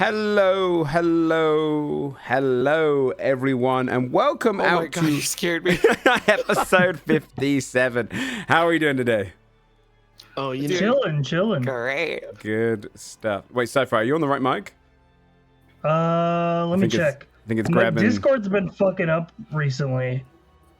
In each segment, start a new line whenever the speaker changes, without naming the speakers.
Hello, everyone, and welcome
Oh
out
my God,
to
you scared me.
episode 57. How are you doing today?
Oh, you
Chilling.
Great.
Good stuff. Wait, SciFri, are you on the right mic?
Let me check.
I think it's
My
grabbing.
Discord's been fucking up recently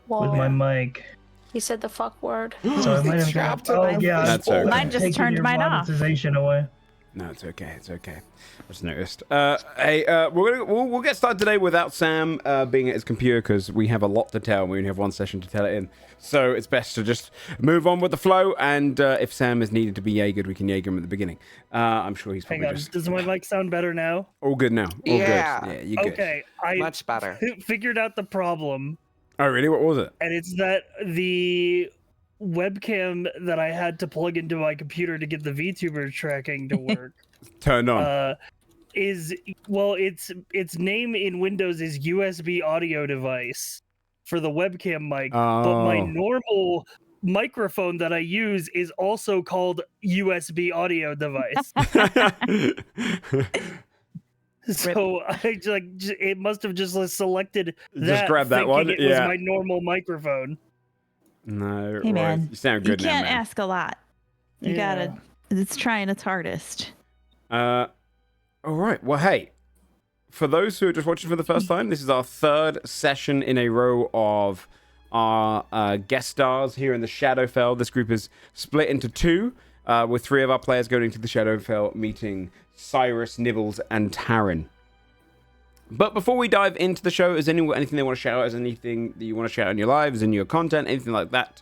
with my mic.
He said the fuck word.
So I might have
Trapped
got. Oh
in my
yeah,
That's okay.
Mine just
taking
turned
your
mine off.
monetization away.
No, it's okay. It's okay. I just noticed. We'll get started today without Sam being at his computer because we have a lot to tell. We only have one session to tell it in, so it's best to just move on with the flow. And if Sam is needed to be Jaegered, we can Jaeger him at the beginning. I'm sure he's probably just
Does my mic sound better now?
all good now. All
Yeah.
good. Yeah, you good.
Okay, I
Much better.
figured out the problem,
Oh, really? What was it?
and it's that the webcam that I had to plug into my computer to get the VTuber tracking to work
Turned on.
its name in Windows is USB audio device for the webcam mic, but my
Oh.
normal microphone that I use is also called USB audio device. So I it must have just selected that.
Just grab that one,
It
yeah.
was my normal microphone.
No,
Hey,
Roy,
man,
you sound
You
good now,
can't
man.
ask a lot. You gotta. It's trying its hardest.
All right. Well, hey, for those who are just watching for the first time, this is our third session in a row of our guest stars here in the Shadowfell. This group is split into two, with three of our players going to the Shadowfell meeting Cyrus, Nibbles, and Taryn. But before we dive into the show, is anything they want to shout out? Is anything that you want to shout out in your lives, in your content, anything like that?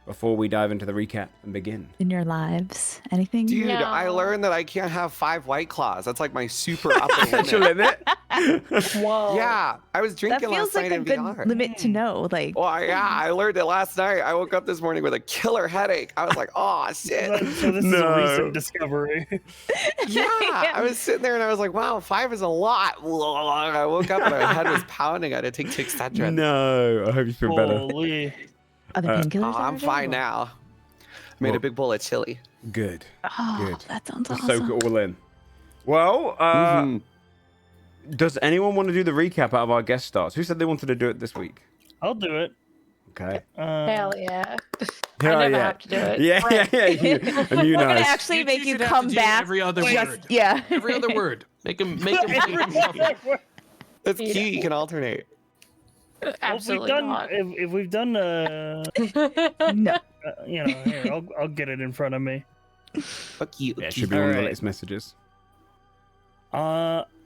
Before we dive into the recap and begin.
In your lives, anything?
Dude,
No.
I learned that I can't have 5 White Claws. That's like my super upper
That's your
limit.
limit.
Whoa.
Yeah, I was
That
drinking
feels
last
like
night
a
in
good
VR.
limit to know. Like,
Well, I learned it last night. I woke up this morning with a killer headache. I was like, oh, shit.
So this is
No.
a recent discovery.
Yeah, I was sitting there and I was like, wow, 5 is a lot. I woke up and my head was pounding. I had to take Excedrin.
No, I hope you feel better.
Holy.
other painkillers.
Oh, I'm fine now. Made
Well,
a big bowl of chili.
Good.
Oh,
Good.
that sounds
Just
awesome.
soak it all in. Well, does anyone want to do the recap out of our guest stars? Who said they wanted to do it this week?
I'll do it.
Okay.
Hell yeah.
Oh,
I never
yeah.
have to do it.
Yeah. You, and you
We're gonna
nice.
actually make you
should have
come
to do
back.
every other
just,
word.
yeah.
Every other word. Make him shuffle.
That's cute. You can alternate.
Absolutely not.
If we've done,
No.
here, I'll get it in front of me.
Fuck you.
Yeah, it should be one of the
Alright.
latest messages.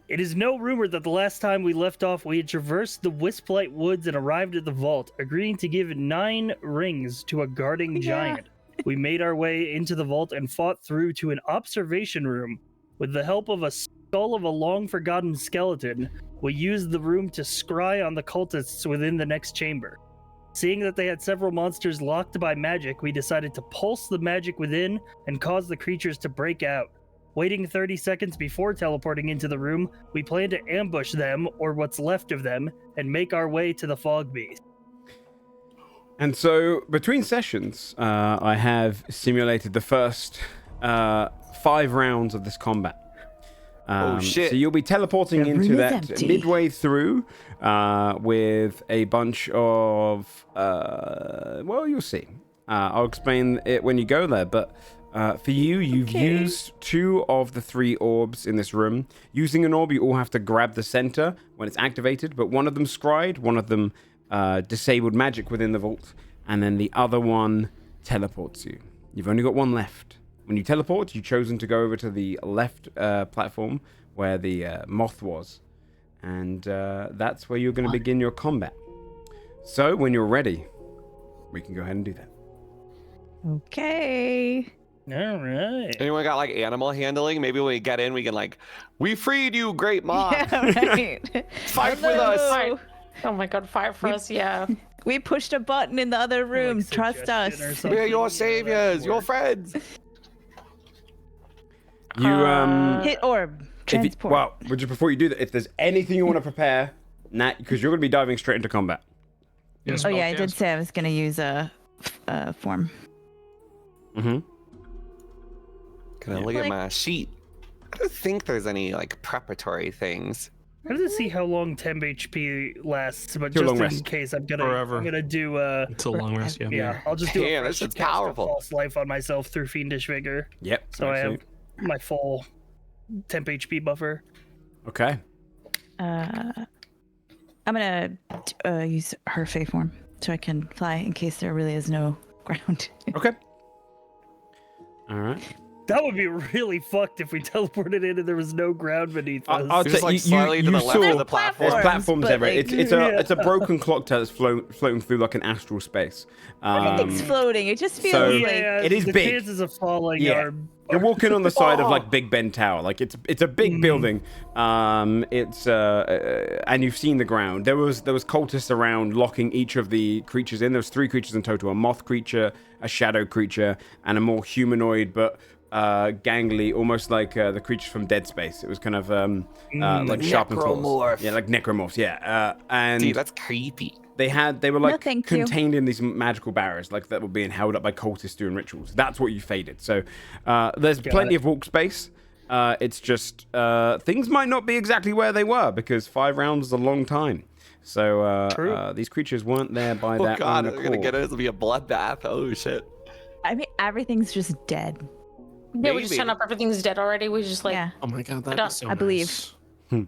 It is no rumor that the last time we left off, we had traversed the Wisplight Woods and arrived at the vault, agreeing to give 9 rings to a guarding giant. We made our way into the vault and fought through to an observation room. With the help of a skull of a long-forgotten skeleton, we used the room to scry on the cultists within the next chamber. Seeing that they had several monsters locked by magic, we decided to pulse the magic within and cause the creatures to break out. Waiting 30 seconds before teleporting into the room, we plan to ambush them, or what's left of them, and make our way to the fog beast.
And so, between sessions, I have simulated the first 5 rounds of this combat.
Oh, shit.
So you'll be teleporting
The
into
room is
that
empty.
midway through with a bunch of... well, you'll see. I'll explain it when you go there, but for you, you've used 2 of the 3 orbs in this room. Using an orb, you all have to grab the center when it's activated, but one of them scried, one of them disabled magic within the vault, and then the other one teleports you. You've only got 1 left. When you teleport, you've chosen to go over to the left platform where the Moth was. And that's where you're going to begin your combat. So, when you're ready, we can go ahead and do that.
Okay.
All right.
Anyone got like animal handling? Maybe when we get in, we can like, we freed you, great Moth.
Yeah, right.
Fight with us.
Hello.
Oh my god, fire for us, yeah.
We pushed a button in the other room.
Like
Trust us.
suggestion or something.
We're your saviors, your friends.
You
Hit orb. Transport.
but just before you do that, if there's anything you want to prepare, Nat, because you're going to be diving straight into combat.
Yes,
Oh yeah, I did
yes.
say I was gonna use a form.
Mm-hmm.
Can I look at my sheet? don't think there's any like preparatory things.
I have to see how long temp HP lasts, but
Too
just
long
in
rest.
case I'm
Forever.
gonna do
It's a long rest, yeah.
yeah, I'll just do
Damn,
a
that shit's
cast of
powerful.
false life on myself through Fiendish Vigor.
Yep.
So I have
absolutely.
my full temp HP buffer.
Okay.
I'm gonna use her fey form so I can fly in case there really is no ground.
Okay. All right.
That would be really fucked if we teleported in and there was no ground beneath us.
I'll
Just
say
like slightly to the left
saw
of the platform.
there's platforms
but,
everywhere.
like,
It's a broken clock tower that's floating through like an astral space.
Everything's floating. It just feels
so-
like
yeah,
it is
the
big.
chances of falling
Yeah.
are
You're walking on the side of
Oh.
like Big Ben Tower. Like it's a big building. It's and you've seen the ground. There was cultists around locking each of the creatures in. There was 3 creatures in total: a moth creature, a shadow creature, and a more humanoid but gangly, almost like the creatures from Dead Space. It was kind of like sharpened claws.
Necromorph.
Yeah, like necromorphs. Yeah, and
Dude, that's creepy.
they were like
thank you.
contained in these magical barriers, like that were being held up by cultists doing rituals. That's what you faded. So there's plenty of walk space. It's just things might not be exactly where they were because 5 rounds is a long time. So these creatures weren't there by
Oh
that
god,
own
they're gonna get
accord.
it. It'll be a bloodbath. Oh shit.
I mean everything's just dead.
Yeah, we just
Maybe.
turn up. Everything's dead already. We just like
Yeah.
Oh my god,
don't-
that is so
I believe.
nice.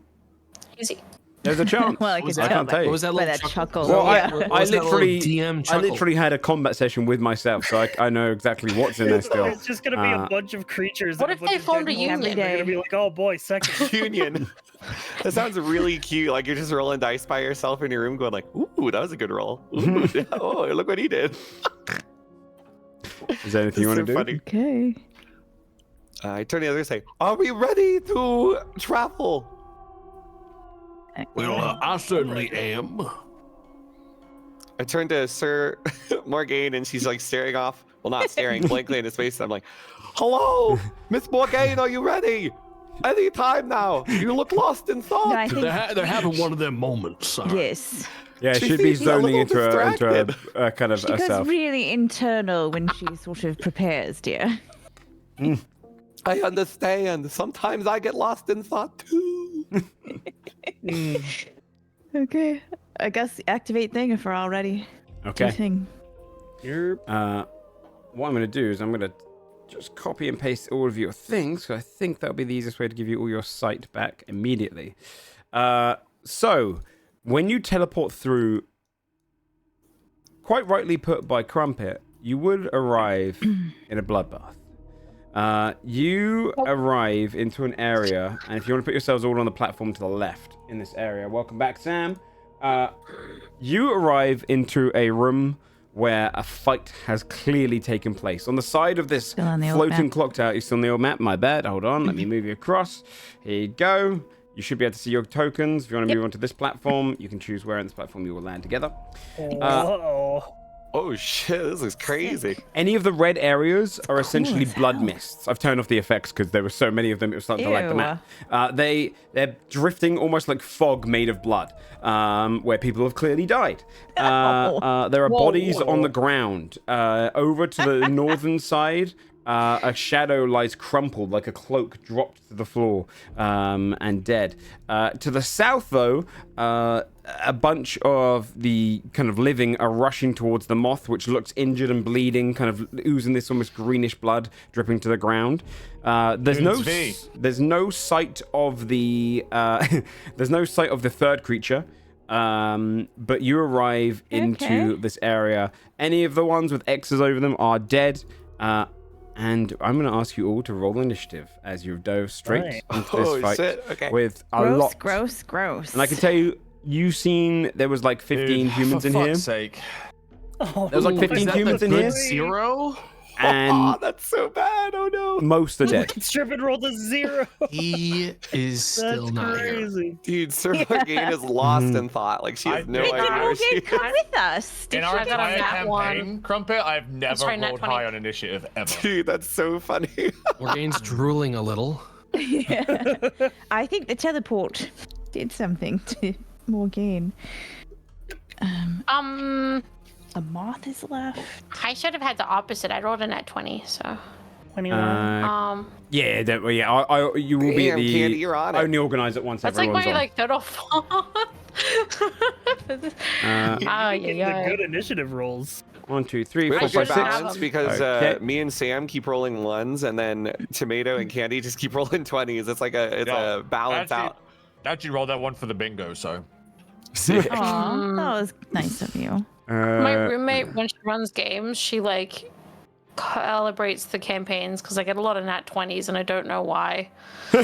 easy.
There's a chance.
Well, I
was
can
that?
tell
can't tell
by,
you.
What was that
by
little
that
chuckle?
chuckle.
Well,
yeah.
What
I
was that little
literally,
DM
I
chuckle?
literally had a combat session with myself, so I know exactly what's in there still.
It's just gonna be a
Uh,
bunch of creatures.
What
and
if
a bunch
they
of
formed
dead
a union?
monsters. They're gonna be like, oh boy, second.
Union. That sounds really cute. Like you're just rolling dice by yourself in your room, going like, "Ooh, that was a good roll. Ooh, oh, look what he did."
Is there anything you want to do?
Funny.
Okay.
I turn to the other side. Are we ready to travel?
Well, I certainly am.
I turn to Sir Morgaine, and she's like staring off. Well, not staring, blankly in his face. And I'm like, "Hello, Miss Morgaine, are you ready? Any time now. You look lost in thought."
No, I think
They're having one of them moments. Sorry.
yes.
Yeah,
She
she'd be
seems a
zoning
little
into a kind of
She goes
herself.
really internal when she sort of prepares, dear.
I understand. Sometimes I get lost in thought too.
Okay. I guess activate thing if we're all ready. Do
Okay.
thing.
You're
What I'm going to do is I'm going to just copy and paste all of your things. So I think that'll be the easiest way to give you all your sight back immediately. So when you teleport through, quite rightly put by Crumpet, you would arrive in a bloodbath. You arrive into an area, and if you want to put yourselves all on the platform to the left in this area, welcome back, Sam. You arrive into a room where a fight has clearly taken place. On the side of this
Still on the old
floating
map.
clock tower, you're still on the old map. My bad. Hold on. Let me move you across. Here you go. You should be able to see your tokens. If you want to move onto this platform, you can choose where on this platform you will land together.
uh-oh.
Oh shit, this is crazy.
Any of the red areas are essentially
as
blood
hell.
mists. I've turned off the effects because there were so many of them. It was starting to light the map. They're drifting almost like fog made of blood, where people have clearly died. There are bodies on the ground. Over to the northern side, a shadow lies crumpled like a cloak dropped to the floor and dead. To the south, though, a bunch of the kind of living are rushing towards the moth, which looks injured and bleeding, kind of oozing this almost greenish blood dripping to the ground. There's no sight of the there's no sight of the third creature. But you arrive into this area. Any of the ones with X's over them are dead. And I'm going to ask you all to roll initiative as you dove straight
Right.
into this
Oh,
fight
shit, okay.
with a
Gross,
lot.
gross.
And I can tell you, you've seen there was like 15 humans in here.
For fuck's sake.
Oh,
There was like
is
15
that
humans
the
in here.
good
Zero?
And
Oh, that's so bad. Oh no.
most are dead.
Strippin rolled a 0.
He is still
That's
not here.
crazy.
Dude, Sir Morgaine is lost in thought. Like she has no
Wait,
idea where she
Morgan, come
is.
with us.
In
I
our
got a
entire
nat
campaign, Crumpet, I've never
sorry, nat
rolled
20.
high on initiative ever.
Dude, that's so funny.
Morgaine's drooling a little.
Yeah. I think the teleport did something to Morgaine. A moth is left.
I should have had the opposite. I rolled a nat 20, so.
21.
Yeah, don't worry. Yeah, you will be at
Damn,
the
Candy, you're on it.
only organize it once
That's like
everyone's
my
on.
like third or fourth.
Getting the good initiative rolls.
1, 2, 3,
We
4,
have a
5,
good
6.
balance because
Okay.
me and Sam keep rolling ones, and then Tomato and Candy just keep rolling 20s. It's like a balance out.
Actually rolled that one for the bingo, so.
Sick.
Aw, that was nice of you.
My roommate, when she runs games, she like calibrates the campaigns because I get a lot of nat 20s and I don't know why.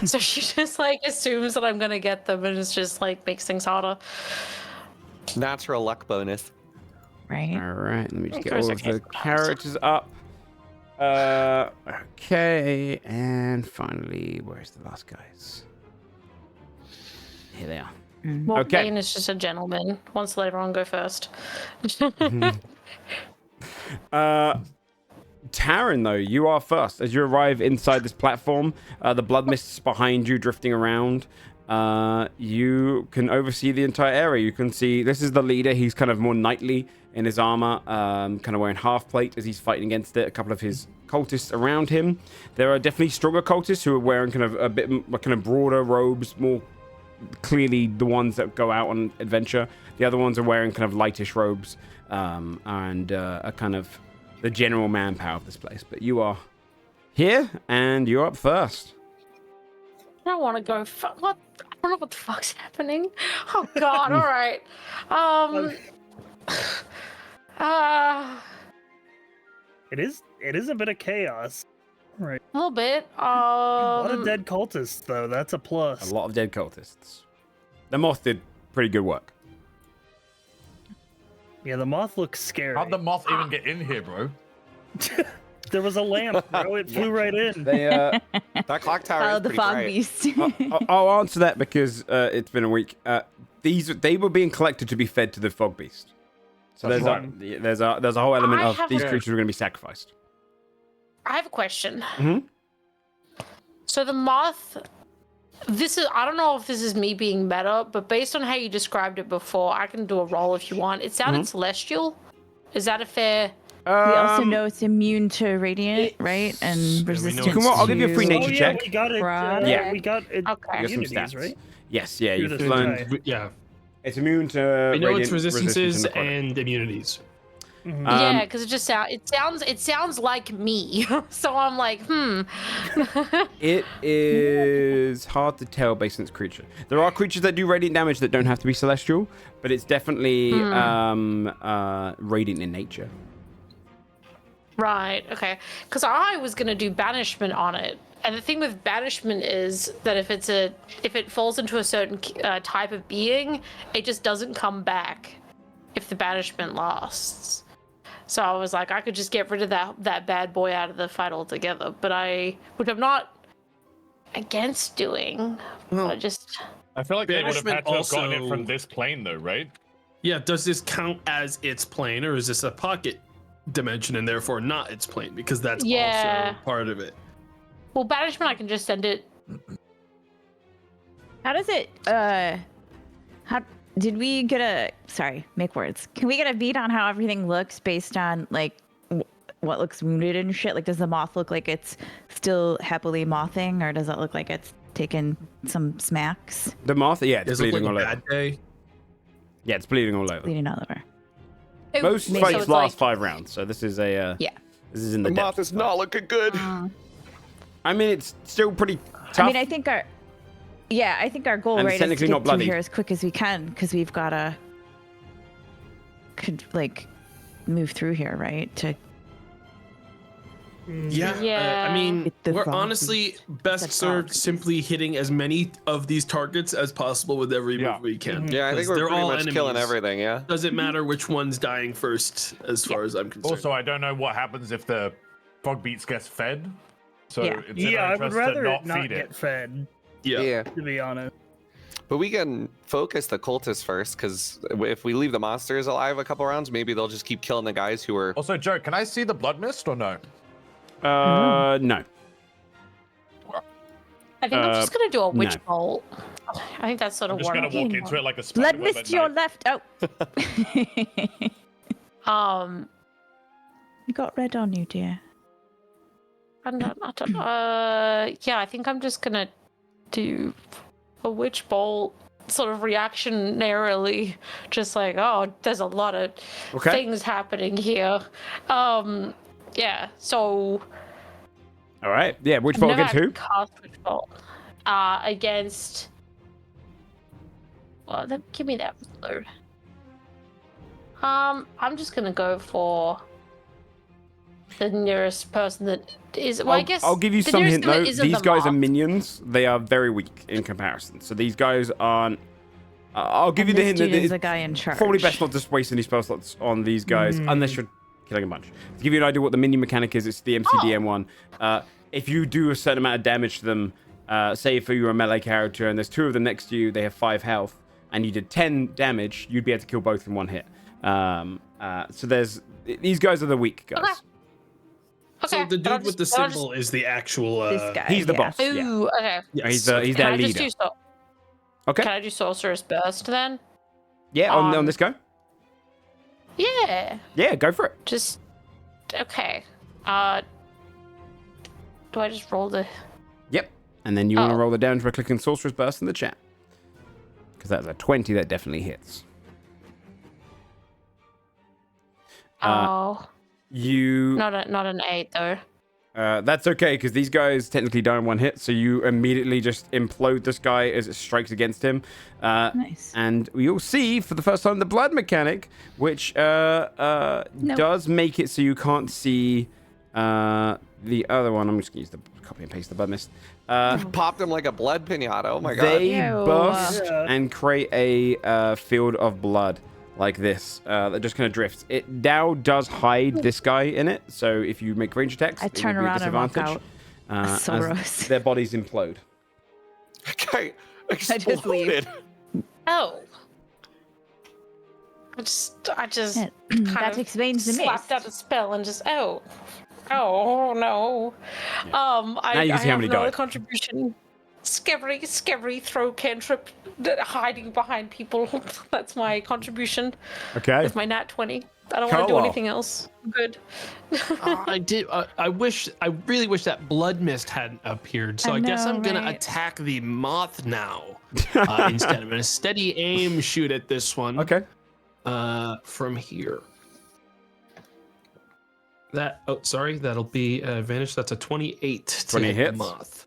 So she just like assumes that I'm gonna get them, and it's just like makes things harder.
Natural luck bonus.
Right.
All right, let me just get
Of course
all
I
of the
can't.
characters up. Okay, and finally, where's the last guys? Here they are.
Well,
Okay.
Bane is just a gentleman. Wants to let everyone go first.
Taryn, though, you are first. As you arrive inside this platform, the blood mists behind you drifting around. You can oversee the entire area. You can see this is the leader. He's kind of more knightly in his armor, kind of wearing half plate as he's fighting against it. A couple of his cultists around him. There are definitely stronger cultists who are wearing kind of a bit kind of broader robes, more clearly the ones that go out on adventure. The other ones are wearing kind of lightish robes and are kind of the general manpower of this place. But you are here and you're up first.
I don't want to go. What? I don't know what the fuck's happening. Oh God! All right.
It is a bit of chaos. Right.
A little bit.
A lot of dead cultists, though. That's a plus.
A lot of dead cultists. The Moth did pretty good work.
Yeah, the moth looks scary.
How'd the moth even get in here, bro?
There was a lamp, bro. It flew right in.
They,
That clock tower is
Follow the
pretty
fog
bright.
beast.
I'll answer that because it's been a week. They were being collected to be fed to the fog beast. So
That's
there's a whole element
I
of
have
these
a-
creatures are going to be sacrificed.
I have a question.
Mhm.
So the moth. I don't know if this is me being meta, but based on how you described it before, I can do a roll if you want. It sounded celestial. Is that a fair?
We also know it's immune to radiant, right? And
know
resistant.
it's-
I'll give you a free
to-
nature
Oh yeah,
check.
we got it.
Yeah.
We got it.
Okay.
You got some
Immunities,
stats.
right?
Yes, yeah,
Through
you've
the
learned.
sky.
Yeah.
It's immune to
I know
radiant
it's resistances
resistance
and immunities.
Yeah, because it just sounds like me. So I'm like,
It is hard to tell based on its creature. There are creatures that do radiant damage that don't have to be celestial, but it's definitely radiant in nature.
Right, okay. Because I was gonna do banishment on it, and the thing with banishment is that if it falls into a certain type of being, it just doesn't come back if the banishment lasts. So I was like, I could just get rid of that bad boy out of the fight altogether, which I'm not against doing. I just
I feel like they would have had
Banishment
to have gotten it
also-
from this plane, though, right?
Yeah, does this count as its plane, or is this a pocket dimension and therefore not its plane? Because that's
Yeah.
also part of it.
well, banishment I can just send it.
How does it? How did we get a? Sorry, make words. Can we get a beat on how everything looks based on like what looks wounded and shit? Like, does the moth look like it's still happily mothing, or does it look like it's taken some smacks?
The moth, yeah, it's
Does it look
bleeding
like
all
a
over.
bad day?
Yeah, it's bleeding all over.
Bleeding all over.
Most
So
fights
it's
last
like-
5 rounds, so this is a
Yeah.
this is in
The
the
moth
depths.
is not looking good.
I mean, it's still pretty tough.
I mean, I think our goal
And
right is to
technically
get
not
through
bloody.
here as quick as we can because we've got to move through here, right? To
Yeah.
Yeah.
I mean,
With the
we're
frog
honestly best
The
served
frog.
simply hitting as many of these targets as possible with every
Yeah.
move we can.
Yeah, I think
because
we're
they're
pretty
all
much killing
enemies.
everything. Yeah.
Doesn't matter which one's dying first, as far as I'm concerned.
Also, I don't know what happens if the frog beats gets fed. So
Yeah.
it's in
Yeah,
our
I would
interest
rather
to
it
not feed
get
it.
fed,
yeah.
to be honest.
But we can focus the cultists first, because if we leave the monsters alive a couple rounds, maybe they'll just keep killing the guys who are.
Also, Joe, can I see the blood mist or no?
no.
I think I'm just gonna do a witch
no.
bolt. I think that's sort of
I'm just
what
gonna
I'm
walk
getting
into it like a
blood
spider web
mist
at
to your
night.
left. Oh,
for.
you got red on you, dear.
Yeah, I think I'm just gonna do a witch bolt sort of reactionarily, just like, oh, there's a lot of things happening here. Yeah, so
All right. Yeah, witch
I've
bolt
never
against who?
actually cast witch bolt. Against, well, then give me that load. I'm just gonna go for the nearest person that is. Well, I guess
I'll give you
the
some
nearest
hint
one
though.
isn't
These
the
guys are
Moth.
minions. They are very weak in comparison. So these guys aren't. I'll give you the hint that
is
it's
a guy in charge.
probably best not to waste any spell slots on these guys unless you're killing a bunch. To give you an idea what the minion mechanic is, it's the MCDM one. If you do a certain amount of damage to them, say if you're a melee character and there's 2 of them next to you, they have 5 health, and you did 10 damage, you'd be able to kill both in one hit. So these guys are the weak guys.
Okay.
So the dude with the symbol is the actual.
This guy.
He's the
yeah.
boss. Yeah.
Ooh, okay.
Yes.
He's their
Can I
leader.
just do
Okay.
Can I do Sorcerer's Burst then?
Yeah, on this guy?
Yeah.
Yeah, go for it.
Just okay. Do I just roll the?
Yep. And then you want to
Oh.
roll the damage by clicking Sorcerer's Burst in the chat. Because that's a 20 that definitely hits.
Oh,
You.
not an 8 though.
That's okay, because these guys technically die in one hit, so you immediately just implode this guy as it strikes against him.
Nice.
And you'll see for the first time the blood mechanic, which does make it so you can't see the other one. I'm just going to use the copy and paste the blood mist.
Popped him like a blood pinata. Oh my god.
They
Ew.
burst
Yeah.
and create a field of blood like this that just kind of drifts. It now does hide this guy in it, so if you make range attacks,
I
it
turn
will be a
around and walk
disadvantage.
out. So
as
gross.
their bodies implode.
Okay.
just leave.
Exploded.
Oh. I just
Yeah,
kind
that
of
explains the
slapped
mist.
out a spell and just oh no.
Now
I
you can see how
have
many
another
died.
contribution. Scary throw cantrip, hiding behind people. That's my contribution
Okay.
with my nat 20. I don't want to do
Cool.
anything else. I'm good.
I did. I really wish that blood mist hadn't appeared. So
I
I guess
know,
I'm gonna
right?
attack the moth now. Instead, I'm gonna steady aim shoot at this one.
Okay.
From here. That'll be advantage. That's a 28 to
20
hit
hits.
the moth.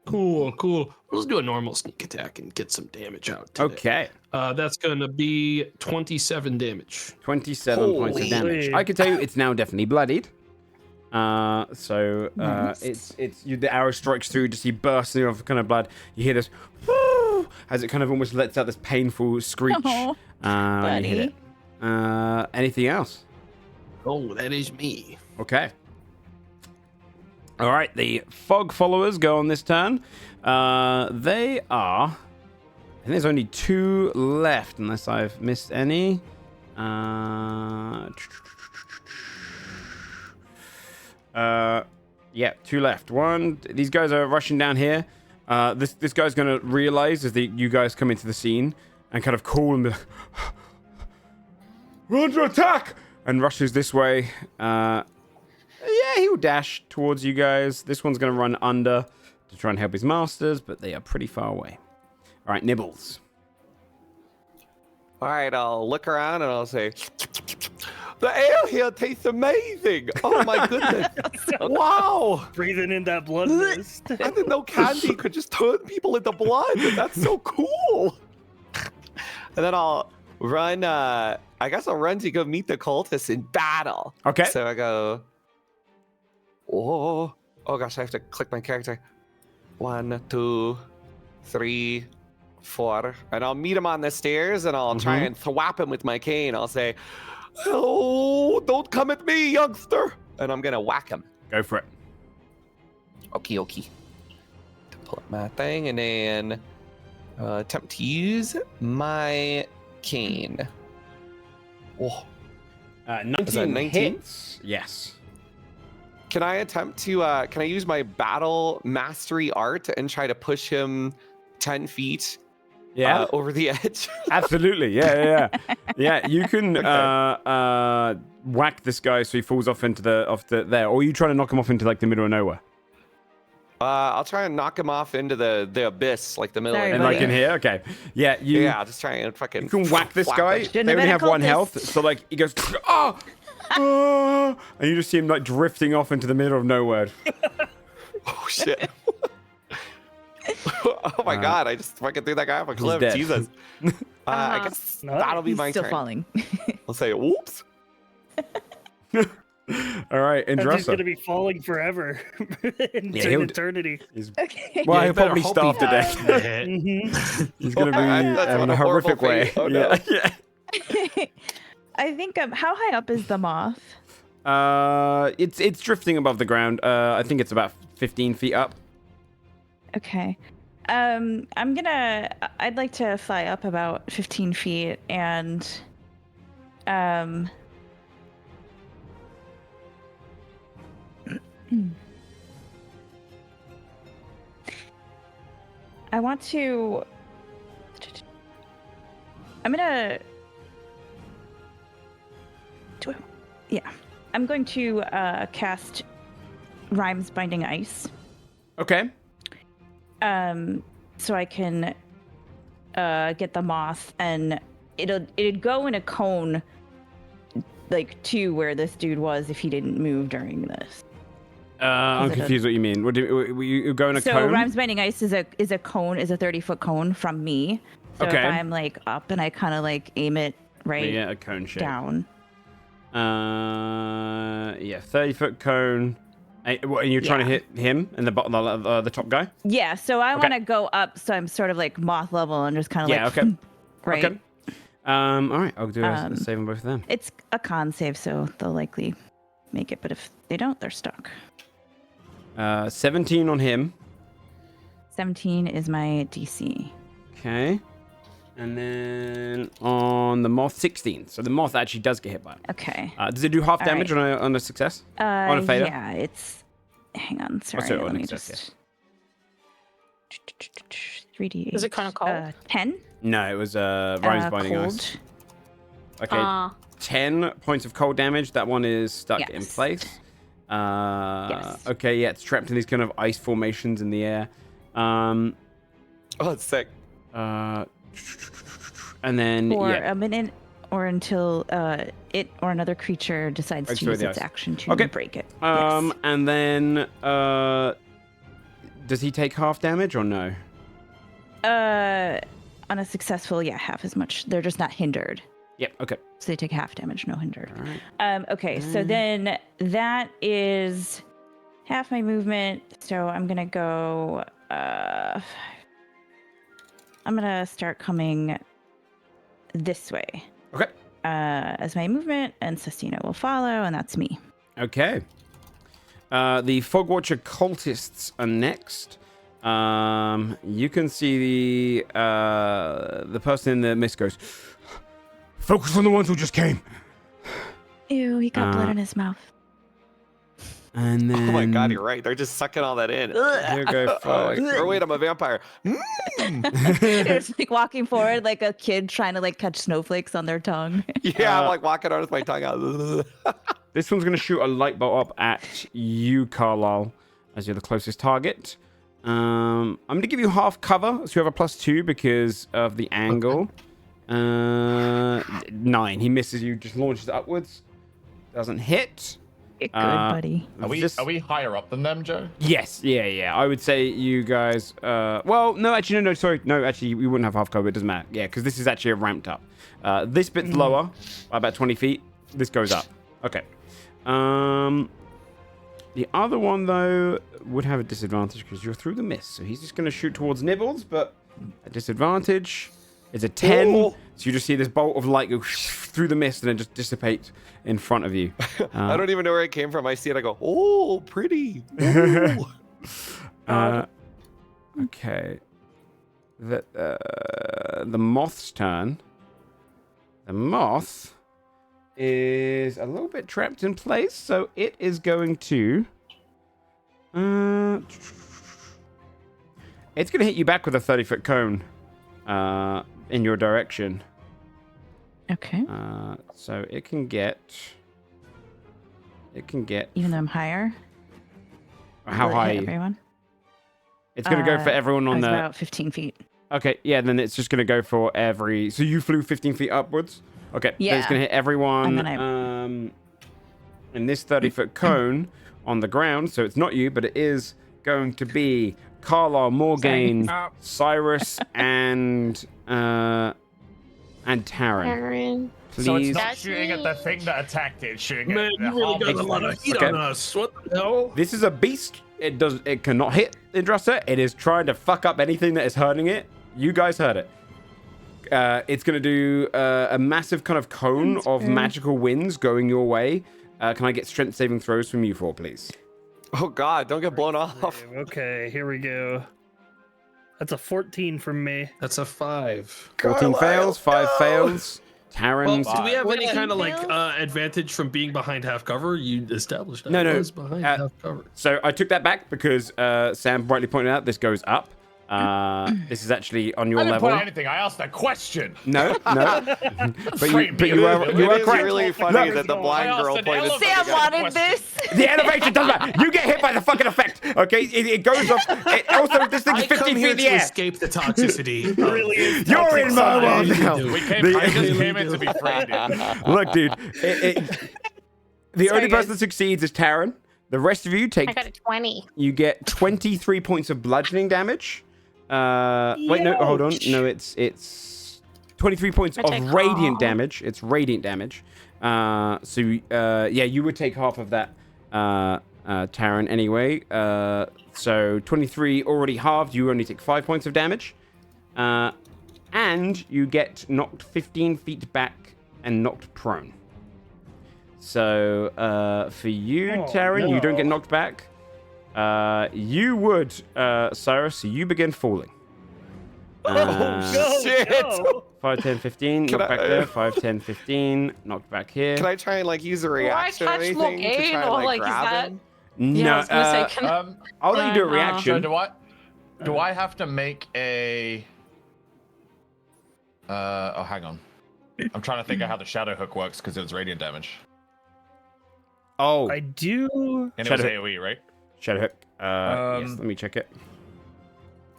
Cool. Let's do a normal sneak attack and get some damage out. Today.
Okay.
That's gonna be 27 damage.
27 points of damage. I can tell you it's now definitely bloodied. It's the arrow strikes through, just you bursting off kind of blood. You hear this whoo, as it kind of almost lets out this painful screech
Oh,
when you hit it. Anything else?
Oh, that is me.
Okay. All right, the fog followers go on this turn. They are. I think there's only 2 left, unless I've missed any. Yeah, 2 left. One. These guys are rushing down here. This guy's gonna realize as you guys come into the scene and kind of call and be like, "We're under attack!" and rushes this way. Yeah, he'll dash towards you guys. This one's going to run under to try and help his masters, but they are pretty far away. All right, Nibbles.
All right, I'll look around and I'll say, the ale here tastes amazing. Oh my goodness. Wow.
Breathing in that blood mist.
I didn't know candy could just turn people into blood. That's so cool. And then I'll run, I guess I'll run to go meet the cultists in battle.
Okay.
So I go, oh gosh, I have to click my character. 1, 2, 3, 4. And I'll meet him on the stairs and I'll try and thwap him with my cane. I'll say, oh, don't come at me, youngster. And I'm going to whack him.
Go for it.
Okay. To pull up my thing and then attempt to use my cane. Oh,
19
19?
hits. Yes.
can I attempt to, can I use my battle mastery art and try to push him 10 feet
Yeah.
over the edge.
Absolutely. Yeah. You can whack this guy so he falls off into the there, or you try to knock him off into like the middle of nowhere.
I'll try and knock him off into the abyss, like the middle.
Sorry,
of
And
the
like in here, okay. Yeah,
Yeah, I'll just try and fucking.
You can whack this
whack
guy.
him.
Shouldn't
They
have
only
been a
have one
cultist.
health, so like he goes, and you just see him like drifting off into the middle of nowhere.
Oh shit. Oh my god, I just fucking threw that guy off a cliff.
dead.
Jesus. I guess
No,
that'll be
He's
my
still
turn.
falling.
I'll say, whoops.
All right,
I'm just
Andressa.
gonna be falling forever into
he'll d-
eternity.
Okay.
Well,
you
he'll
better
probably
hope
starve to
he
death.
doesn't hit.
He's gonna be
That's
having a
a horrible
horrific way.
fate. Oh, no.
Yeah.
I think how high up is the moth?
It's drifting above the ground. I think it's about 15 feet up.
Okay. I'd like to fly up about 15 feet and I want to I'm going to cast Rhymes Binding Ice.
Okay.
So I can get the moth, and it'd go in a cone, like to where this dude was if he didn't move during this.
I'm
Is it
confused what you mean. What do you go in a
So
cone?
Rhymes Binding Ice is a 30-foot cone from me. So
Okay.
if I'm like up and I kind of like aim it right
Yeah, a cone shape.
down.
30-foot cone. And you're trying to
Yeah.
hit him and the top guy?
Yeah, so I
Okay.
want to go up, so I'm sort of like moth level and just kind of
Yeah,
like
okay.
right.
Okay. All right, I'll do a save on both of them.
It's a con save, so they'll likely make it, but if they don't, they're stuck.
17 on him.
17 is my DC.
Okay. And then on the moth, 16. So the moth actually does get hit by it.
Okay.
Does it do half
All
damage on a success? On a failure?
Yeah, it's. Hang on, sorry.
it on
Let me
success,
just. 3d8.
Is it kinda cold?
10.
No, it was Rhymes Binding
cold.
Ice. Okay, 10 points of cold damage. That one is stuck in
Yes.
place.
Yes.
Okay, yeah, it's trapped in these kind of ice formations in the air.
Oh, it's sick.
And then,
For
yeah.
a minute or until it or another creature decides
Breaks
to
through
use
the
its
ice.
action to
Okay.
break it.
And
Yes.
then, does he take half damage or no?
On a successful, half as much. They're just not hindered.
Yeah, okay.
So they take half damage, no hindered.
All right.
Okay, so then that is half my movement. So I'm gonna go. I'm gonna start coming this way
Okay.
as my movement, and Sestina will follow, and that's me.
Okay. The Fogwatcher cultists are next. You can see the person in the mist goes, focus on the ones who just came.
Ew, he got blood in his mouth.
And then...
Oh my god, you're right. They're just sucking all that in.
Here go
Oh, like, oh wait, I'm a vampire.
It's like walking forward like a kid trying to like catch snowflakes on their tongue.
Yeah, I'm like walking around with my tongue out.
This one's going to shoot a light bolt up at you, Carlisle, as you're the closest target. I'm going to give you half cover, so you have a +2 because of the angle. 9. He misses you, just launches upwards. Doesn't hit.
Good, buddy.
Are we higher up than them, Joe?
Yes, yeah. I would say you guys. Well, no, actually, no, sorry, no, actually, we wouldn't have half cover. It doesn't matter. Yeah, because this is actually ramped up. This bit's lower by about 20 feet. This goes up. Okay. The other one though would have a disadvantage because you're through the mist. So he's just going to shoot towards Nibbles, but a disadvantage is a 10.
Oh.
So you just see this bolt of light go through the mist and then just dissipate in front of you.
I don't even know where it came from. I see it. I go, oh, pretty. Ooh.
Okay. The moth's turn. The moth is a little bit trapped in place, so it is going to... it's going to hit you back with a 30-foot cone. in your direction.
Okay.
So it can get.
Even though I'm higher.
How
Will it
high?
hit
Are you?
everyone?
It's gonna go for everyone
I
on
was
the.
about 15 feet.
Okay, yeah, then it's just gonna go for every. So you flew 15 feet upwards. Okay, then it's
Yeah.
gonna hit everyone.
And then
In this 30-foot cone on the ground. So it's not you, but it is going to be Carla, Morgaine, Cyrus, and Taryn.
Aaron.
Please.
So it's not
That's
shooting at the
me.
thing that attacked it, it's shooting
Man,
at the
you really got a
harmless
lot of
things.
heat
Okay.
on us. What the hell?
This is a beast. It cannot hit Indrasta. It is trying to fuck up anything that is hurting it. You guys heard it. It's going to do a massive kind of cone of magical winds going your way. Can I get strength saving throws from you four, please?
Oh God, don't get blown off.
Okay, here we go. That's a 14 from me.
That's a 5.
14 fails, 5 fails.
Well,
Taryn.
do we have any kind of like
Fails?
advantage from being behind half cover? You established that.
No, no,
I was behind half cover.
So I took that back because Sam rightly pointed out this goes up. This is actually on your
I didn't
level.
put anything, I asked a question.
No. but you are
It is
correct.
really funny
Look,
that the blind
I
girl
asked an
pointed.
elephant.
Sam
got a
wanted
question.
this.
The elevation doesn't matter. You get hit by the fucking effect. Okay, it goes off. Also, this thing's
I
15
come
feet
here
in the
to
air.
escape the toxicity.
Really is
You're
toxic
in my world
side.
now.
I just came in to be friended.
Look, dude. The only
Sorry,
person
guys.
that succeeds is Taryn. The rest of you
I got a 20.
You get 23 points of bludgeoning damage. Wait, no, hold on. No, it's 23 points
I
of
take
radiant
half.
damage. It's radiant damage. Yeah, you would take half of that, Taryn, anyway. So 23 already halved. You only take 5 points of damage. And you get knocked 15 feet back and knocked prone. So for you,
Oh,
Taryn, you don't get
no.
knocked back. You would, Cyrus, so you begin falling.
No,
Shit.
no.
5, 10, 15,
Can
knocked
I-
back there. 5, 10, 15, knocked back here.
Can I try and like use a
I
reaction or
touch
anything to
Morgaine,
try and
or,
like
is
grab
that-
him?
No,
I was gonna say, can
I'll let you do a
No.
So
reaction.
do I have to make a oh hang on. I'm trying to think of how the shadow hook works because it was radiant damage.
Oh,
I do.
And it was
Shadow-
AoE, right?
Shadow Hook. Yes,
Um,
let me check it.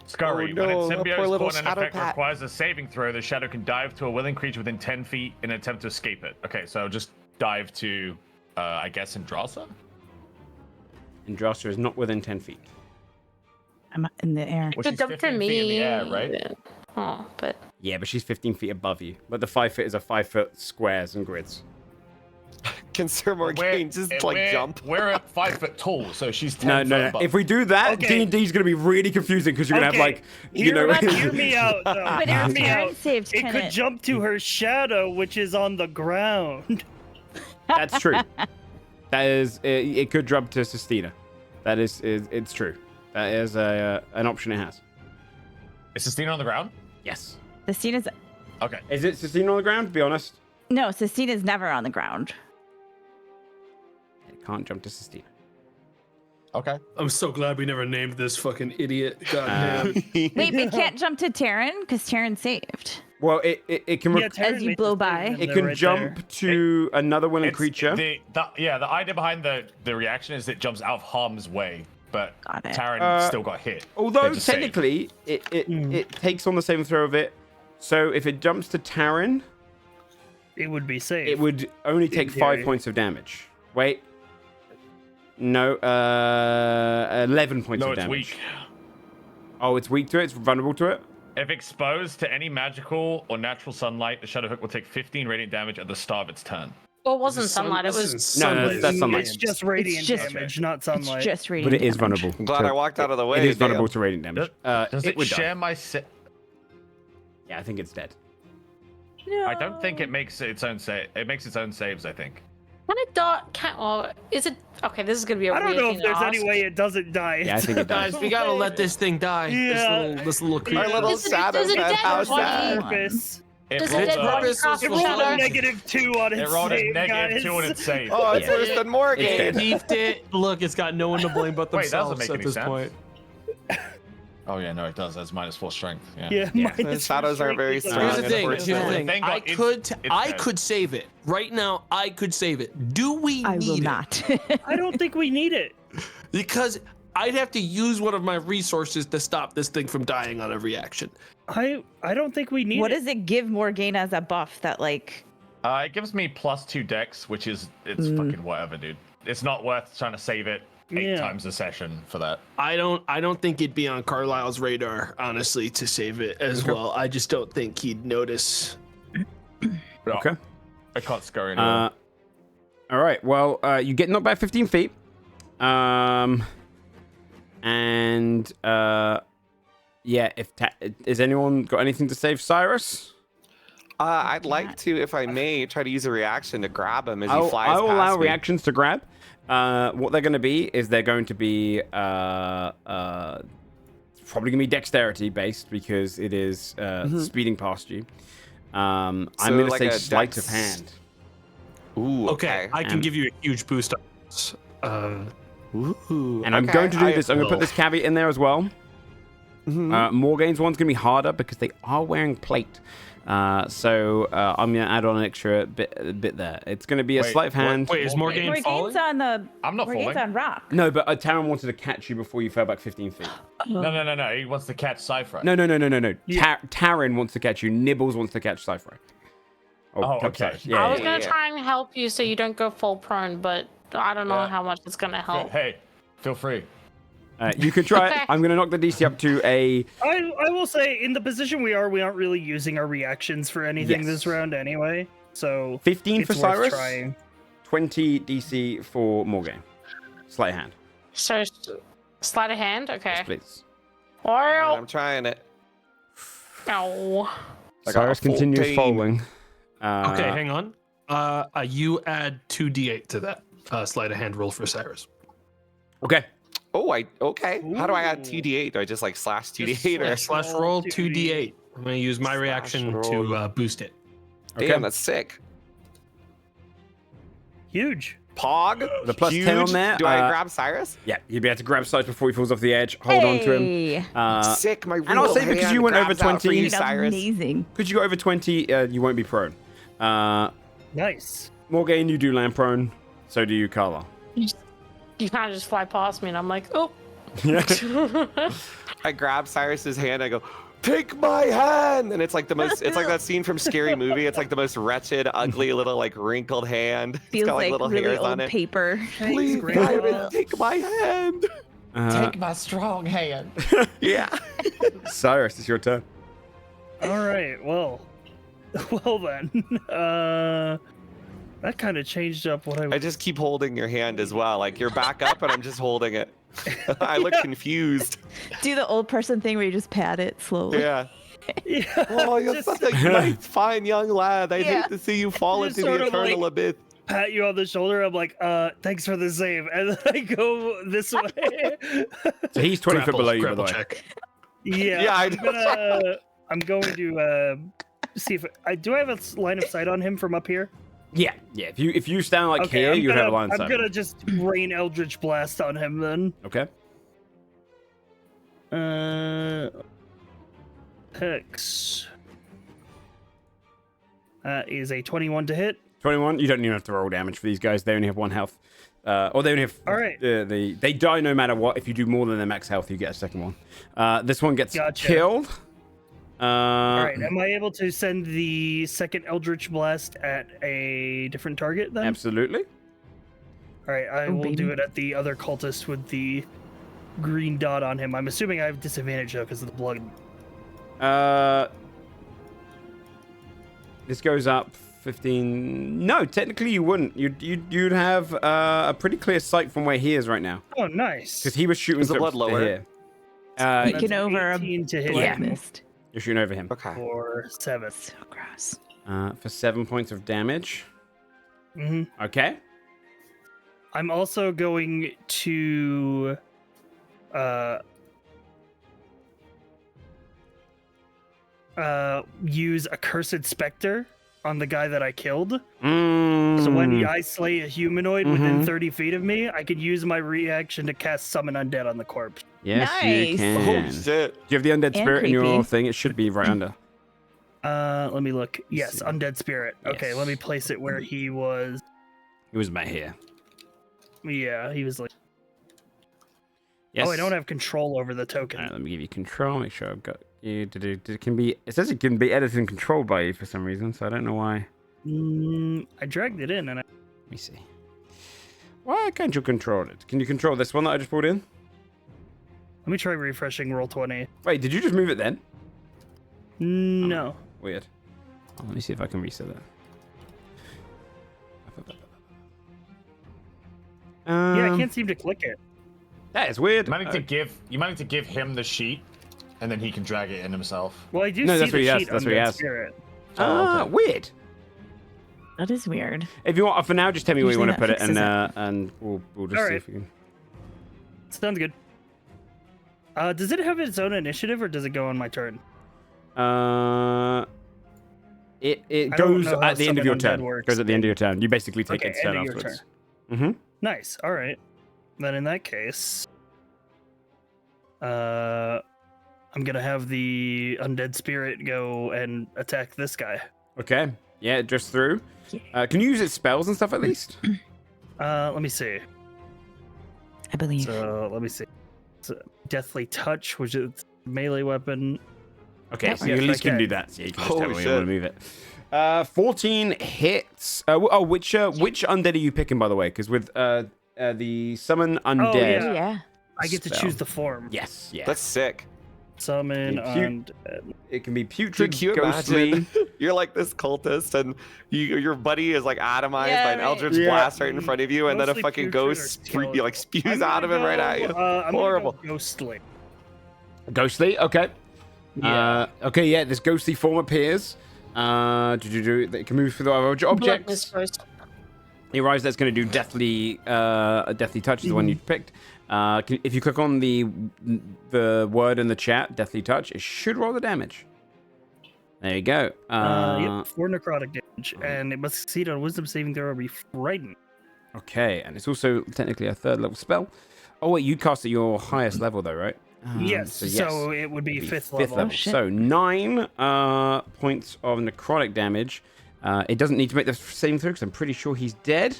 Scurry.
Oh, no,
when its
a poor
symbiote's
little
caught in an
shadow
effect
pat.
requires a saving throw, the shadow can dive to a willing creature within 10 feet in an attempt to escape it. Okay, so just dive to, I guess, Indrasa?
Indrasta is not within 10 feet.
I'm in the air.
Well,
the
she's
jump to
15 feet in
me.
the air, right?
Oh, but
Yeah, but she's 15 feet above you. But the 5 foot is a 5 foot squares and grids.
Can Sir Morgaine just like jump?
We're at 5 foot tall, so she's 10
No,
foot
no.
above.
If we do that,
Okay.
D&D's going to be really confusing because you're going to have,
Okay.
like, you know...
Hear me out, though.
But
Hear
if
me
Taryn
out.
saved,
It
can
could
it?
jump to her shadow, which is on the ground.
That's true. That is... It could jump to Sistina. That is... It's true. That is an option it has.
Is Sistina on the ground?
Yes.
Sistina's
Okay.
Is it Sistina on the ground? Be honest.
no, Sistina's never on the ground.
It can't jump to Sistina.
Okay.
I'm so glad we never named this fucking idiot. Goddamn.
Wait, but can't jump to Taryn because Taryn saved.
Well, it can...
Yeah, Taryn
As you
made
blow
the
by.
statement
It
there,
can
right
jump
there.
to another willing
It's-
creature.
The idea behind the reaction is it jumps out of harm's way, but
Got it.
Taryn still got hit.
Although
They just saved.
technically, it takes on the same throw of it. So if it jumps to Taryn,
It would be safe.
it would only take 5
theory.
points of damage. Wait. No, 11 points
No,
of
it's
damage.
weak.
Oh, it's weak to it? It's vulnerable to it?
If exposed to any magical or natural sunlight, the shadow hook will take 15 radiant damage at the start of its turn.
well, it wasn't
This is sun-
sunlight. It
this
was
is
No, no,
sunlight.
that's sunlight.
It's just radiant
just-
damage, not
It's
sunlight.
just radiant
But it is
damage.
vulnerable.
I'm glad I walked out of the way.
It is vulnerable
damn.
to radiant damage.
Does it
would die.
share my?
Yeah, I think it's dead.
No.
I don't think it makes its own save. It makes its own saves, I think.
Can it die? Or is it? Okay, this is gonna be a
I don't
weird
know
thing
if
to
there's any
ask.
way it doesn't die.
Yeah, I think it does.
Guys, we gotta let this thing die.
Yeah.
This little
Our
creature.
little
Does it-
shadow
does it
cat
dead
house
body-
that.
Purpose.
It
Does
rolled
it dead
a-
body
Purpose
cross
is
It
the
rolled
shadow?
a -2 on its
It rolled a
save,
negative 2 on
guys.
its save.
Oh, it's
Yeah.
worse than
It's
Morgaine.
dead.
Beefed it. Look, it's got no one to blame but
Wait, that doesn't
themselves
make
at
any
this
sense.
point.
Oh yeah, no, it does. That's -4 strength. Yeah.
Yeah,
yeah.
minus
Shadows
four
are very
strength.
strong.
Here's the thing.
unfortunately.
Thank
I
God it's-
could,
it's
I
dead.
could save it right now. I could save it. Do we
I
need
will
it?
not.
I don't think we need it.
Because I'd have to use one of my resources to stop this thing from dying on every action.
I don't think we need
What
it.
does it give Morgane as a buff that like?
It gives me +2 dex, which is fucking whatever, dude. It's not worth trying to save it 8
Yeah.
times a session for that.
I don't think it'd be on Carlisle's radar, honestly, to save it as well. I just don't think he'd notice.
But
Okay.
I can't scurry anymore.
All right. Well, you get knocked back 15 feet. Yeah. Is anyone got anything to save Cyrus?
I'd like to, if I may, try to use a reaction to grab him as he flies
I'll
past
allow
me.
reactions to grab. What they're going to be is they're going to be probably going to be dexterity based because it is speeding past you. I'm
So
going to
like
say
a
sleight of
dex-
hand.
Ooh,
Okay, I can
And-
give you a huge boost.
Ooh,
And I'm
okay,
going to do this. I'm going to put this caveat in there as well. Morgane's one's going to be harder because they are wearing plate. So I'm going to add on an extra bit there. It's going to be a
Wait,
sleight of hand.
Wait, is Morgane falling?
Morgane's on the.
I'm not
Morgane's
falling.
on rock.
No, but Taran wanted to catch you before you fell back 15 feet.
No. He wants to catch SciFri.
No.
Yeah.
Taran wants to catch you. Nibbles wants to catch SciFri.
Oh,
Cup
okay.
size. Yeah,
I was
yeah,
gonna
yeah.
try and help you so you don't go full prone, but I don't know
Yeah.
how much it's gonna help.
Hey, feel free.
You can try it. I'm going to knock the DC up to a...
I will say, in the position we aren't really using our reactions for anything
Yes.
this round anyway. So
15
it's
for
worth
Cyrus,
trying.
20 DC for Morgane. Sleight of hand,
So sleight of hand, okay.
please.
Well,
I'm trying it.
no.
I got
Cyrus
a
continues
14.
falling.
Okay, hang on. You add 2d8 to that sleight of hand roll for Cyrus.
Okay.
Oh, okay. How do I add 2d8? Do I just like slash 2d8 or?
Slash roll 2d8. I'm gonna use my reaction
roll.
to boost it.
Damn, that's sick.
Huge.
Pog.
The plus
huge.
10 on there,
Do I grab Cyrus?
Yeah, you'd be able to grab Cyrus before he falls off the edge. Hold on to him.
Hey,
Sick. My
and I'll say because you went over 20,
You,
that's
Cyrus.
amazing.
because you got over 20, you won't be prone.
Nice.
Morgane, you do land prone. So do you, Carla.
You kind of just fly past me, and I'm like, oh.
I grab Cyrus's hand. I go, take my hand, and it's like the most. It's like that scene from Scary Movie. It's like the most wretched, ugly little like wrinkled hand. It's
Feels
got like
like
little
really
hairs
old
on it.
paper.
Please,
Grandma.
Byron, take my hand.
my strong hand.
Yeah.
Cyrus, it's your turn.
All right. Well then. That kind of changed up what
I just keep holding your hand as well. Like you're back up, and I'm just holding it. I look confused.
Do the old person thing where you just pat it slowly.
Yeah.
Yeah.
Oh, you're
Just
such a nice, fine young lad. I'd
Yeah.
hate to see you fall
Just
into
sort
the
of like-
eternal abyss.
pat you on the shoulder. I'm like, thanks for the save, and then I go this way.
So he's 20 foot below you, by the
Grapple
way.
check.
Yeah,
Yeah,
I'm going to see if do I have a line of sight on him from up here?
Yeah. If you stand like
Okay,
here,
I'm
you'd
gonna,
have a line of
I'm
sight.
gonna just rain Eldritch Blast on him then.
Okay.
Hex. That is a 21 to hit.
21. You don't even have to roll damage for these guys. They only have 1 health. Or they only have.
All right.
They die no matter what. If you do more than their max health, you get a second one. This one gets
Gotcha.
killed.
All right, am I able to send the second Eldritch Blast at a different target then?
Absolutely.
All right, I
Oh,
will
baby.
do it at the other cultist with the green dot on him. I'm assuming I have disadvantage though because of the blood.
This goes up 15. No, technically you wouldn't. You'd have a pretty clear sight from where he is right now,
Oh, nice.
because he was shooting
Is the
to
blood lower?
here.
That's
Peeking over a
18 to hit
blood
Yeah.
him
mist.
You're shooting over him
Okay.
for 7.
So gross.
for 7 points of damage.
hmm
Okay.
I'm also going to use Accursed Spectre on the guy that I killed. So when I slay a humanoid within 30 feet of me, I could use my reaction to cast Summon Undead on the corpse.
Yes,
Nice.
you can.
Oh shit!
Do you have the undead
And
spirit in your
creepy.
thing? It should be right under.
Let me look. Yes,
see.
undead spirit. Okay, let me
Yes.
place it where he was.
It was about here.
Yeah, he was like.
Yes.
Oh, I don't have control over the token.
All right, let me give you control. Make sure I've got you. It can be. It says it can be edited and controlled by you for some reason. So I don't know why.
I dragged it in, and
Let me see. Why can't you control it? Can you control this one that I just pulled in?
let me try refreshing roll 20.
Wait, did you just move it then?
No.
Weird. Oh, let me see if I can reset that.
Yeah, I can't seem to click it.
That is weird.
You might need to give him the sheet, and then he can drag it in himself.
Well, I do
No,
see
that's what
the
he has,
sheet
that's what he
undead
has.
spirit.
okay.
Weird.
That is weird.
If you want, for now, just tell me where you
Usually
want to
that
put it,
fixes
and we'll just
All
see
right.
if we can.
Sounds good. Does it have its own initiative, or does it go on my turn?
It
I don't
goes
know how
at the end of
summon
your
undead
turn.
works.
Goes at the end of your turn. You basically take
Okay,
its turn
end of your
afterwards. Mm-hmm.
Nice. All right. Then in that case, I'm gonna have the undead spirit go and attack this guy.
Okay. Yeah, it drifts through. Can you use its spells and stuff at least?
Let me see.
I believe.
So let me see. It's a Deathly Touch, which is a melee weapon.
Okay,
Yep.
so you
Yes,
at
I
least can do
can.
that. So you can just
Holy
tell me when you want to
shit.
move it. 14 hits. Which undead are you picking, by the way? Because with the summon undead.
yeah.
Yeah.
I get to
Spell.
choose the form.
Yes, yeah.
That's sick.
Summon
Yeah,
undead.
It can be putrid,
Dude, can you
ghostly.
imagine? You're like this cultist, and your buddy is like atomized
Yeah,
by an
right.
eldritch
Yeah.
blast right in front of you, and then a
Mostly
fucking
putrid or
ghost
skeletal.
spews
I'm
out of
gonna
him right at
go,
you.
I'm gonna
Horrible.
go ghostly.
Ghostly, okay.
Yeah.
Okay, yeah, this ghostly form appears. It can move through the
Bloodless
objects.
ghost.
He arrives. That's going to do deathly touch is the one you picked. If you click on the word in the chat, deathly touch, it should roll the damage. There you go.
Yep, 4 necrotic damage, and it must succeed on a wisdom saving throw or be frightened.
Okay, and it's also technically a 3rd level spell. Oh wait, you cast at your highest level though, right?
Yes,
so
so it would be
It'd be
5th level.
Oh, shit.
So 9 points of necrotic damage. It doesn't need to make the same throw because I'm pretty sure he's dead.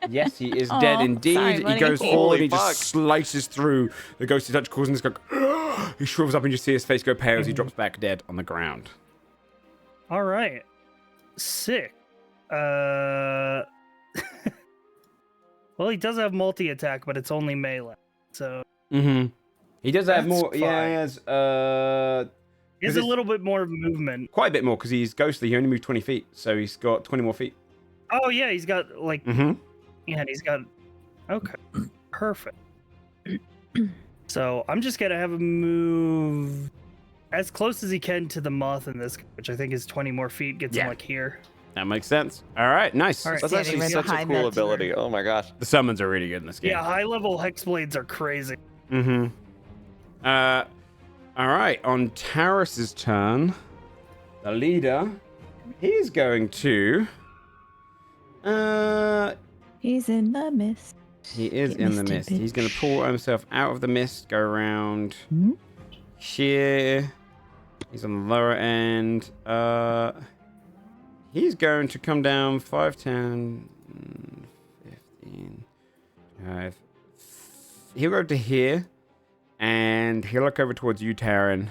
Yes, he is dead
Aw,
indeed.
sorry,
He
buddy.
goes forward,
Holy
and he
fuck.
just slices through the ghostly touch, causing this guy. He shrivels up, and you see his face go pale as he drops back dead on the ground.
All right. Sick. Well, he does have multi-attack, but it's only melee. So
Mm-hmm. He does have
That's
more. Yeah,
fine.
he has
he has a
it's-
little bit more movement.
quite a bit more because he's ghostly. He only moved 20 feet, so he's got 20 more feet.
Oh yeah, he's got like
Mm-hmm.
yeah, he's got okay, perfect. So I'm just gonna have him move as close as he can to the moth in this, which I think is 20 more feet. Gets
Yeah.
him like here.
That makes sense. All right, nice.
All right.
That's
Standing
actually
right
such a
behind
cool
that
ability. Oh my gosh.
The summons are really good in this game.
Yeah, high level hex blades are crazy.
Mm-hmm. All right, on Cyrus's turn, the leader, he's going to.
He's in the mist.
He is
Get
in the
misty,
mist. He's going to
bitch.
pull himself out of the mist, go around
Hmm?
here. He's on the lower end. He's going to come down 5, 10, 15. He'll go to here, and he'll look over towards you, Taryn.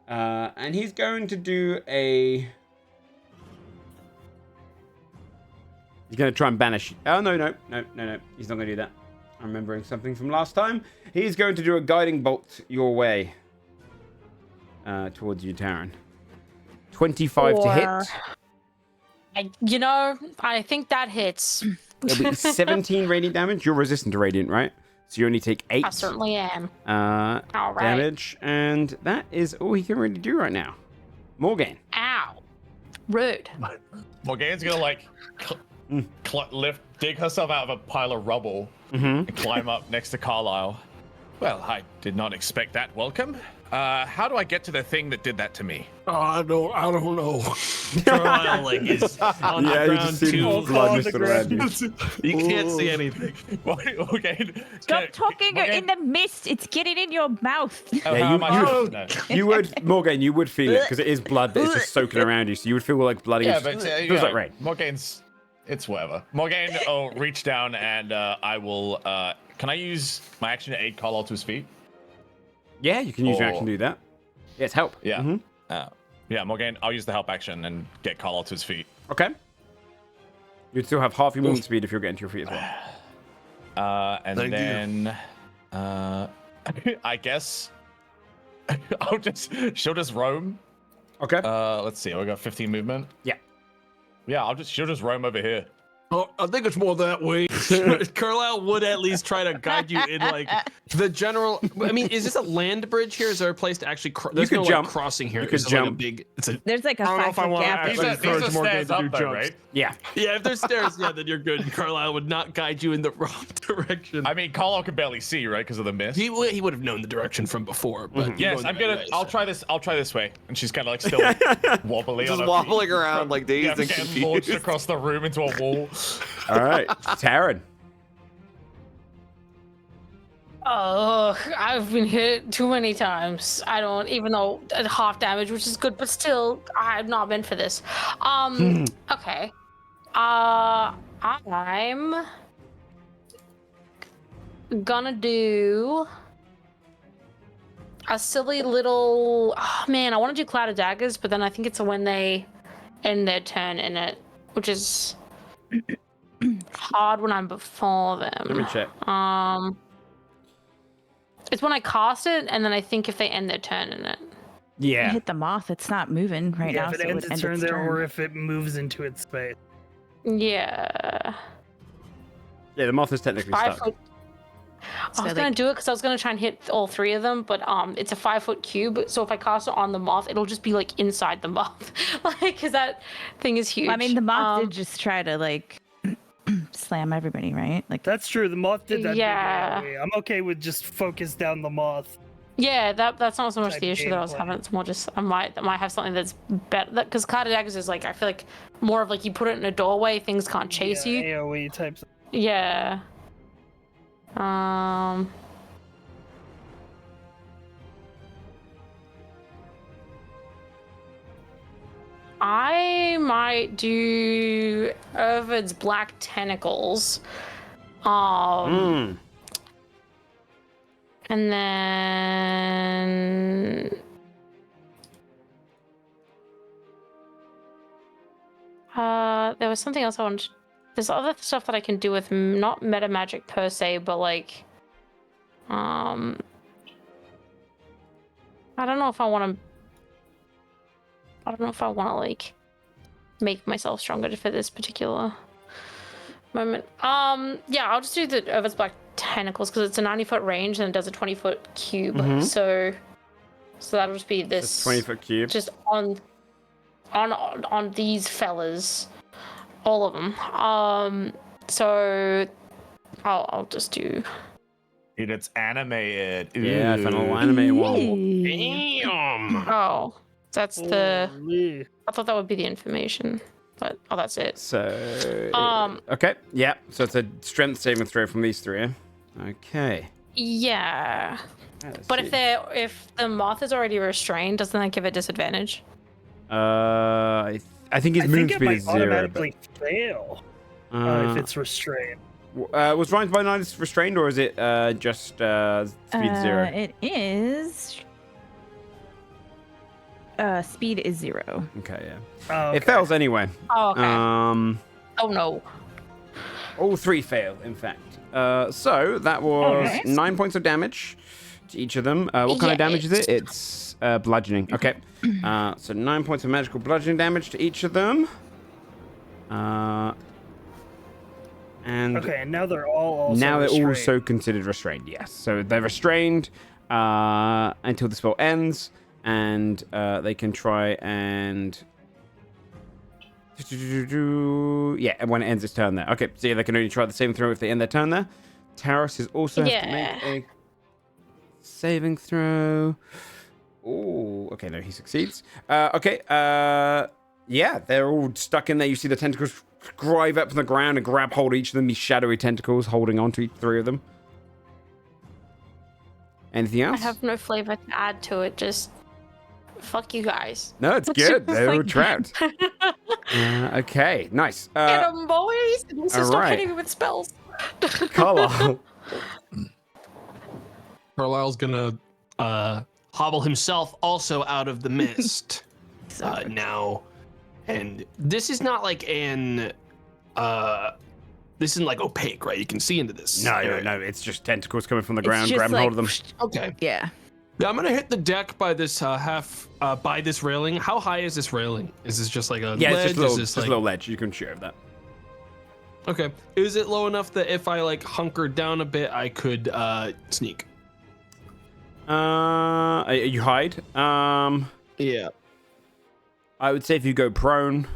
And he's going to do a. He's going to try and banish. Oh, no. He's not going to do that. I'm remembering something from last time. He's going to do a guiding bolt your way. Towards you, Taryn. 25 to hit.
I think that hits.
It'll be 17 radiant damage. You're resistant to radiant, right? So you only take 8
I certainly am.
uh,
All right.
damage. And that is all he can really do right now. Morgan.
Ow. Rude.
Morgane's gonna like dig herself out of a pile of rubble
Mm-hmm.
and climb up next to Carlisle. Well, I did not expect that welcome. How do I get to the thing that did that to me?
Oh, I don't know. Carlisle like is on the
Yeah, you
ground
just see
too.
blood
on
mist
the
around you.
You can't see anything.
Okay.
Stop talking in the mist. It's getting in your mouth.
Oh,
Yeah,
how am I supposed to know?
You would, Morgan, you would feel it because it is blood, but it's just soaking around you. So you would feel like bloody.
Yeah, but
it feels like rain.
Morgane's, it's whatever. Morgane, I'll reach down and I will. Can I use my action to aid Carlisle to his feet?
Yeah, you can use your action to do that. Yes, help.
Yeah.
Mm-hmm.
Yeah, Morgane, I'll use the help action and get Carlisle to his feet.
Okay. You'd still have half your movement speed if you're getting to your feet as well.
And
Thank
then, I guess she'll just roam.
Okay.
Let's see, we got 15 movement.
Yeah.
Yeah, she'll just roam over here.
Oh, I think it's more that way. Carlisle would at least try to guide you in like the general. I mean, is this a land bridge here? Is there a place to actually? There's
could
no
jump.
Like, crossing here.
You could
Is it, like, a
jump.
big. It's a.
There's like a
I don't know if I
5-foot
want to
gap.
actually
These are
encourage Morgan
stairs
to do
up though,
jumps.
right?
Yeah.
Yeah, if there's stairs, yeah, then you're good. Carlisle would not guide you in the wrong direction.
I mean, Carlisle can barely see, right, because of the mist.
He would have known the direction from before, but
Yes, I'm gonna. I'll try this. I'll try this way, and she's kind of like still wobbly,
Just
on her
wobbling
feet.
around like dazed
Yeah,
and
getting launched
confused.
across the room into a wall.
All right. Taryn.
Oh, I've been hit too many times. I don't even know half damage, which is good, but still, I'm not meant for this. Okay. I'm gonna do a silly little. Oh, man, I want to do Cloud of Daggers, but then I think it's when they end their turn in it, which is hard when I'm before them.
Let me check.
It's when I cast it, and then I think if they end their turn in it.
Yeah.
Hit the moth. It's not moving right
Yeah,
now.
if it
so
ends
would
its
end
turn there,
turn.
or if it moves into its space.
Yeah.
Yeah, the moth is technically
5
stuck.
foot. I was gonna do it because I was gonna try and hit all 3 of them, but it's a 5-foot cube. So if I cast it on the moth, it'll just be like inside the moth, like because that thing is huge.
Well, I mean, the moth did just try to like slam everybody, right? Like
That's true. The moth did that.
Yeah.
Big AoE. I'm okay with just focus down the moth.
Yeah, that's not so much
Type
the issue that I was
gameplay.
having. It's more just I might have something that's better. Because Cloud of Daggers is like I feel like more of like you put it in a doorway, things can't chase you.
AoE types.
Yeah. I might do Ervid's Black Tentacles. And then there was something else I wanted. There's other stuff that I can do with not meta magic per se, but like I don't know if I want to like make myself stronger for this particular moment. Yeah, I'll just do the Ervid's Black Tentacles because it's a 90-foot range and it does a 20-foot cube. So that'll just be this
20-foot cube.
just on these fellas, all of them. So I'll just do.
Dude, it's animated.
Yeah, I found a little animated one.
Oh, that's the.
Holy.
I thought that would be the information, but that's it.
So.
Okay,
yeah. So it's a strength saving throw from these 3. Okay.
Yeah.
Let's
But
see.
if the moth is already restrained, doesn't that give it disadvantage?
I think his
I
movement
think it
speed
might
is 0.
automatically fail if it's restrained.
Was Ryan's by 9 restrained, or is it just speed 0?
It is. Speed is 0.
Okay, yeah.
Oh,
It fails anyway.
Oh, okay. Oh no.
All 3 fail, in fact. So that was
nice.
9 points of damage to each of them. What kind of damage is it? It's bludgeoning. Okay. So 9 points of magical bludgeoning damage to each of them. And
Okay, and now they're all
now they're
restrained.
also considered restrained, yes. So they're restrained until the spell ends, and they can try and... Yeah, and when it ends its turn there. Okay, so yeah, they can only try the saving throw if they end their turn there. Taris is also have to make a saving throw. Oh, okay, no, he succeeds. Okay, yeah, they're all stuck in there. You see the tentacles drive up from the ground and grab hold of each of them, these shadowy tentacles holding on to each three of them. Anything
I
else?
have no flavor to add to it. Just fuck you guys.
No, it's good. They're all trapped. Okay, nice.
Get 'em, boys! And also stop
alright.
hitting me with spells.
Carlisle.
Carlisle's gonna hobble himself also out of the mist now, and this is not like an this isn't like opaque, right? You can see into this.
No,
area.
no, it's just tentacles coming from the
It's
ground,
just
grabbing hold of them.
Okay.
Yeah.
Yeah, I'm gonna hit the deck by this by this railing. How high is this railing? Is this just like a
Yeah,
ledge?
it's just
Is this
a little ledge. You can shoot over that.
Okay. Is it low enough that if I like hunkered down a bit, I could sneak?
You hide.
Yeah.
I would say if you go prone.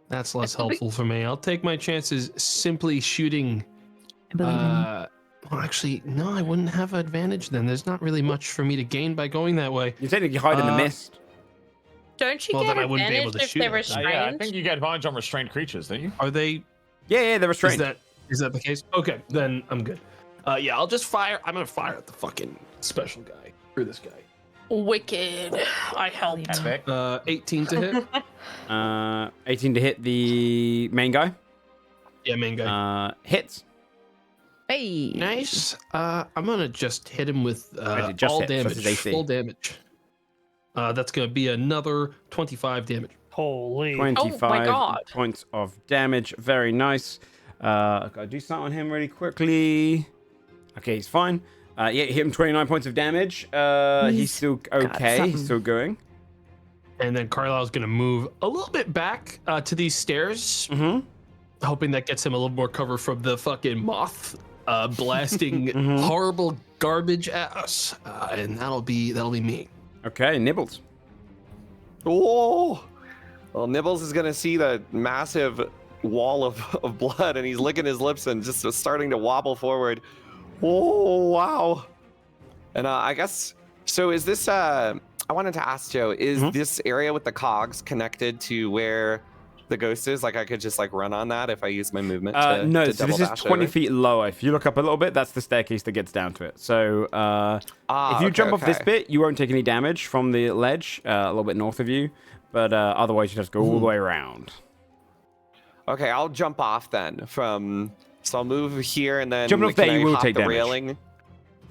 That's less helpful for me. I'll take my chances simply shooting.
I believe in you.
Well, actually, no, I wouldn't have advantage then. There's not really much for me to gain by going that way.
You technically hide in the mist.
Don't you
Well,
get
then I wouldn't be able
advantage
to
if
shoot
they're
it.
restrained?
Yeah, I think you get advantage on restrained creatures, don't you?
Are they?
Yeah, they're restrained.
Is that the case? Okay, then I'm good. Yeah, I'll just fire. I'm gonna fire at the fucking special guy. Or this guy.
Wicked. I helped.
Epic.
18 to hit.
18 to hit the main guy.
Yeah, main guy.
Hits.
Hey.
Nice. I'm gonna just hit him with
just
all
hit, so it's
damage,
AC.
full damage. That's gonna be another 25 damage.
Holy.
25
God.
points of damage. Very nice. Gotta do something on him really quickly. Okay, he's fine. Yeah, hit him 29 points of damage. He's still okay.
something.
He's still going.
And then Carlisle's gonna move a little bit back to these stairs, hoping that gets him a little more cover from the fucking moth blasting horrible garbage at us. And that'll be me.
Okay, Nibbles.
Oh, well, Nibbles is gonna see the massive wall of blood, and he's licking his lips and just starting to wobble forward. Oh, wow. And I guess so. Is this? I wanted to ask Joe: is this area with the cogs connected to where the ghost is? Like, I could just like run on that if I use my movement.
No,
to
so
double
this is
dash
20
over?
feet lower. If you look up a little bit, that's the staircase that gets down to it. So if you jump off this bit, you won't take any damage from the ledge a little bit north of you. But otherwise, you just go all the way around.
Okay, I'll jump off then from. So I'll move here and then.
Jumping off
can
there,
I
you will
hop
take
the
damage.
railing?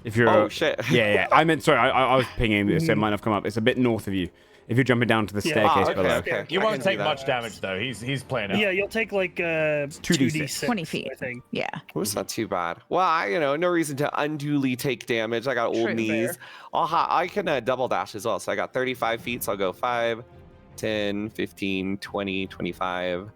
If you're
Oh shit.
yeah. I meant sorry. I was pinging this, so it might have come up. It's a bit north of you. If you're jumping down to the staircase
okay,
below.
okay.
You
I
won't
can
take
do that.
much damage though. He's playing out.
Yeah, you'll take like 2d6.
20 feet.
I think.
Yeah.
Well, it's not too bad. Well, no reason to unduly take damage. I got old
True,
knees.
fair.
I can double dash as well. So I got 35 feet. So I'll go 5, 10, 15, 20, 25,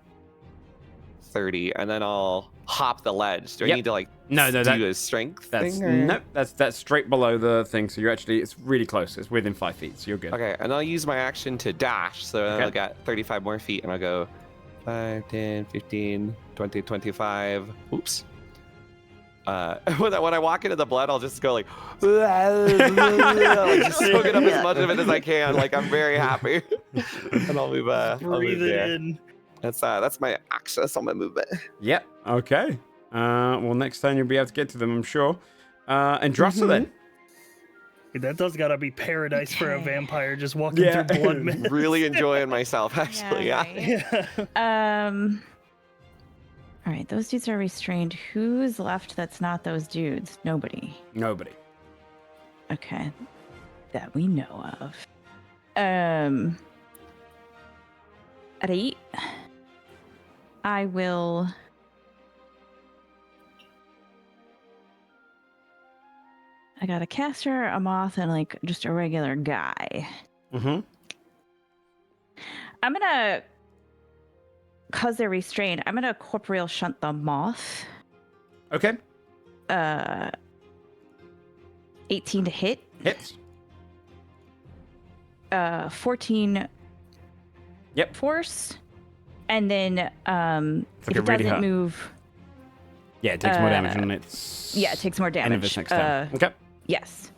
30. And then I'll hop the ledge. Do I
Yep.
need to like
No,
do
that-
a strength
That's
thing? Or?
nope. That's straight below the thing. So you're actually it's really close. It's within 5 feet. So you're good.
Okay, and I'll use my action to dash. So
Okay.
I'll get 35 more feet and I'll go 5, 10, 15, 20, 25. Oops. When I walk into the blood, I'll just go like, like just soaking up as much of it as I can. Like I'm very happy, and I'll move. I'll move
Breathe it
there.
in.
That's my access on my movement.
Yep. Okay. Well, next time you'll be able to get to them, I'm sure. And Drusilla then.
That does gotta be paradise for a vampire just walking
Yeah.
through blood mist.
Really enjoying myself, actually. Yeah.
Yeah.
All right, those dudes are restrained. Who's left that's not those dudes? Nobody.
Nobody.
Okay. That we know of. At 8, I will. I got a caster, a moth, and like just a regular guy.
Mm-hmm.
I'm gonna, cause they're restrained, I'm gonna corporeal shunt the moth.
Okay.
18 to hit.
Hits.
14
Yep.
force. And then
like
if
it
it
really
doesn't
hurt.
move,
Yeah, it takes more damage on its.
yeah, it takes more
End of
damage.
its next turn. Okay.
Yes.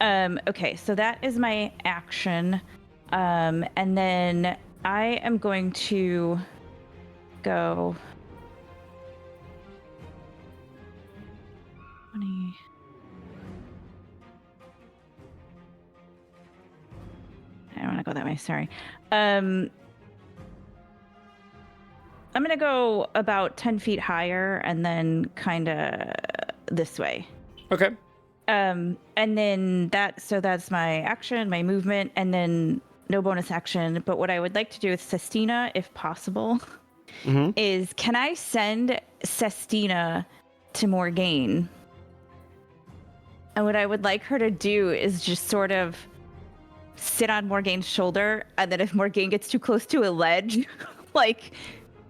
Okay, so that is my action. And then I am going to go 20. I don't want to go that way, sorry. I'm going to go about 10 feet higher and then kind of this way.
Okay.
And then that's my action, my movement, and then no bonus action. But what I would like to do with Sestina, if possible, is can I send Sestina to Morgaine? And what I would like her to do is just sort of sit on Morgaine's shoulder, and then if Morgaine gets too close to a ledge, like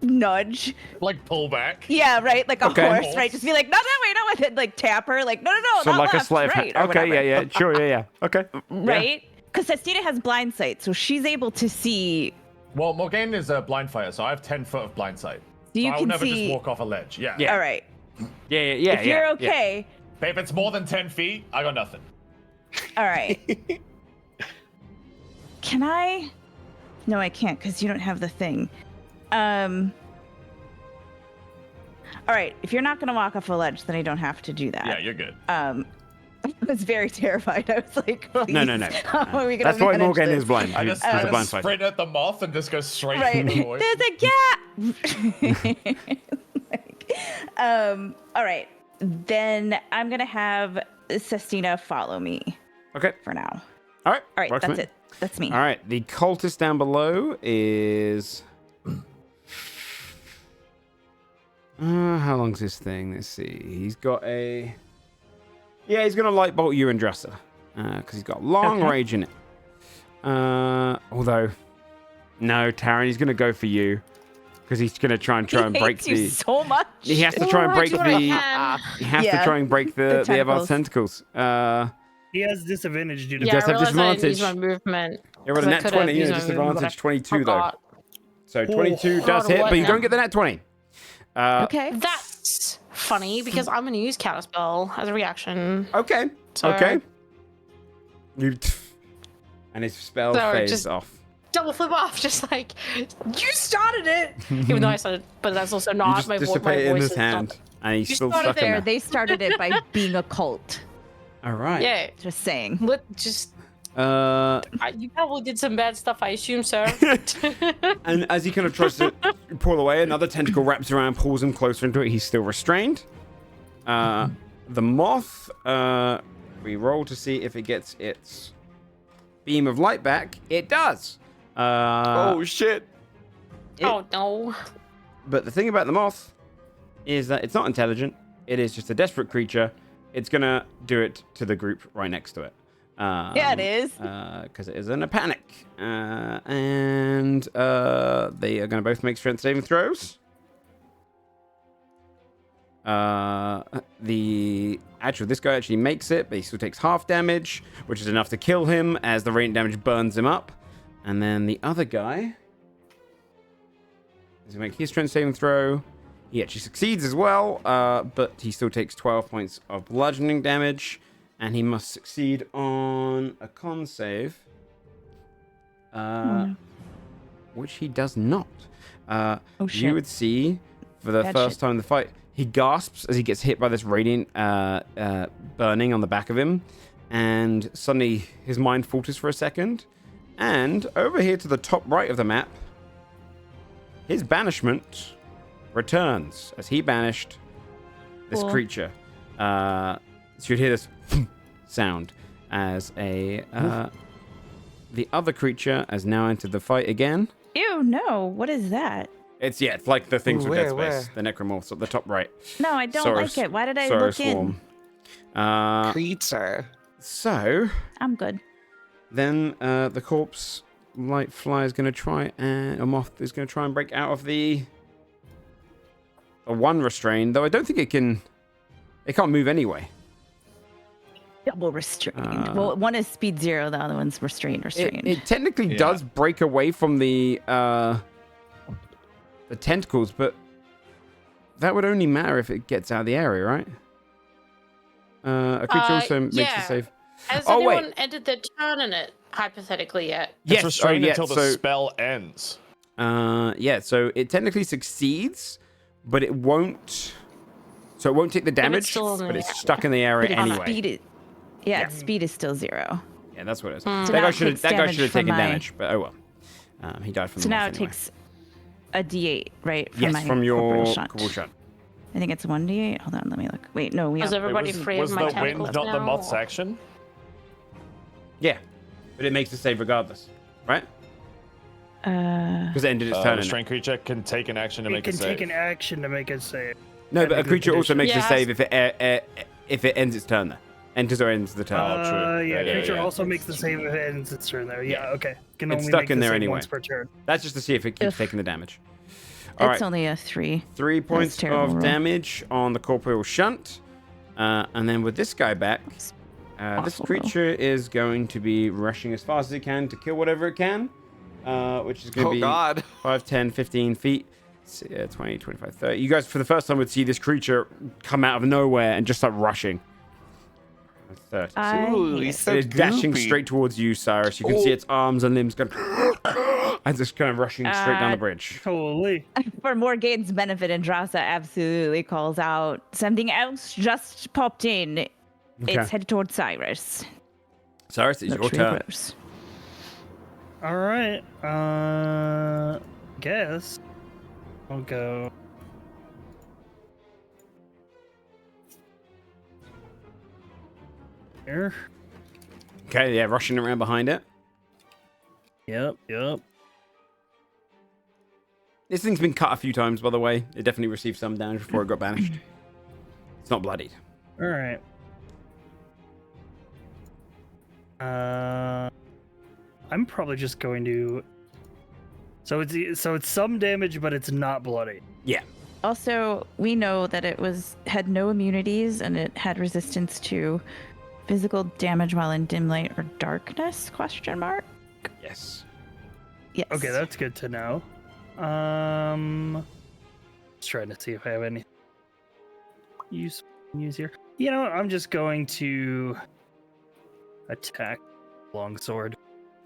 nudge.
Like pull back.
Yeah, right? Like a
Okay.
horse, right? Just be like, no, wait, no, and then like tap her, like, no,
So
not
like
left,
a slave.
right, or
Okay,
whatever.
yeah, sure, yeah. Okay.
Right? Because Sestina has blind sight, so she's able to see.
Well, Morgaine is a blind fighter, so I have 10 foot of blind sight.
So you
I will
can
never
see.
just walk off a ledge. Yeah.
Yeah.
All right.
Yeah.
If you're okay,
But if it's more than 10 feet, I got nothing.
all right. Can I? No, I can't because you don't have the thing. All right. If you're not gonna walk off a ledge, then I don't have to do that.
Yeah, you're good.
I was very terrified. I was like,
No.
please, how are we gonna
That's why
manage
Morgaine
this?
is blind.
I
He's
just,
a
I
blind
just
fighter.
sprint at the moth and just go straight
Right.
through the void.
There's a gap. All right. Then I'm gonna have Sestina follow me
Okay.
for now.
All right.
All right,
Works for
that's
me.
it. That's me.
All right. The cultist down below is. How long's this thing? Let's see. He's got a. Yeah, he's gonna light bolt you and Dresser because he's got long range in it. Although, no, Taryn, he's gonna go for you because he's gonna try and
He
break
hates you so much.
He has to try and break the. He has to
Yeah,
try and break the other tentacles.
He has disadvantage due to
Yeah. does have
I realized I didn't use
disadvantage.
my movement.
Yeah, with a
'cause I
net
could've
20,
used
yeah,
my movement, but I
disadvantage 22 though.
forgot.
So 22 does
God,
hit,
what
but you
now?
don't get the net 20.
Okay.
That's funny because I'm going to use Counterspell as a reaction.
Okay.
So-
Okay. You and his spell
So
fades
just-
off.
Double flip off, just like, you started it! Even though I started, but that's also
You
not
just
my, my
dissipate it in
voice.
his
is
hand,
not-
and he's
You
still
started
stuck in
there.
there.
They started it by being a cult.
All right.
Yeah,
Just saying.
just,
Uh,
you probably did some bad stuff, I assume, sir.
and as he kind of tries to pull away, another tentacle wraps around, pulls him closer into it. He's still restrained. The moth, we roll to see if it gets its beam of light back. It does.
Oh shit!
Oh, no.
But the thing about the moth is that it's not intelligent. It is just a desperate creature. It's gonna do it to the group right next to it.
Yeah, it is.
Because it is in a panic. And they are gonna both make strength saving throws. This guy actually makes it, but he still takes half damage, which is enough to kill him as the radiant damage burns him up. And then the other guy is gonna make his strength saving throw. He actually succeeds as well, but he still takes 12 points of bludgeoning damage, and he must succeed on a con save, which he does not.
Oh, shit.
You would see for the
Bad
first
shit.
time in the fight, he gasps as he gets hit by this radiant burning on the back of him, and suddenly his mind falters for a second. And over here to the top right of the map, his banishment returns as he banished this
Cool.
creature. So you'd hear this sound as the other creature has now entered the fight again.
Ew, no. What is that?
It's like the things
Ooh,
with Dead
where,
Space, the necromorphs at the top right.
No, I don't
Saurus-
like it. Why did I
Saurus
look in?
Swarm.
Creature.
So
I'm good.
then the corpse light fly is going to try and a moth is going to try and break out of the one restrained, though I don't think it can. It can't move anyway.
Double restrained. Well, one is speed 0, the other one's restrained.
It technically
Yeah.
does break away from the tentacles, but that would only matter if it gets out of the area, right? A creature also makes
yeah.
a save.
Has
Oh,
anyone
wait.
ended their turn in it, hypothetically, yet?
It's restrained until the
so,
spell ends.
yeah, so it technically succeeds, but it won't. So it won't take the damage,
still in the
but it's
area.
stuck in the area
But its
anyway.
speed is, its speed is still 0.
Yeah, that's what it is.
So
That
now
guy
it
should have.
takes
That guy
damage
should have
from
taken
my-
damage, but oh well. He died from
So
the
now
moth
it
anyway.
takes a D8, right? From
Yes,
my
from your
corporeal shunt.
corporeal shunt.
I think it's 1D8. Hold on, let me look. Wait, no, we
Was
have.
everybody free
was
of my
the wind
tentacles
not the
now,
moth's
or-
action?
Yeah, but it makes the save regardless, right? Because it ended its turn.
A
innit?
restrained creature can take an action to
It
make a
can
save.
take an action to make a save.
No, but a
Technical
creature also
condition.
makes
Yeah,
the save if it ends its turn there. Enters or ends the turn.
true.
Yeah,
Yeah,
creature
yeah.
also makes the save if it ends its turn there. Yeah, okay. Can
It's
only
stuck
make
in
the
there
save
anyway.
once per turn.
That's just to see if it keeps
Ugh.
taking the damage. All
It's
right,
only a 3.
3 points
terrible
of
roll.
damage on the corporeal shunt, and then with this guy back, this
Awful
creature is going to be rushing as fast as it can to kill whatever it can, which is going to
Oh
be
God.
5, 10, 15 feet. 20, 25, 30. You guys, for the first time, would see this creature come out of nowhere and just start rushing. 30.
Ooh, he's so
It is dashing
goopy.
straight towards you, Cyrus. You can see its arms and limbs going and just kind of rushing straight down the bridge.
Holy.
For Morgane's benefit, Andrasa absolutely calls out, something else just popped in.
Okay.
It's headed towards Cyrus.
Cyrus, it's your
Looks
turn.
gross.
All right. Guess I'll go. Here.
Okay, yeah, rushing around behind it.
Yep.
This thing's been cut a few times, by the way. It definitely received some damage before it got banished. It's not bloodied.
All right. I'm probably just going to. So it's some damage, but it's not bloody.
Yeah.
Also, we know that it had no immunities and it had resistance to physical damage while in dim light or darkness? Question mark.
Yes.
Yes.
Okay, that's good to know. Just trying to see if I have any use here. You know what? I'm just going to attack longsword.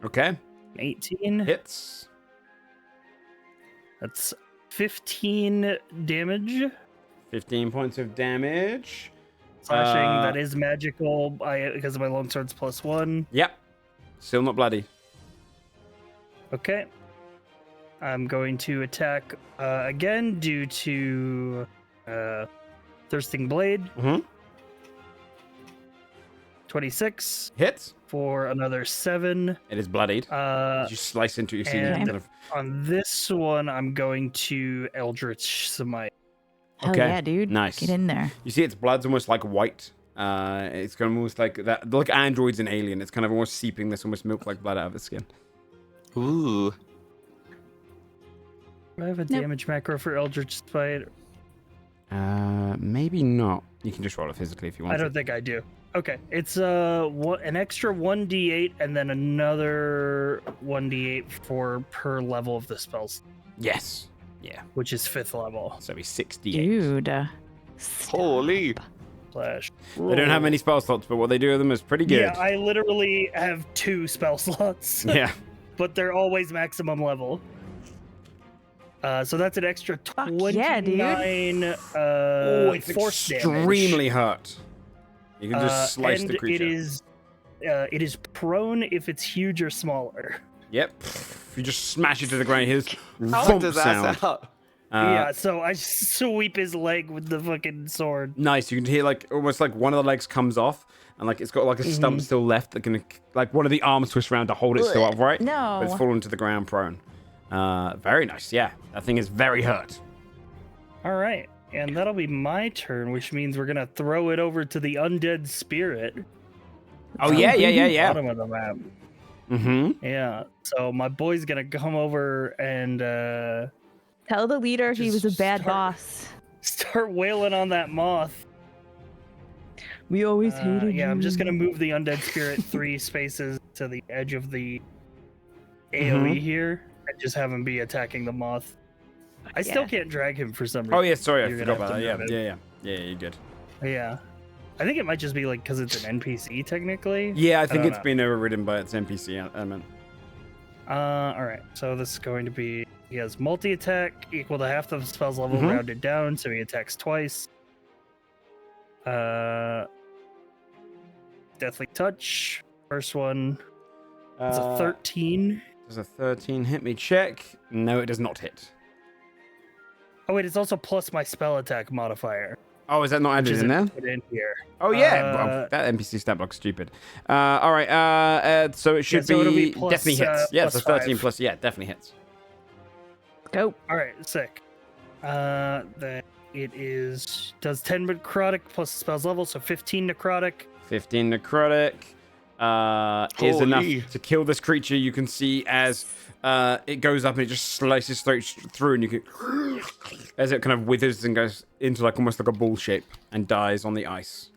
Okay.
18.
Hits.
That's 15 damage.
15 points of damage.
Slashing. That is magical because of my longsword's +1.
Yep. Still not bloody.
Okay. I'm going to attack again due to Thirsting Blade.
Mm-hmm.
26
Hits.
for another 7.
It is bloodied. You slice into it, you see it
and-
kind of.
On this one, I'm going to Eldritch Smite.
Hell
Okay,
yeah, dude.
nice.
Get in there.
You see its blood's almost like white. It's kind of almost like that. Like androids in Alien. It's kind of almost seeping this almost milk-like blood out of its skin.
Ooh.
Do I have a damage macro for Eldritch Smite?
Maybe not. You can just roll it physically if you want.
I don't think I do. Okay, it's an extra 1d8 and then another 1d8 for per level of the spells,
Yes. Yeah.
which is 5th level.
So it'll be 68.
Dude.
Holy.
Slash.
They don't have many spell slots, but what they do with them is pretty good.
Yeah, I literally have 2 spell slots.
Yeah.
But they're always maximum level. So that's an extra
Fuck
29
yeah, dude.
It's
force
extremely hurt. You can just slice
and
the creature.
it is prone if it's huge or smaller.
Yep. You just smash it to the ground. Here's
How
thump
does
sound.
that sound?
Yeah, so I sweep his leg with the fucking sword.
Nice. You can hear like almost like one of the legs comes off, and like it's got like a stump still left. That can like one of the arms twists around to hold it still upright.
No.
But it's fallen to the ground prone. Very nice. Yeah, that thing is very hurt.
All right, and that'll be my turn, which means we're gonna throw it over to the undead spirit.
Oh yeah.
Bottom of the map.
Mm-hmm.
Yeah. So my boy's gonna come over and
Tell the leader he was a
Just
bad
start-
boss.
start wailing on that moth.
We always hated you.
Yeah, I'm just gonna move the undead spirit 3 spaces to the edge of the AOE here, and just have him be attacking the moth. I still
Yeah.
can't drag him for some reason.
Oh yeah, sorry, I
You're
forgot
gonna
about
have
that.
to
Yeah,
move
yeah, you're good.
Yeah. I think it might just be like because it's an NPC technically.
Yeah, I think
don't
it's
know.
been overridden by its NPC element.
All right. So this is going to be he has multi-attack equal to half the spell's level
Mhm.
rounded down, so he attacks twice. Deathly touch. First one is a 13.
Does a 13 hit me? Check. No, it does not hit.
Oh wait, it's also plus my spell attack modifier.
Oh, is that not
Which
added in there?
isn't put in here.
Oh yeah, well, that NPC stat block's stupid. All right, so it should
so it'll be plus,
definitely hits. Yeah, so
plus
13
5.
plus, yeah, definitely hits.
Go.
All right, sick. Then it does 10 necrotic plus the spell's level, so 15 necrotic.
15 necrotic is
Holy.
enough to kill this creature. You can see as it goes up and it just slices through, and you can as it kind of withers and goes into like almost like a ball shape and dies on the ice.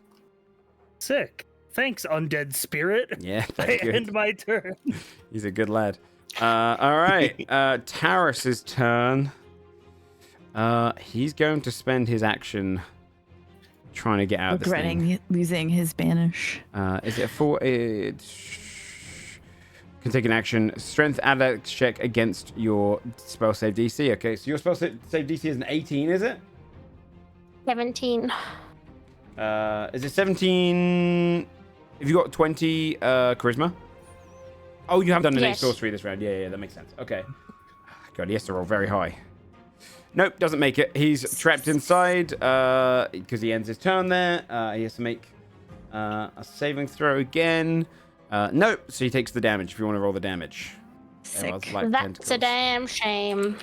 Sick. Thanks, undead spirit.
Yeah,
I
that's good.
end my turn.
He's a good lad. All right, Cyrus's turn. He's going to spend his action trying to get out of this thing.
Regretting losing his banish.
Is it a 4? It can take an action. Strength athletics check against your spell save DC. Okay, so your spell save DC is an 18, is it?
17.
Is it 17? Have you got 20 charisma? Oh, you haven't done any
Yes.
sorcery this round. Yeah, that makes sense. Okay. God, he has to roll very high. Nope, doesn't make it. He's trapped inside because he ends his turn there. He has to make a saving throw again. Nope, so he takes the damage if you want to roll the damage.
Sick.
Like
That's
tentacles.
a damn shame.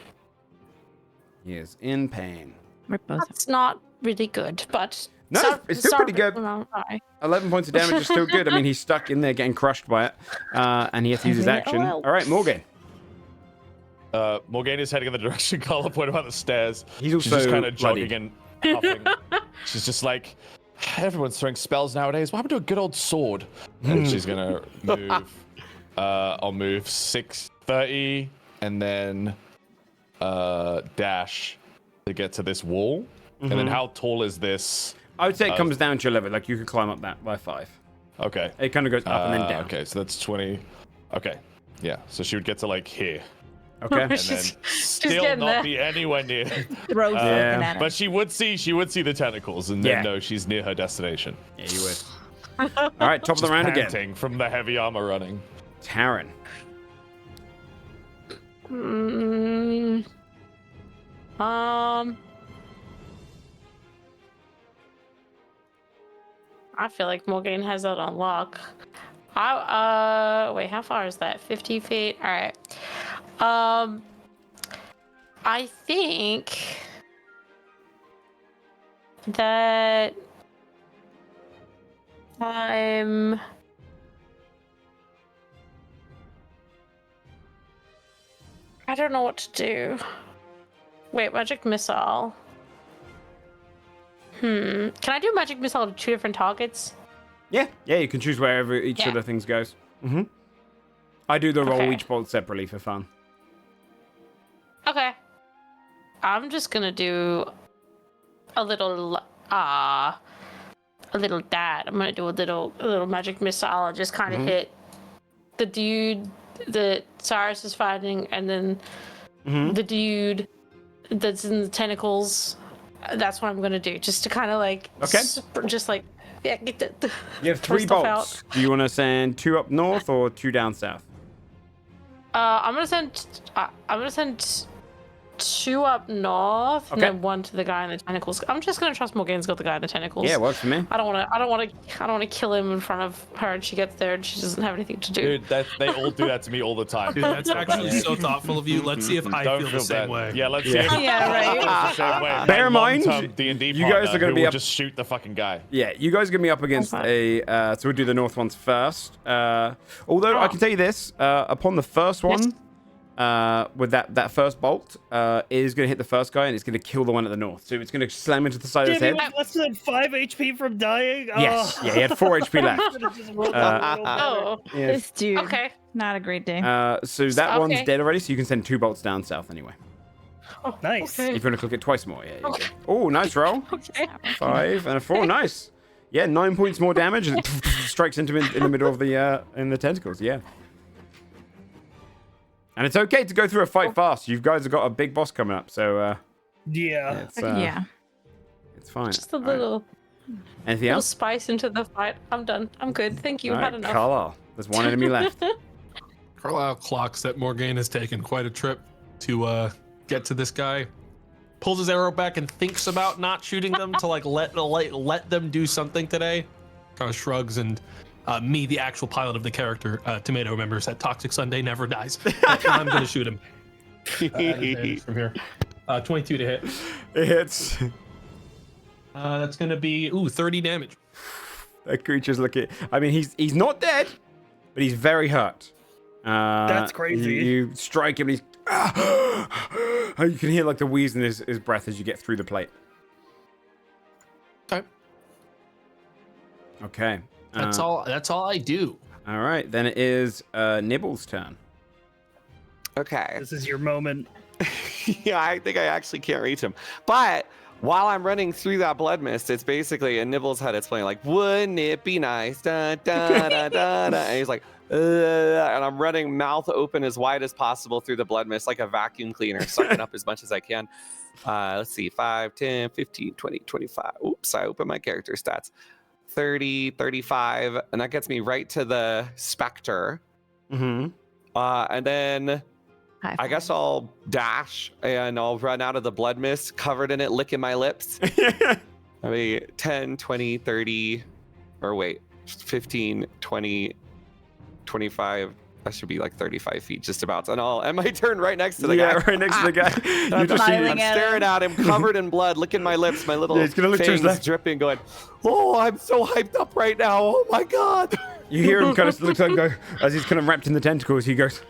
He is in pain.
We're both.
That's not really good, but...
No, it's still pretty good.
No, alright.
11 points of damage is still good. I mean, he's stuck in there getting crushed by it. And he has to use his action. All right, Morgan.
Morgana is heading in the direction Carla pointed about the stairs.
He's
She's
also
just kind of
bloodied.
jogging and huffing. She's just like, everyone's throwing spells nowadays. What happened to a good old sword? And she's gonna move. I'll move 630 and then dash to get to this wall. And then how tall is this?
I would say it comes down to your level. Like, you could climb up that by 5.
Okay.
It kind of goes up and then down.
Okay, so that's 20. Okay. Yeah, so she would get to like here.
Okay.
And then
She's
still
getting
not
there.
be anywhere near.
Throws
Yeah.
something at
But
it.
she would see the tentacles and then
Yeah.
know she's near her destination.
Yeah, you would. All right, top of the round again.
Panting from the heavy armor running.
Taryn.
I feel like Morgan has that on lock. Wait, how far is that? 50 feet? All right. I think that I don't know what to do. Wait, magic missile. Can I do magic missile to 2 different targets?
Yeah, you can choose wherever each
Yeah.
of the things goes. I do the roll
Okay.
each bolt separately for fun.
Okay. I'm just gonna do a little dad. I'm gonna do a little magic missile and just kind of hit the dude that Cyrus is fighting, and then the dude that's in the tentacles. That's what I'm gonna do, just to kind of like just like get the
You have
throw
3
stuff
bolts. Do you want to send 2 up north or 2 down south?
I'm gonna send 2 up north and
Okay.
then 1 to the guy in the tentacles. I'm just gonna trust Morgan's got the guy in the tentacles.
Yeah, works for me.
I don't want to kill him in front of her, and she gets there and she doesn't have anything to do.
Dude, they all do that to me all the time.
Dude, that's actually so thoughtful of you. Let's see if I
Don't
feel the same
bad.
way.
Yeah, let's see. If
Yeah, right.
the same way.
Bear
My
in mind,
long-term D&D
you guys are
going to
be up-
just shoot the fucking guy.
Yeah, you guys are going to be up against
Okay.
so we'll do the north ones first. Although I can tell you this, upon the first one, with that first bolt, is going to hit the first guy and it's going to kill the one at the north. So it's going to slam into the side of his
Dude, he
head.
was less than 5 HP from dying?
Yes,
Oh.
yeah, he had 4 HP left.
Should've just rolled that a little better.
Oh,
Yeah.
This dude.
okay.
Not a great day.
So that one's
Okay.
dead already, so you can send 2 bolts down south anyway.
Nice.
If you want to click it twice more, yeah. Oh, nice roll.
Okay.
5 and a 4, nice. Yeah, 9 points more damage, and it strikes into him in the middle of the in the tentacles. Yeah. And it's okay to go through a fight fast. You guys have got a big boss coming up, so
Yeah.
it's fine.
Just a
All right.
little
Anything else?
spice into the fight. I'm done. I'm good. Thank you.
All
Had
right,
enough.
Carlisle. There's one enemy left.
Carlisle clocks that Morgaine has taken quite a trip to get to this guy. Pulls his arrow back and thinks about not shooting them to like let them do something today. Kind of shrugs and me, the actual pilot of the character, Tomato, remembers that Toxic Sunday never dies. I'm gonna shoot him. From here. 22 to hit.
It hits.
That's gonna be 30 damage.
That creature's looking. I mean, he's not dead, but he's very hurt.
That's crazy.
You strike him, and he's. You can hear like the wheeze in his breath as you get through the plate.
Okay.
Okay.
That's all I do.
All right, then it is Nibble's turn.
Okay.
This is your moment.
Yeah, I think I actually can't reach him. But while I'm running through that blood mist, it's basically in Nibble's head. It's playing like, "Wouldn't it be nice?" Da, da, da, da, da. And he's like, and I'm running mouth open as wide as possible through the blood mist like a vacuum cleaner, sucking up as much as I can. Let's see, 5, 10, 15, 20, 25. Oops, I opened my character stats. 30, 35, and that gets me right to the specter.
Mm-hmm.
And then I guess I'll dash and I'll run out of the blood mist covered in it, licking my lips. I mean, 10, 20, 30, or wait, 15, 20, 25. That should be like 35 feet, just about. And I'll end my turn right next to the guy.
right next to the guy.
I'm
Smiling at
staring at him, covered in blood, licking my lips, my little
he's gonna look to his
fangs
left.
dripping, going, "Oh, I'm so hyped up right now! Oh my god!"
You hear him kind of look like go as he's kind of wrapped in the tentacles. He goes,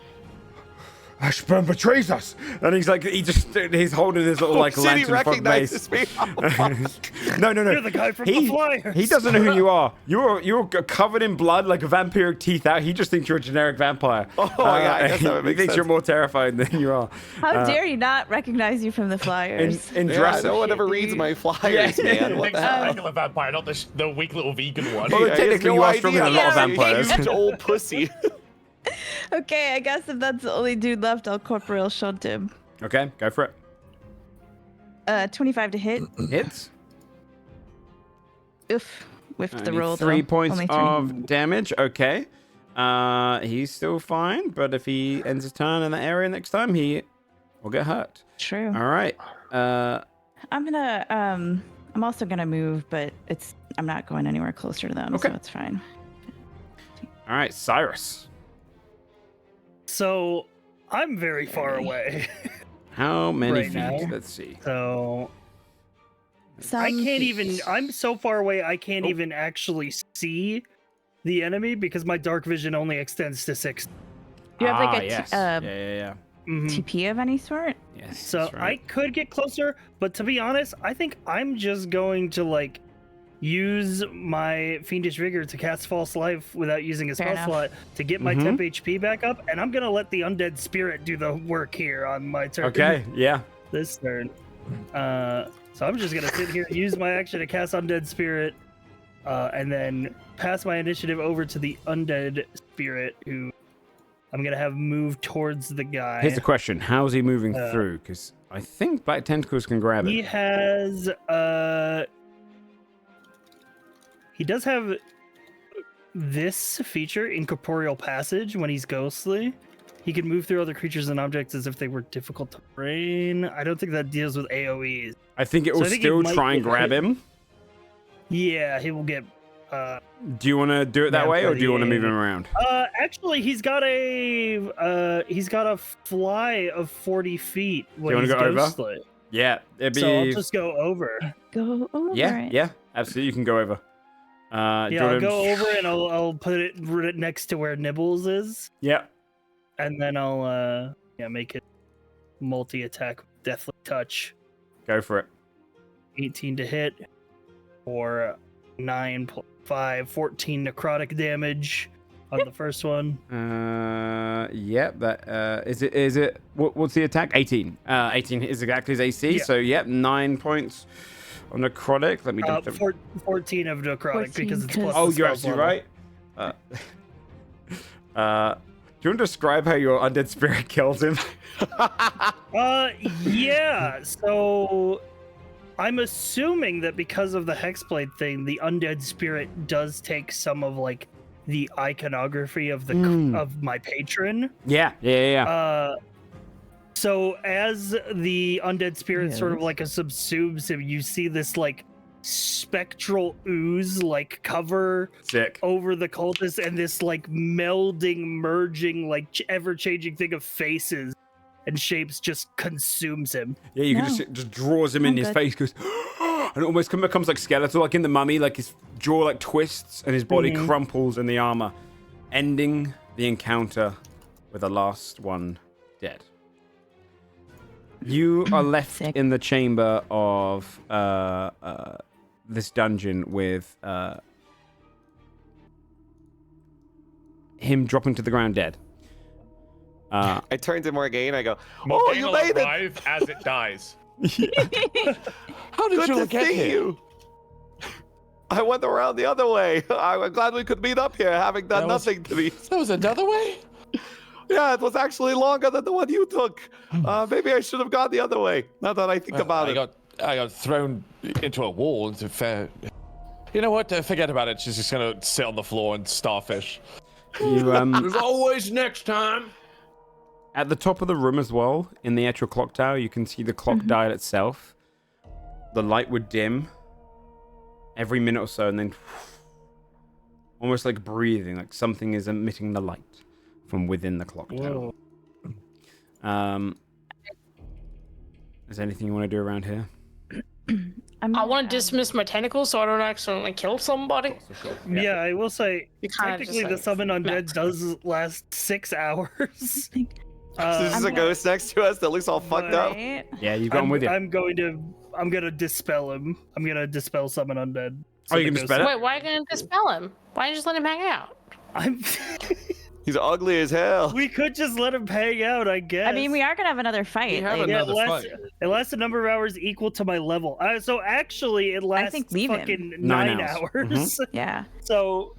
"Ashburn betrays us," and he's like, he's holding his little like
City
lantern frog mace.
recognizes me. Oh, fuck.
No.
You're the guy from the Flyers.
He doesn't know who you are. You're covered in blood, like a vampiric teeth out. He just thinks you're a generic vampire.
Oh my god, I guess that would
He
make
thinks
sense.
you're more terrifying than you are.
How dare you not recognize you from the Flyers?
In
Yeah,
Jurassic.
no one ever reads my flyers, man. What the hell?
regular vampire, not the weak little vegan one.
Well,
Yeah, he has
technically, you
no
are stronger than a lot of
idea.
vampires.
Huge old pussy.
Okay, I guess if that's the only dude left, I'll corporeal shunt him.
Okay, go for it.
25 to hit.
Hits.
Oof. Whiffed the
Only
roll,
3
though.
points
Only 3.
of damage. Okay. He's still fine, but if he ends his turn in that area next time, he will get hurt.
True.
All right.
I'm gonna, I'm also gonna move, but I'm not going anywhere closer to them,
Okay.
so it's fine.
All right, Cyrus.
So I'm very far away.
How many
Right
feet?
now?
Let's see.
So
Some
I can't even.
feet.
I'm so far away. I can't even actually see the enemy because my dark vision only extends to 6.
You have like a
yes. Yeah.
Mhm.
TP of any sort?
Yes.
So
that's right.
I could get closer, but to be honest, I think I'm just going to like use my fiendish vigor to cast false life without using a
Fair
spell
enough.
slot to get my
Mhm.
temp HP back up, and I'm gonna let the undead spirit do the work here on my turn.
Okay. Yeah.
This turn. So I'm just gonna sit here, use my action to cast undead spirit, and then pass my initiative over to the undead spirit, who I'm gonna have move towards the guy.
Here's the question: how's he moving through? Because I think black tentacles can grab
He
it.
has he does have this feature, incorporeal passage. When he's ghostly, he can move through other creatures and objects as if they were difficult terrain. I don't think that deals with AoEs.
I think it
So
will
I think he
still
might
try and
get
grab
hit.
him.
Yeah, he will get
Do you want to do it that
Yeah,
way, or
for
do you want to
the-
move him around?
actually he's got a fly of 40 feet when
wanna
he's
go over?
ghostly.
Yeah, it'd be.
So I'll just go over.
Go over
yeah,
it.
yeah, absolutely. You can go over. Do you
Yeah, I'll
wanna-
go over and I'll put it right next to where Nibbles is.
Yeah.
And then I'll make it multi-attack deathly touch.
Go for it.
18 to hit or 9 plus 5, 14 necrotic damage on the first one.
Yep. That is it. Is it? What's the attack? 18. 18 is exactly his AC.
Yeah.
So yep, 9 points On necrotic, let me do
14 of necrotic
14,
because it's
'cause-
plus.
Oh,
the
you're
spell's
actually
level.
right. Do you want to describe how your undead spirit killed him?
Yeah. So I'm assuming that because of the hexblade thing, the undead spirit does take some of like the iconography of the of my patron.
Yeah.
So as the undead spirit sort of
Yes.
like subsumes him, you see this like spectral ooze like cover
Sick.
over the cultist, and this like melding, merging, like ever-changing thing of faces and shapes just consumes him.
Yeah, you can
No.
just draws him in
I'm
his
good.
face, goes, and it almost becomes like skeletal, like in the mummy, like his jaw like twists and his body crumples in the armor, ending the encounter with the last one dead. You are left
Sick.
in the chamber of this dungeon with him dropping to the ground dead.
I turn to Morgaine. I go, "Oh,
Morgaine
you
will
made it!
arrive as it dies. How did
Good
you
to
get
see
here?
you." I went around the other way. I'm glad we could meet up here, having done
That was-
nothing to me.
There was another way?
Yeah, it was actually longer than the one you took. Maybe I should have gone the other way. Now that I think about it.
I got thrown into a wall. Into fair. You know what? Forget about it. She's just gonna sit on the floor and starfish.
You
There's always next time.
At the top of the room as well, in the actual clock tower, you can see the clock dial itself. The light would dim every minute or so, and then almost like breathing, like something is emitting the light from within the clock tower. Is there anything you want to do around here?
I want to dismiss my tentacles so I don't accidentally kill somebody.
Yeah, I will say,
You kinda
technically
just,
the
like,
summon undead
smack.
does last 6 hours.
There's just a ghost next to us that looks all fucked up.
Right?
Yeah, you've got him with you.
I'm gonna dispel him. I'm gonna dispel summon undead.
Oh, you
the
can
ghost-
dispel it?
Wait, why are you gonna dispel him? Why don't you just let him hang out?
I'm
He's ugly as hell.
we could just let him hang out, I guess.
I mean, we are gonna have another fight.
We have
like-
Yeah,
another fight.
it lasts a number of hours equal to my level. So actually, it lasts
think leave him.
fucking
9
9
hours.
hours.
yeah.
So,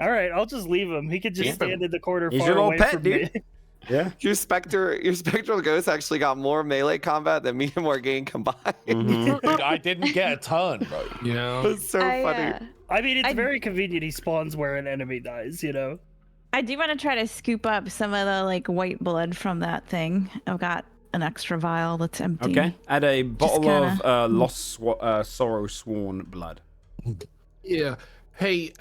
all right, I'll just leave him. He could just
Keep him.
stand in the corner
He's
far
your little
away
pet,
from
dude.
me.
Yeah.
Your spectral ghost actually got more melee combat than me and Morgaine combined.
Mhm.
Dude, I didn't get a turn, bro.
Yeah.
It's so funny.
I mean, it's
I-
very convenient. He spawns where an enemy dies, you know?
I do want to try to scoop up some of the like white blood from that thing. I've got an extra vial that's empty.
Okay. Add a bottle
kinda-
of lost sorrow sworn blood.
Yeah. Hey,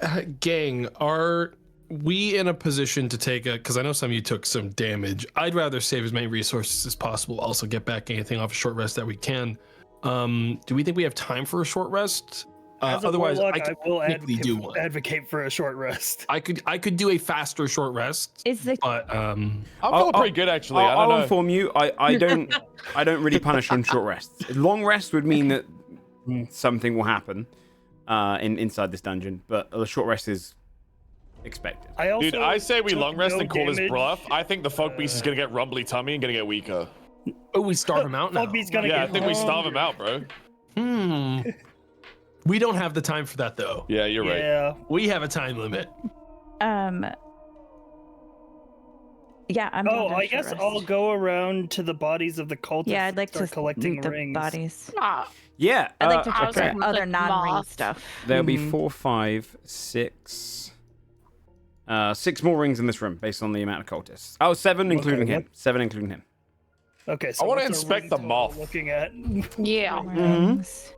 gang, are we in a position to take a? Because I know some of you took some damage. I'd rather save as many resources as possible. Also, get back anything off a short rest that we can. Do we think we have time for a short rest?
As a
Otherwise,
warlock,
I could
will
technically do one.
advocate for a short rest.
I could do a faster short rest,
Is the
but
I'm feeling pretty good actually. I
I'll
don't know.
inform you. I don't really punish on short rests. Long rest would mean that something will happen inside this dungeon, but a short rest is expected.
I also
Dude, I say we
took
long rest
no
and call this
damage.
bluff. I think the fog beast is gonna get rumbly tummy and gonna get weaker.
oh, we starve him out now.
Fugby's gonna
Yeah, I
get
think we starve him
hungry.
out, bro.
We don't have the time for that though.
Yeah, you're right.
Yeah.
We have a time limit.
yeah, I'm
Oh,
gonna do a
I
short
guess
rest.
I'll go around to the bodies of the cultists.
Yeah, I'd like
and start
to
collecting
loot the
rings.
bodies.
Ah,
Yeah.
I'd like to
I
check
was
for
gonna look
other
at
non-ring
Moth.
stuff.
There'll be 4, 5, 6. 6 more rings in this room based on the amount of cultists. Oh, 7 including
Okay,
him. 7 including him.
Okay, so
I wanna
what's a
inspect
ring
the
total
moth.
Looking at.
yeah.
Rings.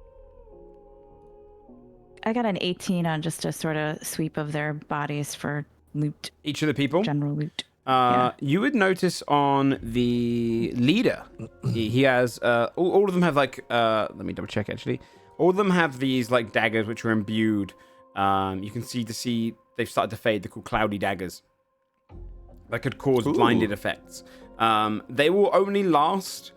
I got an 18 on just a sort of sweep of their bodies for loot,
Each of the people.
general loot.
You would notice on the leader, he has all of them have like let me double check actually. All of them have these like daggers which are imbued. You can see they've started to fade. They're called cloudy daggers. That could cause blinded effects. They will only last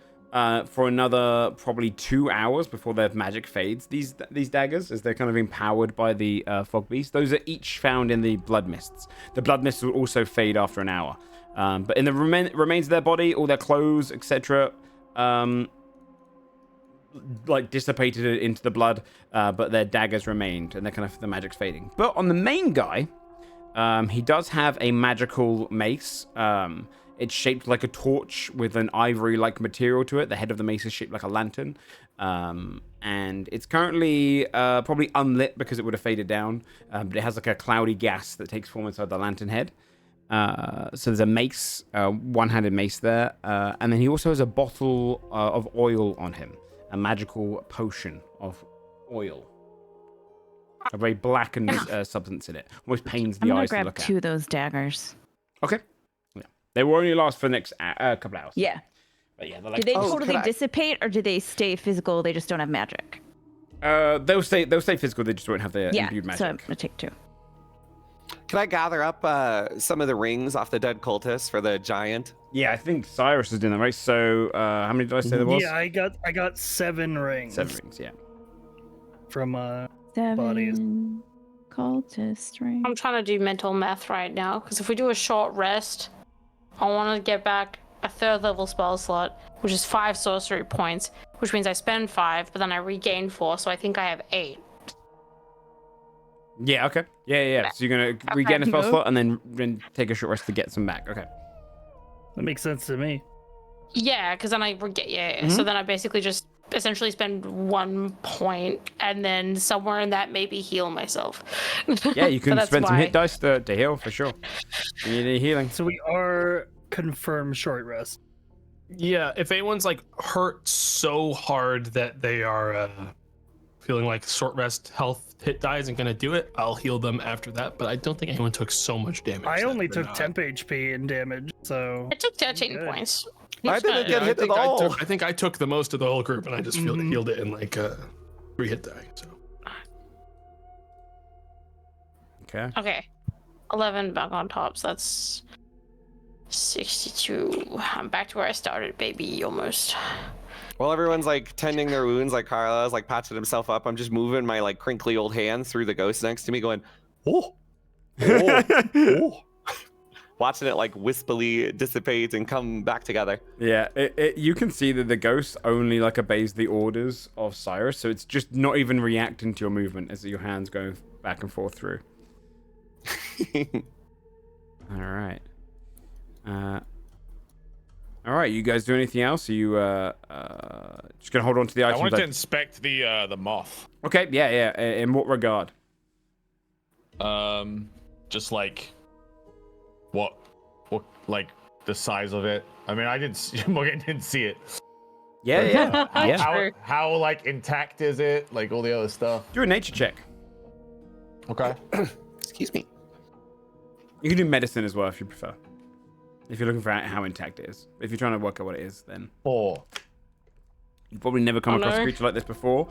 for another probably 2 hours before their magic fades. These daggers, as they're kind of empowered by the fog beast. Those are each found in the blood mists. The blood mists will also fade after an hour. But in the remains of their body, all their clothes, etc., like dissipated it into the blood, but their daggers remained, and they're kind of the magic's fading. But on the main guy, he does have a magical mace. It's shaped like a torch with an ivory-like material to it. The head of the mace is shaped like a lantern. And it's currently probably unlit because it would have faded down. But it has like a cloudy gas that takes form inside the lantern head. So there's a mace, one-handed mace there. And then he also has a bottle of oil on him. A magical potion of oil. A very blackened substance in it. Almost pains the eyes to look at.
I'm gonna grab 2 of those daggers.
Okay. Yeah. They will only last for the next couple hours.
Yeah.
But yeah,
Do they totally dissipate, or do they stay physical? They just don't have magic.
They'll stay physical. They just won't have the imbued magic.
So I'm gonna take 2.
Can I gather up some of the rings off the dead cultist for the giant?
Yeah, I think Cyrus is doing that, right? So how many did I say there was?
Yeah, I got 7 rings.
7 rings, yeah.
From
7
bodies.
cultist rings.
I'm trying to do mental math right now, because if we do a short rest, I want to get back a 3rd level spell slot, which is 5 sorcery points, which means I spend 5, but then I regain 4, so I think I have 8.
Yeah, okay. Yeah. So you're going to regain a spell slot and then take a short rest to get some back. Okay.
That makes sense to me.
Yeah, because then I get So then I basically just essentially spend 1 point, and then somewhere in that maybe heal myself.
Yeah, you can
So
spend
that's
some
why.
hit dice to heal for sure. You need any healing.
So we are confirmed short rest.
Yeah, if anyone's like hurt so hard that they are feeling like short rest health hit die isn't gonna do it, I'll heal them after that. But I don't think anyone took so much damage.
I
that
only
they're
took
not-
temp HP in damage, so
I took 13
Good.
points.
I didn't get
I
hit at
think
all.
I think I took the most of the whole group, and I just healed it in like 3 hit die. So
Okay.
Okay. 11 back on top, so that's 62. I'm back to where I started, baby, almost.
While everyone's like tending their wounds, like Carla's like patching himself up, I'm just moving my like crinkly old hands through the ghost next to me, going, oh, oh. Watching it like wispily dissipate and come back together.
Yeah, you can see that the ghost only like obeys the orders of Cyrus, so it's just not even reacting to your movement as your hands go back and forth through. All right. All right, you guys do anything else? Are you just gonna hold on to the
I
items?
wanted to inspect the moth.
Okay, yeah. In what regard?
Just like what like the size of it. I mean, I didn't. Morgan didn't see it.
Yeah.
How like intact is it? Like all the other stuff.
Do a nature check.
Okay.
Excuse me.
You can do medicine as well if you prefer. If you're looking for how intact it is. If you're trying to work out what it is, then
4.
you've probably never come across a
no.
creature like this before,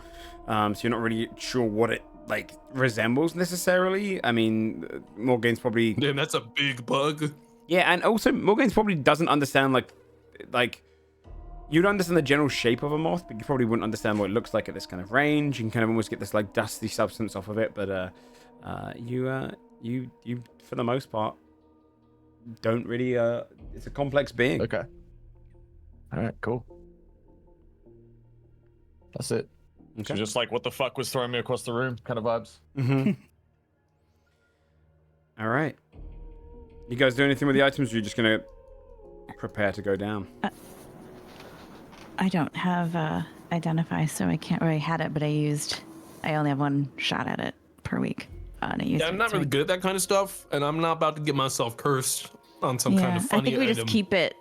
so you're not really sure what it like resembles necessarily. I mean, Morgane's probably
damn, that's a big bug.
yeah, and also Morgane's probably doesn't understand like you'd understand the general shape of a moth, but you probably wouldn't understand what it looks like at this kind of range. You can kind of almost get this like dusty substance off of it, but you for the most part don't really it's a complex being.
Okay. All right. Cool. That's it.
Okay.
So just like what the fuck was throwing me across the room kind of vibes.
Mm-hmm. All right. You guys do anything with the items, or are you just gonna prepare to go down?
I don't have identify, so I can't really had it, but I only have 1 shot at it per week. And I used
Yeah, I'm
it,
not
so
really good at that kind of stuff, and I'm not about to get myself cursed on some kind of
I
funny
think we
item.
just keep it.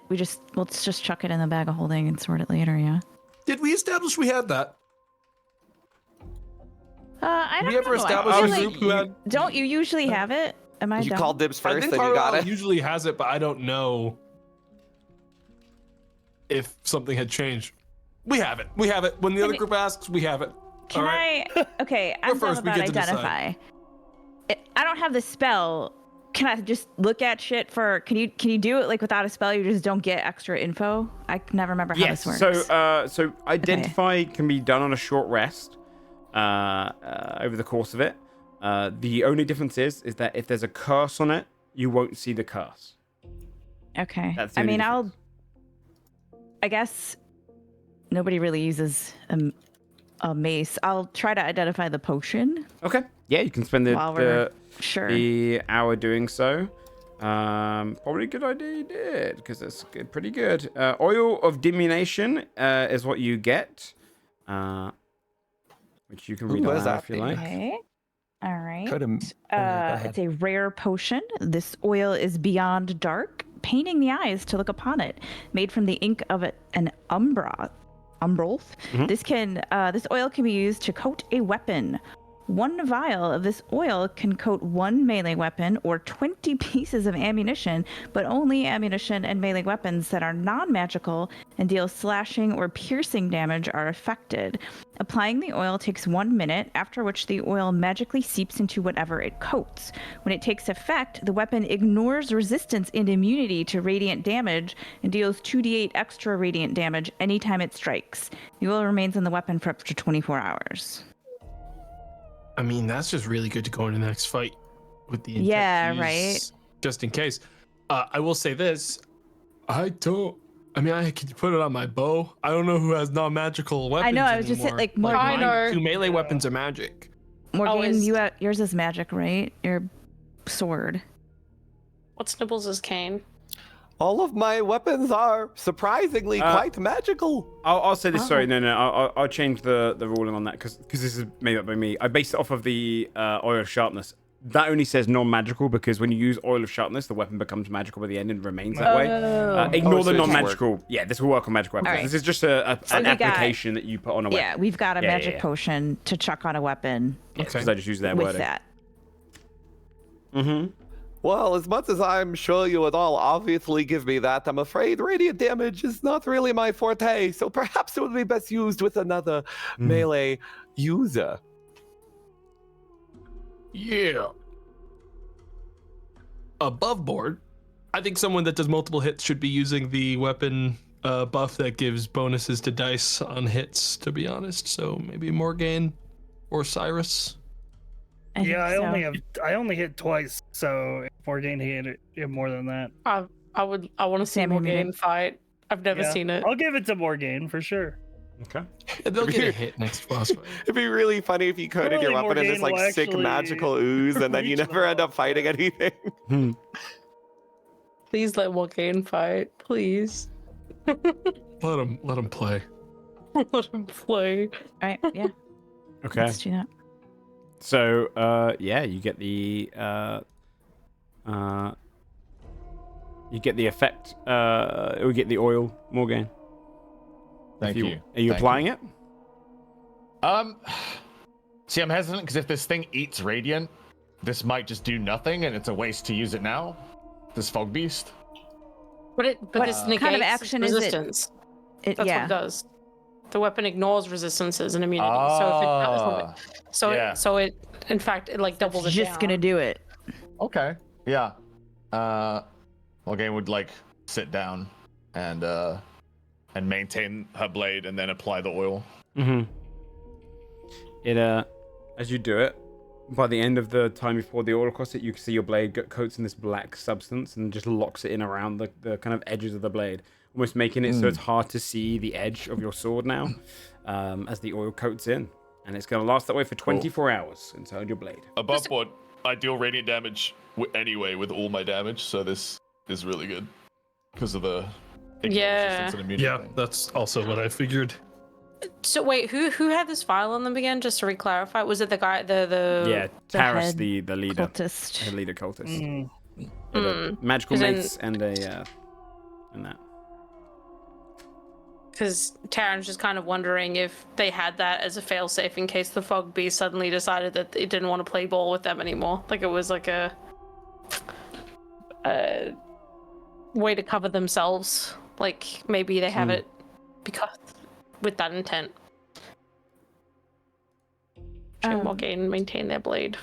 Let's just chuck it in the bag of holding and sort it later. Yeah.
Did we establish we had that?
I
Did
don't
we ever
know.
establish
I
a
feel
group who had?
Don't you usually have it? Am I
You
dumb?
called dibs
I
first,
think
then you got
Carlisle
it.
usually has it, but I don't know if something had changed. We have it. We have it. When the other group asks, we have it.
Can
All right.
Okay,
We're
I'm dumb
first, we
about
get to decide.
identify. I don't have the spell. Can I just look at shit for? Can you do it like without a spell? You just don't get extra info. I can never remember how
Yes.
this works.
So identify can be done on a short rest over the course of it. The only difference is that if there's a curse on it, you won't see the curse.
Okay.
That's the
I
only
mean,
difference.
I guess nobody really uses a mace. I'll try to identify the potion.
Okay. Yeah, you can spend
While we're sure.
the hour doing so. Probably a good idea you did, because it's pretty good. Oil of Diminution is what you get, which you can read
what does
aloud
that
if you
mean?
like.
Okay. All right.
ahead.
It's a rare potion. This oil is beyond dark, paining the eyes to look upon it. Made from the ink of an umbrel. This oil can be used to coat a weapon. 1 vial of this oil can coat 1 melee weapon or 20 pieces of ammunition, but only ammunition and melee weapons that are non-magical and deal slashing or piercing damage are affected. Applying the oil takes 1 minute, after which the oil magically seeps into whatever it coats. When it takes effect, the weapon ignores resistance and immunity to radiant damage and deals 2d8 extra radiant damage anytime it strikes. The oil remains in the weapon for up to 24 hours.
I mean, that's just really good to go into the next fight with the intent
Yeah,
to use
right.
just in case. I will say this. I could put it on my bow. I don't know who has non-magical weapons
I know, I was just
anymore.
like, Morgan,
I know.
2 melee weapons are magic.
Morgan, yours is magic, right? Your sword.
What's Nibbles' cane?
All of my weapons are surprisingly quite magical.
I'll say this. Sorry, no. I'll change the ruling on that because this is made up by me. I based it off of the oil of sharpness. That only says non-magical because when you use oil of sharpness, the weapon becomes magical by the end and remains that way. Ignore the
so it just
non-magical. Yeah, this will work on magical weapons.
All right.
This is just an application that you put on a weapon.
Yeah, we've got a magic potion to chuck on a weapon
Because I just use their
with
wording.
that.
Mm-hmm.
Well, as much as I'm sure you would all obviously give me that, I'm afraid radiant damage is not really my forte, so perhaps it would be best used with another melee user.
Yeah. Above board, I think someone that does multiple hits should be using the weapon buff that gives bonuses to dice on hits, to be honest. So maybe Morgan or Cyrus.
I only hit twice, so if Morgan hit more than that.
I want to see
Sammy
Morgan
muted.
fight. I've never seen it.
I'll give it to Morgan for sure.
Okay.
They'll get a hit next boss fight.
It'd be really funny if you coated your
Really,
weapon in this
Morgan
like
will
sick
actually
magical ooze and then you
reach the
never end up
boss.
fighting anything.
Please let Morgan fight. Please.
Let him play.
Let him play.
All right, yeah.
Okay.
Let's do that.
So, you get the effect. We get the oil, Morgan.
Thank you.
Are you applying it?
See, I'm hesitant because if this thing eats radiant, this might just do nothing, and it's a waste to use it now. This fog beast.
But this negates
kind of action is it?
resistance. That's what it does. The weapon ignores resistances and immunity. So it in fact it like doubles it
Just
down.
gonna do it.
Okay. Yeah. Morgan would like sit down and maintain her blade and then apply the oil.
Mm-hmm. It as you do it, by the end of the time you pour the oil across it, you can see your blade coats in this black substance and just locks it in around the kind of edges of the blade, almost making it so it's hard to see the edge of your sword now, as the oil coats in. And it's going to last that way for 24 hours inside your blade.
Above board, I deal radiant damage anyway with all my damage, so this is really good because of the resistance and immunity
Yeah,
thing.
that's also what I figured.
So wait, who had this file on them again? Just to re-clarify, was it the guy the
Cyrus,
head
the leader,
cultist.
the leader cultist.
Mm.
With a magical
'Cause then-
mace and a and that.
Because Taryn's just kind of wondering if they had that as a failsafe in case the fog beast suddenly decided that it didn't want to play ball with them anymore. Like it was like a way to cover themselves. Like maybe they have it because with that intent. Morgan maintain their blade.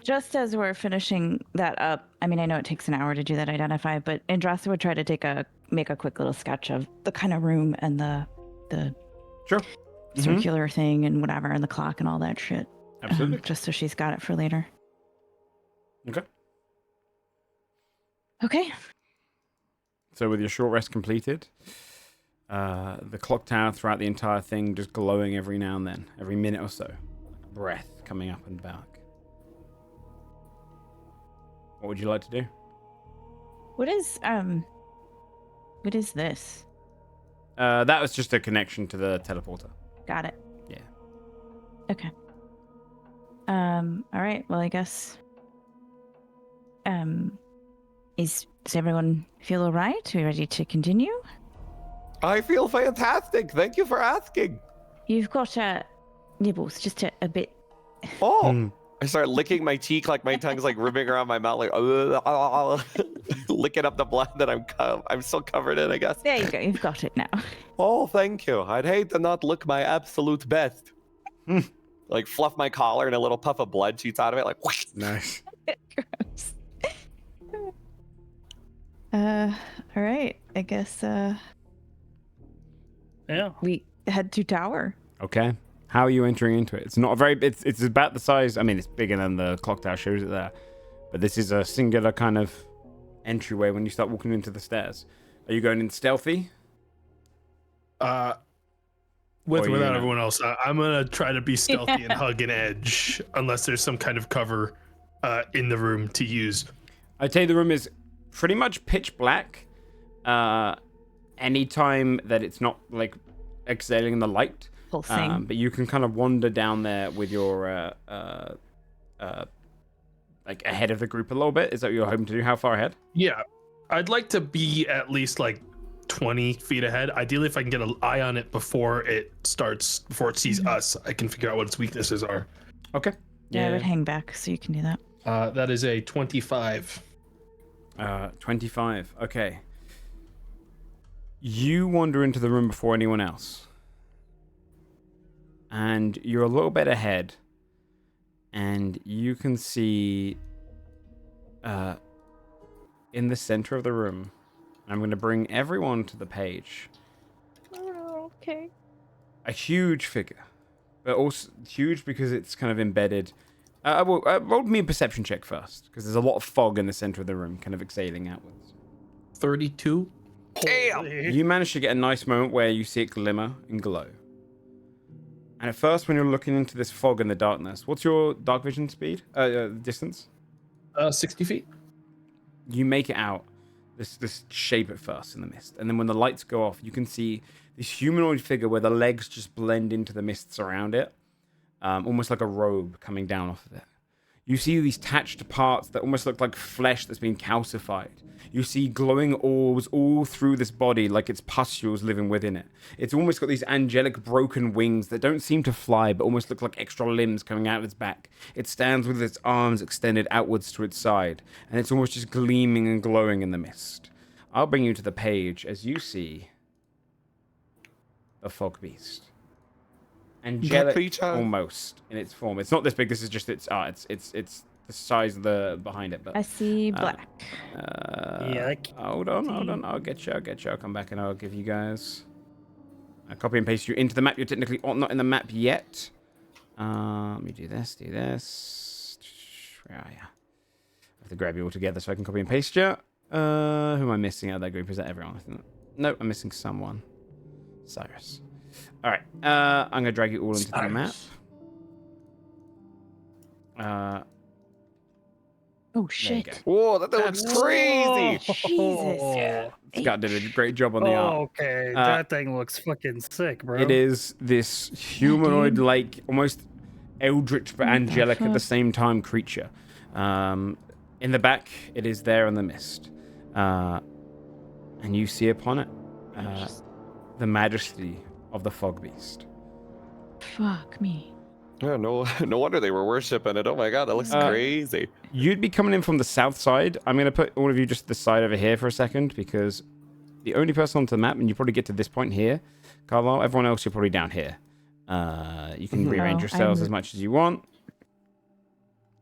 Just as we're finishing that up, I mean, I know it takes an hour to do that identify, but Andrasa would try to make a quick little sketch of the kind of room and the
Sure.
circular thing and whatever, and the clock and all that shit.
Absolutely.
Just so she's got it for later.
Okay.
Okay.
So with your short rest completed, the clock tower throughout the entire thing just glowing every now and then, every minute or so. Like a breath coming up and back. What would you like to do?
What is this?
That was just a connection to the teleporter.
Got it.
Yeah.
Okay. All right. Well, I guess. Does everyone feel all right? Are you ready to continue?
I feel fantastic. Thank you for asking.
You've got nibbles, just a bit.
Oh, I start licking my cheek, like my tongue's like ripping around my mouth, like licking up the blood that I'm still covered in, I guess.
There you go. You've got it now.
Oh, thank you. I'd hate to not look my absolute best. Like fluff my collar and a little puff of blood shoots out of it, like whoosh.
Nice.
Gross. All right. I guess
Yeah.
we head to tower.
Okay. How are you entering into it? It's not a very. It's about the size. I mean, it's bigger than the clock tower shows it there, but this is a singular kind of entryway when you start walking into the stairs. Are you going in stealthy?
With
Or
or without
you-
everyone else, I'm gonna try to be stealthy and hug an edge, unless there's some kind of cover in the room to use.
I'd say the room is pretty much pitch black. Anytime that it's not like exhaling the light.
Pulsing.
But you can kind of wander down there with your like ahead of the group a little bit. Is that what you're hoping to do? How far ahead?
Yeah, I'd like to be at least like 20 feet ahead. Ideally, if I can get an eye on it before it sees us, I can figure out what its weaknesses are.
Okay.
Yeah, I would hang back so you can do that.
That is a 25.
25. Okay. You wander into the room before anyone else. And you're a little bit ahead. And you can see in the center of the room, I'm going to bring everyone to the page.
Oh, okay.
A huge figure. But also huge because it's kind of embedded. Roll me a perception check first. Because there's a lot of fog in the center of the room, kind of exhaling outwards.
32.
Damn.
You manage to get a nice moment where you see it glimmer and glow. And at first, when you're looking into this fog in the darkness, what's your dark vision speed? Distance?
60 feet.
You make it out, this shape at first in the mist. And then when the lights go off, you can see this humanoid figure where the legs just blend into the mists around it. Almost like a robe coming down off of it. You see these attached parts that almost look like flesh that's been calcified. You see glowing orbs all through this body like it's pustules living within it. It's almost got these angelic broken wings that don't seem to fly but almost look like extra limbs coming out of its back. It stands with its arms extended outwards to its side, and it's almost just gleaming and glowing in the mist. I'll bring you to the page as you see a fog beast. Angelic
creature.
almost in its form. It's not this big. This is just its the size of the behind it. But
I see black.
hold on. I'll get you. I'll come back and I'll give you guys. I copy and paste you into the map. You're technically not in the map yet. Let me do this. Where are you? I have to grab you all together so I can copy and paste you. Who am I missing out of that group? Is that everyone? No, I'm missing someone. Cyrus. All right. I'm gonna drag you all into the map.
Oh
There you
shit.
go.
Whoa, that looks crazy.
Jesus.
Scott did a great job on the art.
Okay, that thing looks fucking sick, bro.
It is this humanoid-like, almost eldritch but angelic at the same time creature. In the back, it is there in the mist. And you see upon it the majesty of the fog beast.
Fuck me.
Yeah, no wonder they were worshiping it. Oh my god, that looks crazy.
You'd be coming in from the south side. I'm going to put all of you just this side over here for a second because the only person onto the map, and you probably get to this point here, Carlisle, everyone else, you're probably down here. You can rearrange yourselves as much as you want.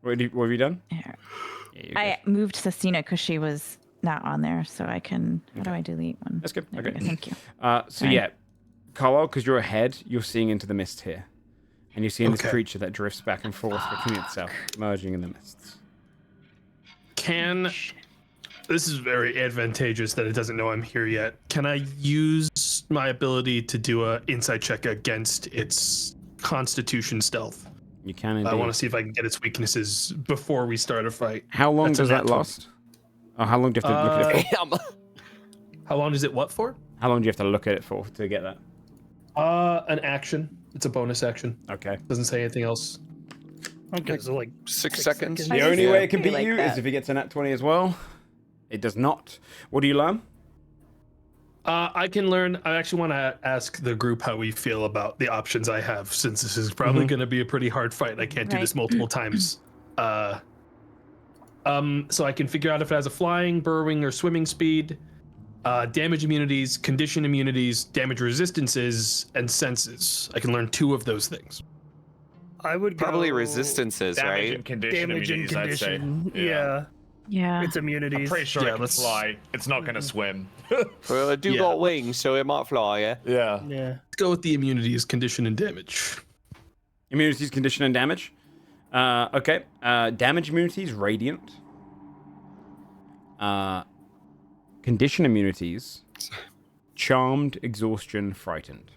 What have you done?
Yeah.
Yeah,
I moved Cecina because she was not on there, so I can. How do I delete one?
That's good.
There
Okay.
we go, thank you.
So
Sorry.
yeah, Carlisle, because you're ahead, you're seeing into the mist here. And you're seeing this creature that drifts back and forth between itself, merging in the mists.
This is very advantageous that it doesn't know I'm here yet. Can I use my ability to do a insight check against its Constitution stealth.
You can indeed.
I want to see if I can get its weaknesses before we start a fight.
How long
That's a
does that
nat 20.
last? Oh, how long do you have to look at it for?
Damn.
How long is it? What for?
How long do you have to look at it for to get that?
An action. It's a bonus action.
Okay.
Doesn't say anything else.
Okay, so like
6 seconds.
The only way it can
Yeah.
beat
Like
you is
that.
if it gets a nat 20 as well. It does not. What do you learn?
I can learn. I actually want to ask the group how we feel about the options I have, since this is probably going to be a pretty hard fight. I can't do this multiple times. So I can figure out if it has a flying, burrowing, or swimming speed, damage immunities, condition immunities, damage resistances, and senses. I can learn 2 of those things.
I would
Probably
go
resistances,
Damage
right?
and condition
damage and
immunities, I'd say.
condition. Yeah.
Yeah.
It's immunities.
I'm pretty sure
Yeah,
it can
let's-
fly. It's not gonna swim.
Well, it do
Yeah.
got wings, so it might fly, yeah?
Yeah.
Yeah.
Let's go with the immunities, condition, and damage.
Immunities, condition, and damage. Okay. Damage immunities, radiant. Condition immunities, charmed, exhaustion, frightened.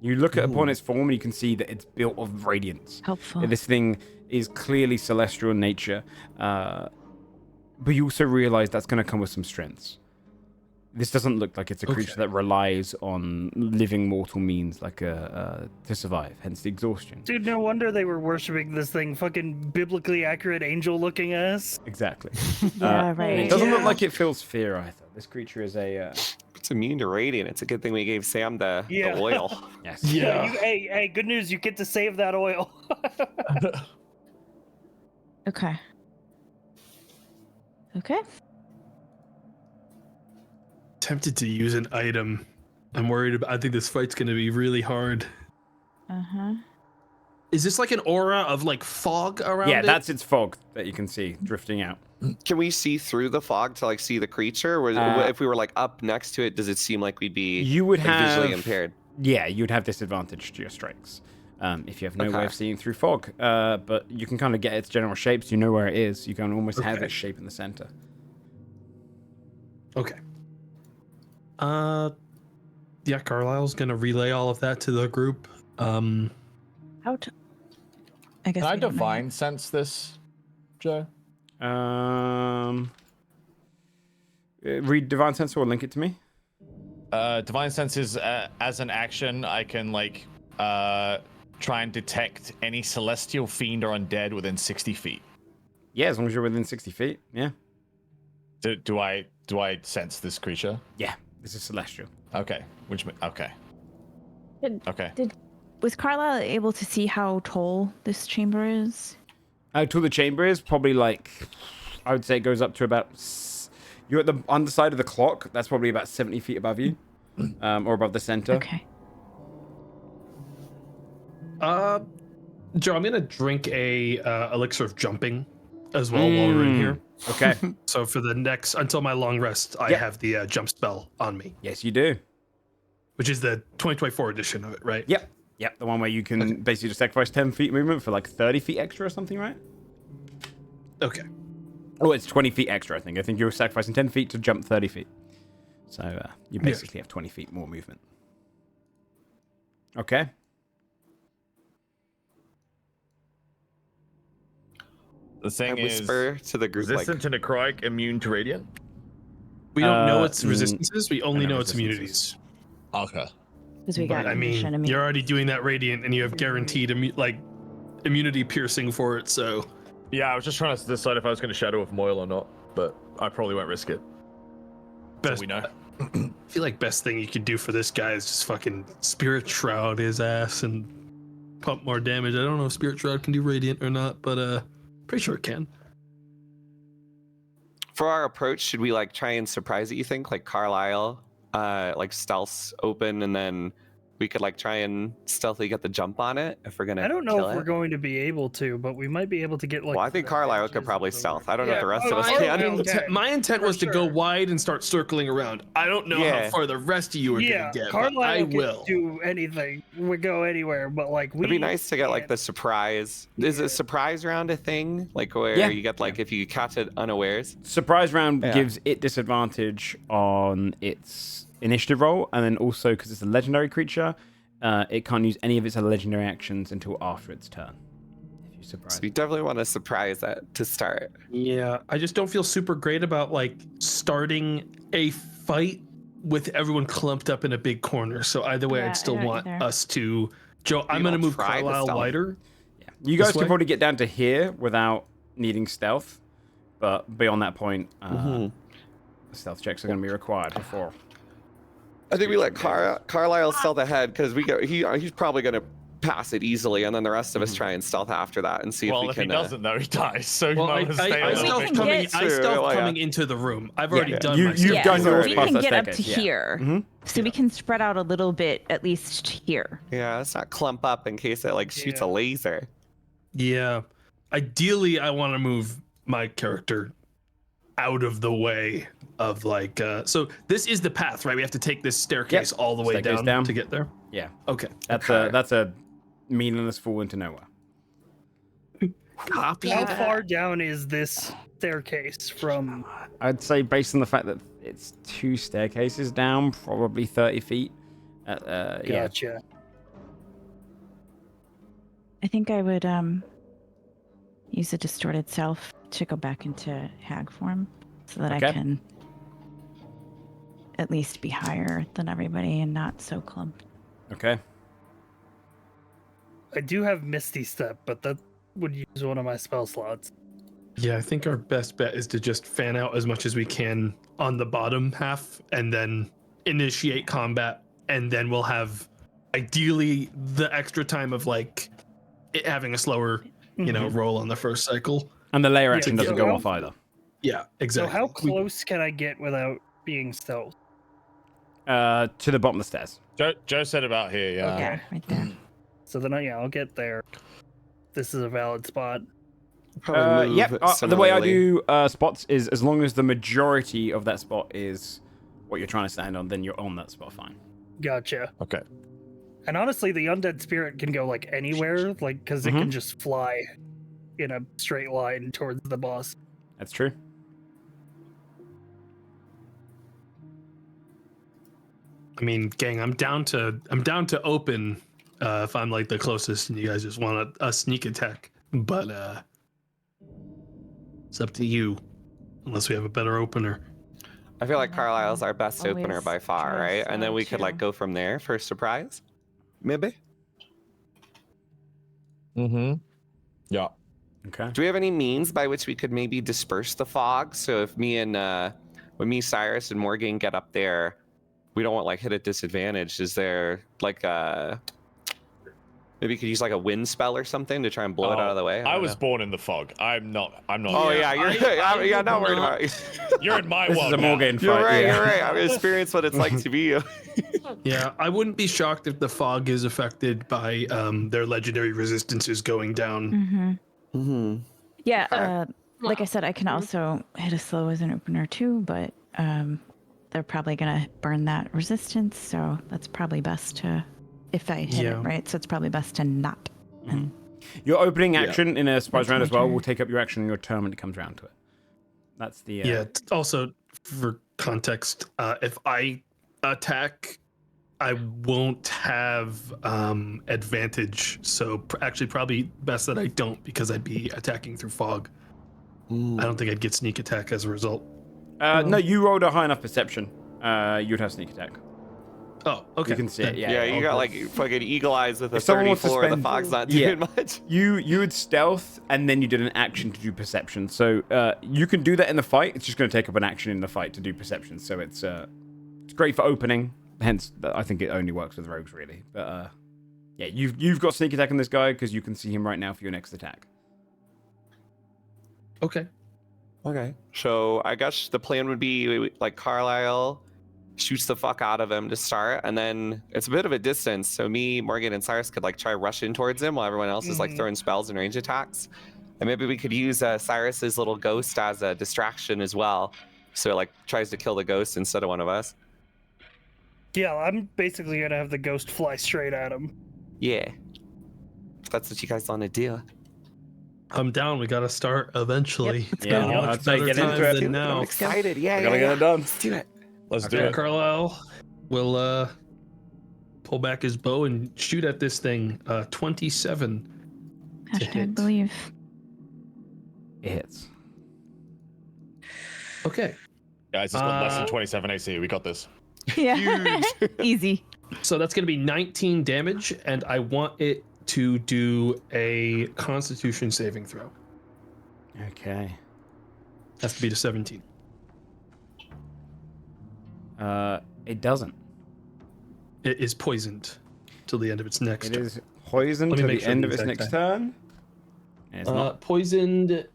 You look at upon its form and you can see that it's built of radiance.
Helpful.
This thing is clearly celestial in nature, but you also realize that's going to come with some strengths. This doesn't look like it's a creature that relies on living mortal means like to survive, hence the exhaustion.
Dude, no wonder they were worshiping this thing. Fucking biblically accurate angel-looking ass.
Exactly.
Yeah, right.
It doesn't look
Yeah.
like it feels fear either. This creature is a...
It's immune to radiant. It's a good thing we gave Sam the oil.
yes.
Yeah. Hey, good news. You get to save that oil.
Okay. Okay.
Tempted to use an item. I'm worried about. I think this fight's gonna be really hard.
Uh-huh.
Is this like an aura of like fog around
Yeah,
it?
that's its fog that you can see drifting out.
Can we see through the fog to like see the creature? Or if we were like up next to it, does it seem like we'd be
You would
like,
have...
visually impaired?
Yeah, you'd have disadvantage to your strikes if you have no way
Okay.
of seeing through fog. But you can kind of get its general shapes. You know where it is. You can almost have
Okay.
its shape in the center.
Okay. Yeah, Carlisle's gonna relay all of that to the group.
How to... I guess
Can I
we don't know
divine sense this, Joe?
Read Divine Sense or link it to me.
Divine sense is as an action, I can like try and detect any celestial fiend or undead within 60 feet.
Yeah, as long as you're within 60 feet. Yeah.
Do I sense this creature?
Yeah, this is celestial.
Okay. Okay. Okay.
Was Carlisle able to see how tall this chamber is?
To the chamber is probably like, I would say it goes up to about... You're at the underside of the clock. That's probably about 70 feet above you. Or above the center.
Okay.
Joe, I'm gonna drink a elixir of jumping as well while we're in here.
Okay.
So for the next until my long rest, I
Yep.
have the jump spell on me,
Yes, you do.
which is the 2024 edition of it, right?
Yep. Yep, the one where you can basically just sacrifice 10 feet movement for like 30 feet extra or something, right?
Okay.
Oh, it's 20 feet extra, I think. I think you're sacrificing 10 feet to jump 30 feet. So you basically have 20 feet more movement. Okay.
The thing
I
is,
whisper to the group like,
resistant to necrotic, immune to radiant.
We don't know its
mm,
resistances. We only
I know
know its
resistances.
immunities.
Okay.
Because we got
But I
condition
mean,
immunity.
you're already doing that radiant, and you have guaranteed immunity piercing for it. So
Yeah, I was just trying to decide if I was going to Shadow of Moil or not, but I probably won't risk it. So
best,
we know.
I feel like best thing you could do for this guy is just fucking Spirit Shroud his ass and pump more damage. I don't know if Spirit Shroud can do radiant or not, but pretty sure it can.
for our approach, should we like try and surprise it, you think? Like Carlisle, like stealth open, and then we could like try and stealthily get the jump on it if we're gonna
I don't know
kill
if we're
it?
going to be able to, but we might be able to get like.
Well, I think
the
Carlisle could
edges
probably
of the
stealth.
work.
I don't know if the rest of us
I
can.
don't know.
My intent was to go
sure.
wide and start circling around. I don't know how
Yeah.
far the rest of you are
Yeah,
gonna get, but
Carlisle
I
can
will.
do anything. We go anywhere, but like we.
It'd be nice to get like
can't.
the surprise. Is a surprise round a thing? Like where
Yeah.
you get like if you catch it unawares?
Surprise round
Yeah.
gives it disadvantage on its initiative roll, and then also because it's a legendary creature, it can't use any of its legendary actions until after its turn. If you surprise.
So you definitely want to surprise that to start.
Yeah, I just don't feel super great about like starting a fight with everyone clumped up in a big corner. So either way,
Yeah,
I'd still
I don't
want
either.
us to. Joe, I'm gonna
don't
move
try the
Carlisle
stealth.
wider.
Yeah. You guys
This
can
way?
probably get down to here without needing stealth, but beyond that point, stealth checks are going to be required before.
I think we let Carlisle stealth ahead because he's probably going to pass it easily, and then the rest of us try and stealth after that and see if we
if
can.
he doesn't, though, he dies. So you
Well,
might as well stay a
I
little
stealth
bit.
coming.
Get-
I
True,
stealth
yeah.
coming into the room. I've already
Yeah.
done
You-
my
you've
stealth.
done
so
yours
we
past
can
that
get up to
staircase, yeah.
here.
Mhm.
So we can spread out a little bit, at least here.
Yeah, let's not clump up in case it like shoots a
Yeah.
laser.
Yeah. Ideally, I want to move my character out of the way of like. So this is the path, right? We have to take this staircase all the way
Staircase
down,
down.
to get there.
Yeah,
Okay.
that's a meaningless fall into nowhere.
Copy
How
that.
far down is this staircase from?
I'd say based on the fact that it's 2 staircases down, probably 30 feet. Yeah.
Gotcha.
I think I would use a distorted self to go back into hag form so that
Okay.
I can at least be higher than everybody and not so clumped.
Okay.
I do have Misty Step, but that would use one of my spell slots.
Yeah, I think our best bet is to just fan out as much as we can on the bottom half and then initiate combat. And then we'll have ideally the extra time of like it having a slower, roll on the first cycle.
And the layer
Yeah,
action
so
doesn't go
how-
off either.
Yeah, exactly.
So how close can I get without being stealth?
To the bottom of the stairs.
Joe said about here, yeah.
Yeah, right there.
So then, I'll get there. This is a valid spot.
Probably move
Yep. The way I
similarly.
do spots is as long as the majority of that spot is what you're trying to stand on, then you're on that spot fine.
Gotcha.
Okay.
And honestly, the undead spirit can go like anywhere, like because it can just fly in a straight line towards the boss.
That's true.
I mean, gang, I'm down to open if I'm like the closest and you guys just want a sneak attack. But it's up to you. Unless we have a better opener.
I feel like Carlisle's our best
Always
opener by far,
try to
right? And then
sell
we could like
too.
go from there for a surprise. Maybe.
Mm-hmm. Yeah.
Okay.
Do we have any means by which we could maybe disperse the fog? So if when me, Cyrus, and Morgan get up there, we don't want like hit at disadvantage. Is there like maybe you could use like a wind spell or something to try and blow it out of the way?
I
don't
was
know.
born in the fog. I'm not.
Oh yeah, you're
I
not
would
worried
not-
about it.
You're in my
This
world.
is a
now.
Morgan fight.
You're right.
yeah.
You're right. I've experienced what it's like to be you.
Yeah, I wouldn't be shocked if the fog is affected by their legendary resistances going down.
Mm-hmm.
Mm-hmm.
Yeah, like I said, I can also hit a slow as an opener too, but they're probably gonna burn that resistance, so that's probably best to, if I hit it right, so it's probably best to not. And
Your opening action in a surprise
That's
round
my
as well
turn.
will take up your action in your turn when it comes around to it. That's the
Yeah. Also, for context, if I attack, I won't have advantage. So actually, probably best that I don't because I'd be attacking through fog. I don't think I'd get sneak attack as a result.
No, you rolled a high enough perception. You'd have sneak attack.
Oh, okay.
You can see it. Yeah.
Yeah,
yeah.
you got like fucking eagle eyes with a
If someone wants to
34. The
spend-
fog's not
Yeah.
doing much.
You would stealth and then you did an action to do perception. So you can do that in the fight. It's just going to take up an action in the fight to do perception. So it's great for opening. Hence, I think it only works with rogues really. But yeah, you've got sneak attack on this guy because you can see him right now for your next attack.
Okay.
Okay. So I guess the plan would be like Carlisle shoots the fuck out of him to start, and then it's a bit of a distance. So me, Morgan, and Cyrus could like try rush in towards him while everyone else is like throwing spells and range attacks. And maybe we could use Cyrus's little ghost as a distraction as well. So it like tries to kill the ghost instead of one of us.
Yeah, I'm basically gonna have the ghost fly straight at him.
Yeah. If that's what you guys want to do.
I'm down. We got to start eventually.
let's
Yeah,
go.
I'd say get into it.
than now.
I'm excited. Yeah,
We're gonna get it done.
Let's do it.
Let's
Okay.
do it.
Carlisle, will pull back his bow and shoot at this thing. 27 to
Hashtag
hit.
believe.
It hits.
Okay.
Guys, it's got less than 27 AC. We got this.
Yeah. Easy.
So that's going to be 19 damage, and I want it to do a Constitution saving throw.
Okay.
Has to be to 17.
It doesn't.
It is poisoned till the end of its next
It
turn.
is poisoned
Let me
to
make
the
sure
end
the
of its
exact
next turn. It's not.
Poisoned.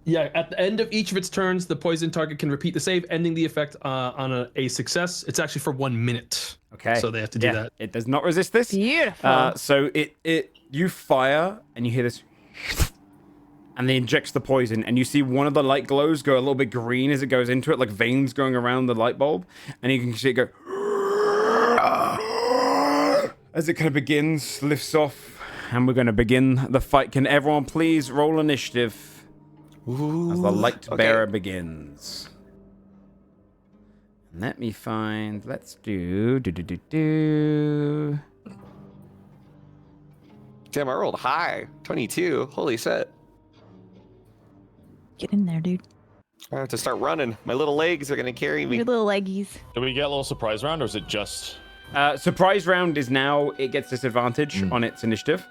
Yeah, at the end of each of its turns, the poison target can repeat the save, ending the effect on a success. It's actually for 1 minute.
Okay.
So they have to do that.
It does not resist this.
Beautiful.
So you fire and you hear this, and they injects the poison, and you see one of the light glows go a little bit green as it goes into it, like veins going around the light bulb, and you can see it go as it kind of begins, lifts off, and we're going to begin the fight. Can everyone please roll initiative as the light bearer begins? Let me find. Let's do.
Damn, I rolled high. 22. Holy shit.
Get in there, dude.
I have to start running. My little legs are gonna carry me.
Your little leggies.
Do we get a little surprise round, or is it just...
Surprise round is now it gets disadvantage on its initiative.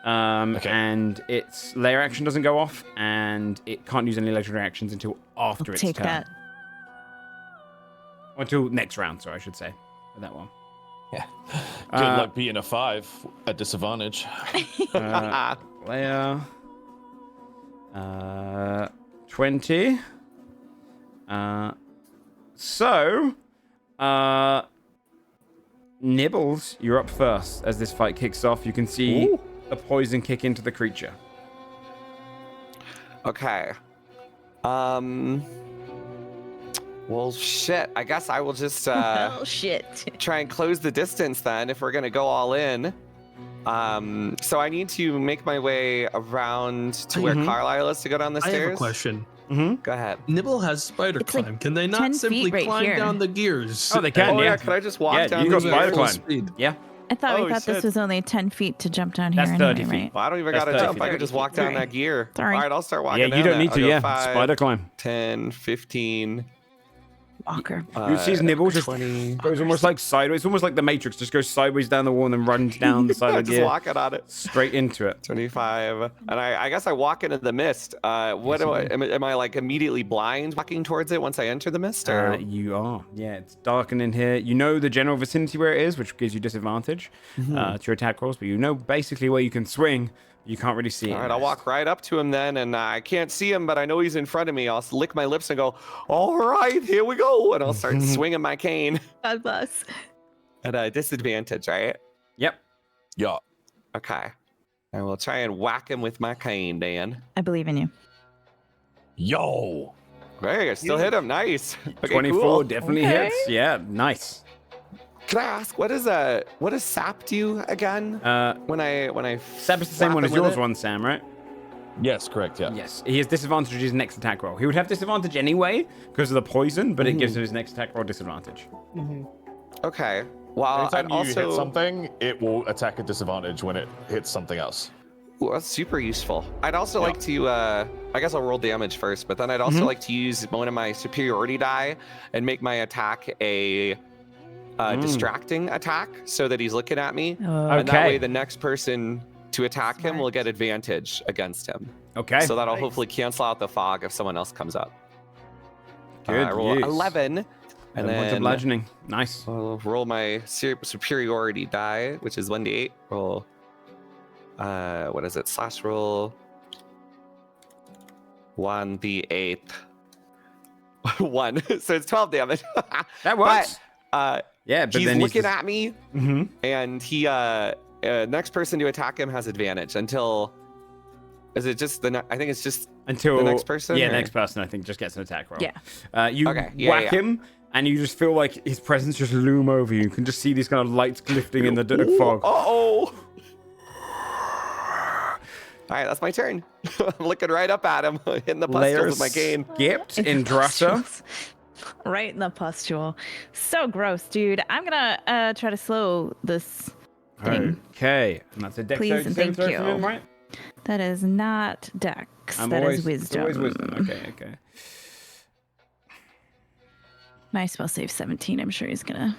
Okay.
And its layer action doesn't go off, and it can't use any legendary actions until after its
Take
turn.
that.
Or until next round, sorry, I should say. For that one.
Yeah. Good luck beating a 5 at disadvantage.
Layer. 20. Nibbles, you're up first as this fight kicks off. You can see the poison kick into the creature.
Okay. Well, shit. I guess I will just
Oh shit.
try and close the distance then if we're gonna go all in. So I need to make my way around to where Carlisle is to go down the
I
stairs.
have a question.
Go ahead.
Nibble has spider
It's like
climb. Can they
10
not simply
feet right
climb
here.
down the gears?
Oh, they can,
Oh
yeah.
yeah, could I just walk
Yeah,
down
you go
the
spider
stairs?
climb. Yeah.
I thought
Oh,
we thought
shit.
this was only 10 feet to jump down here
That's
anyway,
30 feet.
right?
Well, I don't even
That's
gotta
30
jump. I
feet.
can just walk down that gear.
Sorry.
All right, I'll start walking
Yeah,
down
you don't
that.
need
I'll
to,
go
yeah.
5,
Spider climb.
10, 15.
Walker.
You see his nibble just
20.
goes almost like sideways. It's almost like the Matrix. Just goes sideways down the wall and then runs down the side of the
Just
gear.
walking on it.
Straight into it.
25. And I guess I walk into the mist. What do I, am I like immediately blind walking towards it once I enter the mist? Or?
You are. Yeah, it's darkened in here. You know the general vicinity where it is, which gives you disadvantage to your attack rolls, but you know basically where you can swing. You can't really see it.
All right, I'll walk right up to him then, and I can't see him, but I know he's in front of me. I'll lick my lips and go, all right, here we go. And I'll start swinging my cane
God bless.
at a disadvantage, right?
Yep.
Yeah.
Okay. I will try and whack him with my cane, Dan.
I believe in you.
Yo.
Hey, I still hit him. Nice. Okay,
24
cool.
definitely
Okay.
hits. Yeah, nice.
Can I ask, what does sap do again? When I
Sap is the same
whap
one as
him with
yours
it?
one, Sam, right?
Yes, correct, yeah.
Yes. He has disadvantage his next attack roll. He would have disadvantage anyway because of the poison, but it gives him his next attack roll disadvantage.
Okay. Well,
Anytime
I'd
you
also
hit something, it will attack at disadvantage when it hits something else.
Ooh, that's super useful. I'd also like to, I guess I'll roll damage first, but then I'd also like to use one of my superiority die and make my attack a distracting attack so that he's looking at me. And that
Okay.
way the next person to attack him will get advantage against him.
Okay.
So that'll hopefully cancel out the fog if someone else comes up.
Good
I roll
use.
11, and
And points of
then
bludgeoning. Nice.
I'll roll my superiority die, which is 1d8. Roll, what is it? Slash roll 1d8. 1. So it's 12 damage.
That works.
But
yeah, but
he's
then
looking
he's
at me, and he next person to attack him has advantage until. Is it just the? I think it's just
until
the next person.
Yeah,
or-
next person I think just gets an attack roll.
Yeah.
You
Okay, yeah,
whack
yeah.
him, and you just feel like his presence just loom over you. You can just see these kind of lights lifting in the fog.
Uh-oh. All right, that's my turn. I'm looking right up at him, hitting the pustles
Layer
with my cane.
skipped in Drassa.
Right in the pustule. So gross, dude. I'm gonna try to slow this thing.
Okay, and that's a dex
Please and thank
saving throw from him,
you.
right?
That is not dex.
I'm
That
always,
is wisdom.
It's always wisdom. Okay.
My spell save 17. I'm sure he's gonna.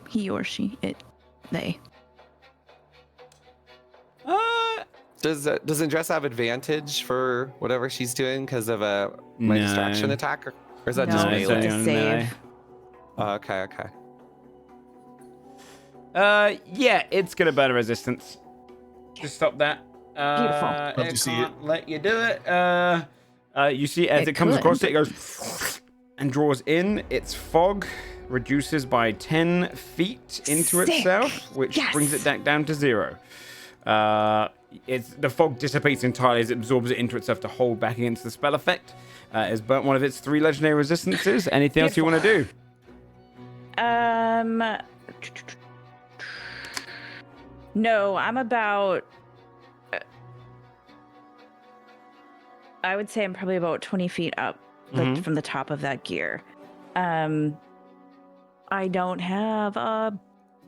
He or she, they.
Does Andressa have advantage for whatever she's doing because of my
No.
distraction attack, or is that
No,
just
No,
melee?
it's only on
save.
melee.
Okay.
Yeah, it's gonna burn a resistance. Just stop that.
Beautiful.
Love to
It
see
can't let you do it. You see as it comes
could.
across it goes and draws in. Its fog reduces by 10 feet into
Sick.
itself, which
Yes.
brings it back down to 0. The fog dissipates entirely as it absorbs it into itself to hold back against the spell effect. It's burnt one of its 3 legendary resistances. Anything else you want to do?
No, I'm about. I would say I'm probably about 20 feet up from the top of that gear. I don't have a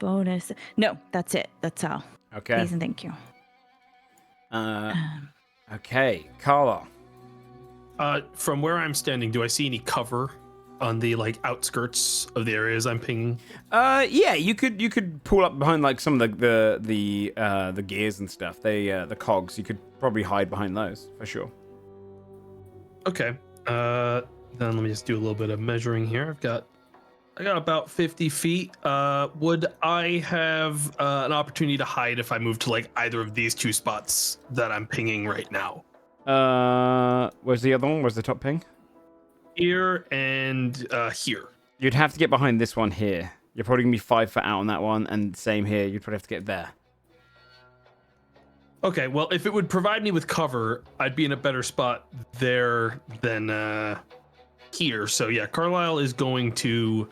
bonus. No, that's it. That's all.
Okay.
Please and thank you.
Okay, Carla.
From where I'm standing, do I see any cover on the like outskirts of the areas I'm pinging?
Yeah, you could pull up behind like some of the gears and stuff. The cogs. You could probably hide behind those for sure.
Okay. Then let me just do a little bit of measuring here. I got about 50 feet. Would I have an opportunity to hide if I move to like either of these 2 spots that I'm pinging right now?
Where's the other one? Where's the top ping?
Here and here.
You'd have to get behind this one here. You're probably gonna be 5 foot out on that one, and same here. You'd probably have to get there.
Okay, well, if it would provide me with cover, I'd be in a better spot there than here. So yeah, Carlisle is going to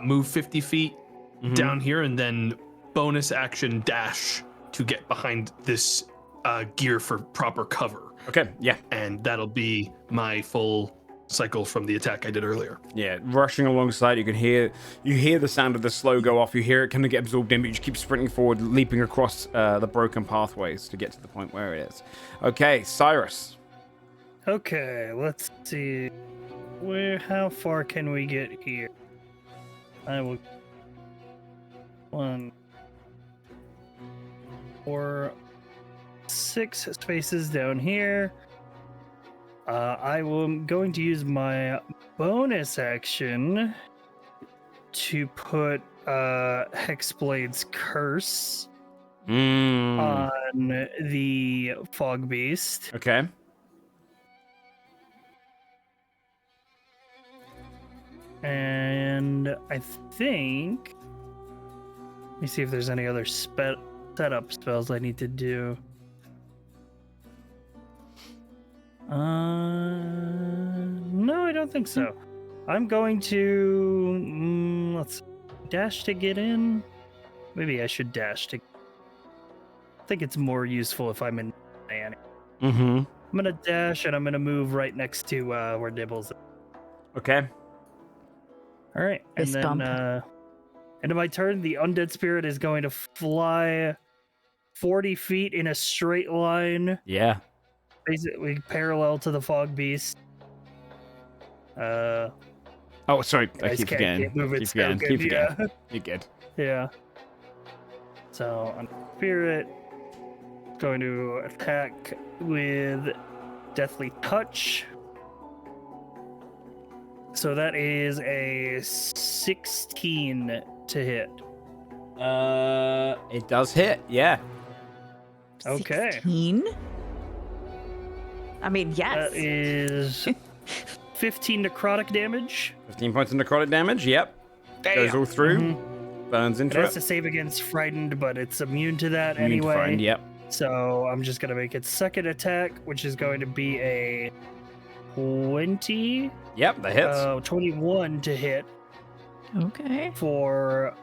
move 50 feet down here and then bonus action dash to get behind this gear for proper cover.
Okay, yeah.
And that'll be my full cycle from the attack I did earlier.
Yeah, rushing alongside, you hear the sound of the slow go off. You hear it kind of get absorbed in, but you just keep sprinting forward, leaping across the broken pathways to get to the point where it is. Okay, Cyrus.
Okay, let's see. How far can we get here? I will. 1, 4, 6 spaces down here. I am going to use my bonus action to put Hexblade's Curse on the Fog Beast.
Okay.
And I think... Let me see if there's any other setup spells I need to do. No, I don't think so. I'm going to... let's dash to get in. Maybe I should dash to... I think it's more useful if I'm in Annie. I'm going to dash and I'm going to move right next to where Dibbles is.
Okay.
All right, and
Fist
then
bump.
end of my turn, the undead spirit is going to fly 40 feet in a straight line,
Yeah.
basically parallel to the fog beast.
Oh, sorry. I
Guys
keep
can't
forgetting.
move it
Keep
so
forgetting.
good,
Keep forgetting.
yeah.
You're good.
Yeah. So, on spirit, going to attack with Deathly Touch. So that is a 16 to hit.
It does hit. Yeah.
Okay.
16? I mean, yes.
That is 15 necrotic damage.
15 points of necrotic damage. Yep. Goes all through. Burns
It
into
has
it.
to save against frightened, but it's immune to that
Immune to
anyway.
frightened, yep.
So I'm just gonna make its second attack, which is going to be a 20.
Yep, that hits.
21 to hit
Okay.
for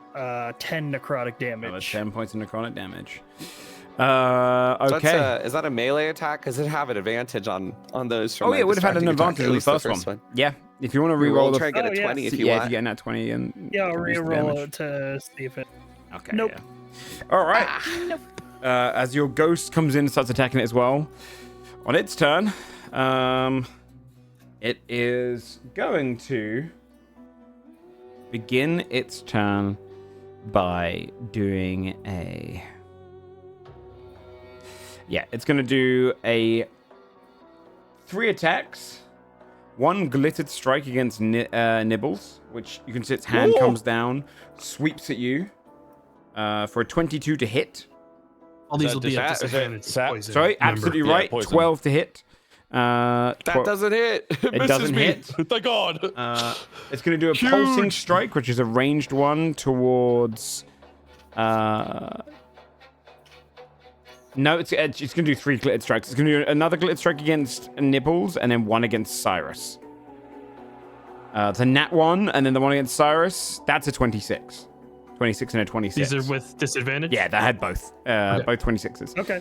10 necrotic
Another
damage.
10 points of necrotic damage. Okay.
Is that a melee attack? Because it have an advantage on those. From
Oh, yeah, it would have had an
distracting attack,
advantage
at
on the
least
first one. Yeah, if you want to
Reroll,
re-roll
try and get a 20 if you
yeah,
want.
if you get that 20 and
Yeah, I'll
reduce the
re-roll
damage.
it to see if it.
Okay.
Nope.
Yeah. All right.
Nope.
As your ghost comes in and starts attacking it as well, on its turn, it is going to begin its turn by doing a. Yeah, it's going to do a 3 attacks. 1 glittered strike against Nibbles, which you can see its hand comes down, sweeps at you for a 22 to hit.
All these
that
will be at
dis- is it
disadvantage.
sap?
Poison,
Sorry,
remember.
absolutely
Yeah,
right.
poison.
12 to hit.
That doesn't hit.
It doesn't hit.
Thank God.
It's going to do a pulsing strike, which is a ranged one towards. No, it's going to do 3 glittered strikes. It's going to do another glittered strike against Nibbles, and then 1 against Cyrus. It's a nat 1, and then the one against Cyrus. That's a 26. 26 and a 26.
These are with disadvantage?
Yeah, that had both. Both 26s.
Okay.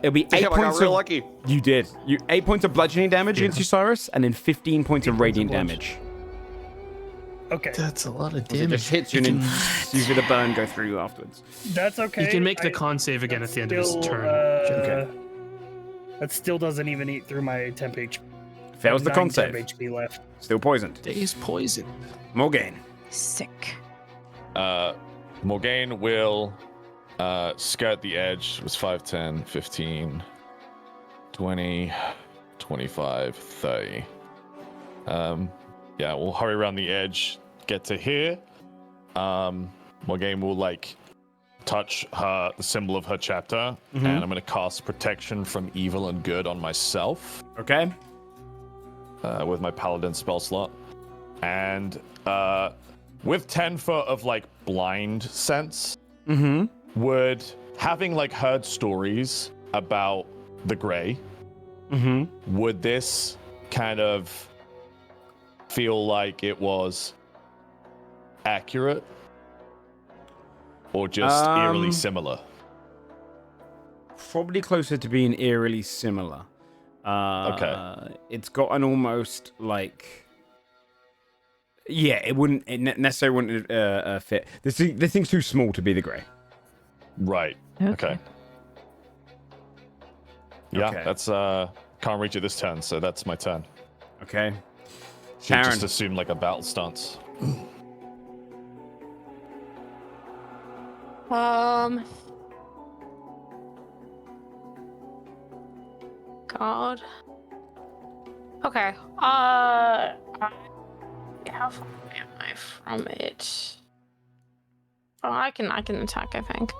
It'll be 8
Damn, I
points
got real
of.
lucky.
You did. 8 points of bludgeoning damage against you, Cyrus, and then 15 points of radiant damage.
Okay.
That's a lot of
It
damage.
just hits you, and then you feel the burn go through you afterwards.
That's okay.
He can make the
I-
con save again at the end of his
still,
turn.
Okay.
That still doesn't even eat through my temp HP.
Fails the con
temp
save.
HP left.
Still poisoned.
Stays poisoned.
Morgaine.
Sick.
Morgaine will skirt the edge. It was 5, 10, 15, 20, 25, 30. Yeah, we'll hurry around the edge, get to here. Morgaine will like touch the symbol of her chapter, and I'm gonna cast protection from evil and good on myself
Okay.
with my paladin spell slot. And with 10 foot of like blind sense, would having like heard stories about the Grey, would this kind of feel like it was accurate or just eerily similar?
Probably closer to being eerily similar.
Okay.
It's got an almost like. Yeah, it wouldn't. It necessarily wouldn't fit. This thing's too small to be the Grey.
Right. Okay. Yeah,
Okay.
that's can't reach it this turn, so that's my turn.
Okay.
Should
Sharon.
just assume like a battle stance.
God. Okay. How far am I from it? Oh, I can attack, I think.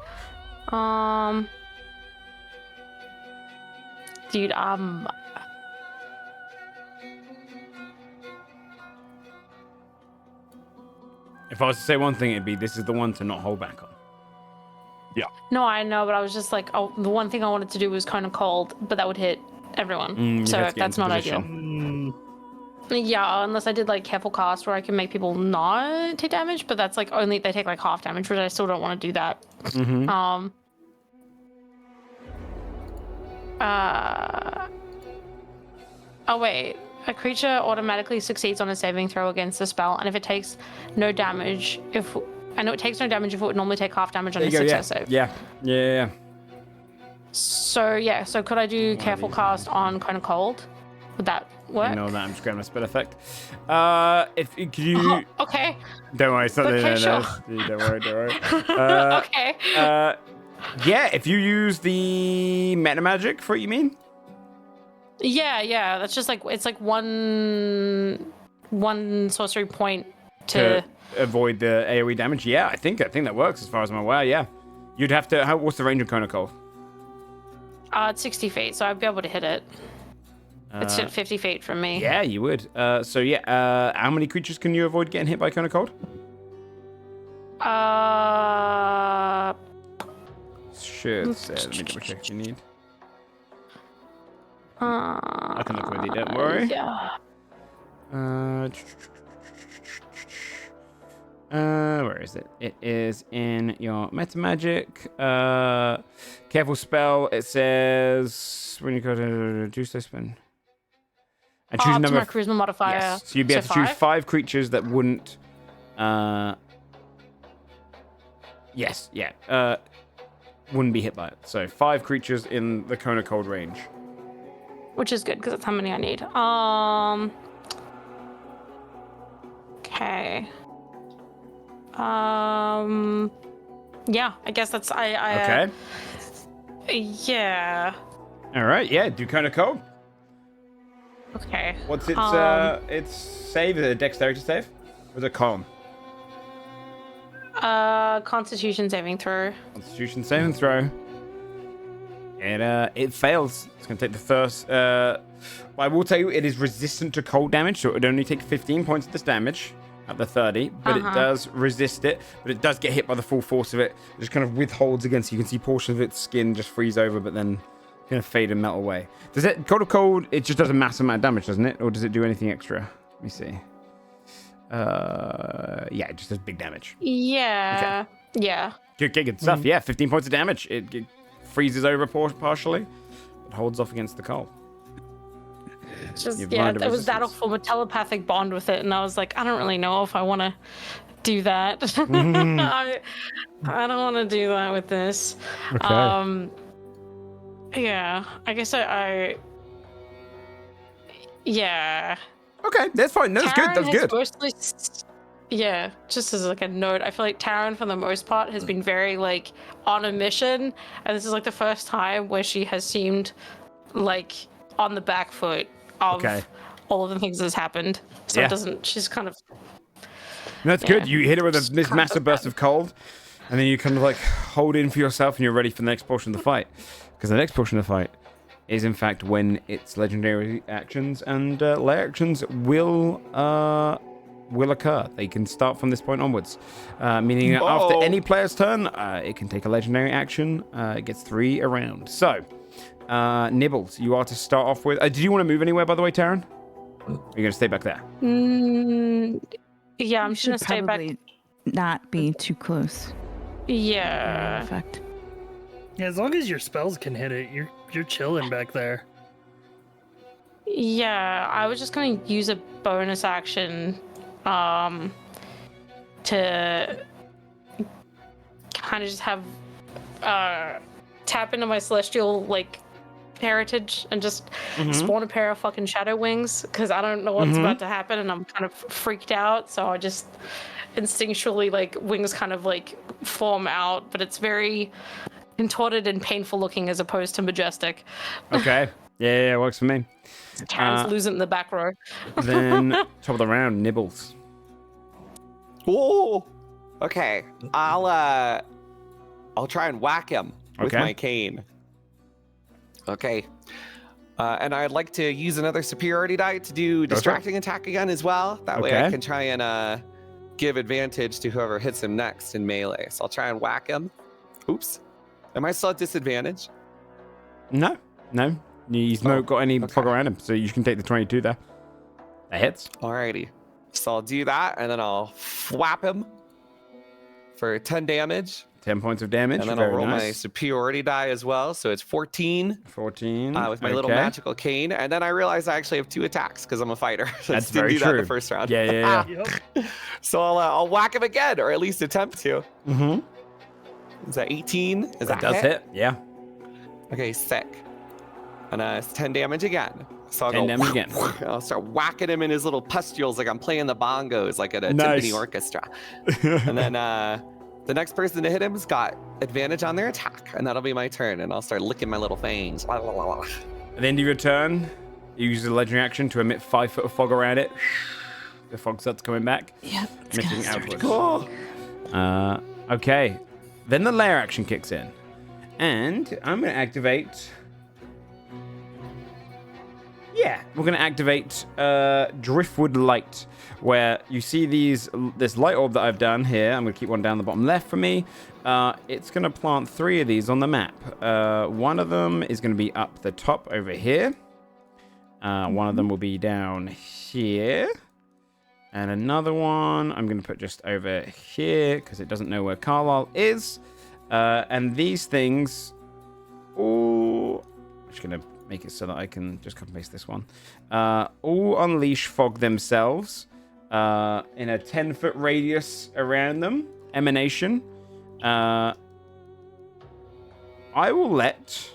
Dude,
If I was to say one thing, it'd be this is the one to not hold back on.
no, I know, but I was just like, oh, the one thing I wanted to do was kind of cold, but that would hit everyone.
You
So
have to get
that's
into
not
position.
ideal. Yeah, unless I did like careful cast where I can make people not take damage, but that's like only they take like half damage, which I still don't want to do that. Oh wait, a creature automatically succeeds on a saving throw against the spell, and if it takes no damage, I know it takes no damage if it would normally take half damage on a
There you go,
success save.
Yeah.
So could I do careful cast on kind of cold? Would that work?
I know that. I'm just grabbing a spell effect. If could you?
Oh, okay.
Don't worry, it's not
Okay,
no.
sure.
Don't worry.
Okay.
Yeah, if you use the meta magic for it, you mean?
Yeah. That's just like it's like one sorcery point to
avoid the AoE damage. Yeah, I think that works as far as I'm aware. Yeah, you'd have to. What's the range of Cone of Cold?
it's 60 feet, so I'd be able to hit it. It's at 50 feet from me.
Yeah, you would. How many creatures can you avoid getting hit by Cone of Cold? Should say. Let me double check if you need. I can look with you. Don't worry.
Yeah.
Where is it? It is in your meta magic. Careful spell. It says when you go to do so spin. And choose
Up to
number.
my charisma modifier.
Yes. So you'd be able to choose 5 creatures that wouldn't. Yes. Yeah. Wouldn't be hit by it. So 5 creatures in the cone of cold range.
Which is good because that's how many I need. Okay. Yeah, I guess that's
Okay.
Yeah.
All right. Yeah. Do cone of cold.
Okay.
What's its save? Is it a dexterity save? Or is it con?
Constitution saving throw.
Constitution saving throw. And it fails. It's going to take the first. I will tell you, it is resistant to cold damage, so it would only take 15 points of this damage at the 30, but it does resist it. But it does get hit by the full force of it. It just kind of withholds against. You can see portions of its skin just freeze over, but then kind of fade and melt away. Does it cold? It just does a massive amount of damage, doesn't it? Or does it do anything extra? Let me see. Yeah, it just does big damage.
Yeah.
Okay.
Yeah.
Good stuff. Yeah, 15 points of damage. It freezes over partially. It holds off against the cold.
It's just,
You've
yeah,
learned a
it was that'll
resistance.
form a telepathic bond with it, and I was like, I don't really know if I want to do that. I don't want to do that with this.
Okay.
Yeah, I guess yeah.
Okay, that's fine. No, that's good.
Taryn
That's
has
good.
mostly yeah, just as like a note, I feel like Taryn for the most part has been very like on a mission, and this is like the first time where she has seemed like on the back foot of all of the things that's happened. So
Yeah.
it doesn't. She's kind of.
No, that's good. You hit her with this massive burst of cold, and then you kind of like hold in for yourself, and you're ready for the next portion of the fight. Because the next portion of the fight is, in fact, when its legendary actions and lair actions will occur. They can start from this point onwards, meaning that after any player's turn, it can take a legendary action. It gets 3 around. So, Nibbles, you are to start off with. Did you want to move anywhere, by the way, Taryn? Or are you going to stay back there?
Yeah, I'm
You
just gonna
should
stay back.
probably not be too close.
Yeah.
Effect.
Yeah, as long as your spells can hit it, you're chilling back there.
Yeah, I was just gonna use a bonus action, to kind of just have tap into my celestial like heritage and just spawn a pair of fucking shadow wings because I don't know what's about to happen and I'm kind of freaked out. So I just instinctually like wings kind of like form out, but it's very contorted and painful looking as opposed to majestic.
Okay. Yeah, works for me.
Translucent in the back row.
Then, top of the round, Nibbles.
Whoa. Okay. I'll try and whack him with
Okay.
my cane. Okay. And I'd like to use another superiority die to do distracting attack again as well. That way I
Okay.
can try and give advantage to whoever hits him next in melee. So I'll try and whack him. Oops. Am I still at disadvantage?
No. He's not got any fog around him, so you can take the 22 there. That hits.
Alrighty. So I'll do that, and then I'll whap him for 10 damage.
10 points of damage.
And then I'll
Very
roll my
nice.
superiority die as well. So it's 14
14.
with my little
okay.
magical cane. And then I realize I actually have 2 attacks because I'm a fighter. So I
That's
just didn't
very
do that
true.
the first round.
Yeah.
Yep.
So I'll whack him again, or at least attempt to.
Mm-hmm.
Is that 18? Is
That does hit. Yeah.
Okay, sick. And it's 10 damage again. So I'll
10
go
damage again.
I'll start whacking him in his little pustules like I'm playing the bongos, like at a
Nice.
timpani orchestra. And then the next person to hit him's got advantage on their attack, and that'll be my turn. And I'll start licking my little fangs.
At the end of your turn, you use the legendary action to emit 5 foot of fog around it. The fog starts coming back.
Yep. It's
Emitting
gonna start
outwards.
Cool.
Okay. Then the lair action kicks in. And I'm going to activate... Yeah, we're going to activate Driftwood Light, where you see this light orb that I've done here. I'm going to keep one down the bottom left for me. It's going to plant 3 of these on the map. One of them is going to be up the top over here. One of them will be down here. And another one I'm going to put just over here because it doesn't know where Carlisle is. And these things all... I'm just going to make it so that I can just copy and paste this one. All unleash fog themselves in a 10-foot radius around them. Emanation. I will let...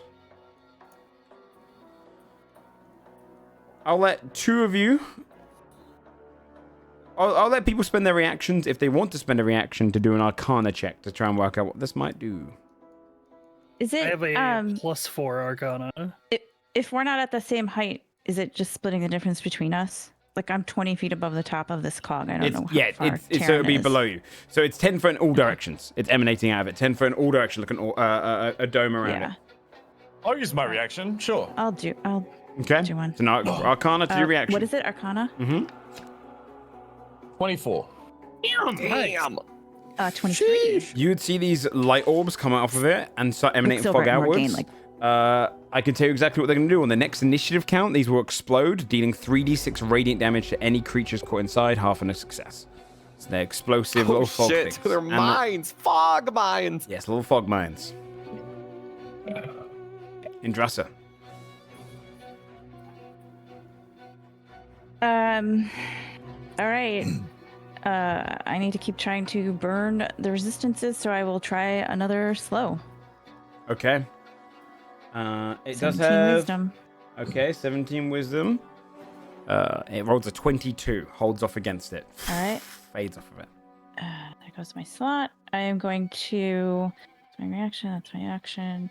I'll let two of you... I'll let people spend their reactions, if they want to spend a reaction, to do an Arcana check to try and work out what this might do.
Is it?
I have a +4 Arcana.
If we're not at the same height, is it just splitting the difference between us? Like I'm 20 feet above the top of this cog. I don't know how far
so it'll be below you. So it's 10 foot in all directions. It's emanating out of it. 10 foot in all directions, like a dome around it.
I'll use my reaction. Sure.
I'll do one.
So now Arcana to your reaction.
What is it? Arcana?
24.
Damn.
23.
You would see these light orbs come off of it and start emanating
Quicksilver
fog
and
outwards.
Morgaine,
I can tell you exactly what they're going to do. On the next initiative count, these will explode, dealing 3d6 radiant damage to any creatures caught inside, half on a success. So they're explosive little fog
shit,
things.
they're mines, fog mines.
Yes, little fog mines. Indrassa.
All right. I need to keep trying to burn the resistances, so I will try another slow.
Okay. It does
17
have...
wisdom.
Okay, 17 wisdom. It rolls a 22, holds off against it.
All right.
Fades off of it.
There goes my slot. I am going to... That's my reaction. That's my action.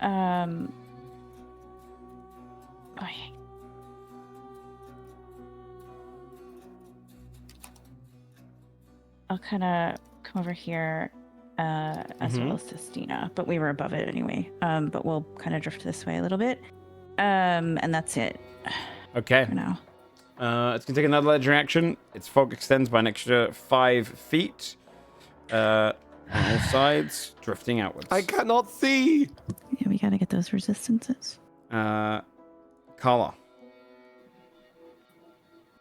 Oh, yeah. I'll kind of come over here as well as Sistina, but we were above it anyway. But we'll kind of drift this way a little bit. And that's it.
Okay.
For now.
It's going to take another legendary action. Its fog extends by an extra 5 feet on all sides, drifting outwards.
I cannot see.
Yeah, we got to get those resistances.
Carla.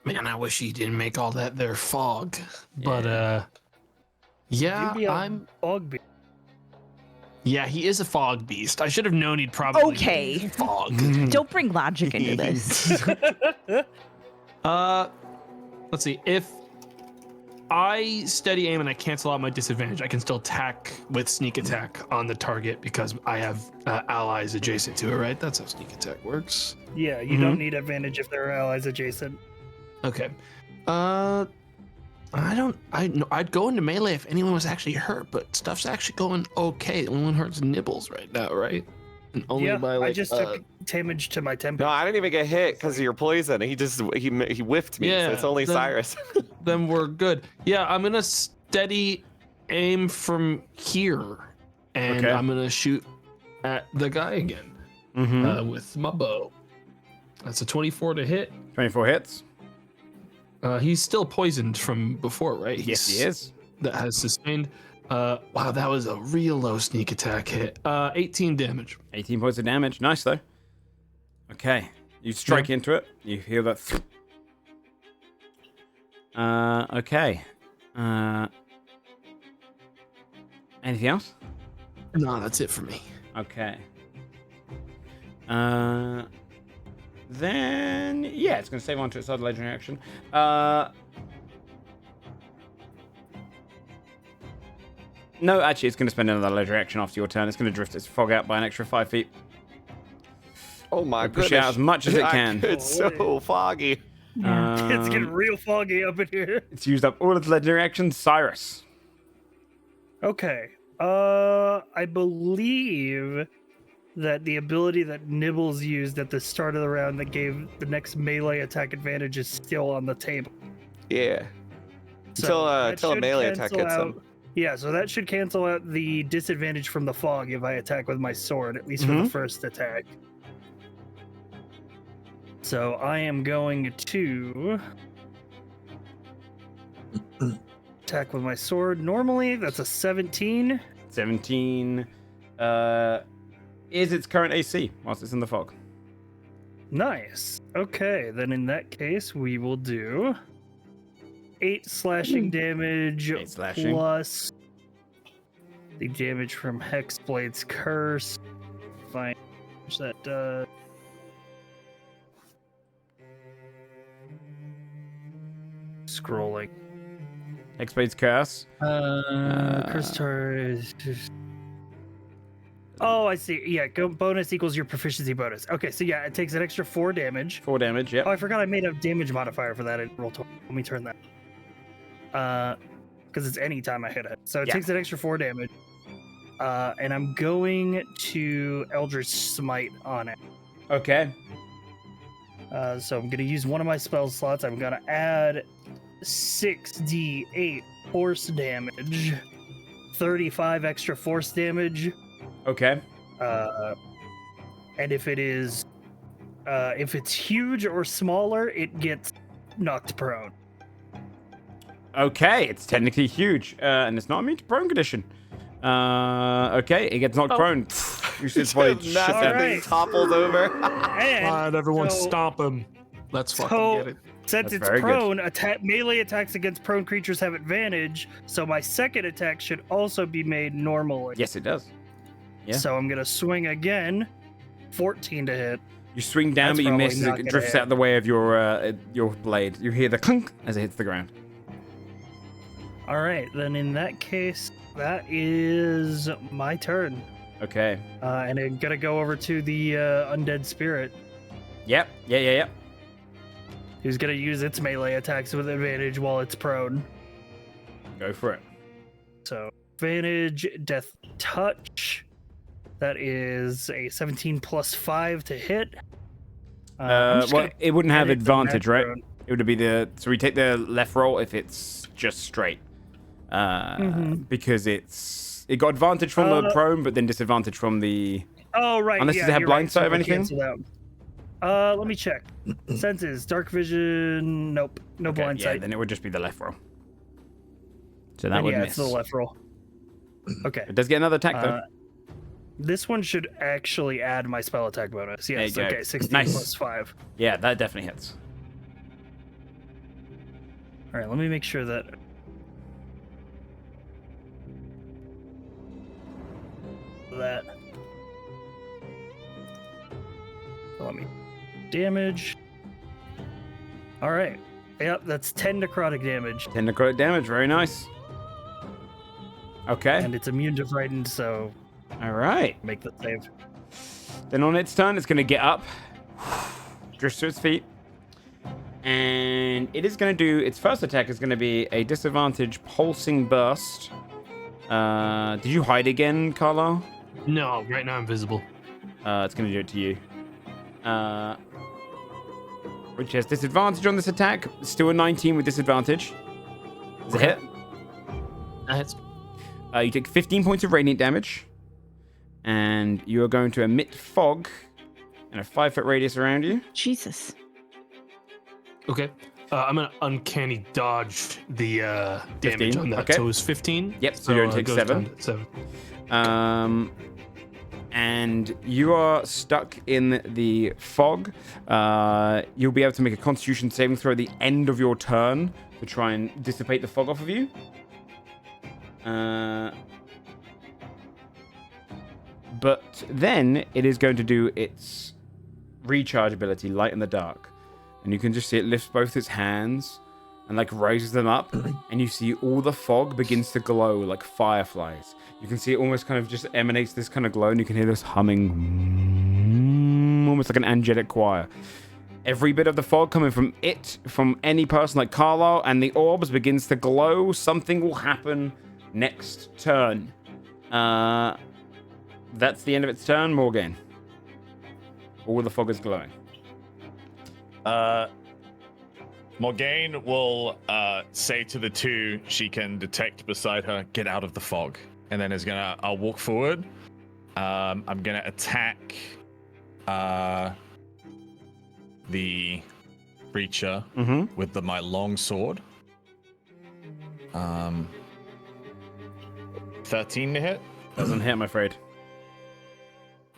Man, I wish he didn't make all that there fog. But yeah,
You'd be a
I'm
fog beast.
Yeah, he is a fog beast. I should have known he'd probably
Okay.
be fog.
Don't bring logic into this.
Let's see. If I steady aim and I cancel out my disadvantage, I can still attack with sneak attack on the target because I have allies adjacent to it, right? That's how sneak attack works.
Yeah, you don't need advantage if there are allies adjacent.
Okay. I'd go into melee if anyone was actually hurt, but stuff's actually going okay. The only one hurt's Nibbles right now, right? And only by like
I just took damage to my temper.
No, I didn't even get hit because of your poison. He whiffed me.
Yeah,
So it's only
then-
Cyrus.
then we're good. Yeah, I'm gonna steady aim from here, and
Okay.
I'm gonna shoot at the guy again with my bow. That's a 24 to hit.
24 hits.
He's still poisoned from before, right?
Yes, he is.
That has sustained. Wow, that was a real low sneak attack hit. 18 damage.
18 points of damage. Nice, though. Okay. You strike into it. You hear that. Okay. Anything else?
No, that's it for me.
Okay. Then yeah, it's gonna save on to its other legendary action. No, actually, it's gonna spend another legendary action after your turn. It's gonna drift its fog out by an extra 5 feet.
Oh my
Push
goodness.
it out as much as it can.
It's so foggy.
It's getting real foggy up in here.
It's used up all its legendary actions. Cyrus.
Okay. I believe that the ability that Nibbles used at the start of the round that gave the next melee attack advantage is still on the table.
Yeah.
So that
Until a
should
melee attack
cancel
hits him.
out- Yeah, so that should cancel out the disadvantage from the fog if I attack with my sword, at least for the first attack. So I am going to attack with my sword. Normally, that's a 17.
17 is its current AC whilst it's in the fog.
Nice. Okay, then in that case, we will do 8 slashing damage
8 slashing.
plus the damage from Hexblade's Curse. find that. Scrolling.
X-Spade's Curse.
Curse target. Oh, I see. Yeah, bonus equals your proficiency bonus. Okay, so yeah, it takes an extra 4 damage.
4 damage, yep.
Oh, I forgot I made a damage modifier for that in Roll20. Let me turn that. Because it's any time I hit it. So it takes an extra 4 damage. And I'm going to Eldritch Smite on it.
Okay.
So I'm going to use one of my spell slots. I'm going to add 6d8 force damage, 35 extra force damage.
Okay.
And if it's huge or smaller, it gets knocked prone.
Okay, it's technically huge, and it's not immune to prone condition. Okay, it gets knocked prone. You should probably shit
Massive
that.
thing topples over.
And
Alright, everyone
so-
stomp him. Let's fucking get it.
Since
That's
it's
very
prone, melee attacks against prone creatures have advantage, so my second attack should also be made normally.
Yes, it does. Yeah.
So I'm gonna swing again. 14 to hit.
You swing down,
That's
but you
probably
miss as
not
it
gonna
drifts
hit.
out of the way of your blade. You hear the clunk as it hits the ground.
All right, then in that case, that is my turn.
Okay.
And I'm gonna go over to the undead spirit,
Yep. Yeah.
who's gonna use its melee attacks with advantage while it's prone.
Go for it.
So advantage, death touch. That is a 17 plus 5 to hit. I'm just
Well,
gonna
it wouldn't have
edit the
advantage, right?
background.
It would be so we take the left roll if it's just straight, because it got advantage from the prone, but then disadvantage from the.
Oh right.
Unless
yeah,
does it have
you're
blind
right,
sight
so
of
we'll
anything?
cancel that. Let me check. Senses, dark vision. Nope, no
Okay,
blind
yeah,
sight.
then it would just be the left roll. So that
Then,
would
yeah,
miss.
it's the left roll. Okay.
It does get another attack though.
This one should actually add my spell attack bonus. Yes.
There you go.
Okay. 16
Nice.
plus 5.
Yeah, that definitely hits.
All right. Let me make sure that. Let me damage. All right. Yep, that's 10 necrotic damage,
10 necrotic damage, very nice. Okay.
and it's immune to frightened, so
All right.
make the save.
Then on its turn, it's going to get up, drifts to its feet, and it is going to do its first attack is going to be a disadvantage pulsing burst. Did you hide again, Carlo?
No, right now I'm visible.
It's going to do it to you. Which has disadvantage on this attack. Still a 19 with disadvantage. Does it hit?
That hits.
You take 15 points of radiant damage. And you are going to emit fog in a 5-foot radius around you.
Jesus.
Okay. I'm gonna uncanny dodge the damage
15,
on that.
okay.
So it was 15.
Yep, so you're gonna take
it goes
7.
down to 7.
And you are stuck in the fog. You'll be able to make a Constitution saving throw at the end of your turn to try and dissipate the fog off of you. But then it is going to do its recharge ability, Light in the Dark. And you can just see it lifts both its hands and like raises them up. And you see all the fog begins to glow like fireflies. You can see it almost kind of just emanates this kind of glow, and you can hear this humming, almost like an angelic choir. Every bit of the fog coming from any person like Carlo, and the orbs begins to glow. Something will happen next turn. That's the end of its turn, Morgan. All the fog is glowing.
Morgaine will say to the two she can detect beside her, get out of the fog. And then I'll walk forward. I'm gonna attack the creature with my long sword. 13 to hit.
Doesn't hit, I'm afraid.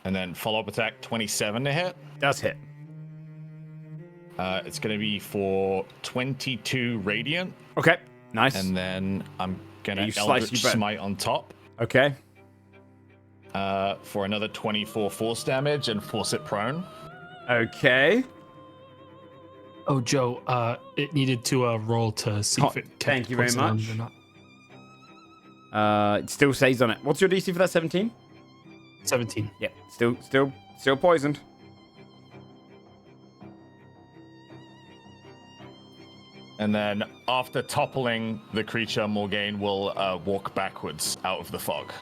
And then follow-up attack, 27 to hit.
Does hit.
It's going to be for 22 radiant.
Okay, nice.
And then I'm going
You
to
slice
Eldritch
your bow.
Smite on top.
Okay.
for another 24 force damage and force it prone.
Okay.
Oh, Joe, it needed to roll to see if it kept
Thank you very
poison on
much.
it or not.
It still stays on it. What's your DC for that? 17?
17.
Yeah, still poisoned.
And then after toppling the creature, Morgaine will walk backwards out of the fog.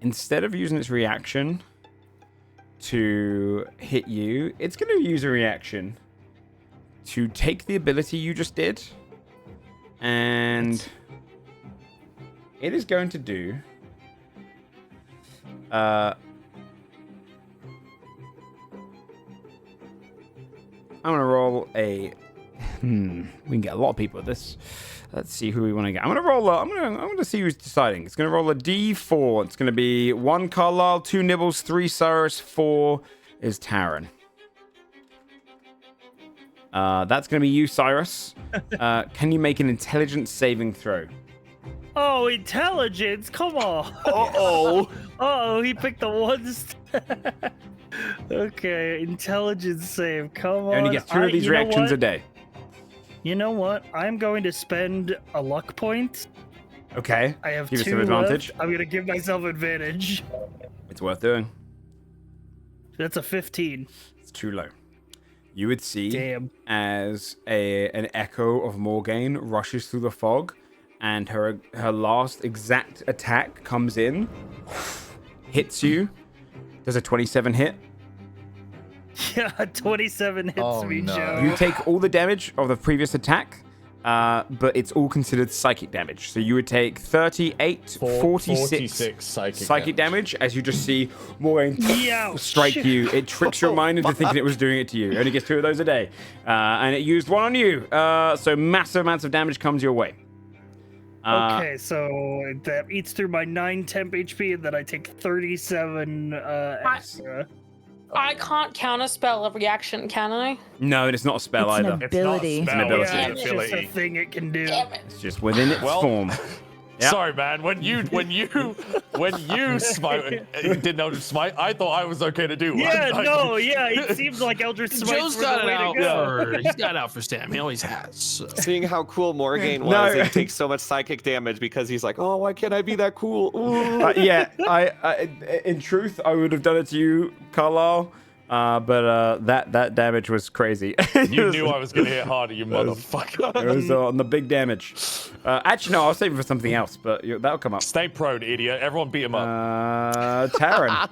Instead of using its reaction to hit you, it's going to use a reaction to take the ability you just did, and it is going to do I'm gonna roll a we can get a lot of people at this. Let's see who we want to get. I'm gonna roll I'm gonna see who's deciding. It's gonna roll a D4. It's gonna be 1 Carlisle, 2 Nibbles, 3 Cyrus, 4 is Taryn. That's gonna be you, Cyrus. Can you make an intelligence saving throw?
Oh, intelligence! Come on!
Uh-oh.
Oh, he picked the ones. Okay, intelligence save. Come on.
You only get 2 of these reactions a day.
You know what? I'm going to spend a luck point.
Okay.
I have
Give us
2
some advantage.
left. I'm going to give myself advantage.
It's worth doing.
That's a 15.
It's too low. You would see
Damn.
as an echo of Morgaine rushes through the fog, and her last exact attack comes in, hits you. Does a 27 hit?
Yeah, 27 hits me,
no.
Joe.
You take all the damage of the previous attack, but it's all considered psychic damage. So you would take 46 psychic damage as you just see Morgaine strike you. It tricks your mind into thinking it was doing it to you. It only gets 2 of those a day. And it used 1 on you. So massive amounts of damage comes your way.
Okay, so that eats through my 9 temp HP, and then I take 37 extra.
I can't counterspell a reaction, can I?
No, and it's not a spell
It's
either.
an ability.
It's
an
not a
ability.
spell,
Yeah,
it's
it's
an
just a
ability.
thing it can do.
Damn it.
It's just within its form. Yep.
Sorry, man. When you smite, did Eldritch Smite, I thought I was okay to do.
Yeah, it seems like Eldritch Smite
Joe's
was
got
the
it
way
out
to go.
he's got it out for Stam. He always has. So.
Seeing how cool Morgaine was,
No.
he takes so much psychic damage because he's like, oh, why can't I be that cool? Ooh.
Yeah, I in truth, I would have done it to you, Carlisle. But that damage was crazy.
You knew I was going to hit harder, you motherfucker.
It was on the big damage. Actually, no, I was saving for something else, but that'll come up.
Stay prone, idiot. Everyone beat him up.
Taryn.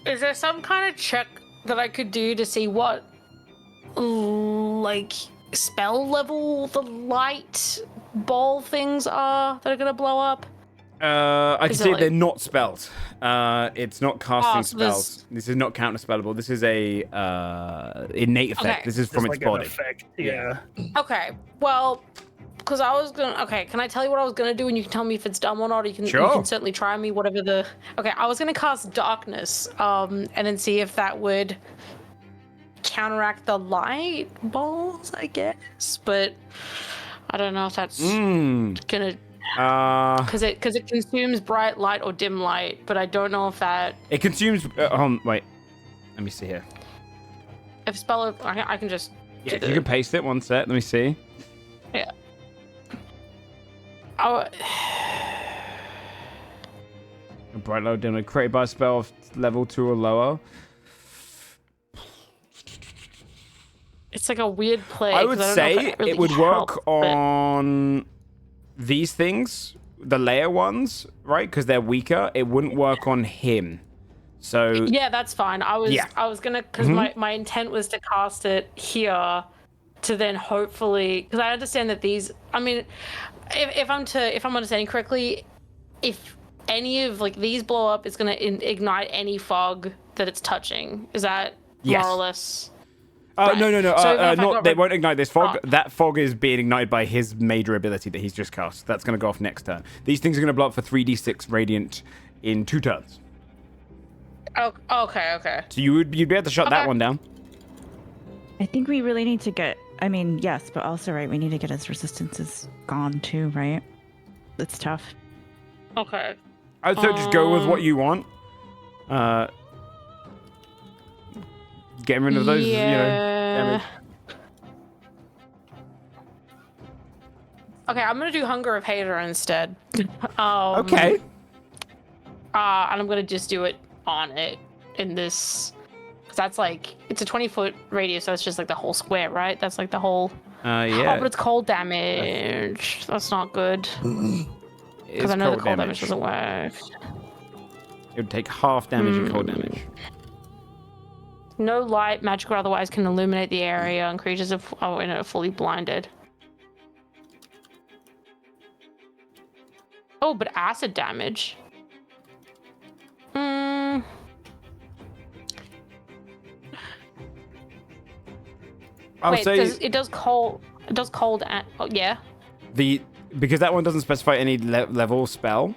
Is there some kind of check that I could do to see what, like, spell level the light ball things are that are gonna blow up?
I can
Is it
see
like-
they're not spelled. It's not casting
so there's-
spells. This is not counterspellable. This is a innate effect.
Okay.
This is
Just
from
like
its
an
body.
effect. Yeah.
Okay, well, because I was gonna. Okay, can I tell you what I was gonna do, and you can tell me if it's dumb or not? Or you
Sure.
can certainly try me. Whatever the. Okay, I was gonna cast darkness, and then see if that would counteract the light balls, I guess. But I don't know if that's gonna. Because it consumes bright light or dim light, but I don't know if that.
It consumes. Wait. Let me see here.
If spell, I can just.
Yeah, you can paste it. One sec. Let me see.
Yeah. Oh.
A bright low dim light created by a spell of level 2 or lower.
It's like a weird play.
I would
'cause I don't know if
say
that really
it would work
helped, but-
on these things, the layer ones, right? Because they're weaker. It wouldn't work on him. So
Yeah, that's fine. I was gonna, because
Mm-hmm.
my intent was to cast it here, to then hopefully, because I understand that these. I mean, if I'm understanding correctly, if any of like these blow up, it's gonna ignite any fog that it's touching. Is that
Yes.
more or less?
No.
So even if I got
They
rid-
won't ignite this fog.
Oh.
That fog is being ignited by his major ability that he's just cast. That's going to go off next turn. These things are going to blow up for 3d6 radiant in 2 turns.
Oh, okay.
So you'd be able to shut that
Okay.
one down.
I think we really need to get I mean, yes, but also, right, we need to get his resistances gone too, right? It's tough.
Okay.
I'd say just go with what you want. Getting rid of those, damage.
Okay, I'm gonna do Hunger of Hater instead.
Okay.
And I'm gonna just do it on it in this, because that's like, it's a 20-foot radius, so it's just like the whole square, right? That's like the whole.
Yeah.
Oh, but it's cold damage. That's not good. Because I know the cold damage doesn't work.
It would take half damage and cold damage.
No light, magic, or otherwise can illuminate the area, and creatures are fully blinded. Oh, but acid damage.
I'll
Wait,
say
it does cold. It does cold. Oh, yeah.
Because that one doesn't specify any level spell.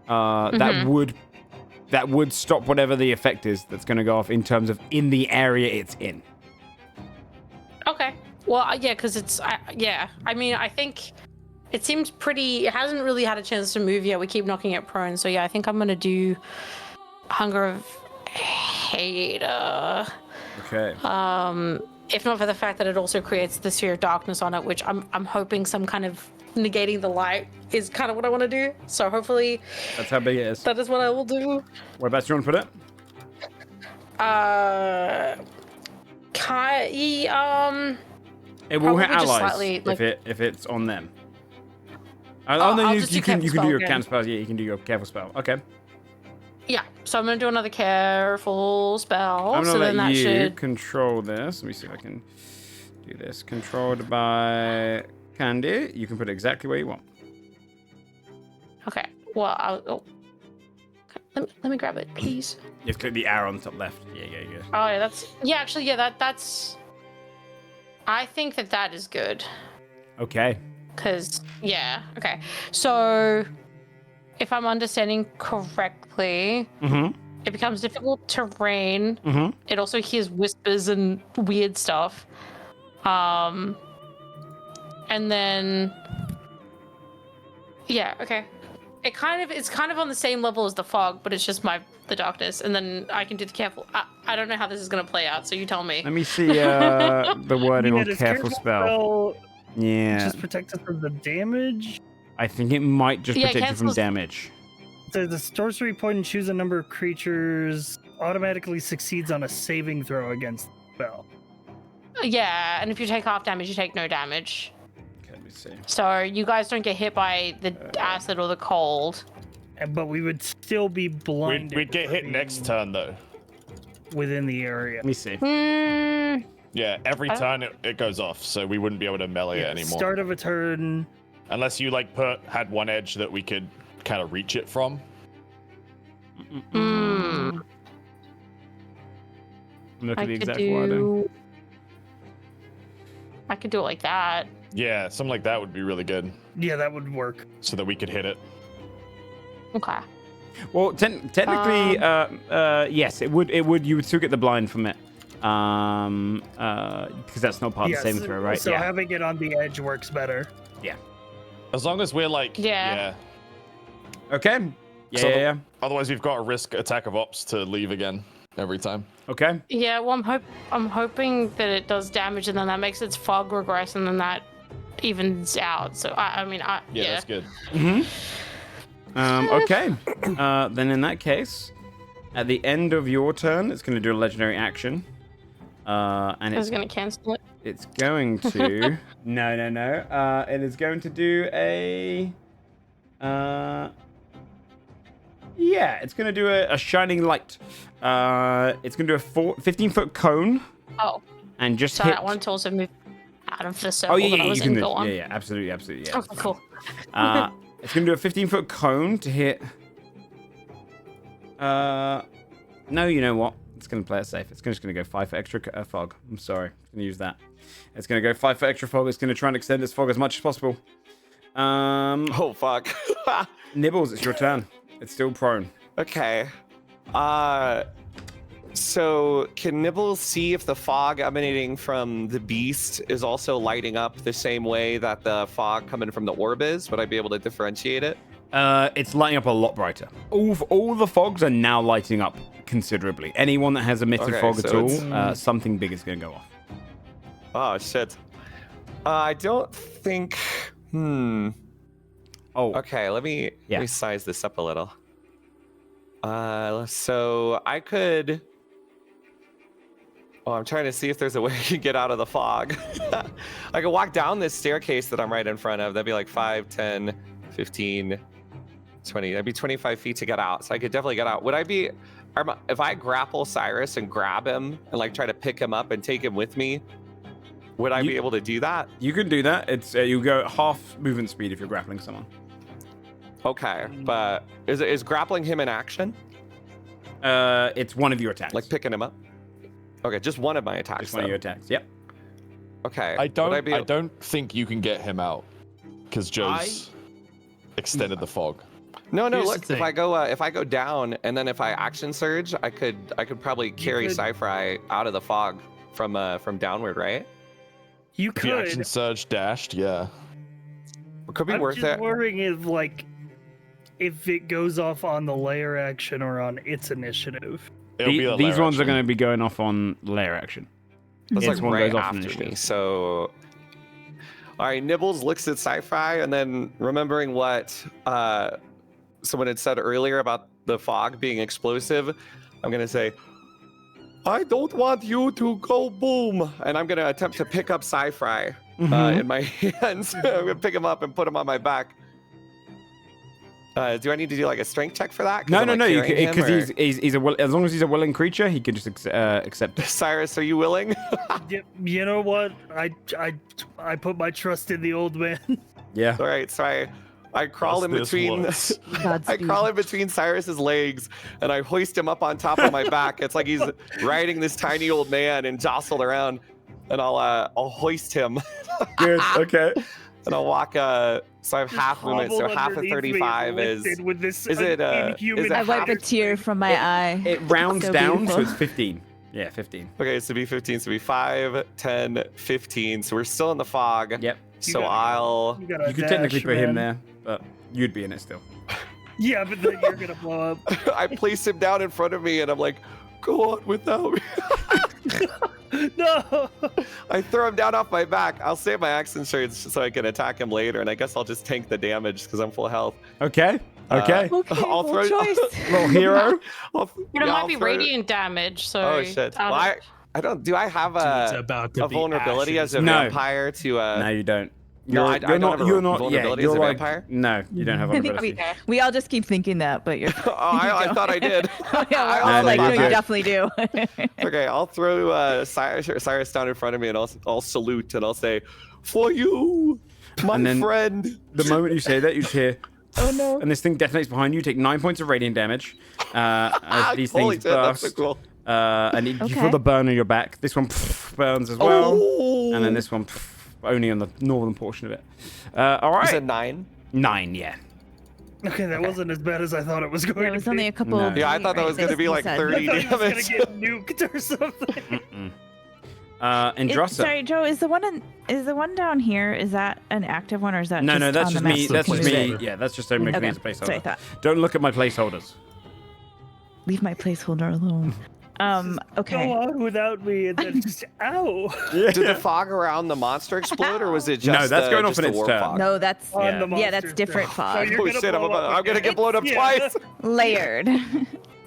That would stop whatever the effect is that's going to go off in terms of in the area it's in.
Okay. Well, yeah, because it's yeah. I mean, I think it seems pretty. It hasn't really had a chance to move yet. We keep knocking it prone. So yeah, I think I'm gonna do Hunger of Hater.
Okay.
If not for the fact that it also creates the sphere of darkness on it, which I'm hoping some kind of negating the light is kind of what I want to do. So hopefully
That's how big it is.
that is what I will do.
Whereabouts do you want to put it? It will hit
Probably just
allies
slightly, like-
if it's on them.
I'll
then
just
you
do
can
careful
do
spell
your
again.
can spell. Yeah, you can do your careful spell. Okay.
Yeah. So I'm gonna do another careful spell.
I'm
so
gonna
then
let
that
you
should.
control this. Let me see if I can do this. Controlled by AiCandii. You can put it exactly where you want.
Okay. Well, let me grab it, please.
You have to click the arrow on the top left. Yeah.
Oh yeah, actually that's. I think that is good.
Okay.
Cause yeah. Okay. So, if I'm understanding correctly, it becomes difficult terrain. It also hears whispers and weird stuff. And then. Yeah. Okay. It's kind of on the same level as the fog, but it's just the darkness, and then I can do the careful. I don't know how this is gonna play out, so you tell me.
Let me see the wording on
does
careful spell. Yeah.
Just protect us from the damage.
I think it might just protect you from
cancels-
damage.
So the sorcery point and choose a number of creatures automatically succeeds on a saving throw against the spell.
Yeah, and if you take half damage, you take no damage.
Okay, let me see.
So you guys don't get hit by the acid or the cold.
But we would still be blinded.
We'd get hit next turn though.
Within the area.
Let me see.
Yeah, every turn it goes off, so we wouldn't be able to melee it anymore.
Start of a turn.
Unless you had one edge that we could kind of reach it from.
Look at
I
the
could
exact wording.
I could do it like that.
Yeah, something like that would be really good,
Yeah, that would work.
so that we could hit it.
Okay.
Well, technically, yes, it would. You would still get the blind from it, because that's not part of the saving throw, right?
So having it on the edge works better.
As long as we're
Yeah.
Okay. Yeah.
So
yeah.
Otherwise, we've got a risk attack of ops to leave again every time.
Okay.
Yeah. Well, I'm hoping that it does damage, and then that makes its fog regress, and then that evens out. So I mean,
Yeah, that's good.
Okay. Then in that case, at the end of your turn, it's going to do a legendary action. And
I was
it's
gonna cancel it.
It's going to no. It is going to do a it's going to do a shining light. It's going to do a 15-foot cone.
Oh.
And just
So
hit.
I want to also move out of the circle
Oh yeah,
that I was
you can
in.
do.
Go on.
Yeah, absolutely, yeah.
Okay, cool.
It's going to do a 15-foot cone to hit. No, you know what? It's going to play it safe. It's just going to go 5 for extra fog. I'm sorry. I'm going to use that. It's going to go 5 for extra fog. It's going to try and extend its fog as much as possible.
Oh, fuck.
Nibbles, it's your turn. It's still prone.
Okay. So can Nibbles see if the fog emanating from the beast is also lighting up the same way that the fog coming from the orb is? Would I be able to differentiate it?
It's lighting up a lot brighter. All the fogs are now lighting up considerably. Anyone that has emitted
Okay,
fog at
so
all, something big is going to go off.
Oh, shit. I don't think...
Oh.
Okay, let me size this up a little. So I could... Oh, I'm trying to see if there's a way I can get out of the fog. I could walk down this staircase that I'm right in front of. That'd be like 5, 10, 15, 20. That'd be 25 feet to get out. So I could definitely get out. Would I be... If I grapple Cyrus and grab him and like try to pick him up and take him with me, would I be able to do that?
You can do that. It's you go at half movement speed if you're grappling someone.
Okay, but is grappling him an action?
It's one of your attacks.
Like picking him up? Okay, just one of my attacks.
Just one of your attacks. Yep.
Okay.
I don't think you can get him out because Joe's extended the fog.
No,
Here's
look, if I go down and then if I action surge, I could probably carry SciFri out of the fog from downward, right?
You
If you action
could.
surge dashed, yeah.
It could be
I'm
worth
just
it.
worrying if it goes off on the layer action or on its initiative.
It'll be a
These
layer
ones are
action.
going to be going off on layer action.
That's
This
like
one
right
goes off
after
initiative.
me. So, all right, Nibbles looks at SciFri and then remembering what someone had said earlier about the fog being explosive, I'm gonna say, I don't want you to go boom, and I'm gonna attempt to pick up SciFri in my hands. I'm gonna pick him up and put him on my back. Do I need to do like a strength check for that?
No. Because he's as long as he's a willing creature, he can just accept it.
Cyrus, are you willing?
You know what? I put my trust in the old man.
Yeah.
All right, so I crawl in
This
between.
works.
I crawl in between Cyrus's legs and I hoist him up on top of my back. It's like he's riding this tiny old man and jostled around, and I'll hoist him.
Good. Okay.
And I'll walk. So I have half movement. So
Hobbled
half of
underneath me
35 is.
with this
is it,
inhuman
is it
I wipe a
half-
tear from my eye.
It rounds
So
down,
beautiful.
so it's 15. Yeah, 15.
Okay, so be 15. So be 5, 10, 15. So we're still in the fog.
Yep.
So
gotta-
I'll.
You, gotta
You could
dash,
technically put him
man.
there, but you'd be in it still.
Yeah, but then you're gonna blow up.
I place him down in front of me, and I'm like, "Go on without me."
No.
I throw him down off my back. I'll save my action surge so I can attack him later, and I guess I'll just tank the damage because I'm full health.
Okay. Okay.
Okay,
I'll
well,
throw-
choice.
Little hero.
But
But it might be radiant damage, so.
Oh shit! Well, I don't. Do I have
It's
a
about to be
vulnerability
ashes.
as a
No.
vampire to?
No, you don't.
No, I don't have a vulnerability as a
like,
vampire?
No, you don't have
I think
vulnerability.
we all just keep thinking that, but you're.
Oh, I thought I did.
Yeah, we're
No,
all like,
no,
no,
you're
you
good.
definitely do.
Okay, I'll throw Cyrus down in front of me, and I'll salute, and I'll say, "For you, my
And then-
friend."
The moment you say that, you hear,
Oh no.
and this thing detonates behind you. Take 9 points of radiant damage. As these
Holy
things
shit, that's so
burst.
cool.
And you
Okay.
feel the burn on your back. This one burns as well.
Oh.
And then this one only on the northern portion of it. All
You
right.
said 9.
9, yeah.
Okay, that wasn't as bad as I thought it was going
Yeah, it
to
was
be.
only a couple.
No.
Yeah, I thought that was gonna be like 30
I thought he was
damage.
gonna get nuked or something.
Androssa.
Sorry, Joe. Is the one down here? Is that an active one or is that
No,
just
no, that's
on
just
the map
me.
so
That's
we
just
can
me.
move it?
Yeah, that's just to make me
Okay,
as a
that's what I
placeholder.
thought.
Don't look at my placeholders.
Leave my placeholder alone.
Go
Okay.
on without me and then just ow.
Did the fog around the monster explode, or was it just
No, that's going off
just
in
the
its
warp
turn.
fog?
No, that's
On the
yeah, that's
monster's
different
turn.
fog.
So you're
Oh
gonna
shit!
blow up
I'm gonna
again.
get blown up
Yeah.
twice.
Layered.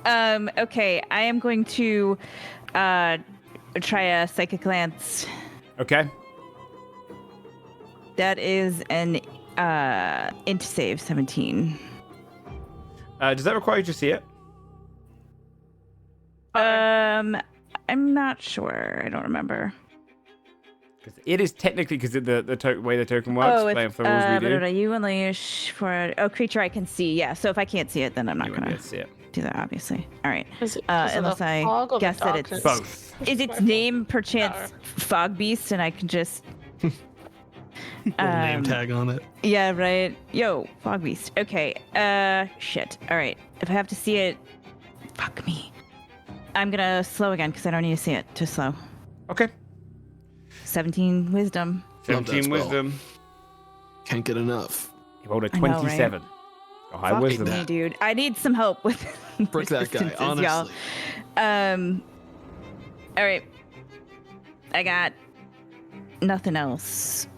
Okay, I am going to try a psychic glance.
Okay.
That is an int save 17.
Does that require you to see it?
I'm not sure. I don't remember.
'Cause it is technically because the way the token works. Playing
it's
for the rules we do.
you unleash for creature I can see. Yeah, so if I can't see it, then I'm not
You wouldn't be
gonna
able to see it.
do that. Obviously. All right.
Is it because of
Unless
the
I
fog or the
guess that it's
darkness?
Both.
Is its name perchance Fog Beast, and I can just
Little name tag on it.
Yeah, right. Yo, Fog Beast. Okay. Shit. All right. If I have to see it, fuck me. I'm gonna slow again because I don't need to see it to slow.
Okay.
17 wisdom.
Love that
17
spell.
wisdom.
Can't get enough.
You rolled a
I know, right?
27. Oh, high
Fuck
wisdom.
me, dude. I need some help with
Frick that guy,
resistances, y'all.
honestly.
All right. I got nothing else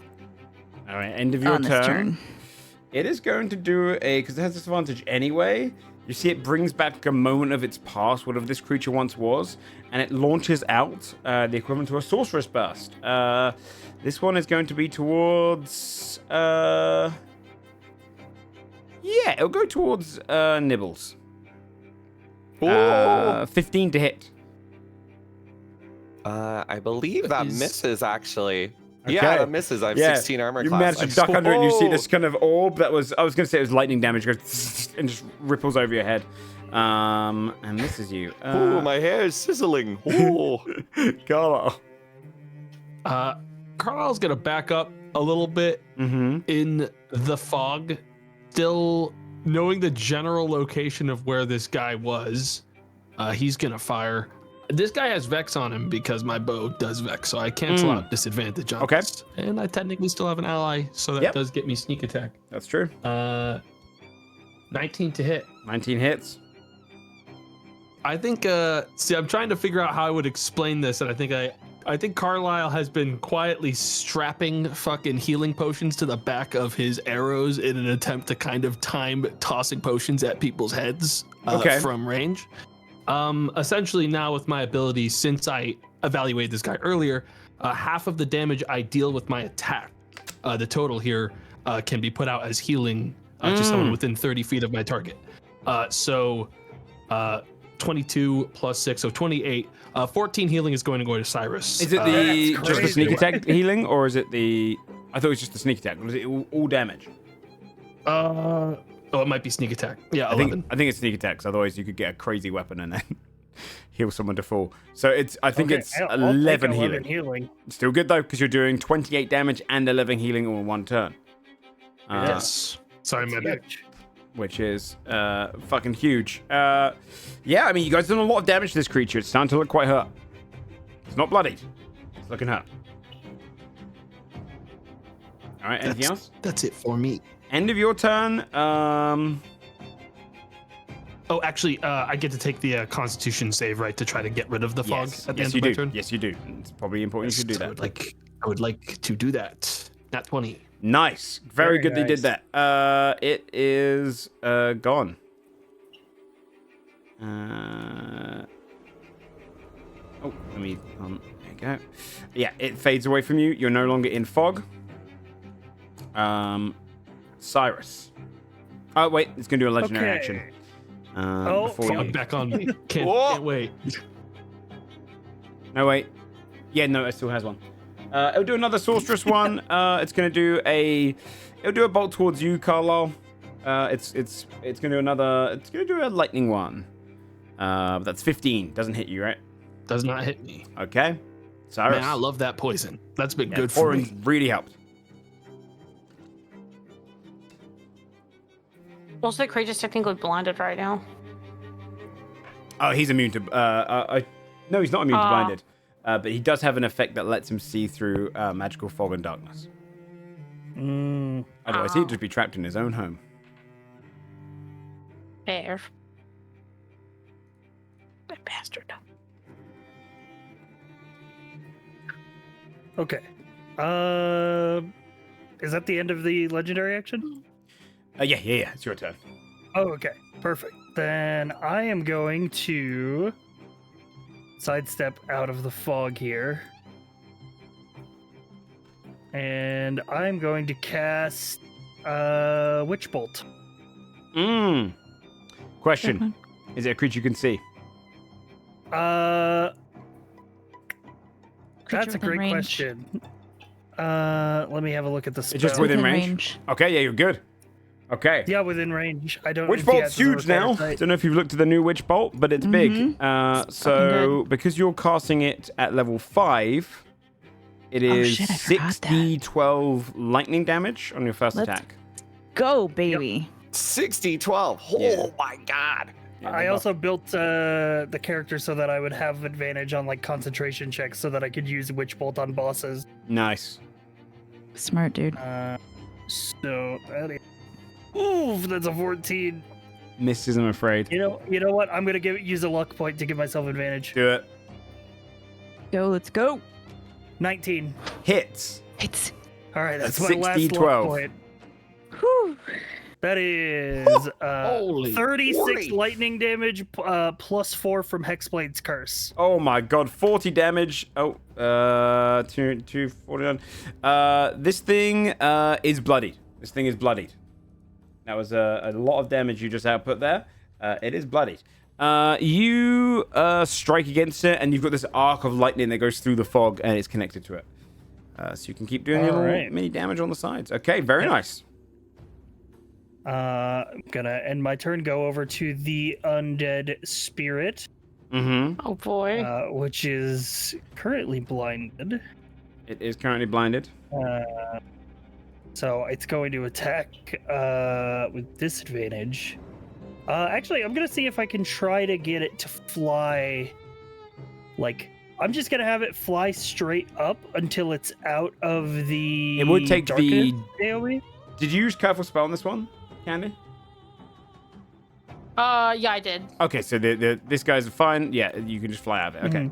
All right, end of your
on this turn.
It is going to do because it has disadvantage anyway. You see, it brings back a moment of its past, whatever this creature once was, and it launches out the equivalent to a sorceress burst. This one is going to be towards. Yeah, it'll go towards Nibbles. 15 to hit.
I believe that
Is-
misses actually.
Okay.
Yeah, that misses. I have 16 armor
You
class.
managed to duck under it, and you see
Oh!
this kind of orb that was. I was going to say it was lightning damage, goes and just ripples over your head. And misses you.
Ooh, my hair is sizzling. Ooh.
Carla.
Carlisle's gonna back up a little bit in the fog, still knowing the general location of where this guy was. He's gonna fire. This guy has Vex on him because my bow does Vex, so I cancel out disadvantage on
Okay.
this. And I technically still have an ally, so that does get me sneak attack.
That's true.
19 to hit.
19 hits.
I think see, I'm trying to figure out how I would explain this, and I think Carlisle has been quietly strapping fucking healing potions to the back of his arrows in an attempt to kind of time tossing potions at people's heads from range. Essentially now with my ability, since I evaluated this guy earlier, half of the damage I deal with my attack, the total here, can be put out as healing to someone within 30 feet of my target. So 22 plus 6, so 28. 14 healing is going to go to Cyrus.
Is it just the sneak attack healing, or is it the? I thought it was just the sneak attack. Was it all damage?
Oh, it might be sneak attack. Yeah,
I
11.
think it's sneak attack, 'cause otherwise you could get a crazy weapon and then heal someone to fall. So it's. I think it's
I'll take
11
11
healing.
healing.
Still good though, because you're doing 28 damage and 11 healing all in one turn.
Yes. Sorry, my bad.
Huge.
Which is fucking huge. Yeah, I mean, you guys done a lot of damage to this creature. It's starting to look quite hurt. It's not bloodied. It's looking hurt. All right, anything else?
That's it for me.
End of your turn.
Oh, actually, I get to take the Constitution save, right, to try to get rid of the fog
Yes,
at the
yes
end
you
of my
do.
turn.
Yes, you do. It's probably important you should do
I
that.
would like to do that. Nat 20.
Nice. Very
Very
good they did
nice.
that. It is gone. Oh, let me... there you go. Yeah, it fades away from you. You're no longer in fog. Cyrus. Oh, wait. It's going to do a legendary
Okay.
action.
Oh,
before
fuck.
you...
Fog back on me. Can't wait.
No, wait. Yeah, no, it still has one. It'll do another sorceress one. It's going to do a... It'll do a bolt towards you, Carlisle. It's going to do another... It's going to do a lightning one. That's 15. Doesn't hit you, right?
Does not hit me.
Okay. Cyrus.
Man, I love that poison. That's been
Yeah,
good for
orange
me.
really helped.
Also, the creature's technically blinded right now.
Oh, he's immune to... no, he's not immune to blinded. But he does have an effect that lets him see through magical fog and darkness. Otherwise, he'd just be trapped in his own home.
Fair. That bastard.
Okay. Is that the end of the legendary action?
Yeah. It's your turn.
Oh, okay. Perfect. Then I am going to sidestep out of the fog here. And I'm going to cast Witch Bolt.
Question. Is it a creature you can see?
That's
Creature
a
within
great
range.
question. Let me have a look at the spell.
It's just within range? Okay, yeah, you're good. Okay.
Yeah, within range. I don't.
Witch
yeah, it
Bolt's
doesn't
huge
require
now.
sight.
Don't know if you've looked at the new Witch Bolt, but it's big. So because you're casting it at level 5, it is
shit, I forgot
6d12 lightning damage on your first
Let's-
attack.
Go, baby.
60, 12. Oh
Yeah.
my god.
I also built the character so that I would have advantage on like concentration checks, so that I could use Witch Bolt on bosses.
Nice.
Smart dude.
So that is... Oof, that's a 14.
Misses, I'm afraid.
You know what? I'm gonna use a luck point to give myself advantage.
Do it.
Go, let's go.
19.
Hits.
It's
All right, that's
That's
my last
60,
luck
12.
point.
whew.
That is
Holy
36
40.
lightning damage plus 4 from Hexblade's curse.
Oh my god, 40 damage. Oh, 249. This thing is bloodied. This thing is bloodied. That was a lot of damage you just output there. It is bloodied. You strike against it, and you've got this arc of lightning that goes through the fog, and it's connected to it. So you can keep doing your little mini damage on the sides. Okay, very nice.
I'm gonna end my turn, go over to the undead spirit,
Mm-hmm.
Oh boy.
which is currently blinded.
It is currently blinded.
So it's going to attack with disadvantage. Actually, I'm gonna see if I can try to get it to fly. Like, I'm just gonna have it fly straight up until it's out of the.
It would take
darkness AoE.
Did you use Careful Spell on this one, Candy?
Yeah, I did.
Okay, so this guy's fine. Yeah, you can just fly out of it. Okay.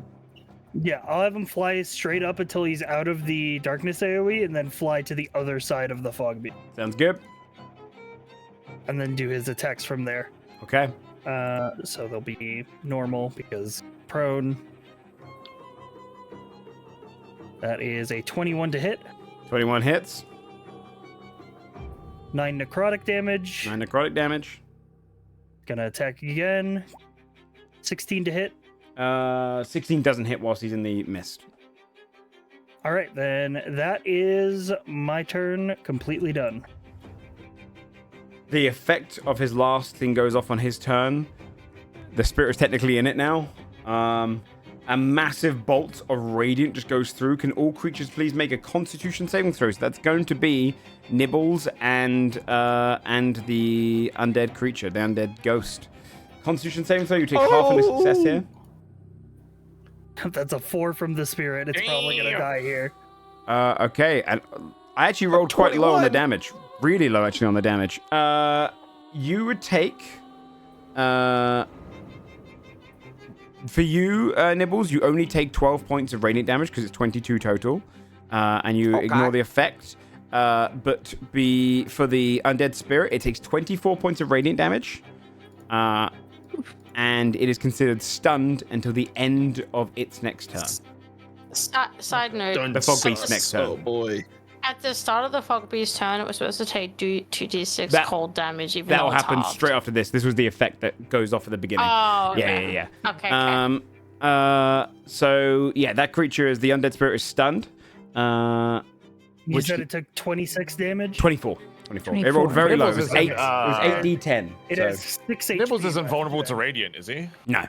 Yeah, I'll have him fly straight up until he's out of the darkness AoE, and then fly to the other side of the fog beam,
Sounds good.
and then do his attacks from there.
Okay.
So they'll be normal because prone. That is a 21 to hit,
21 hits.
9 necrotic damage.
9 necrotic damage.
Gonna attack again. 16 to hit.
16 doesn't hit whilst he's in the mist.
All right, then that is my turn completely done.
The effect of his last thing goes off on his turn. The spirit is technically in it now. A massive bolt of radiant just goes through. Can all creatures please make a Constitution saving throw? So that's going to be Nibbles and the undead creature, the undead ghost. Constitution saving throw. You take half of a success here.
That's a 4 from the spirit. It's probably gonna die here.
Okay, and I actually rolled quite low on the
21.
damage. Really low, actually, on the damage. You would take... for you, Nibbles, you only take 12 points of radiant damage because it's 22 total. And you ignore the effect. But for the undead spirit, it takes 24 points of radiant damage. And it is considered stunned until the end of its next turn.
Side note.
The fog beast's next turn.
Oh boy.
At the start of the fog beast turn, it was supposed to take 2d6
That-
cold damage, even
That
though
will
it's
happen
halved.
straight after this. This was the effect that goes off at the beginning.
Oh, okay.
Yeah.
Okay.
So yeah, that creature is the undead spirit is stunned.
You
Which-
said it took 26 damage.
24. It rolled very low. It was
Nibbles is
8.
like,
It was 8d10.
It
so-
has 6 HP.
Nibbles isn't
left.
vulnerable to radiant, is he?
No.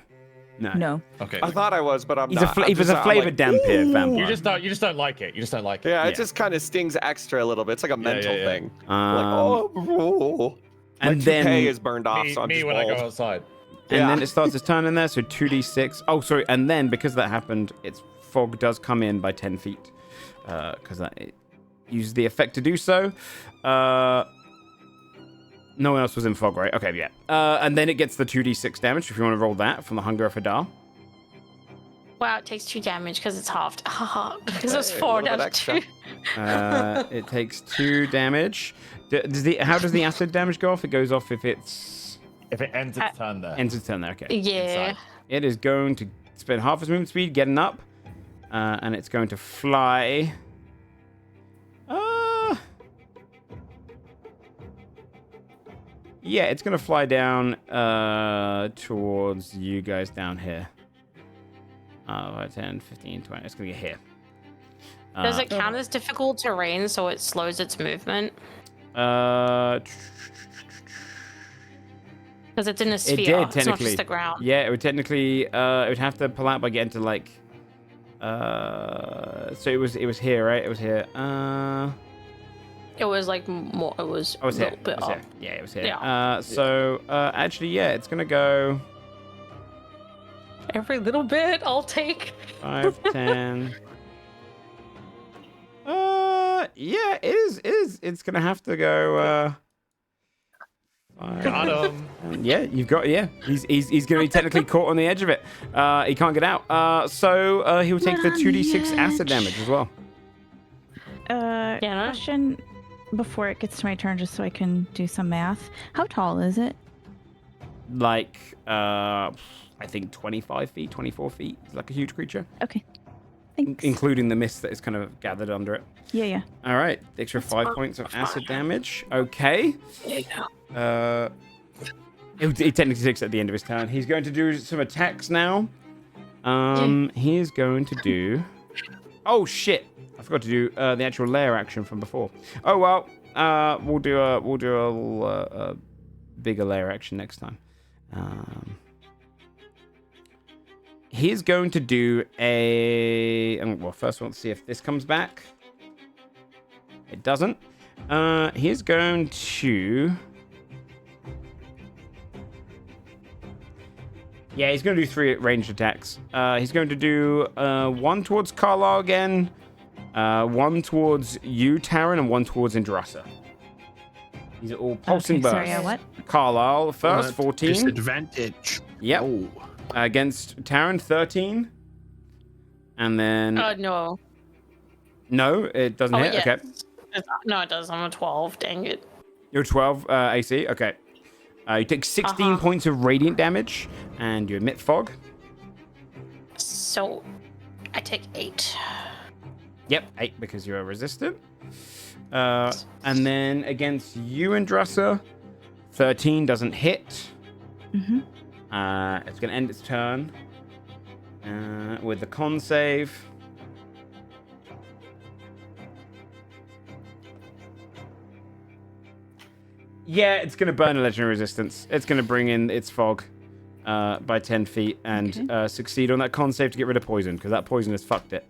No.
Okay.
I thought I was, but I'm
He's
not.
he was a flavored dampier vampire.
You just don't like it. You just don't like it.
Yeah,
Yeah.
it just kind of stings extra a little bit. It's like a mental
yeah.
thing. Like, oh,
and
my
then
toupee is burned off, so I'm
Me
just
when I
bald.
go outside.
and
Yeah.
then it starts its turn in there, so 2d6. Oh, sorry, and then because that happened, its fog does come in by 10 feet. Because it used the effect to do so. No one else was in fog, right? Okay, yeah. And then it gets the 2d6 damage, if you want to roll that from the Hunger of Hadar.
Wow, it takes 2 damage because it's halved. Because it was
Okay, a
4
little bit
down to
extra.
2.
It takes 2 damage. How does the acid damage go off? It goes off if it's...
If it ends its turn there.
Ends its turn there, okay.
Yeah.
It is going to spend half its movement speed getting up. And it's going to fly... Yeah, it's going to fly down towards you guys down here. 10, 15, 20. It's going to get here.
Does it count as difficult terrain so it slows its movement?
It
Because it's in a sphere.
did,
It's not
technically.
just the ground.
Yeah, it would technically... it would have to pull out by getting to, like... so it was here, right? It was here.
It was like more. It was
I was
a
here.
little bit
It was
up.
here. Yeah, it was here.
Yeah.
Actually, yeah, it's going to go...
Every little bit I'll take.
5, 10. Yeah, it is. It's gonna have to go. 5.
Got him.
Yeah, you've got. Yeah, he's gonna be technically caught on the edge of it. He can't get out. So he will take the 2d6 acid damage as well.
Question before it gets to my turn, just so I can do some math. How tall is it?
Like, I think 25 feet, 24 feet. It's like a huge creature.
Okay. Thanks.
Including the mist that is kind of gathered under it.
Yeah.
All right, extra 5 points of acid damage. Okay. He technically takes at the end of his turn. He's going to do some attacks now. He is going to do. Oh shit! I forgot to do the actual lair action from before. Oh well. We'll do a bigger lair action next time. He's going to do a. Well, first, let's see if this comes back. It doesn't. He's going to. Yeah, he's going to do 3 ranged attacks. He's going to do 1 towards Carlisle again, 1 towards you, Taryn, and 1 towards Indrasa. These are all pulsing bursts.
Sorry, what?
Carlisle first, 14.
Disadvantage.
Yep.
Oh.
Against Taryn, 13. And then...
No.
No, it doesn't hit?
Yes.
Okay.
No, it does. I'm a 12. Dang it.
You're 12 AC? Okay. You take 16 points of radiant damage, and you emit fog.
So, I take 8.
Yep, 8 because you are resistant. And then against you, Indrasa, 13 doesn't hit.
Mm-hmm.
It's going to end its turn with the con save. Yeah, it's going to burn a legendary resistance. It's going to bring in its fog by 10 feet and succeed on that con save to get rid of poison, because that poison has fucked it.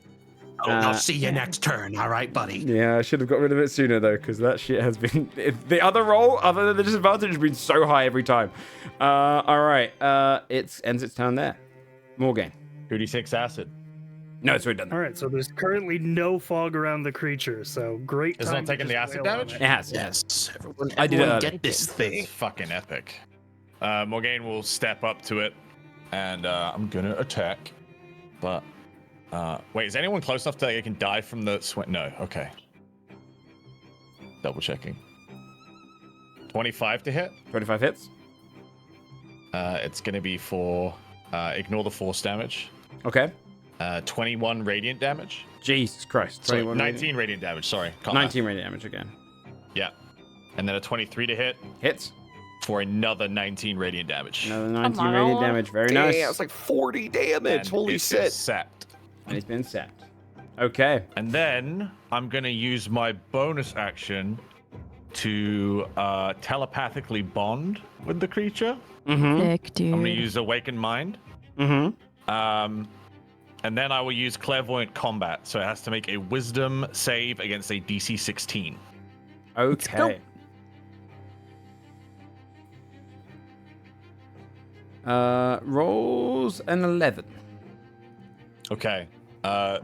I'll see you next turn, all right, buddy?
Yeah, I should have got rid of it sooner, though, because that shit has been... The other roll, other than the disadvantage, has been so high every time. All right, it ends its turn there. Morgan.
2d6 acid.
No, it's already done.
All right, so there's currently no fog around the creature, so great.
It's not taking the acid damage?
It has.
Yes. Everyone,
I did it earlier.
get this thing.
It's fucking epic. Morgaine will step up to it, and I'm gonna attack. But wait, is anyone close enough that it can die from the sweat? No. Okay. Double checking. 25 to hit.
25 hits.
It's gonna be for ignore the force damage.
Okay.
21 radiant damage.
Jesus Christ.
So 19 radiant damage. Sorry.
19 radiant damage again.
Yeah. And then a 23 to hit.
Hits.
For another 19 radiant damage.
Another 19 radiant damage. Very nice.
Yeah, it's like 40 damage.
And
Holy
it's
shit.
Sapped.
And it's been sapped. Okay.
And then I'm going to use my bonus action to telepathically bond with the creature.
Mm-hmm.
Sick, dude.
I'm going to use Awakened Mind.
Mm-hmm.
And then I will use Clairvoyant Combat. So it has to make a Wisdom save against a DC 16.
Okay. Rolls an 11.
Okay. The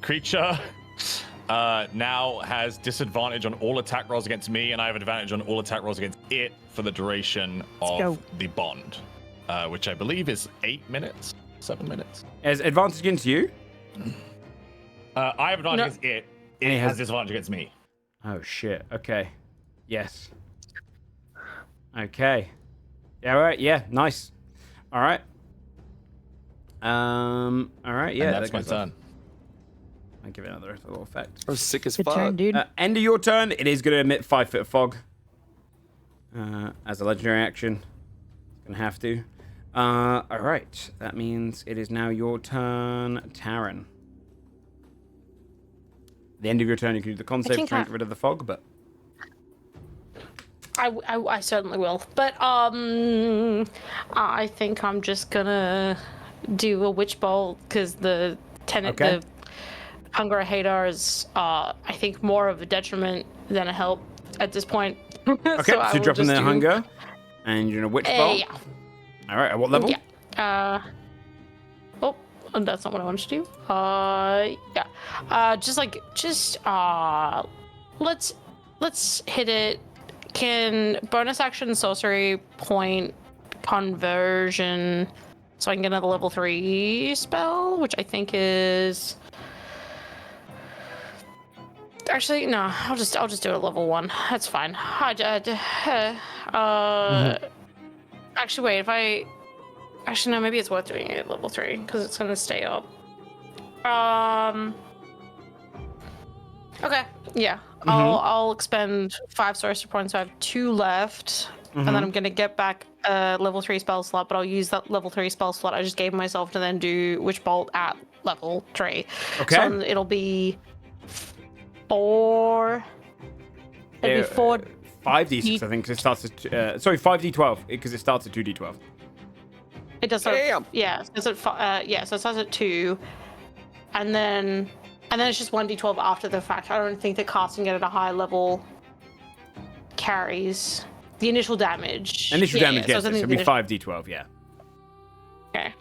creature now has disadvantage on all attack rolls against me, and I have advantage on all attack rolls against it for the duration of the bond, which I believe is 8 minutes, 7 minutes.
Has advantage against you?
I have advantage against it. It has disadvantage against me.
Oh, shit. Okay. Yes. Okay. Yeah, all right. Yeah, nice. All right. All right. Yeah,
and that's my turn.
I'll give it another little effect.
I'm sick as
Good
fuck.
turn, dude.
End of your turn. It is going to emit 5 foot of fog as a legendary action. It's going to have to. All right. That means it is now your turn, Taryn. The end of your turn, you can do the con save to try and get rid of the fog, but
I certainly will. But I think I'm just gonna do a witch bolt because the the Hunger Hadar is I think more of a detriment than a help at this point.
Okay, so you're dropping the hunger and you're in a witch bolt.
Yeah.
All right, at what level?
Yeah. That's not what I wanted to do. Yeah. Let's hit it. Can bonus action sorcery point conversion so I can get another level 3 spell, which I think is. Actually, no. I'll just do it at level 1. That's fine. Actually, wait. Actually, no. Maybe it's worth doing it at level 3 because it's gonna stay up. Okay. Yeah. I'll expend 5 sorcery points. So I have 2 left, and then I'm gonna get back a level 3 spell slot. But I'll use that level 3 spell slot I just gave myself to then do Witch Bolt at level 3.
Okay.
So it'll be 4. It'll be 4.
5d6, I think, because it starts at 5d12 because it starts at 2d12.
It does.
Damn.
Yeah. So it starts at 2, and then it's just 1d12 after the fact. I don't think that casting it at a high level carries the initial damage.
Initial damage gets
so
it, so it'll be 5d12, yeah.
Okay.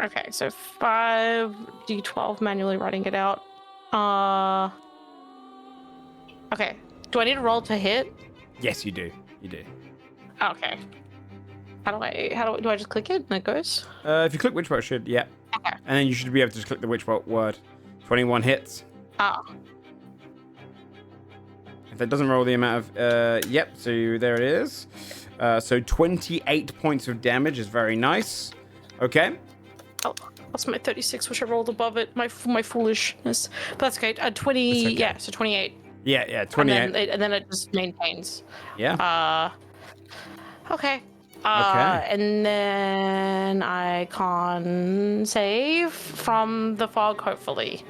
Okay, so 5d12, manually writing it out. Okay. Do I need to roll to hit?
Yes, you do. You do.
Okay. Do I just click it and it goes?
If you click Witch Bolt, it should, yeah.
Okay.
And then you should be able to just click the Witch Bolt word. 21 hits.
Oh.
If that doesn't roll the amount of, yep, so there it is. So 28 points of damage is very nice. Okay.
Oh, that's my 36, which I rolled above it. My foolishness. But that's okay. 20,
That's okay.
Yeah, so 28.
Yeah, 28.
And then it just maintains.
Yeah.
Okay.
Okay.
And then I can save from the fog, hopefully.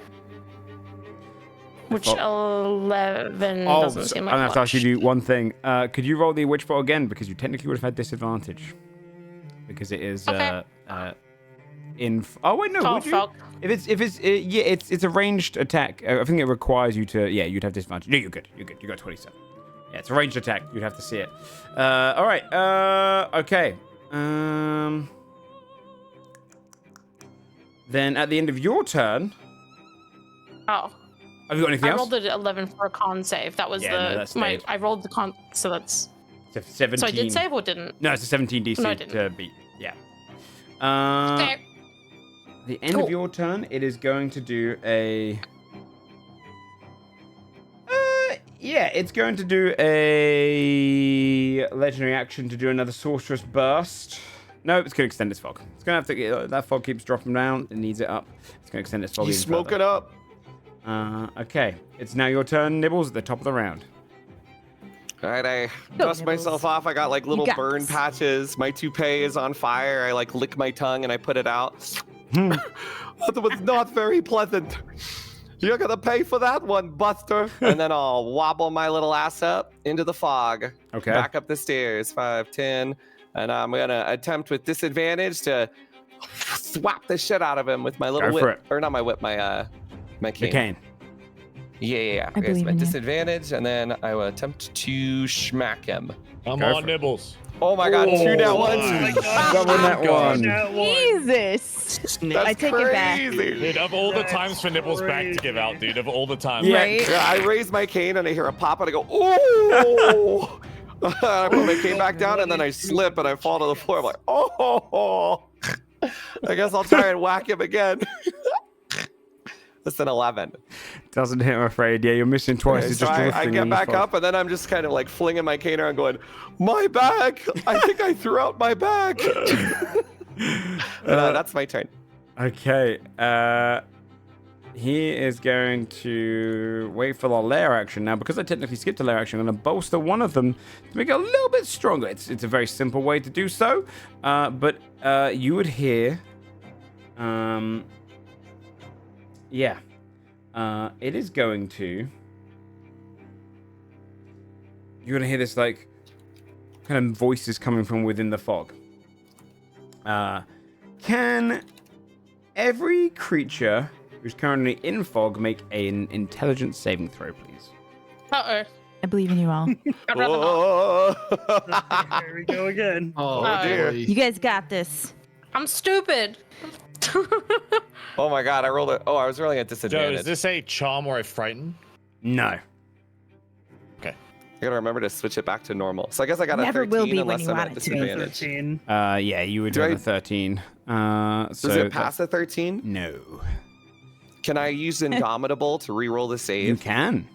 Which 11 doesn't seem like
I have to ask you
much.
to do one thing. Could you roll the Witch Bolt again? Because you technically would have had disadvantage. Because it is
Okay.
Oh wait, no. Would you?
Fog.
It's a ranged attack. I think it requires you to. Yeah, you'd have disadvantage. No, you're good. You got 27. Yeah, it's a ranged attack. You'd have to see it. All right. Okay. Then at the end of your turn.
Oh.
Have you got anything
I
else?
rolled an 11 for a con save. That was I rolled the con, so that's.
It's a 17.
So I did save or didn't?
No, it's a 17 DC
No, I didn't.
to beat. Yeah.
Okay.
The end of your turn, it is going to do a. It's going to do a legendary action to do another sorceress burst. No, it's going to extend its fog. It's going to have to get that fog keeps dropping down. It needs it up. It's going to extend its fog.
You
even
smoke
further.
it up.
Okay, it's now your turn, Nibbles, at the top of the round.
All right, I
Go,
dust
Nibbles.
myself off. I got like little
got
burn
this.
patches. My toupee is on fire. I like lick my tongue and I put it out. That was not very pleasant. You're gonna pay for that one, Buster. And then I'll wobble my little ass up into the fog.
Okay.
Back up the stairs, 5, 10. And I'm gonna attempt with disadvantage to swap the shit out of him with my little
Go for
whip. Or not my whip, my cane.
The cane.
Yeah.
I
Okay, so
believe
my
in you.
disadvantage, and then I will attempt to smack him.
I'm
Go
on
for it.
Nibbles.
Oh my god, 2 down
Oh
ones.
my God.
Double that one.
That one.
Jesus.
That's
I take it back.
crazy.
Dude, of all the
That's
times for Nibbles back to
crazy.
give out, dude, of all the times.
Yeah.
Right?
Yeah, I raise my cane and I hear a pop and I go, ooh! I put my cane back down and then I slip and I fall to the floor. I'm like, oh! I guess I'll try and whack him again. That's an 11.
Doesn't hit, I'm afraid. Yeah, you're missing twice.
Okay,
It's
so
just
I
drifting
get
in the
back
fog.
up and then I'm just kind of like flinging my cane around going, my bag! I think I threw out my bag! That's my turn.
Okay. He is going to wait for the lair action. Now, because I technically skipped a lair action, I'm going to bolster one of them to make it a little bit stronger. It's a very simple way to do so. But you would hear... it is going to... You're going to hear this, like, kind of voices coming from within the fog. Can every creature who's currently in fog make an intelligence saving throw, please?
Uh-oh.
I believe in you all.
I'd rather not.
Oh.
Here we go again.
Oh,
Oh, dear.
boy.
You guys got this.
I'm stupid.
Oh my god, I rolled it. Oh, I was rolling at
Joe,
disadvantage.
is this a charm or a frighten?
No.
I gotta remember to switch it back to normal. So I guess I got a
Never
13
will be when
unless
you
I'm
want
at
it to be.
disadvantage.
13.
Yeah, you would
Do
have
I-
a 13.
Does
So
it pass a 13?
No.
Can I use Indomitable to re-roll the
You
save?
can.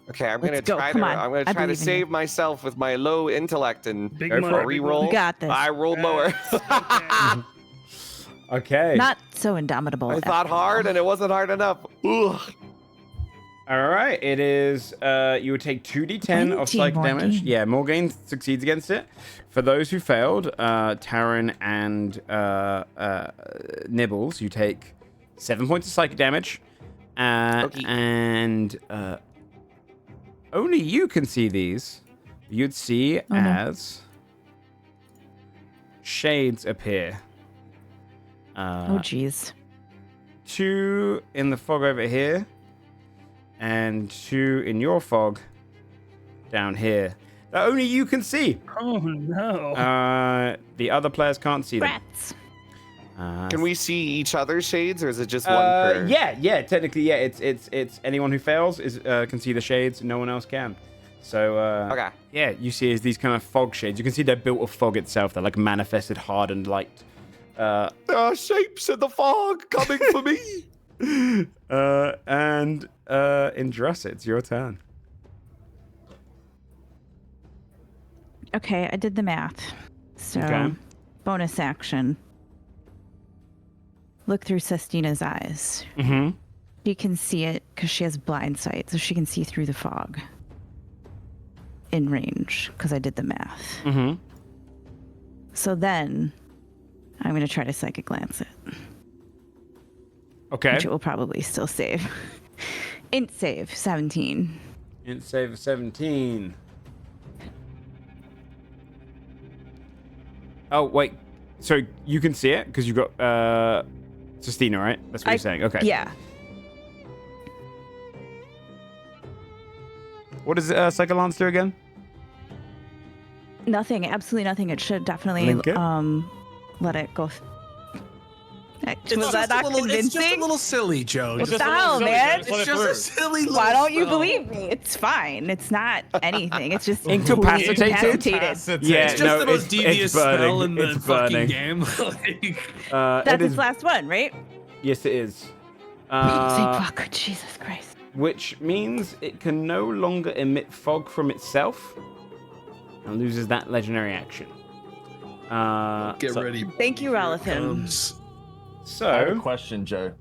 Okay, I'm
Let's
gonna
go.
try
Come
to.
on.
I'm gonna
I
try to
believe in you.
save myself with my low intellect and
Big
Go
money.
for it.
big
re-roll.
You got this.
I rolled lower.
Okay.
Okay.
Not so indomitable.
I thought
after all.
hard and it wasn't hard enough. Ugh.
All right. It is. You would take 2d10 of
20
psychic
more
damage.
gain.
Yeah, Morgaine succeeds against it. For those who failed, Taryn and Nibbles, you take 7 points of psychic damage.
Okay.
And only you can see these. You'd see
no.
as shades appear.
Oh, jeez.
2 in the fog over here, and 2 in your fog down here. That only you can see.
Oh no.
The other players can't see them.
Rats.
Can we see each other's shades, or is it just one per?
Yeah. Technically, yeah. It's anyone who fails can see the shades. No one else can. So
Okay.
yeah, you see as these kind of fog shades. You can see they're built of fog itself. They're like manifested hardened light.
There are shapes in the fog coming for me.
And Indress, it's your turn.
Okay, I did the math. So,
Okay.
bonus action. Look through Sestina's eyes.
Mm-hmm.
She can see it because she has blind sight, so she can see through the fog. In range, because I did the math.
Mm-hmm.
So then, I'm going to try to psychic glance it,
Okay.
which it will probably still save. Int save, 17.
Int save of 17. Oh, wait. So you can see it because you've got Sestina, right? That's what you're saying. Okay.
Yeah.
What does Psycholance do again?
Nothing, absolutely nothing. It should definitely
Link it?
let it go.
It's
Was that
just a
not
little, it's just a
convincing?
little silly, Joe.
What
Just-
the hell, man?
Just let
It's
it
just a
through.
silly little
Why don't you
spell.
believe me? It's fine. It's not anything. It's just
Incapacitated?
incapacitated.
Yeah,
It's just
no,
the most devious
burning.
spell in the
It's
fucking
burning.
game. Like,
That's
it
its
is,
last one, right?
yes, it is.
Thank fuck. Jesus Christ.
Which means it can no longer emit fog from itself and loses that legendary action.
get
so,
ready.
Thank you, Relathan.
Comes.
I have a
So,
question, Joe.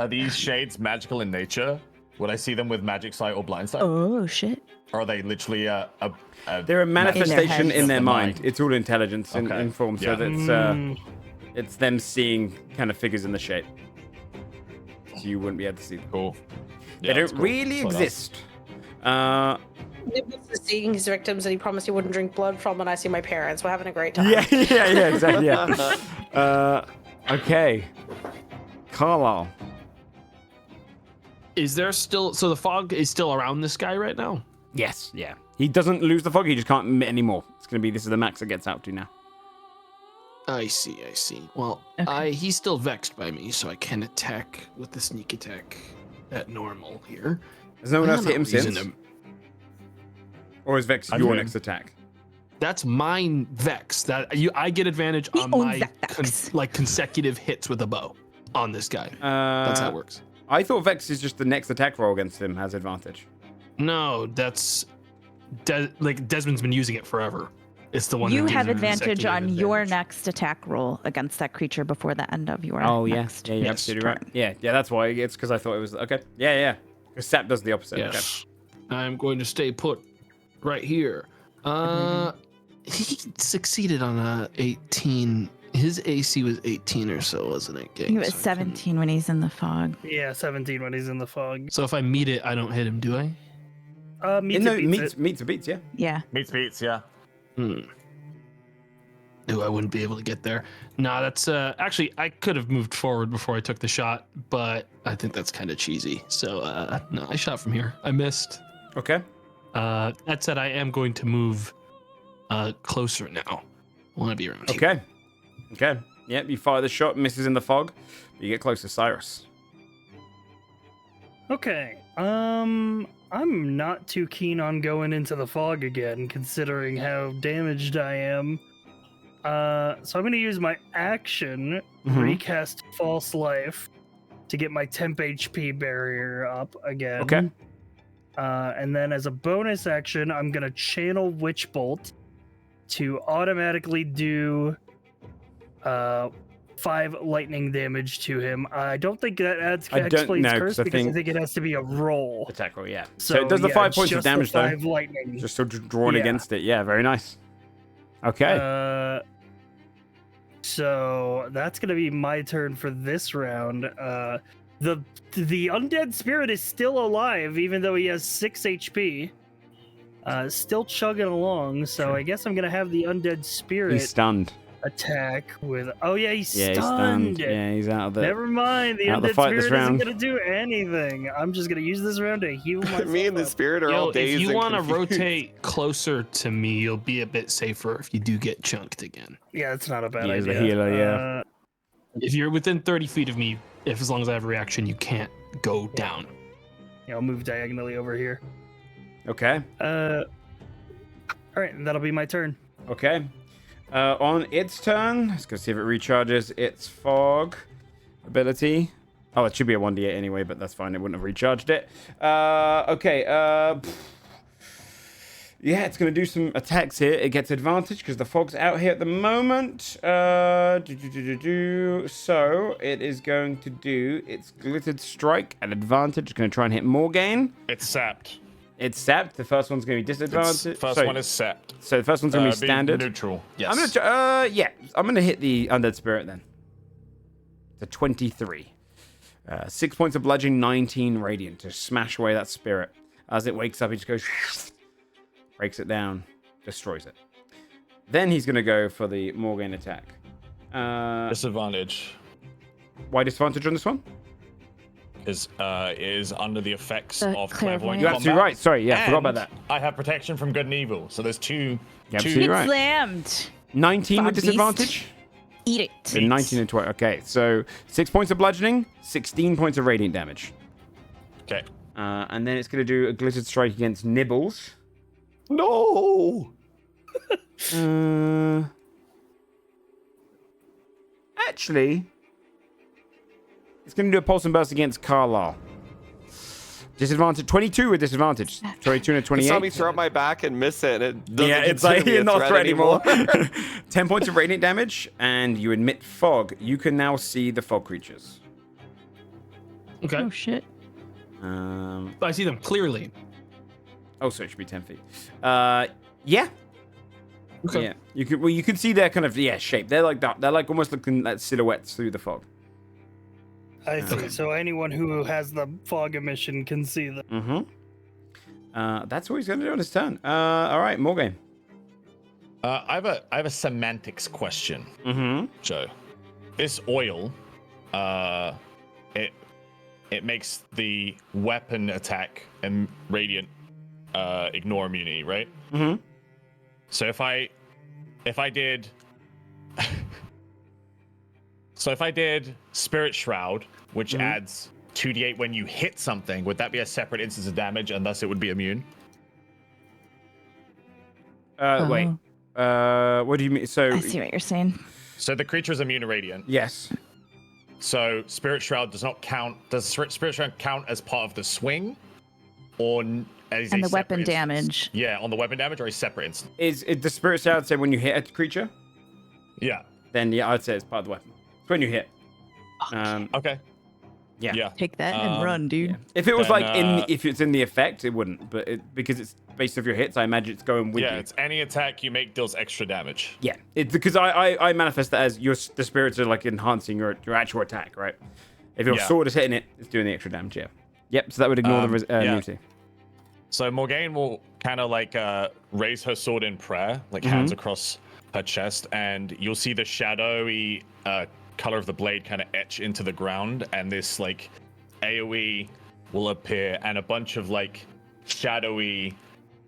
Are these shades magical in nature? Would I see them with magic sight or blind sight?
Oh, shit.
Or are they literally
they're a manifestation
heads.
in their
The
mind.
mind.
It's all intelligence
Okay.
in form, so
Yeah.
that's it's them seeing kind of figures in the shape. So you wouldn't be able to see them.
cool?
They
Yeah,
don't
that's cool.
really
Well done.
exist.
Nibbles is seeing his victims that he promised he wouldn't drink blood from, and I see my parents. We're having a great time.
Yeah, exactly. Yeah. Okay. Carlisle.
Is there still? So the fog is still around this guy right now.
Yes, yeah. He doesn't lose the fog. He just can't emit anymore. It's gonna be this is the max it gets out to now.
I see. Well,
Okay.
he's still vexed by me, so I can attack with the sneak attack at normal here.
Has no one else hit him
He's in
since?
a-
Or is Vex
I'm
your
in.
next attack?
That's mine vex. I get advantage
He
on
owns
my
that vex.
consecutive hits with a bow on this guy. That's how it works.
I thought Vex is just the next attack roll against him has advantage.
No, that's Desmond's been using it forever. It's the one
You
that gives
have
him
advantage on
consecutive
your
advantage.
next attack roll against that creature before the end of your
Oh yeah,
next.
yeah, you're
Yes,
absolutely right.
turn.
Yeah, that's why it's because I thought it was okay. Yeah. Because Sap does the opposite.
Yes. I'm going to stay put right here. He succeeded on a 18. His AC was 18 or so, wasn't it? Gang?
He was
So I couldn't-
17 when he's in the fog.
Yeah, 17 when he's in the fog.
So if I meet it, I don't hit him, do I?
Meets it, beats it.
Meets beats, yeah.
Yeah.
Meets beats, yeah.
No, I wouldn't be able to get there. No, that's actually I could have moved forward before I took the shot, but I think that's kind of cheesy. So no, I shot from here. I missed.
Okay.
That said, I am going to move closer now. I want to be around here.
Okay. Okay. Yep, you fire the shot, misses in the fog. You get close to Cyrus.
Okay. I'm not too keen on going into the fog again, considering how damaged I am. So I'm going to use my action, recast False Life, to get my temp HP barrier up again.
Okay.
And then as a bonus action, I'm going to channel Witch Bolt to automatically do 5 lightning damage to him. I don't think that adds Hexblade's Curse because I think it has to be a roll.
Attack roll, yeah. So it does the 5 points of damage, though.
5 lightning.
Just sort of drawn against it. Yeah, very nice. Okay.
So that's going to be my turn for this round. The undead spirit is still alive, even though he has 6 HP. Still chugging along, so I guess I'm going to have the undead spirit...
He's stunned.
Attack with he's
stunned.
stunned.
Yeah, he's out of the
Never mind, the undead spirit isn't gonna do anything. I'm just gonna use this round to heal myself.
Me and the spirit are all dazed.
If you
want to
rotate closer to me, you'll be a bit safer if you do get chunked again.
Yeah, it's not a bad idea.
He's a healer, yeah.
If you're within 30 feet of me, as long as I have a reaction, you can't go down.
Yeah, I'll move diagonally over here.
Okay.
All right, that'll be my turn.
Okay. On its turn, let's go see if it recharges its fog ability. Oh, it should be a 1d8 anyway, but that's fine. It wouldn't have recharged it. Okay. Yeah, it's going to do some attacks here. It gets advantage because the fog's out here at the moment. So it is going to do its glittered strike at advantage. It's going to try and hit Morgaine.
It's sapped.
It's sapped. The first one's going to be disadvantaged.
First one is sapped.
So the first one's going to be standard.
Neutral. Yes.
I'm going to hit the undead spirit then. It's a 23. 6 points of bludgeoning, 19 radiant to smash away that spirit. As it wakes up, he just goes, breaks it down, destroys it. Then he's going to go for the Morgaine attack.
Disadvantage.
Why disadvantage on this one?
Is under the effects of clairvoyant
You're
combat.
absolutely right. Sorry, yeah, forgot about that.
I have protection from good and evil, so there's two.
You're absolutely right.
Slammed.
19 with
Fog
disadvantage?
Eat it.
So 19 and 20. Okay, so 6 points of bludgeoning, 16 points of radiant damage.
Okay.
And then it's going to do a glittered strike against Nibbles.
No!
Actually, it's going to do a pulse and burst against Carlisle. Disadvantage, 22 with disadvantage. 22 and a 28.
You saw me throw up my back and miss it. And it doesn't
It's like
consider me
you're
a
not
threat
threat anymore. 10 points of radiant damage, and you emit fog. You can now see the fog creatures.
Okay.
Oh shit.
I see them clearly.
Oh, so it should be 10 feet. Yeah.
Okay.
Yeah. You can see their kind of shape. They're like that. They're like almost looking like silhouettes through the fog.
I see. So anyone who has the fog emission can see them.
Mm-hmm. That's what he's going to do on his turn. All right, Morgaine.
I have a semantics question, Joe. This oil, it makes the weapon attack and radiant ignore immunity, right?
Mm-hmm.
So if I did Spirit Shroud, which adds 2d8 when you hit something, would that be a separate instance of damage and thus it would be immune?
Wait. What do you mean? So
I see what you're saying.
So the creature is immune to radiant.
Yes.
So Spirit Shroud does not count. Does Spirit Shroud count as part of the swing, or as
And
a
the weapon
separate
damage.
Yeah, on the weapon damage or a separate instance.
Is the Spirit Shroud say when you hit a creature?
Yeah.
Then yeah, I'd say it's part of the weapon. It's when you hit.
Okay.
Yeah.
Yeah.
Take that and run, dude.
Yeah. If it was
Then,
if it's in the effect, it wouldn't. But because it's based off your hits, I imagine it's going with you.
Yeah, it's any attack you make deals extra damage.
Yeah, it's because I manifest that as the spirits are like enhancing your actual attack, right? If your sword is hitting it, it's doing the extra damage. Yeah. Yep. So that would ignore the immunity.
So Morgaine will kind of like raise her sword in prayer, like hands across her chest, and you'll see the shadowy color of the blade kind of etch into the ground, and this like AoE will appear, and a bunch of like shadowy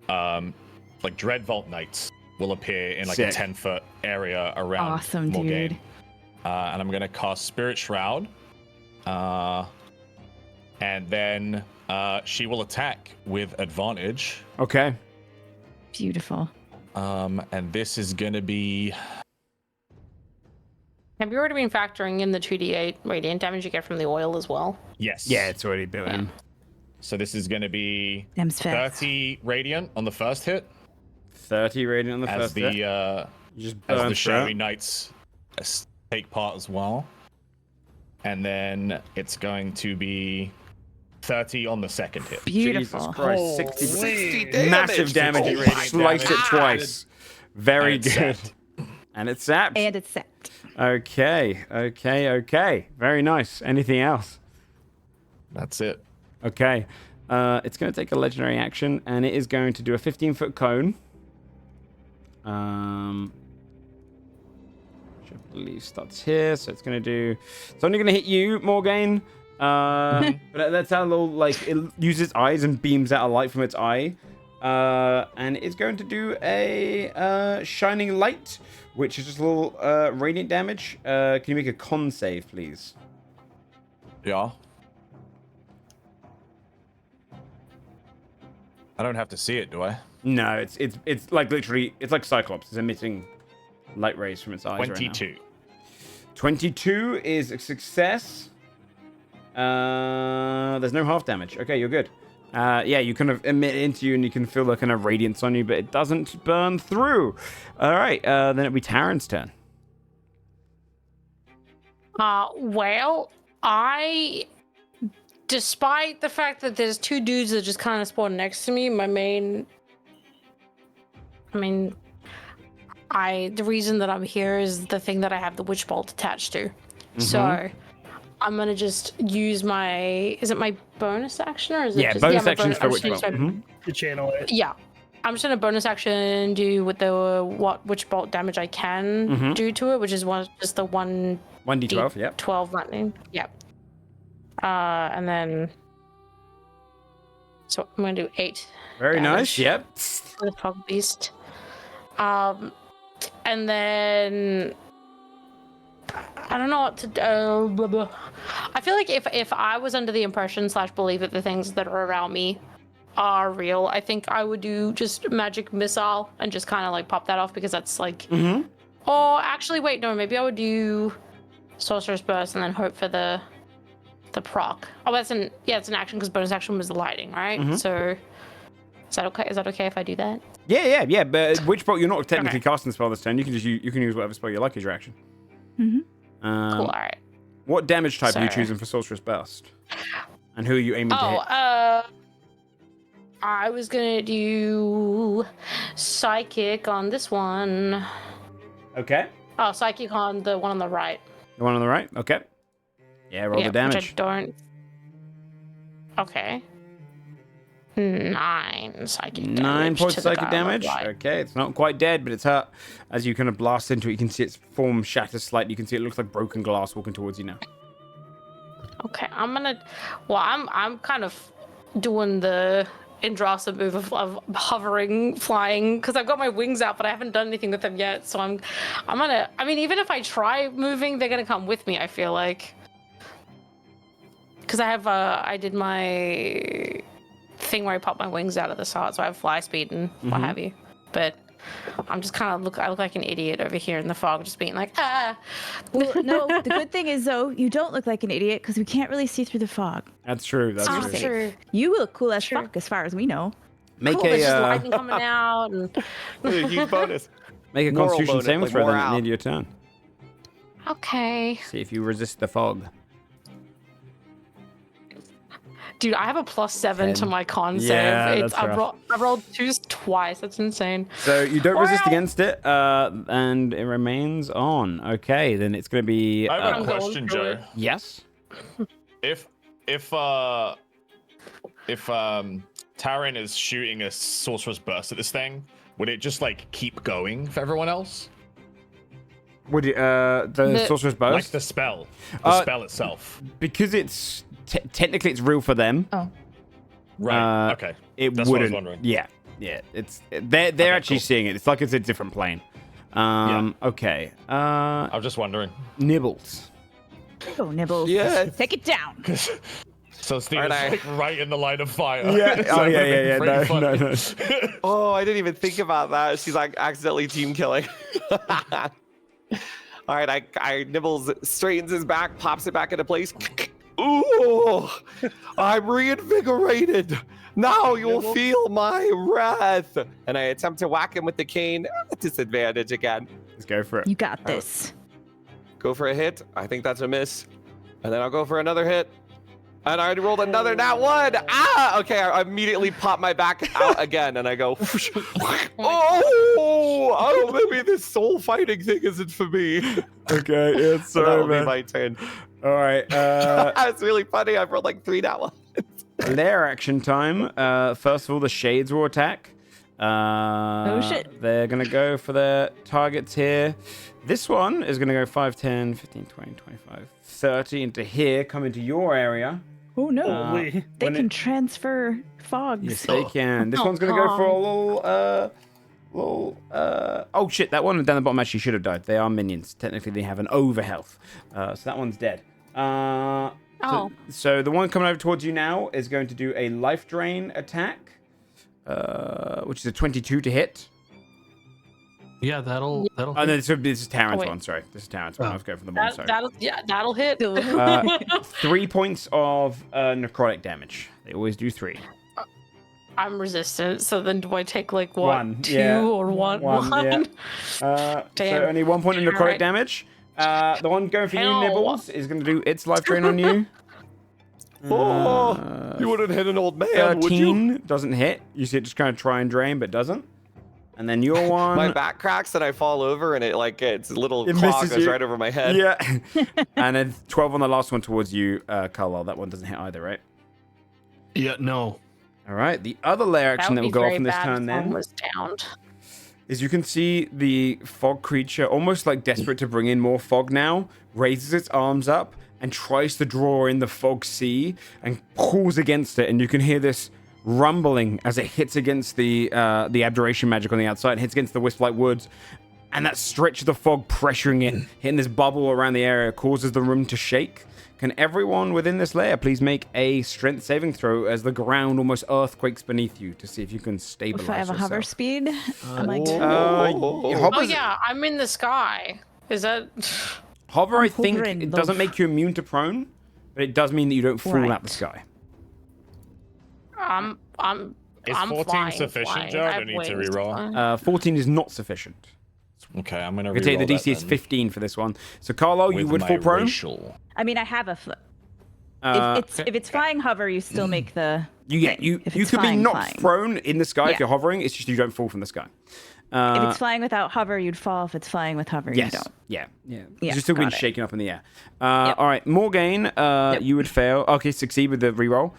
like Dreadvault Knights will appear in like a 10-foot area around
Awesome,
Morgaine.
dude.
and I'm going to cast Spirit Shroud. And then she will attack with advantage.
Okay.
Beautiful.
And this is going to be...
Have you already been factoring in the 2d8 radiant damage you get from the oil as well?
Yes.
Yeah, it's already built in.
So this is going to be
Them's facts.
30 radiant on the first hit.
30 radiant on the
As
first
the
hit. You just
as
burn
the
through
Shadowy
it.
Knights take part as well. And then it's going to be 30 on the second hit.
Beautiful.
Jesus Christ,
Holy
60
damage.
massive damage.
Oh my
Slice it
damage.
twice. Very
And it's
good.
sapped.
And it's sapped.
And it's set.
Okay. Very nice. Anything else?
That's it.
Okay. It's going to take a legendary action, and it is going to do a 15-foot cone. Which I believe starts here, so it's going to do... It's only going to hit you, Morgaine. But that's how little, like, it uses eyes and beams out a light from its eye. And it's going to do a shining light, which is just a little radiant damage. Can you make a con save, please?
Yeah. I don't have to see it, do I?
No, it's like literally, it's like Cyclops. It's emitting light rays from its eyes.
22.
Right now. 22 is a success. There's no half damage. Okay, you're good. Yeah, you kind of emit into you and you can feel the kind of radiance on you, but it doesn't burn through. All right, then it'll be Taryn's turn.
Well, despite the fact that there's two dudes that just kind of spawn next to me, the reason that I'm here is the thing that I have the witch bolt attached to. So I'm gonna just use is it my bonus action or is it just...
bonus
my
actions for
I'm
witch
just
bolt.
gonna use my-
To channel it.
Yeah. I'm just gonna bonus action do with what witch bolt damage I can do to it, which is just the
1d12, yep.
12 lightning. Yep. And then so I'm gonna do 8.
Very nice,
damage
yep.
for the fog beast. And then I don't know what to do. Blah, blah. I feel like if I was under the impression / believe that the things that are around me are real, I think I would do just magic missile and just kind of like pop that off because that's like. Or actually, wait, no, maybe I would do sorcerer's burst and then hope for the proc. Oh, it's an action because bonus action was the lighting, right? So is that okay? Is that okay if I do that?
Yeah. But witch bolt, you're not technically casting the spell this turn. You can just you can use whatever spell you like as your action.
Cool. All right.
What damage type are you
Sorry.
choosing for sorcerer's burst? And who are you aiming to hit?
I was gonna do psychic on this one.
Okay.
Oh, psychic on the one on the right.
The one on the right. Okay. Yeah, roll the damage.
Which I don't. Okay. 9 psychic damage.
9 points
to
of
the
psychic
guy on the
damage.
right.
Okay, it's not quite dead, but it's hurt. As you kind of blast into it, you can see its form shatter slightly. You can see it looks like broken glass walking towards you now.
Okay, I'm kind of doing the Indrasa move of hovering, flying, because I've got my wings out, but I haven't done anything with them yet. So I'm gonna. I mean, even if I try moving, they're gonna come with me. I feel like, because I did my thing where I pop my wings out at the start, so I have fly speed and what have you. But I'm just kind of I look like an idiot over here in the fog, just being like, ah.
Well, no, the good thing is, though, you don't look like an idiot because we can't really see through the fog.
That's true. That's
Oh,
true.
true.
You look cool as fuck as far as we know.
Make
Cool, there's just
a
lightning coming out. And...
Huge bonus.
make a
Moral
Constitution
bonus,
saving
like
throw then at
morale.
the end of your turn.
Okay.
See if you resist the fog.
Dude, I have a +7 to
10.
my con save.
Yeah, that's rough.
I rolled 2s twice. That's insane.
So you don't resist
Wow.
against it, and it remains on. Okay, then it's going to be.
I have
I'm
a
going
question,
through
Joe.
it.
Yes.
If Taryn is shooting a sorcerer's burst at this thing, would it just like keep going for everyone else?
Would it, the sorcerer's burst?
Like the spell spell itself.
Because it's technically it's real for them.
Oh.
Right. Okay.
It
That's what I was
wouldn't.
wondering.
Yeah. They're actually
cool.
seeing it. It's like it's a different plane. Okay.
I was just wondering.
Nibbles.
Go, Nibbles.
Yes.
Take it down.
So Steve
Aren't
is
I?
like right in the line of fire.
Yeah.
So
Oh,
it
yeah,
would've
yeah,
been
yeah.
pretty funny.
Oh, I didn't even think about that. She's like accidentally team killing. All right, I Nibbles straightens his back, pops it back into place. Ooh, I'm reinvigorated. Now you'll feel my wrath. And I attempt to whack him with the cane. Disadvantage again.
Let's go for it.
You got this.
Go for a hit. I think that's a miss. And then I'll go for another hit. And I already rolled another nat 1. Ah, okay. I immediately pop my back out again, and I go. Oh, maybe this soul fighting thing isn't for me.
Okay. Yeah,
So
sorry,
that'll be
man.
my turn.
All right.
It's really funny. I've rolled like 3 nat 1.
Their action time. First of all, the shades will attack.
Oh, shit.
They're going to go for their targets here. This one is going to go 5, 10, 15, 20, 25, 30 into here, come into your area.
Oh no.
Holy.
They
when
can
it-
transfer fogs.
Yes, they can. This one's going to go for a oh shit, that one down the bottom actually should have died. They are minions. Technically, they have an over health. So that one's dead. So the one coming over towards you now is going to do a life drain attack, which is a 22 to hit.
Yeah, that'll.
Oh, no, this is Taryn's
wait.
one. Sorry, this is Taryn's one. I was going for the one. Sorry.
That'll hit.
3 points of necrotic damage. They always do 3.
I'm resistant, so then do I take like what?
One,
2
yeah.
or 1?
Yeah. So
Damn.
only 1 point of necrotic
Alright.
damage. The one going for you,
Ow.
Nibbles, is going to do its life drain on you.
Oh, you wouldn't hit an old man, would you?
13 doesn't hit. You see it just kind of try and drain, but doesn't. And then your one.
My back cracks and I fall over, and its little
It
claw
misses
goes
you.
right over my head.
Yeah. And then 12 on the last one towards you, Carlisle. That one doesn't hit either, right?
Yeah, no.
All right. The other layer action that will go off in this turn then
Was downed.
is you can see the fog creature, almost like desperate to bring in more fog now, raises its arms up and tries to draw in the fog sea and pulls against it. And you can hear this rumbling as it hits against the abjuration magic on the outside, hits against the wisp-like woods, and that stretch of the fog pressuring it, hitting this bubble around the area, causes the room to shake. Can everyone within this layer please make a strength saving throw as the ground almost earthquakes beneath you to see if you can stabilize
If I have a hover
yourself?
speed, am I good?
Oh
Hover's-
yeah, I'm in the sky. Is that?
Hover, I
I'm
think,
hovering,
it
though.
doesn't make you immune to prone, but it does mean that you don't fall out the
Right.
sky.
Is
I'm
14
flying,
sufficient,
flying.
Joe? I
I
don't
have
need to
wings
reroll.
fly.
14 is not sufficient.
Okay, I'm gonna
I can tell you the
reroll
DC is
that then.
15 for this one. So, Carlo, you
With
would
my
fall prone?
racial.
I mean, I have a.
Okay.
If it's flying hover, you still make the.
You
thing. If
you
it's
could be
flying,
knocked
flying.
prone in the sky if
Yeah.
you're hovering. It's just you don't fall from the sky.
If it's flying without hover, you'd fall. If it's flying with hover,
Yes.
you don't.
Yeah.
Yeah,
You're still being
got it.
shaken up in the air.
Yep.
All right. Morgaine, you would fail. Okay, succeed with the reroll.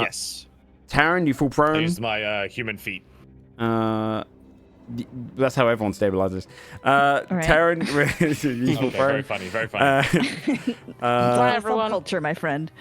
Yes.
Taryn, you fall
I
prone.
used my human feet.
That's how everyone stabilizes. Taryn, you fall
Okay,
prone.
very funny, very funny.
Bye, everyone.
Culture, my friend.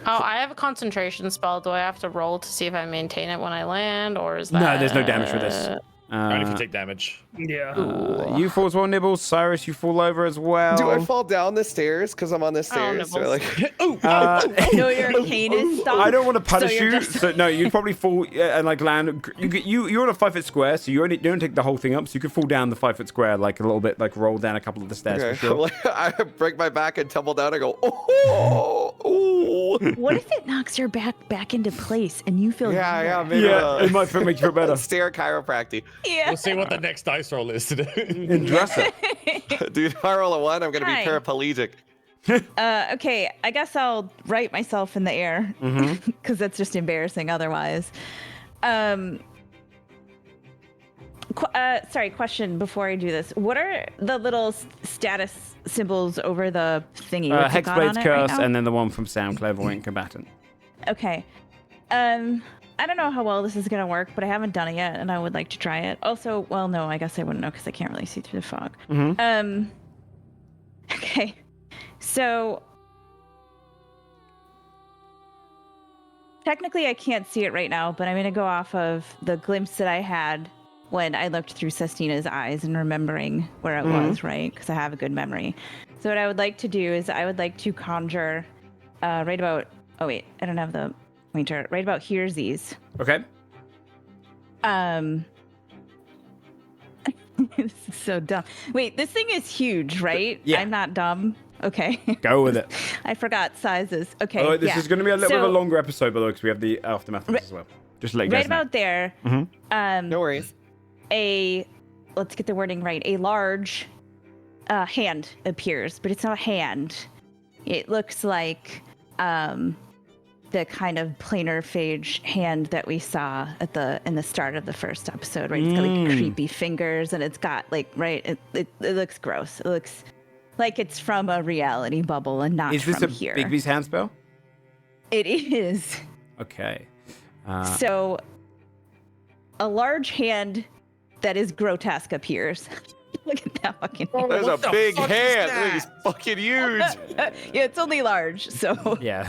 Oh, I have a concentration spell. Do I have to roll to see if I maintain it when I land, or is that?
No, there's no damage for this.
Only if you take damage.
Yeah.
You fall as well, Nibbles. Cyrus, you fall over as well.
Do I fall down the stairs because I'm on the stairs? Or
Nibbles.
like,
No, your cane is stopped.
I don't want to punish
you're
you,
just-
so no, you'd probably fall and like land. You're on a 5 foot square, so you don't take the whole thing up. So you could fall down the 5 foot square like a little bit, like roll down a couple of the stairs
okay.
for sure.
I break my back and tumble down. I go, oh, oh.
What if it knocks your back into place and you feel?
Yeah,
better?
maybe.
Yeah, it might make you feel better.
Stair chiropractic.
Yeah.
We'll see what the next dice roll is today.
In Dresser.
Dude, if I roll a 1, I'm gonna be
Hi.
paraplegic.
Okay, I guess I'll right myself in the air because that's just embarrassing otherwise. Sorry, question before I do this. What are the little status symbols over the thingy? What's it got on
Hexblade's
it right
Curse,
now?
and then the one from Sound Clairvoyant Combatant.
Okay. I don't know how well this is gonna work, but I haven't done it yet, and I would like to try it. Also, well, no, I guess I wouldn't know because I can't really see through the fog. Okay. So technically, I can't see it right now, but I'm gonna go off of the glimpse that I had when I looked through Sestina's eyes and remembering where it was, right? Because I have a good memory. So what I would like to do is I would like to conjure right about... Oh, wait. I don't have the pointer. Right about here's.
Okay.
This is so dumb. Wait, this thing is huge, right?
Yeah.
I'm not dumb. Okay.
Go with it.
I forgot sizes. Okay.
Oh, this is going to be a little bit of a
So-
longer episode, by the way, because we have the aftermath of this as well. Just to let you guys
Right
know.
about there.
No worries.
Let's get the wording right. A large hand appears, but it's not a hand. It looks like the kind of planar phage hand that we saw in the start of the first episode, right? It's got like creepy fingers, and it's got like it looks gross. It looks like it's from a reality bubble and not
Is this
from
a
here.
Bigby's hand spell?
It is.
Okay.
So a large hand that is grotesque appears. Look at that fucking hand.
There's a
What the
big
fuck is
hand.
that?
He's fucking huge.
Yeah, it's only large, so
Yeah.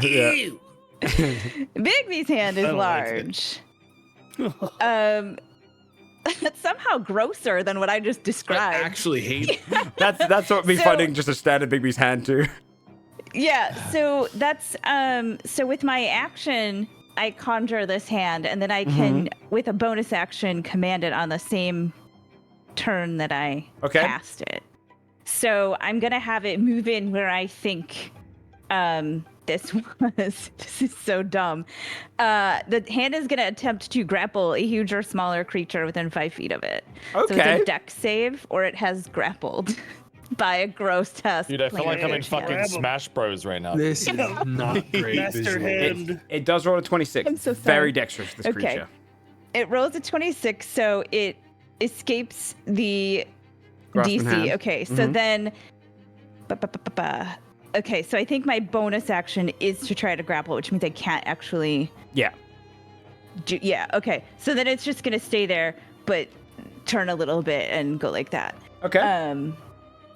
Bigby's hand is
I like
large. That's somehow grosser than what I just
I
described.
actually hate
That's what me
So-
finding just a standard Bigby's hand too.
Yeah, so that's so with my action, I conjure this hand, and then I can, with a bonus action, command it on the same turn that I cast it. So I'm gonna have it move in where I think this was. This is so dumb. The hand is gonna attempt to grapple a huge or smaller creature within 5 feet of it. So it's
Okay.
a dex save, or it has grappled by a gross test.
Dude, I feel like I'm in fucking
Grab 'em.
Smash Bros right now.
this. Is not great.
Master
visually.
hand.
It does roll a 26.
I'm so sorry.
Very dexterous, this
Okay.
creature.
It rolls a 26, so it escapes the
Grasp in
DC.
hand.
Okay, so then... Okay, so I think my bonus action is to try to grapple, which means I can't actually...
Yeah.
Yeah, okay. So then it's just going to stay there, but turn a little bit and go like that.
Okay.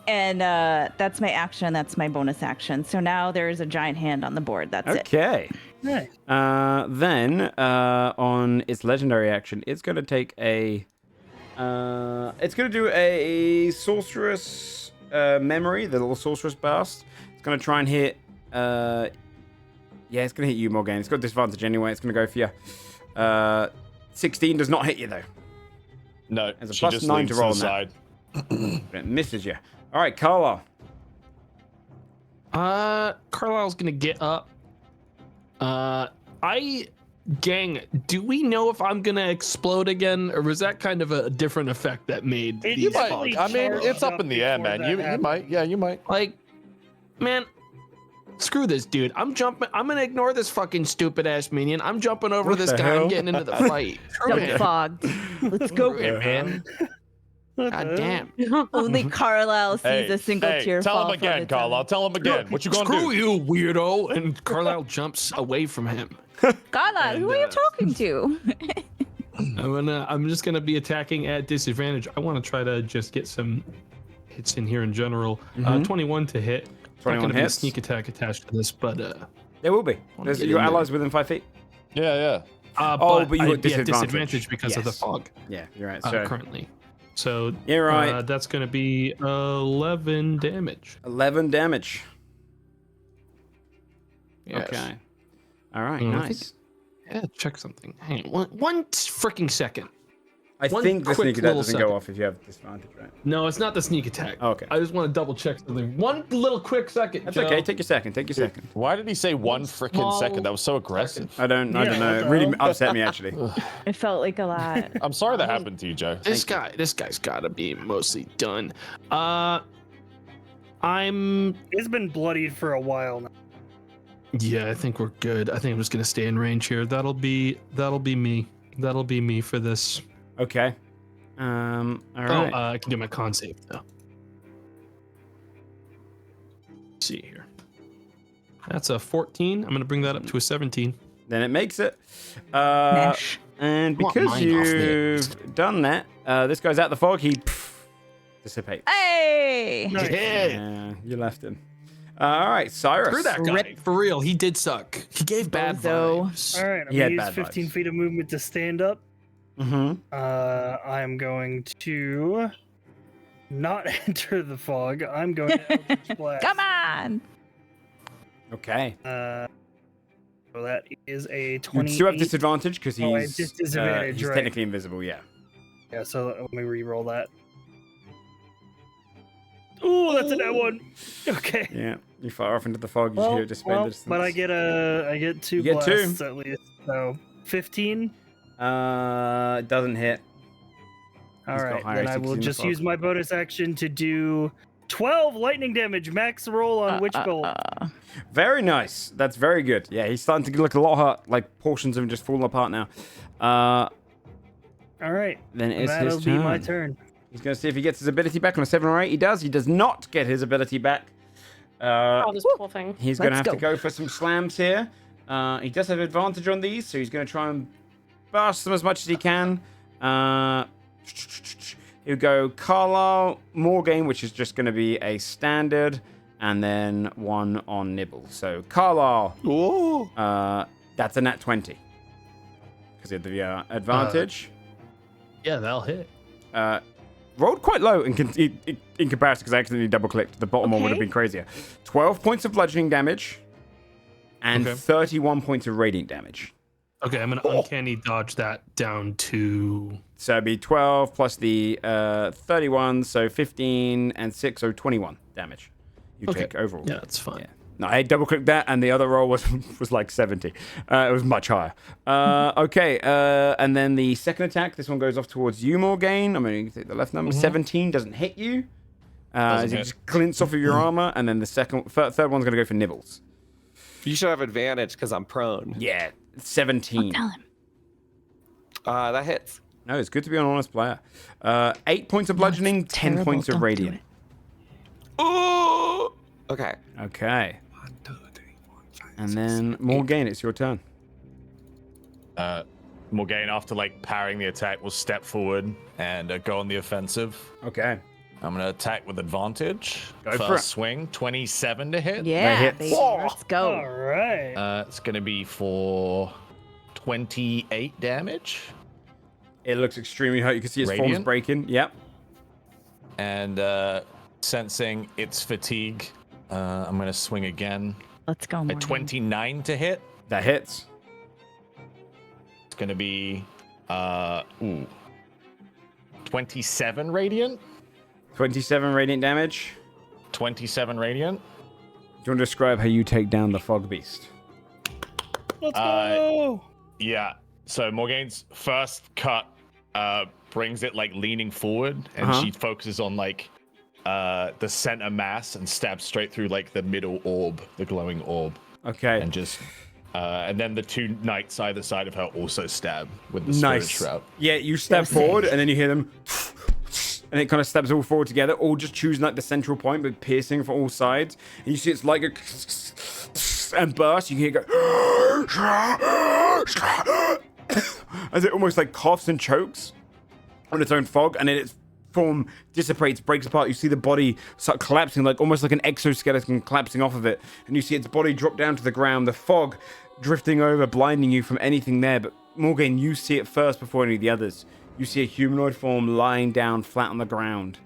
And that's my action. That's my bonus action. So now there's a giant hand on the board. That's it.
Okay.
Nice.
Then on its legendary action, it's going to take a. It's going to do a sorceress memory, the little sorceress blast. It's going to try and hit. Yeah, it's going to hit you, Morgan. It's got disadvantage anyway. It's going to go for you. 16 does not hit you though.
No,
There's a
she
plus
just
9
leans
to roll
the
on that.
side.
But it misses you. All right, Carla.
Carlisle's gonna get up. Gang, do we know if I'm gonna explode again, or was that kind of a different effect that made
It
these
Might-
definitely
I mean,
charged
it's up
up
in the air,
before
man.
that
You
happened.
might. Yeah, you might.
Like, man, screw this dude. I'm jumping. I'm gonna ignore this fucking stupid ass minion. I'm jumping over
What
this
the
guy.
hell?
I'm getting into the fight. Screw
I'm
him.
fogged. Let's go.
Screw him, man.
What
God
the
damn.
Only Carlisle sees a single tear
tell
fall
him
from
again,
its
Carl.
eye.
I'll tell him again. What you gonna
Screw
do?
you, weirdo. And Carlisle jumps away from him.
Carlisle, who are you talking to?
I'm just gonna be attacking at disadvantage. I want to try to just get some hits in here in general. 21 to hit.
21
not gonna be a
hits.
sneak attack attached to this, but
There will be.
Wanna
There's
get
your
in there.
allies within 5 feet.
Yeah.
but you
I'd
got
be at
disadvantage.
disadvantage because of the
Yes.
fog
Yeah, you're right. So
currently. So
You're right.
that's gonna be 11 damage.
11 damage.
Yes.
Okay. All right,
I
nice.
Yeah, check something. Hang on, one freaking second.
I
One
think the
quick
sneak attack
little
doesn't
second.
go off if you have disadvantage, right?
No, it's not the sneak attack.
Oh, okay.
I just want to double check something. One little quick second.
That's
Joe.
okay. Take your second. Take your second.
Why did he say one freaking
small
second? That was so aggressive.
I don't
Yeah,
know.
what
It
the
really
hell?
upset me actually.
It felt like a lot.
I'm sorry that happened to you, Joe.
This guy's got to be mostly done.
It's been bloodied for a while now.
Yeah, I think we're good. I think I'm just gonna stay in range here. That'll be me. That'll be me for this.
Okay. All right.
I can do my con save though. Let's see here. That's a 14. I'm gonna bring that up to a 17.
Then it makes it.
Mesh.
And
I want
because
mine off
you've done that, this goes out the fog. He dissipates.
Hey!
Nice.
Yeah, you left him. All right, Cyrus.
Screw that guy.
Rip.
For real, he did suck. He gave bad
Bozo.
vibes.
All right, I'm
He had
gonna use
bad
15
vibes.
feet of movement to stand up. I am going to not enter the fog. I'm going to Eldritch Blast.
Come on.
Okay.
So that is a 20.
You still have disadvantage because
Oh,
he's,
it's disadvantage,
he's
right.
technically invisible, yeah.
Yeah, so let me re-roll that. Ooh, that's a nat one. Okay.
Yeah, you fire off into the fog, you hear it dissipate the distance.
But I get two
You get
blasts
two.
at least. So 15.
Doesn't hit.
All
He's got
right,
higher
then I
16
will
in the
just
fog.
use my bonus action to do 12 lightning damage. Max roll on Witch Bolt.
Very nice. That's very good. Yeah, he's starting to look a lot hurt. Like, portions of him just falling apart now.
All right.
Then it's
That'll
his turn.
be my turn.
He's going to see if he gets his ability back on a 7 or 8. He does. He does not get his ability back.
Oh, this poor thing.
He's going to
Let's
have to go for some slams here. He does have advantage on these, so he's going to try and burst them as much as he can. He'll go Carlisle, Morgaine, which is just going to be a standard, and then one on Nibble. So Carlisle,
Ooh.
that's a nat 20. Because he had the advantage.
Yeah, that'll hit.
Rolled quite low in comparison because I accidentally double-clicked. The bottom one would have been crazier. 12 points of bludgeoning damage and 31 points of radiant damage.
Okay, I'm going to uncanny dodge that down to...
So it'd be 12 plus the 31, so 15 and 6, so 21 damage you take overall.
Yeah, that's fine.
Yeah. No, I double-clicked that, and the other roll was like 70. It was much higher. Okay, and then the second attack, this one goes off towards you, Morgaine. I mean, you can take the left number. 17 doesn't hit you. As it just glints off of your armor, and then the third one's going to go for Nibbles.
You should have advantage because I'm prone.
Yeah, 17.
Tell him.
That hits.
No, it's good to be an honest player. 8 points of bludgeoning, 10 points of radiant.
Ooh. Okay.
Okay. And then Morgaine, it's your turn.
Morgaine, after like parrying the attack, will step forward and go on the offensive.
Okay.
I'm gonna attack with advantage.
Go for it.
First swing, 27 to hit.
Yeah,
hits.
baby. Let's go.
All right.
It's gonna be for 28 damage.
It looks extremely hurt. You can see his form's
Radiant?
breaking. Yep.
And sensing its fatigue, I'm gonna swing again.
Let's go.
A
Morgan.
29 to hit.
That hits.
It's gonna be 27 radiant.
27 radiant damage.
27 radiant.
Do you want to describe how you take down the fog beast?
Let's go.
Yeah. So Morgaine's first cut brings it like leaning forward, and she focuses on like the center mass and stabs straight through like the middle orb, the glowing orb,
Okay.
and just and then the two knights either side of her also stab with the spirit
Nice.
shroud.
Yeah, you step forward, and then you hear them, and it kind of stabs all forward together, all just choosing like the central point, but piercing from all sides. And you see it's like a and burst. You hear it go as it almost like coughs and chokes on its own fog, and then its form dissipates, breaks apart. You see the body start collapsing, like almost like an exoskeleton collapsing off of it, and you see its body drop down to the ground. The fog drifting over, blinding you from anything there. But Morgaine, you see it first before any of the others. You see a humanoid form lying down flat on the ground.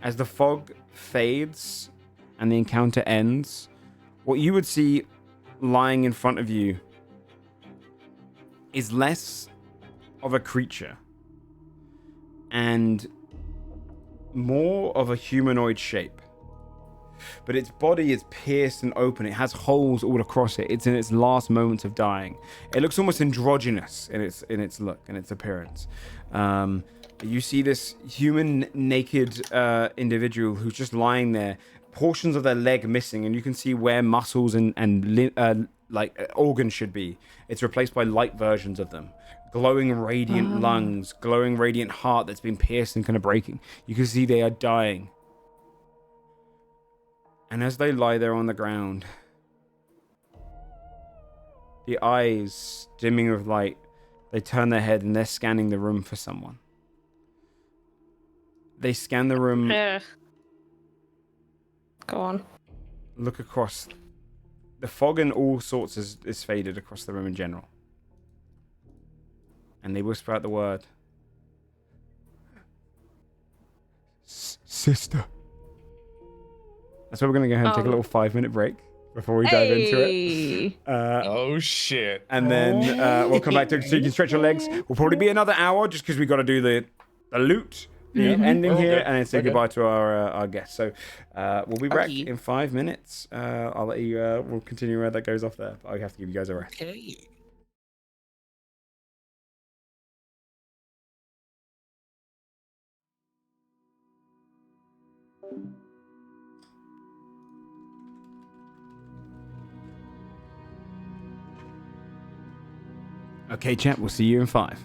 As the fog fades and the encounter ends, what you would see lying in front of you is less of a creature and more of a humanoid shape. But its body is pierced and open. It has holes all across it. It's in its last moments of dying. It looks almost androgynous in its look and its appearance. You see this human naked individual who's just lying there, portions of their leg missing, and you can see where muscles and organs should be. It's replaced by light versions of them. Glowing radiant lungs, glowing radiant heart that's been pierced and kind of breaking. You can see they are dying. And as they lie there on the ground, the eyes dimming with light, they turn their head and they're scanning the room for someone. They scan the room.
Go on.
Look across. The fog and all sorts is faded across the room in general. and they whisper out the word, sister. That's why we're going to go ahead and take a little 5-minute break before we dive into it.
Oh shit!
And then we'll come back to it so you can stretch your legs. We'll probably be another hour just because we got to do the loot, the ending here, and then say goodbye to our guests. So we'll be back in 5 minutes. I'll let you. We'll continue where that goes off there. But I have to give you guys a rest.
Okay.
Okay, chat. We'll see you in 5.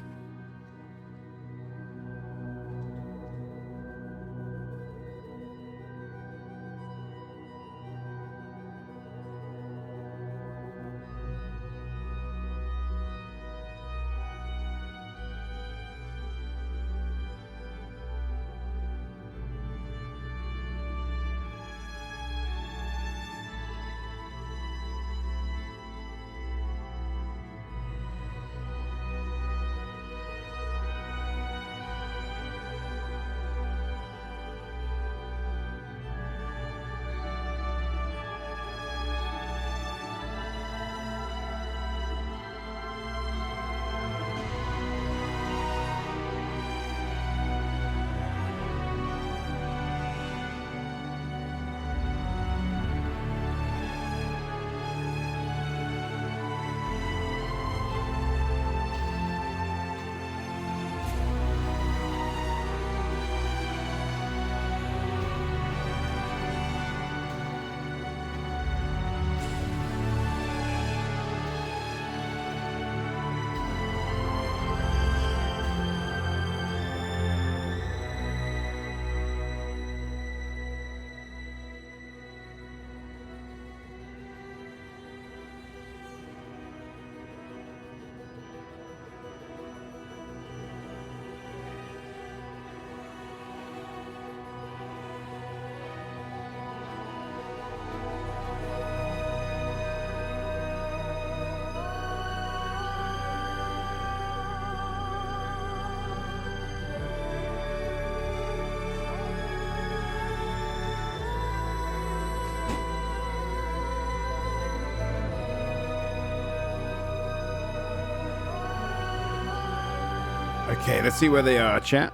Okay, let's see where they are, chat.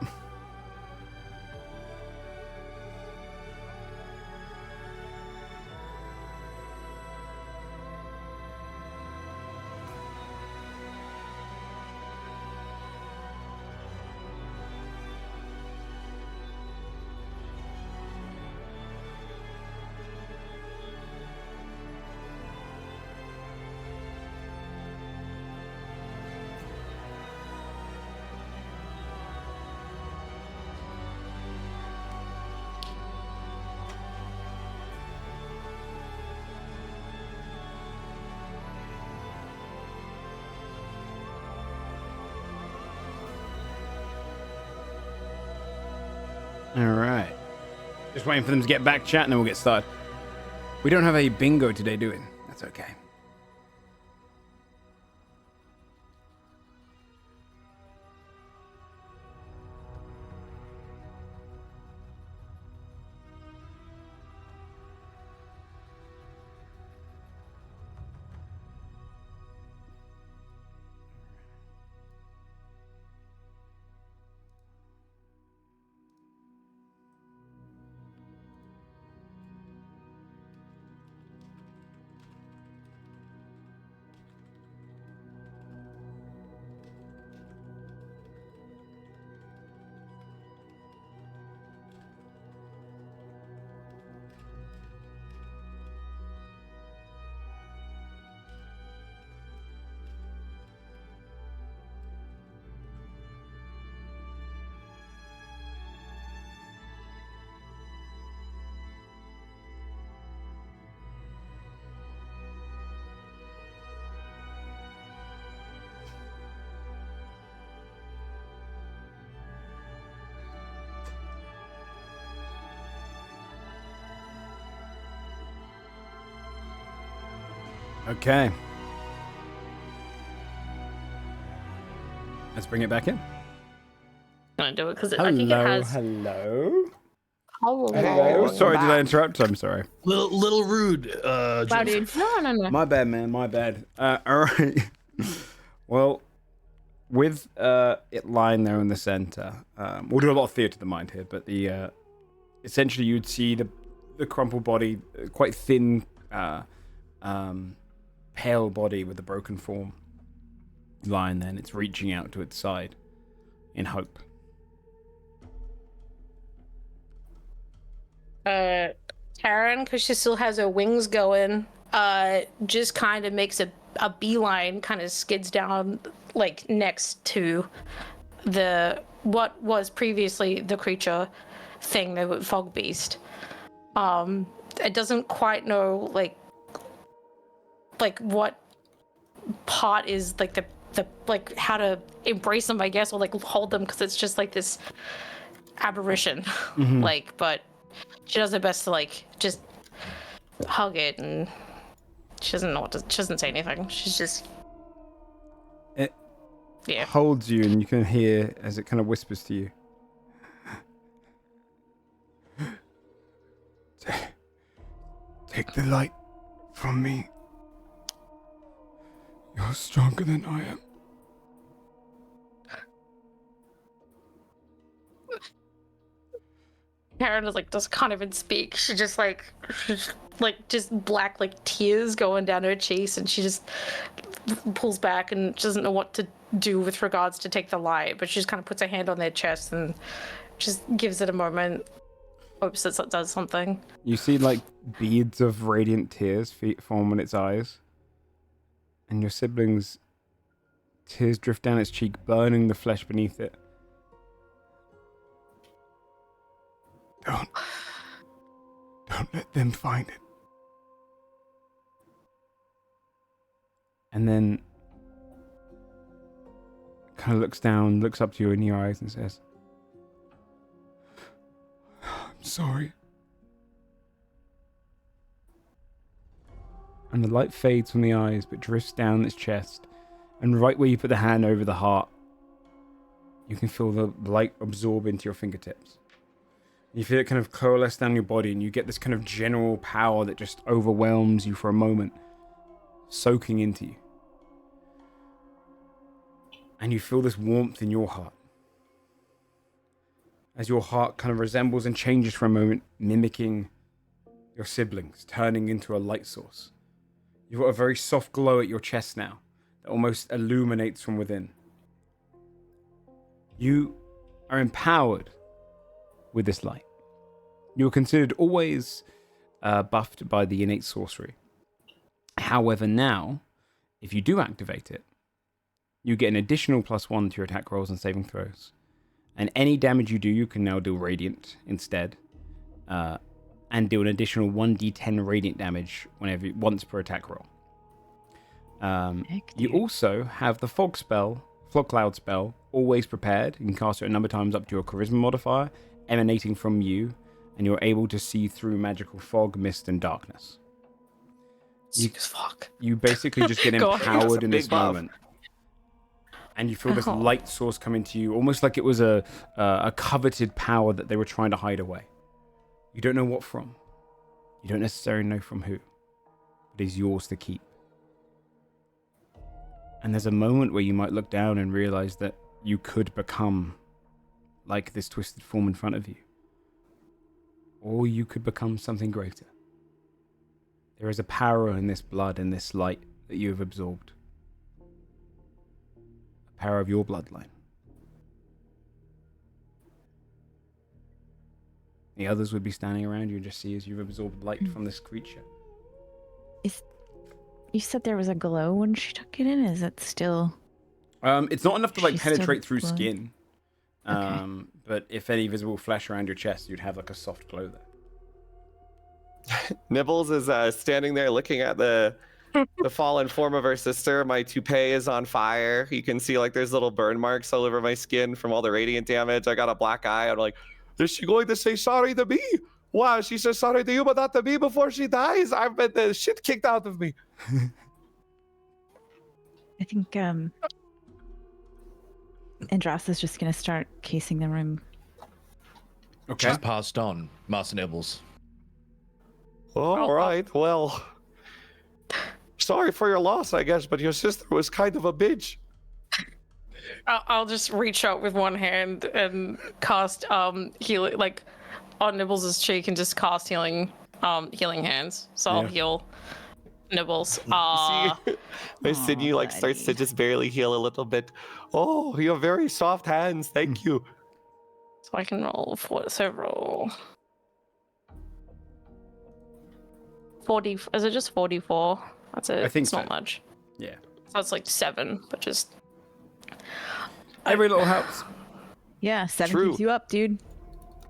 All right. Just waiting for them to get back, chat, and then we'll get started. We don't have a bingo today, do we? That's okay. Okay. Let's bring it back in.
Gonna do it because I think it has.
Hello.
Hello.
Sorry, did I interrupt? I'm sorry.
Little rude.
Wow, dude.
No.
My bad, man. My bad. All right. Well, with it lying there in the center, we'll do a lot of theater of the mind here, but the essentially you'd see the crumpled body, quite thin, pale body with a broken form lying there, and it's reaching out to its side in hope.
Karen, because she still has her wings going, just kind of makes a beeline, kind of skids down like next to what was previously the creature thing, the fog beast. It doesn't quite know like what part is like the like how to embrace them, I guess, or like hold them, because it's just like this aberration. Like, but she does her best to like just hug it, and she doesn't know she doesn't say anything. She's just
holds you, and you can hear as it kind of whispers to you. Take the light from me. You're stronger than I am.
Karen is like, can't even speak. She's just just black like tears going down her cheeks, and she just pulls back and doesn't know what to do with regards to take the light, but she just kind of puts her hand on their chest and just gives it a moment, hopes that it does something.
You see like beads of radiant tears form in its eyes, and your sibling's tears drift down its cheek, burning the flesh beneath it. Don't let them find it. And then kind of looks down, looks up to you in your eyes and says, I'm sorry. And the light fades from the eyes but drifts down its chest, and right where you put the hand over the heart, you can feel the light absorb into your fingertips. You feel it kind of coalesce down your body, and you get this kind of general power that just overwhelms you for a moment, soaking into you. And you feel this warmth in your heart, as your heart kind of resembles and changes for a moment, mimicking your siblings, turning into a light source. You've got a very soft glow at your chest now that almost illuminates from within. You are empowered with this light. You were considered always buffed by the innate sorcery. However, now, if you do activate it, you get an additional +1 to your attack rolls and saving throws. And any damage you do, you can now do radiant instead, and do an additional 1d10 radiant damage once per attack roll. You also have the fog cloud spell, always prepared. You can cast it a number of times up to your charisma modifier, emanating from you, and you're able to see through magical fog, mist, and darkness. You basically just get empowered in this moment. And you feel this light source come into you, almost like it was a coveted power that they were trying to hide away. You don't know what from. You don't necessarily know from who. But it's yours to keep. And there's a moment where you might look down and realize that you could become like this twisted form in front of you. Or you could become something greater. There is a power in this blood and this light that you have absorbed. A power of your bloodline. The others would be standing around you and just see as you've absorbed light from this creature.
You said there was a glow when she took it in? Is it still...
It's not enough to like
She's
penetrate
still
through
glowing.
skin. But if any visible flesh around your chest, you'd have like a soft glow there.
Nibbles is standing there looking at the fallen form of her sister. My toupee is on fire. You can see like there's little burn marks all over my skin from all the radiant damage. I got a black eye. I'm like, is she going to say sorry to me? Wow, she says sorry to you, but not to me before she dies. I've been the shit kicked out of me.
I think Andros just gonna start casing the room.
Okay.
She's passed on, Master Nibbles.
All right, well, sorry for your loss, I guess, but your sister was kind of a bitch.
I'll just reach out with one hand and cast healing, like on Nibbles' cheek, and just cast healing hands. So I'll heal Nibbles.
See, my sinew like starts to just barely heal a little bit. Oh, you have very soft hands. Thank you.
So I can roll for several. 40. Is it just 44? That's it.
I think
it's
so.
not much.
Yeah.
So it's like 7, but just.
Every little helps.
Yeah, 7
True.
keeps you up, dude.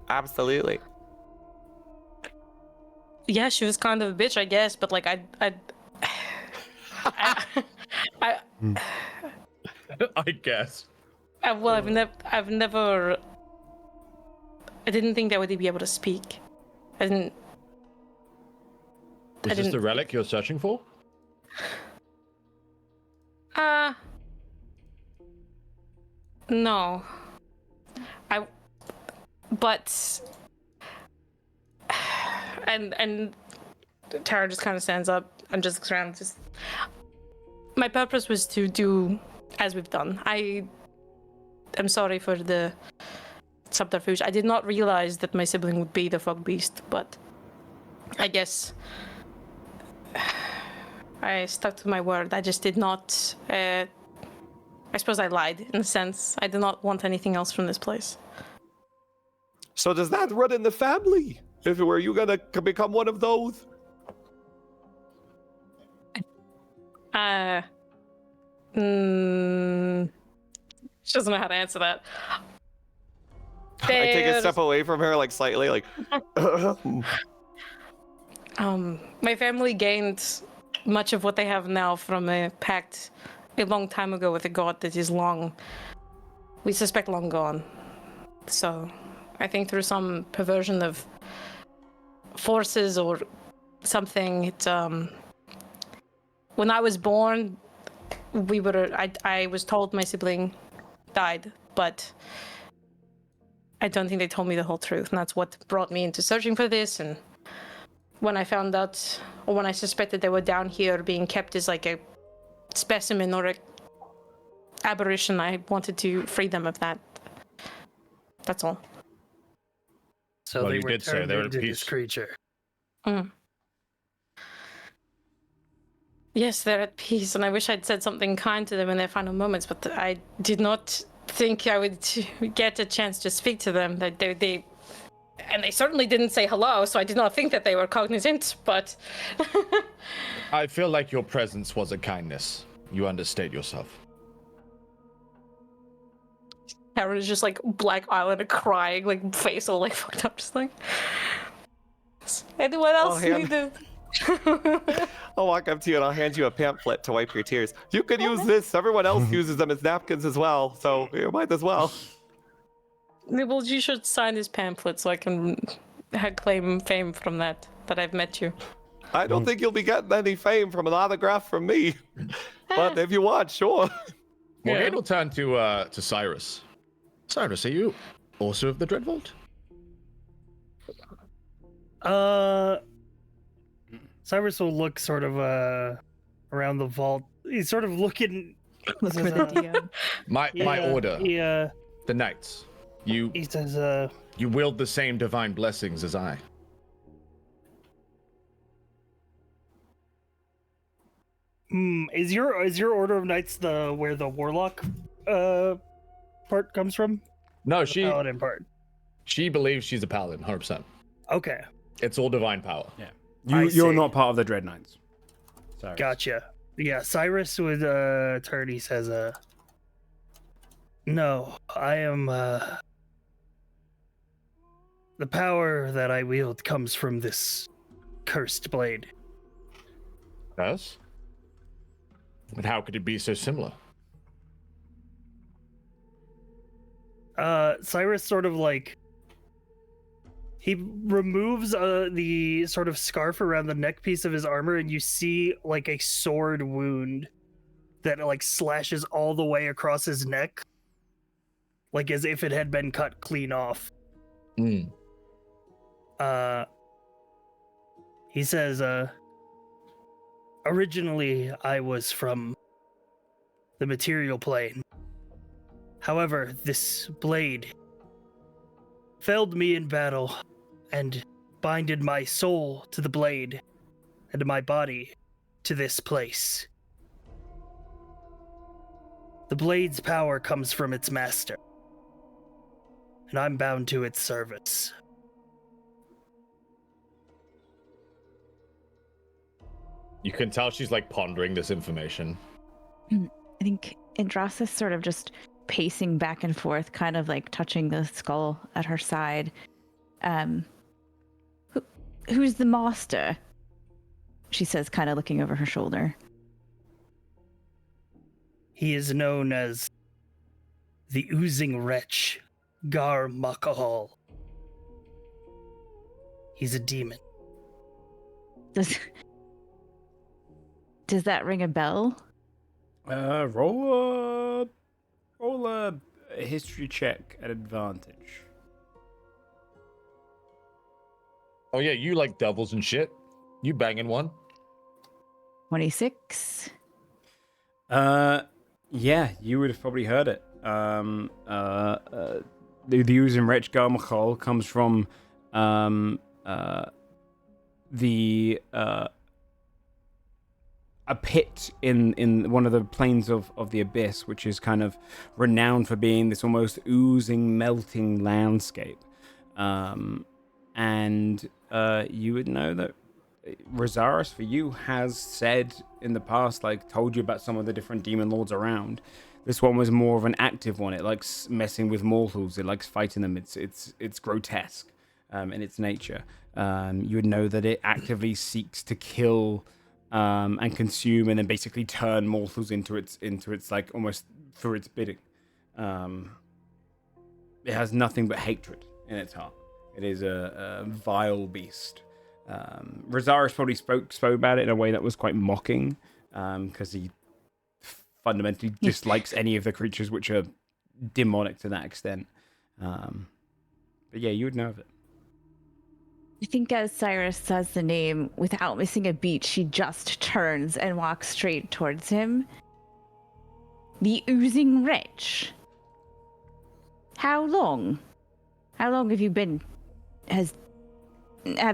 Absolutely.
Yeah, she was kind of a bitch, I guess, but like I
I guess.
well, I've never. I didn't think that would be able to speak. I didn't.
Is this the relic you're searching for?
No. But. And Tara just kind of stands up and just looks around. Just. My purpose was to do as we've done. I am sorry for the subterfuge. I did not realize that my sibling would be the fog beast, but I guess I stuck to my word. I just did not. I suppose I lied in a sense. I did not want anything else from this place.
So does that run in the family? If were you gonna become one of those?
She doesn't know how to answer that.
I take a step away from her, like slightly, like.
My family gained much of what they have now from a pact a long time ago with a god that is we suspect long gone. So, I think through some perversion of forces or something, when I was born, I was told my sibling died, but I don't think they told me the whole truth, and that's what brought me into searching for this. And when I found out, or when I suspected they were down here being kept as like a specimen or a aberration, I wanted to free them of that. That's all.
So
Well,
they
you
were
did say
turned
they were at
into
peace.
this creature.
Yes, they're at peace, and I wish I'd said something kind to them in their final moments, but I did not think I would get a chance to speak to them. That they certainly didn't say hello, so I did not think that they were cognizant, but...
I feel like your presence was a kindness. You understate yourself.
Karen is just like Black Eyeliner crying, like face all like fucked up, just like... Anyone else need to...
I'll walk up to you and I'll hand you a pamphlet to wipe your tears. You could use this. Everyone else uses them as napkins as well, so you might as well.
Well, you should sign this pamphlet so I can claim fame from that I've met you.
I don't think you'll be getting any fame from an autograph from me, but if you want, sure.
Morgan will turn to Cyrus. Cyrus, are you also of the Dreadvault?
Cyrus will look sort of around the vault. He's sort of looking.
Look for the DM.
My order.
Yeah.
The knights.
He says,
You wield the same divine blessings as I.
Is your order of knights where the warlock part comes from?
No,
the paladin part.
She believes she's a paladin, 100%.
Okay.
It's all divine power.
Yeah. You're not part of the Dread Knights. Sorry.
Gotcha. Yeah, Cyrus would turn. He says, no, I am the power that I wield comes from this cursed blade.
Yes? And how could it be so similar?
Cyrus sort of like he removes the sort of scarf around the neck piece of his armor, and you see like a sword wound that like slashes all the way across his neck. like as if it had been cut clean off.
Mm.
He says, originally I was from the material plane. However, this blade failed me in battle and binded my soul to the blade and my body to this place. The blade's power comes from its master, and I'm bound to its service.
You can tell she's like pondering this information.
I think Indrasa's sort of just pacing back and forth, kind of like touching the skull at her side. Who's the master? She says, kind of looking over her shoulder.
He is known as the Oozing Wretch, Gar Makahal. He's a demon.
Does that ring a bell?
Roll a history check at advantage.
Oh yeah, you like devils and shit. You banging one?
26.
Yeah, you would have probably heard it. The Oozing Wretch Garmachal comes from a pit in one of the planes of the abyss, which is kind of renowned for being this almost oozing, melting landscape. And you would know that Rosaris, for you, has said in the past, like, told you about some of the different demon lords around. This one was more of an active one. It likes messing with mortals. It likes fighting them. It's grotesque in its nature. You would know that it actively seeks to kill and consume, and then basically turn mortals into its like almost for its bidding. It has nothing but hatred in its heart. It is a vile beast. Rosaris probably spoke about it in a way that was quite mocking, because he fundamentally dislikes any of the creatures which are demonic to that extent. But yeah, you would know of it.
I think as Cyrus says the name, without missing a beat, she just turns and walks straight towards him. The Oozing Wretch. How long? How long have you been... have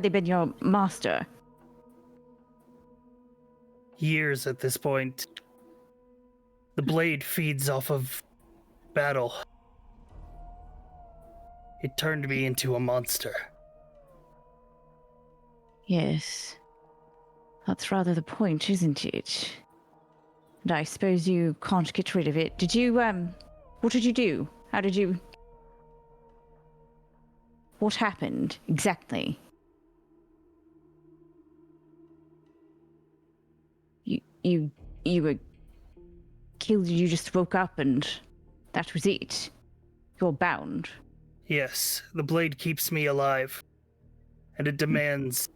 they been your master?
Years at this point. The blade feeds off of battle. It turned me into a monster.
Yes. That's rather the point, isn't it? And I suppose you can't get rid of it. Did you, what did you do? How did you... What happened, exactly? You were killed, you just woke up and that was it? You're bound?
Yes, the blade keeps me alive. And it demands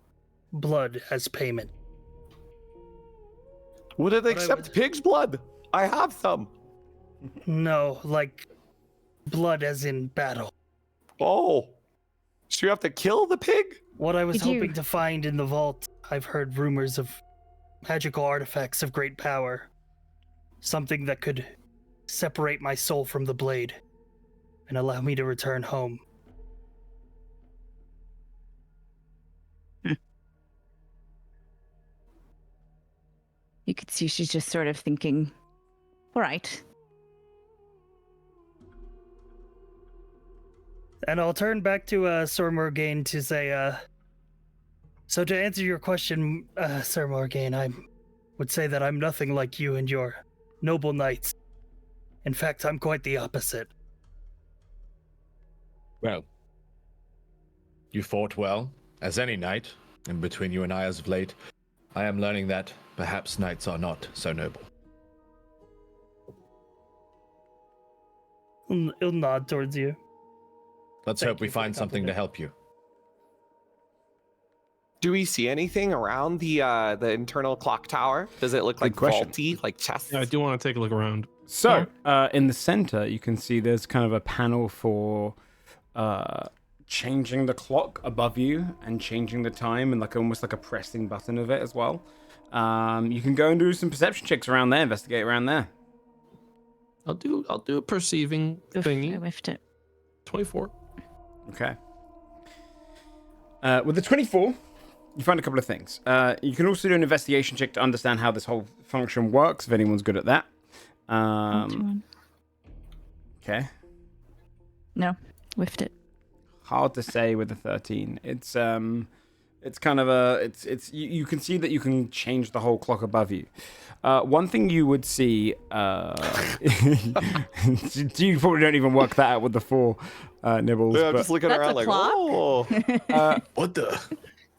blood as payment.
Would it accept pig's blood? I have some.
No, like blood as in battle.
Oh. So you have to kill the pig?
What I was hoping to find in the vault, I've heard rumors of magical artifacts of great power. Something that could separate my soul from the blade and allow me to return home.
You could see she's just sort of thinking, all right.
And I'll turn back to Sir Morgaine to say, so to answer your question, Sir Morgaine, I would say that I'm nothing like you and your noble knights. In fact, I'm quite the opposite.
Well, you fought well, as any knight, and between you and I as of late, I am learning that perhaps knights are not so noble.
He'll nod towards you.
Let's hope we find something to help you.
Do we see anything around the internal clock tower? Does it look
Good
like
question.
vaulty, like chests?
Yeah, I do want to take a look around.
So, in the center, you can see there's kind of a panel for changing the clock above you and changing the time, and like almost like a pressing button of it as well. You can go and do some perception checks around there, investigate around there.
I'll do a perceiving
Oof, I
thingy.
whiffed it.
24.
Okay. With the 24, you find a couple of things. You can also do an investigation check to understand how this whole function works, if anyone's good at that. Okay.
No, whiffed it.
Hard to say with the 13. It's kind of a you can see that you can change the whole clock above you. One thing you would see, you probably don't even work that out with the 4 nibbles.
Yeah, I'm
but,
just looking
That's
around
a
like,
clock?
oh.
What the?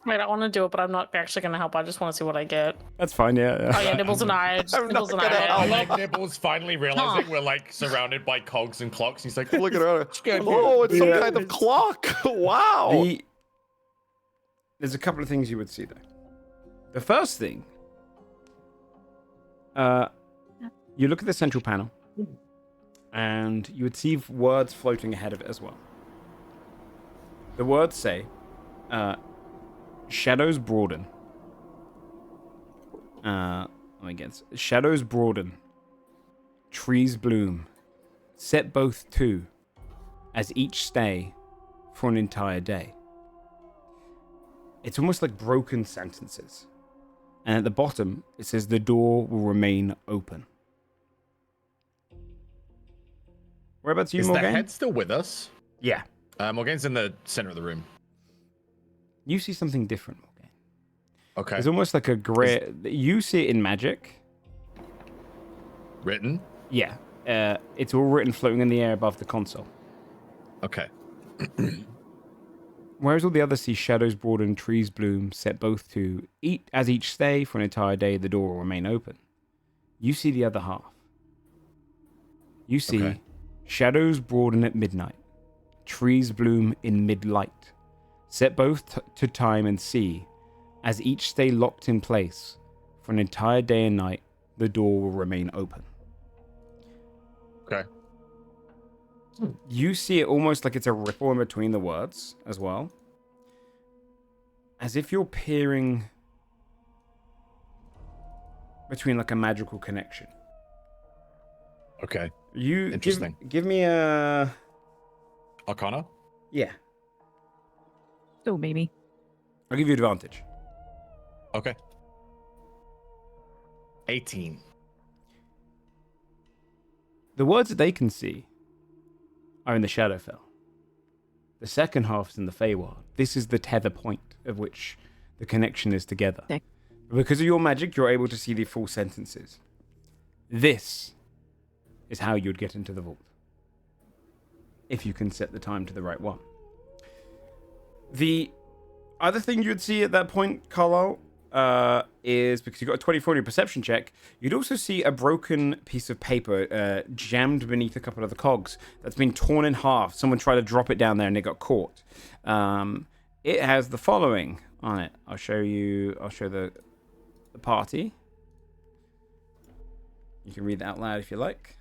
Wait, I want to do it, but I'm not actually going to help. I just want to see what I get.
that's fine, yeah.
Oh yeah, Nibbles and I.
I'm
Nibbles and
not gonna
I
I.
like Nibbles finally realizing we're like surrounded by cogs and clocks. He's like,
Look at her.
good.
Oh, it's some
Yeah.
kind of clock. Wow.
There's a couple of things you would see, though. The first thing, you look at the central panel, and you would see words floating ahead of it as well. The words say, shadows broaden. Let me guess. Shadows broaden. Trees bloom. Set both to, as each stay for an entire day. It's almost like broken sentences. And at the bottom, it says the door will remain open. Whereabouts are you,
Is the
Morgan?
head still with us?
Yeah.
Morgan's in the center of the room.
You see something different, Morgan.
Okay.
It's almost like a gray... You see it in magic.
Written?
Yeah. It's all written floating in the air above the console.
Okay.
Whereas all the others see shadows broaden, trees bloom, set both to eat as each stay for an entire day, the door will remain open. You see the other half. You see shadows broaden at midnight, trees bloom in mid-light, set both to time and sea, as each stay locked in place for an entire day and night, the door will remain open.
Okay.
You see it almost like it's a ripple in between the words as well. As if you're peering between like a magical connection.
Okay.
You
Interesting.
Give me a
Arcana?
yeah.
Oh, baby.
I'll give you advantage.
Okay. 18.
The words that they can see are in the Shadowfell. The second half is in the Feywild. This is the tether point of which the connection is together.
Sick.
Because of your magic, you're able to see the full sentences. This is how you'd get into the vault. If you can set the time to the right one. The other thing you'd see at that point, Carlisle, is because you got a 24 in your perception check, you'd also see a broken piece of paper jammed beneath a couple of the cogs that's been torn in half. Someone tried to drop it down there and it got caught. It has the following on it. I'll show the party. You can read that out loud if you like.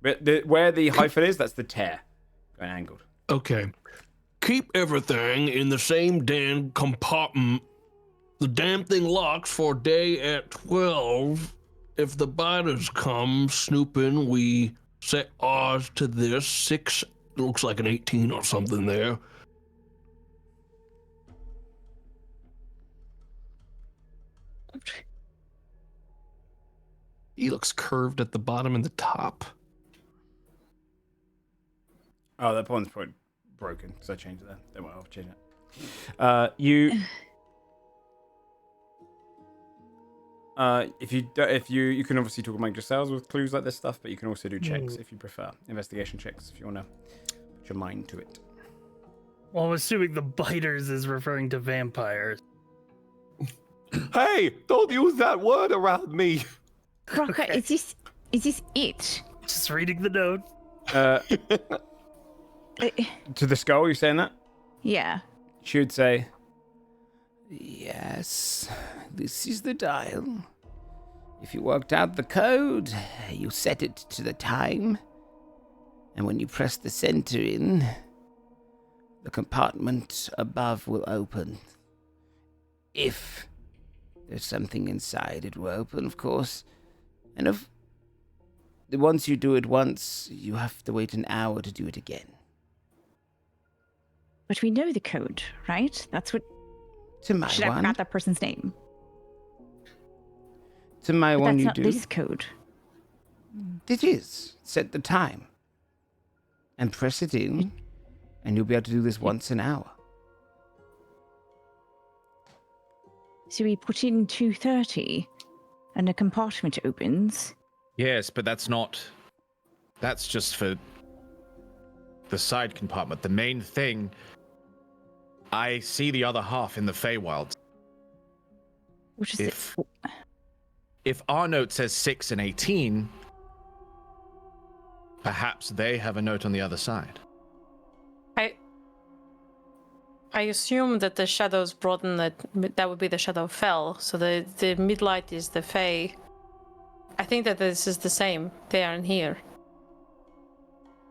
But where the hyphen is, that's the tear. Going angled.
Okay. Keep everything in the same damn compartment. The damn thing locks for day at 12. If the biters come snooping, we set ours to this. 6, looks like an 18 or something there. He looks curved at the bottom and the top.
Oh, that one's probably broken because I changed it then. Don't worry, I'll change it. If you can obviously talk among yourselves with clues like this stuff, but you can also do checks if you prefer. Investigation checks if you want to put your mind to it.
Well, I'm assuming the biters is referring to vampires.
Hey, don't use that word around me.
Crocker, is this it?
Just reading the note.
To the skull, you saying that?
Yeah.
She would say, Yes, this is the dial. If you worked out the code, you set it to the time, and when you press the center in, the compartment above will open. If there's something inside, it will open, of course. And once you do it once, you have to wait an hour to do it again.
But we know the code, right? That's what.
To my
Should I
one.
forgot that person's name?
To my
But
one,
that's
you
not
do.
this code.
It is. Set the time. And press it in, and you'll be able to do this once an hour.
So we put in 2:30, and a compartment opens.
Yes, but that's just for the side compartment. The main thing, I see the other half in the Feywilds.
Which is
If our note says 6 and 18, perhaps they have a note on the other side.
I assume that the shadows broaden that would be the Shadowfell, so the midlight is the Fey. I think that this is the same there and here.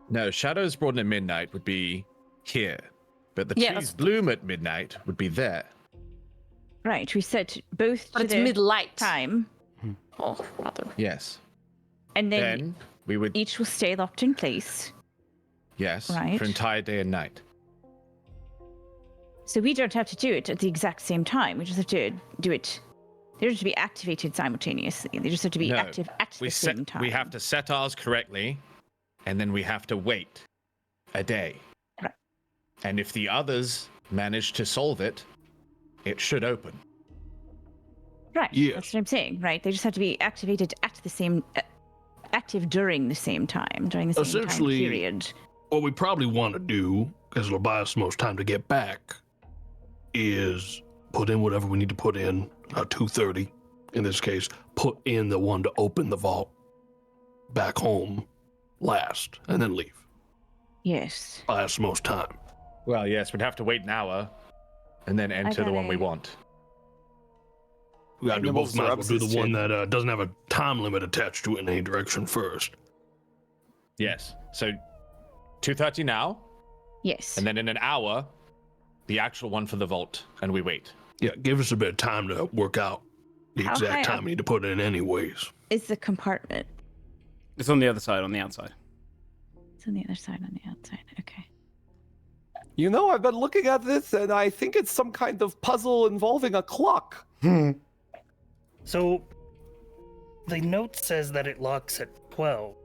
No, shadows broaden at midnight would be here, but the
Yeah,
trees
that's-
bloom at midnight would be there.
right. We set both
But
to
it's
the
mid-light.
time,
Oh, rather.
Yes.
and then
Then we would,
each will stay locked in place.
yes,
Right.
for entire day and night.
So we don't have to do it at the exact same time. We just have to do it. They don't have to be activated simultaneously. They just have to be
No,
active at the same time.
We have to set ours correctly, and then we have to wait a day.
Right.
And if the others manage to solve it, it should open.
Right.
Yes.
That's what I'm saying. Right. They just have to be activated at the same, active during the same time, during the same time
Essentially-
period.
What we probably want to do, because it'll buy us the most time to get back, is put in whatever we need to put in, 2:30 in this case, put in the one to open the vault back home last, and then leave.
Yes.
Buy us the most time.
Well, yes, we'd have to wait an hour and then enter the
got
one we
it.
want.
We gotta do both.
Animals
Might as well
rubs
do
his
the one
chin.
that doesn't have a time limit attached to it in any direction first.
Yes. So 2:30 now,
Yes.
and then in an hour, the actual one for the vault, and we wait.
Yeah, give us a bit of time to work out the
How high
exact time
up?
we need to put it in anyways.
Is the compartment?
It's on the other side, on the outside.
It's on the other side, on the outside. Okay.
You know, I've been looking at this, and I think it's some kind of puzzle involving a clock.
So the note says that it locks at 12.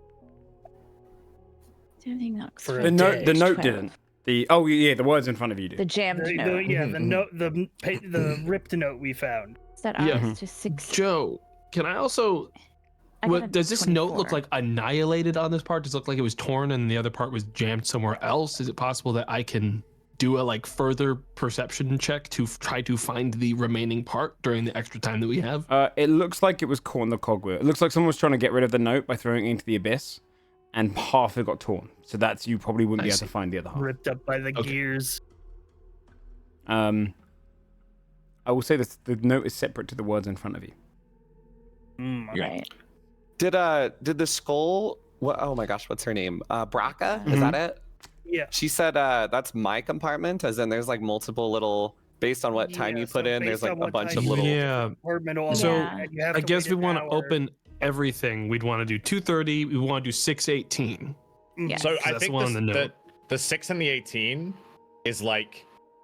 Everything looks
For
for
a
The note, the
day.
note
12.
didn't. The words in front of you
The
did.
jammed note.
The note, the ripped note we found.
Is that
Yeah.
ours to 6?
Joe, can I also?
I got
What
a
does this note look
24.
like? Annihilated on this part? Does it look like it was torn and the other part was jammed somewhere else? Is it possible that I can do a further perception check to try to find the remaining part during the extra time that we have?
It looks like it was caught in the cogwheel. It looks like someone was trying to get rid of the note by throwing it into the abyss, and half it got torn. So that's, you probably wouldn't
I
be able
see.
to find the other half.
Ripped up by the
Okay.
gears.
I will say this: the note is separate to the words in front of you.
Right.
Did the skull? What? Oh my gosh, what's her name? Braca? Is that it?
Yeah.
She said that's my compartment, as in there's multiple little, based on what time
Yeah,
you put
so
in, there's
based on
a
what
bunch
time
of
you
little.
Yeah.
Compartment all
So,
over, and you have
I
to
guess
wait
we
an
want to
hour.
open everything. We'd want to do 2:30. We want to do 6:18.
Yes.
So I
That's
think
the one on the note.
the 6 and the 18 is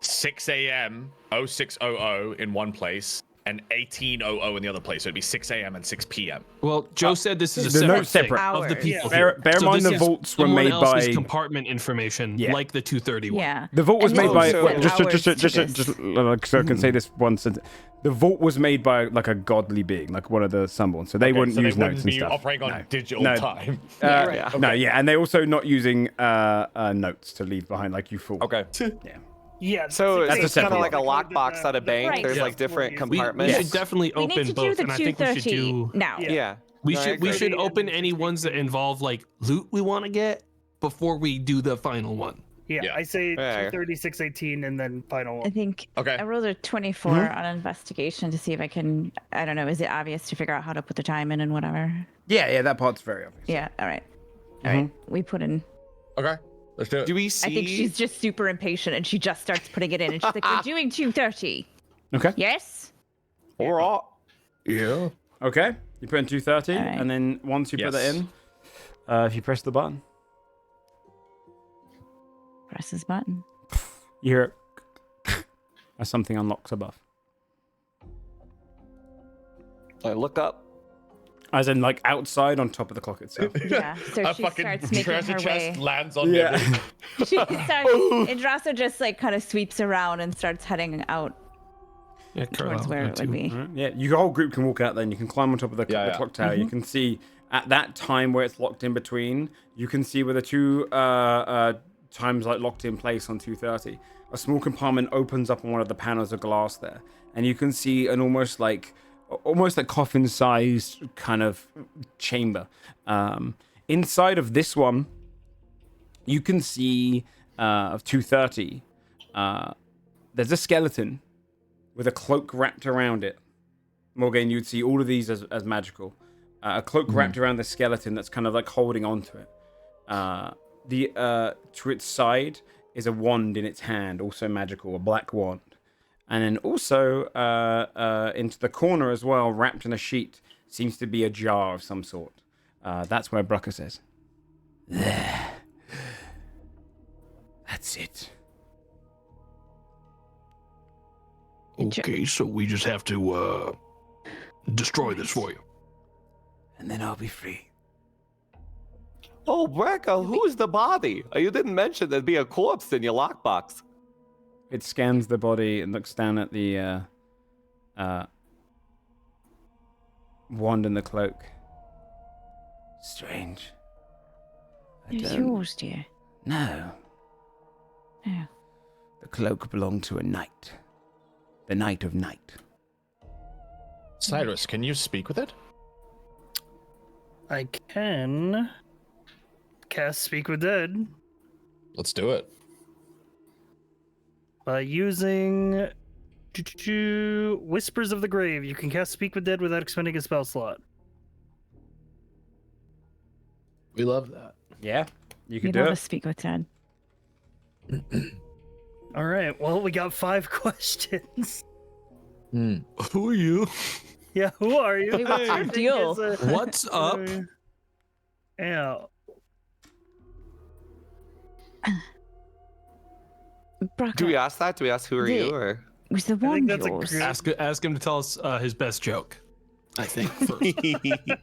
6 a.m. 0600 in one place and 1800 in the other place. So it'd be 6 a.m. and 6 p.m.
Well, Joe said this is a
the
separate
note's
thing
separate.
of the
Hours.
people.
Bear,
here.
bear in
So
mind
this
the
is
vaults were
someone
made
else's
by.
compartment information,
Yeah.
like the 2:30 one.
Yeah.
The vault was
And
made
then
by.
also
wait, just
hours to this.
so I can say this one sentence. The vault was made by a godly being, one of the Sunborn. So they wouldn't
so
use
they wouldn't
notes and
be
stuff.
operating on
No.
digital
No.
time.
Yeah.
No, yeah, and they're also not using notes to leave behind like you fool.
Okay.
Yeah.
Yeah.
So
That's a
it's kind of
separate
like a
one.
lockbox at a bank.
Right.
There's
Yeah.
different
We
compartments.
should definitely
We
open
need to do
both,
the
and I think we should
2:30
do.
now.
Yeah.
We
No, I
should we
agree.
should open any ones that involve loot we want to get before we do the final one.
Yeah,
Yeah.
I say
Yeah.
230, and then final
I
one.
think
Okay.
I rolled a 24 on investigation to see if I can. I don't know. Is it obvious to figure out how to put the time in and whatever?
Yeah, that part's very obvious.
Yeah. All right. All right. We put in.
Okay. Let's do it.
Do we see?
I think she's just super impatient and she just starts putting it in and she's like, "We're doing 230."
Okay.
Yes.
We're all.
Yeah.
Okay. You put in 230,
All right.
and then once you put that
Yes.
in, if you press the button,
Press this button.
you hear it as something unlocks above.
I look up.
As in, like, outside on top of the clock itself.
Yeah. So
A
she
fucking
starts making
treasure
her
chest
way.
lands on
Yeah.
Nibble.
She starts. Indrasa just like kind of sweeps around and starts heading out
Yeah,
towards where it would be.
Alright, yeah, your whole group can walk out then. You can climb on top of the
Yeah, yeah.
clock tower. You can see at that time where it's locked in between, you can see where the two times like locked in place on 230. A small compartment opens up on one of the panels of glass there, and you can see an almost like coffin-sized kind of chamber. Inside of this one, you can see of 230. There's a skeleton with a cloak wrapped around it. Morgan, you'd see all of these as magical. A cloak wrapped around the skeleton that's kind of like holding onto it. To its side is a wand in its hand, also magical, a black wand. And then also into the corner as well, wrapped in a sheet, seems to be a jar of some sort. That's where Brucker says, "There. That's it."
Okay, so we just have to destroy this for you.
And then I'll be free.
Oh, Brecca, who's the body? You didn't mention there'd be a corpse in your lockbox.
It scans the body and looks down at the wand and the cloak. Strange.
It's yours, dear.
No.
Oh.
The cloak belonged to a knight. The Knight of Night.
Cyrus, can you speak with it?
I can cast Speak with Dead
Let's do it.
by using Whispers of the Grave. You can cast Speak with Dead without expending a spell slot.
We love that.
Yeah, you could
You'd
do
love to
it.
speak with Dad.
All right. Well, we got 5 questions.
Who are you?
Yeah. Who are you?
Hey, what's your deal?
What's up?
Yeah.
Brucker,
Do we ask that? Do we ask who are you? Or
was the
I think
wand
that's a
yours?
good-
Ask him to tell us his best joke. I think first.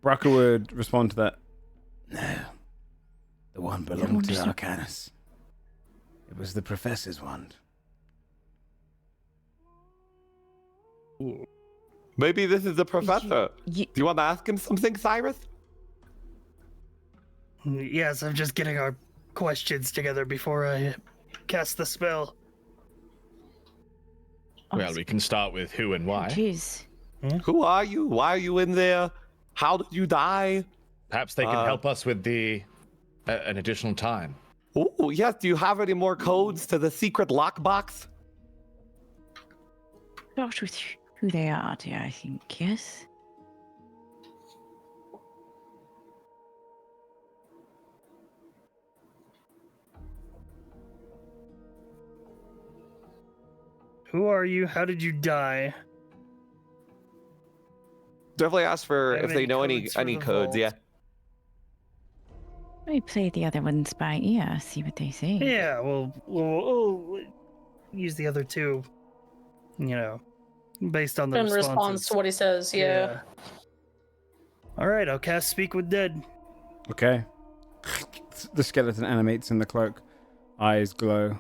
Brucker would respond to that. No. The wand belonged to
understand.
Arcanus. It was the Professor's wand.
maybe this is the professor.
You,
Do you want to ask him something, Cyrus?
Yes, I'm just getting our questions together before I cast the spell.
Well, we can start with who and why.
Jeez.
Who are you? Why are you in there? How did you die?
Perhaps they can help us with the an additional time.
Oh, yes. Do you have any more codes to the secret lockbox?
Not with who they are, dear, I think, yes?
Who are you? How did you die?
Definitely ask for
Have
if they
any
know any
codes for the
codes.
vault?
Yeah.
Let me play the other ones by ear, see what they say.
Yeah, we'll use the other two, based on the
In
responses.
response to what he says, yeah.
All right, I'll cast Speak with Dead.
Okay. The skeleton animates in the cloak. Eyes glow.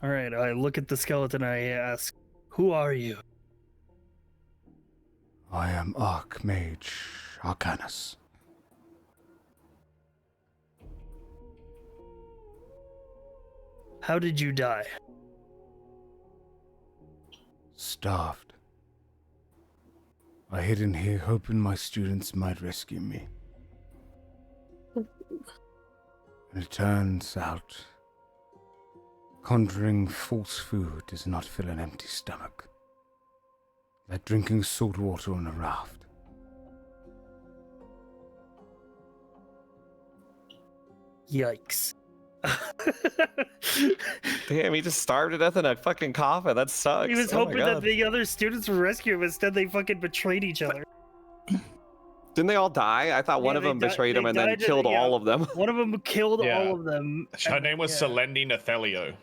All right, I look at the skeleton. I ask, "Who are you?"
I am Archmage Arcanus.
How did you die?
Starved.
I hid in here hoping my students might rescue me. And it turns out, conjuring false food does not fill an empty stomach. Like drinking salt water on a raft.
Yikes.
Damn, he just starved to death in a fucking coffin. That sucks.
He was
Oh my
hoping that
God.
the other students would rescue him. Instead, they fucking betrayed each other.
Didn't they all die? I thought one
Yeah,
of them
they
betrayed him and then
died,
killed
yeah.
all of them.
One of them killed
Yeah.
all of them.
Her
and-
name was
yeah.
Selendi Nethelio,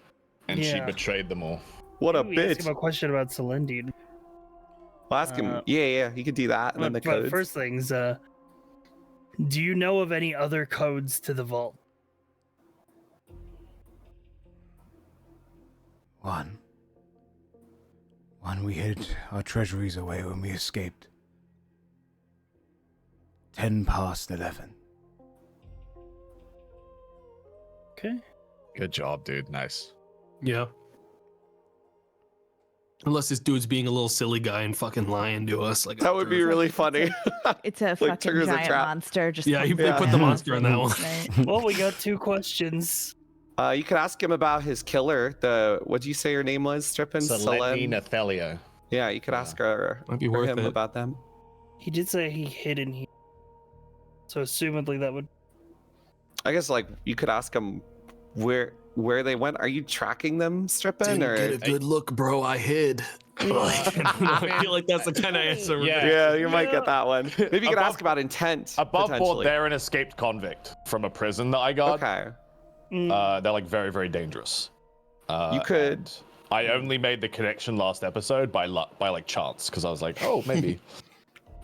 and she
Yeah.
betrayed them all.
What a
Maybe we ask
bitch.
him a question about Selendine.
Well, ask him. Yeah, you could do that. And then the
But
codes.
first things, do you know of any other codes to the vault?
One we hid our treasuries away when we escaped. 11:10.
Okay.
Good job, dude. Nice.
Yeah. Unless this dude's being a little silly guy and fucking lying to us. Like
That would be really funny.
It's a
Like
fucking
triggers a
giant
trap.
monster. Just
yeah,
comes
they
out
put
of
the
the
monster on that one.
Right.
Well, we got 2 questions.
You could ask him about his killer. What'd you say your name was? Strippin?
Selendi Nethelio.
Yeah, you could ask her
Might be
or
worth
him
it.
about them.
He did say he hid in here. So assumedly that would...
I guess like you could ask him where they went. Are you tracking them, Strippin?
Didn't
Or
get a good look, bro. I hid. I feel like that's the kind of answer.
Yeah.
yeah, you might get that one. Maybe you could
Above-
ask about intent.
Above board,
potentially.
they're an escaped convict from a prison that I got.
Okay.
They're like very, very dangerous.
You could-
and I only made the connection last episode by like chance because I was like, oh, maybe.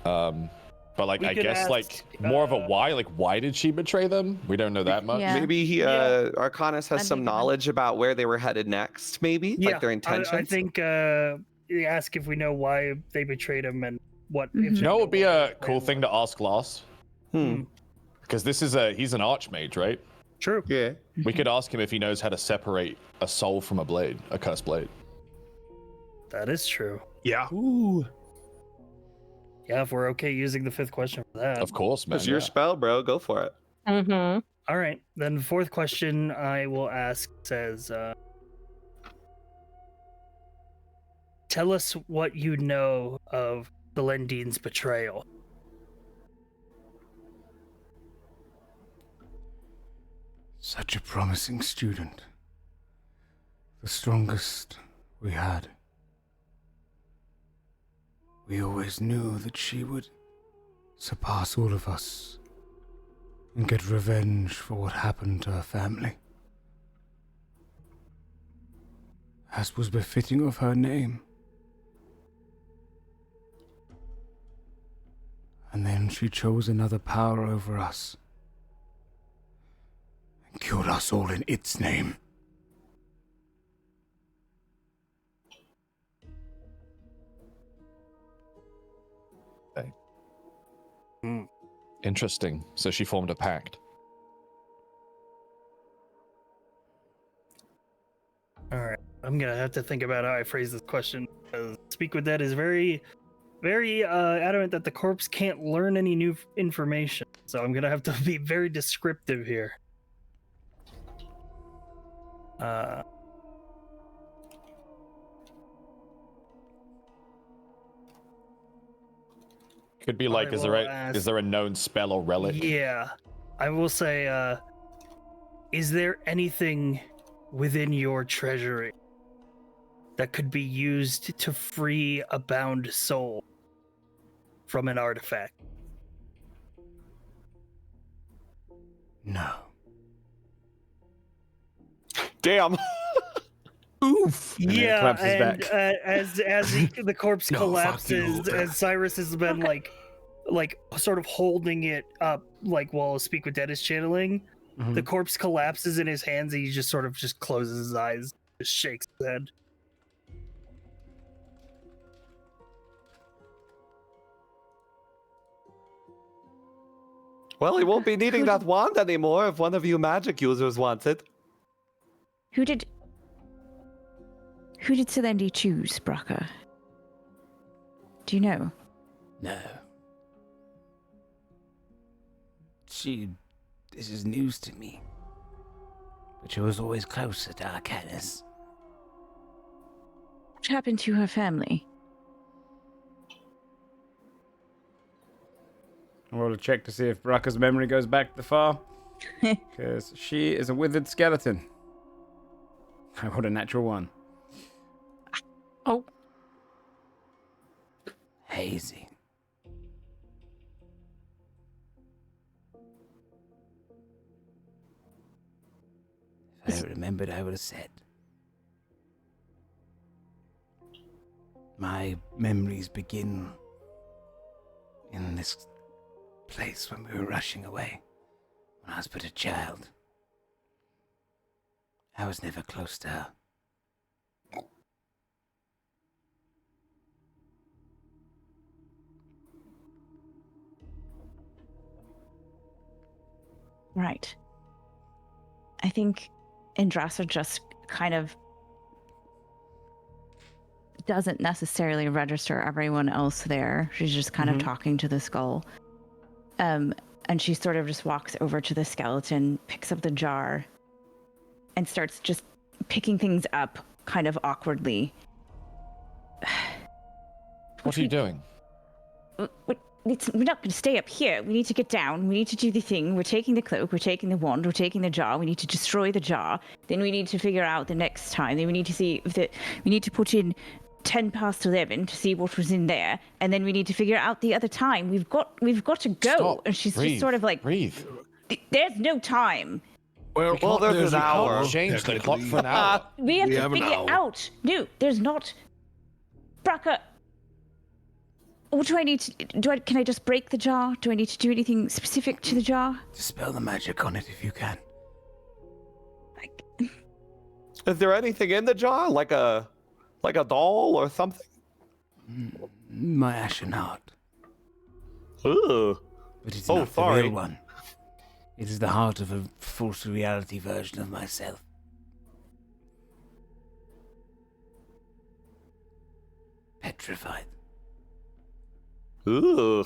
But like,
We
I
could
guess
ask,
like more of a why. Like, why did she betray them? We don't know that much.
Yeah.
Maybe he Arcanus has
That'd
some
be good.
knowledge about where they were headed next. Maybe
Yeah,
like their intentions.
I think you ask if we know why they betrayed him and what...
Mhm.
if
You know, it would be
what
a
their
cool
plan
thing
was.
to ask Lars because he's an archmage, right?
True.
Yeah.
We could ask him if he knows how to separate a soul from a blade, a cursed blade.
That is true.
Yeah.
Ooh.
Yeah, if we're okay using the 5th question for that.
Of course, man.
It's your
yeah.
spell, bro. Go for it.
Mm-hmm.
All right. Then the 4th question I will ask says, tell us what you know of Selendine's betrayal.
Such a promising student. The strongest we had. We always knew that she would surpass all of us and get revenge for what happened to her family. As was befitting of her name. And then she chose another power over us and killed us all in its name.
Interesting. So she formed a pact.
All right. I'm going to have to think about how I phrase this question. Speak with Dead is very, very adamant that the corpse can't learn any new information. So I'm going to have to be very descriptive here.
Could be like,
I
is
will
there a known spell or relic?
Yeah. I will say, is there anything within your treasury that could be used to free a bound soul from an artifact?
No.
Damn.
Oof.
And then it
Yeah,
collapses
and
back.
the corpse
No, fuck
collapses,
you.
as Cyrus has been like sort of holding it up, like while Speak with Dead is channeling.
Mhm.
The corpse collapses in his hands. And he just sort of just closes his eyes, just shakes his head.
Well, he won't be needing that wand anymore if one of you magic users wants it.
Who did Selendi choose, Braca? Do you know?
No. This is news to me. But she was always closer to Arcanus.
What happened to her family?
I roll a check to see if Bracca's memory goes back that far. Because she is a withered skeleton. I rolled a natural 1.
Oh.
Hazy. If I remembered, I would have said. My memories begin in this place when we were rushing away. When I was but a child. I was never close to her.
Right. I think Indrasa just kind of doesn't necessarily register everyone else there. She's just kind of talking to the skull. And she sort of just walks over to the skeleton, picks up the jar, and starts just picking things up kind of awkwardly.
What are you doing?
We're not going to stay up here. We need to get down. We need to do the thing. We're taking the cloak. We're taking the wand. We're taking the jar. We need to destroy the jar. Then we need to figure out the next time. Then we need to see if we need to put in 10 past 11 to see what was in there, and then we need to figure out the other time. We've got to go.
Stop.
And she's
Breathe.
just sort of like,
breathe.
There's no time.
Well, there's an hour.
Change the clock for an hour.
We have to figure out. No, there's not. Bracca. What do I need to can I just break the jar? Do I need to do anything specific to the jar?
Dispel the magic on it if you can.
Is there anything in the jar, like a doll or something?
My ashen heart.
Ooh.
But it's not the real one. It is the heart of a false reality version of myself. Petrified.
Ooh.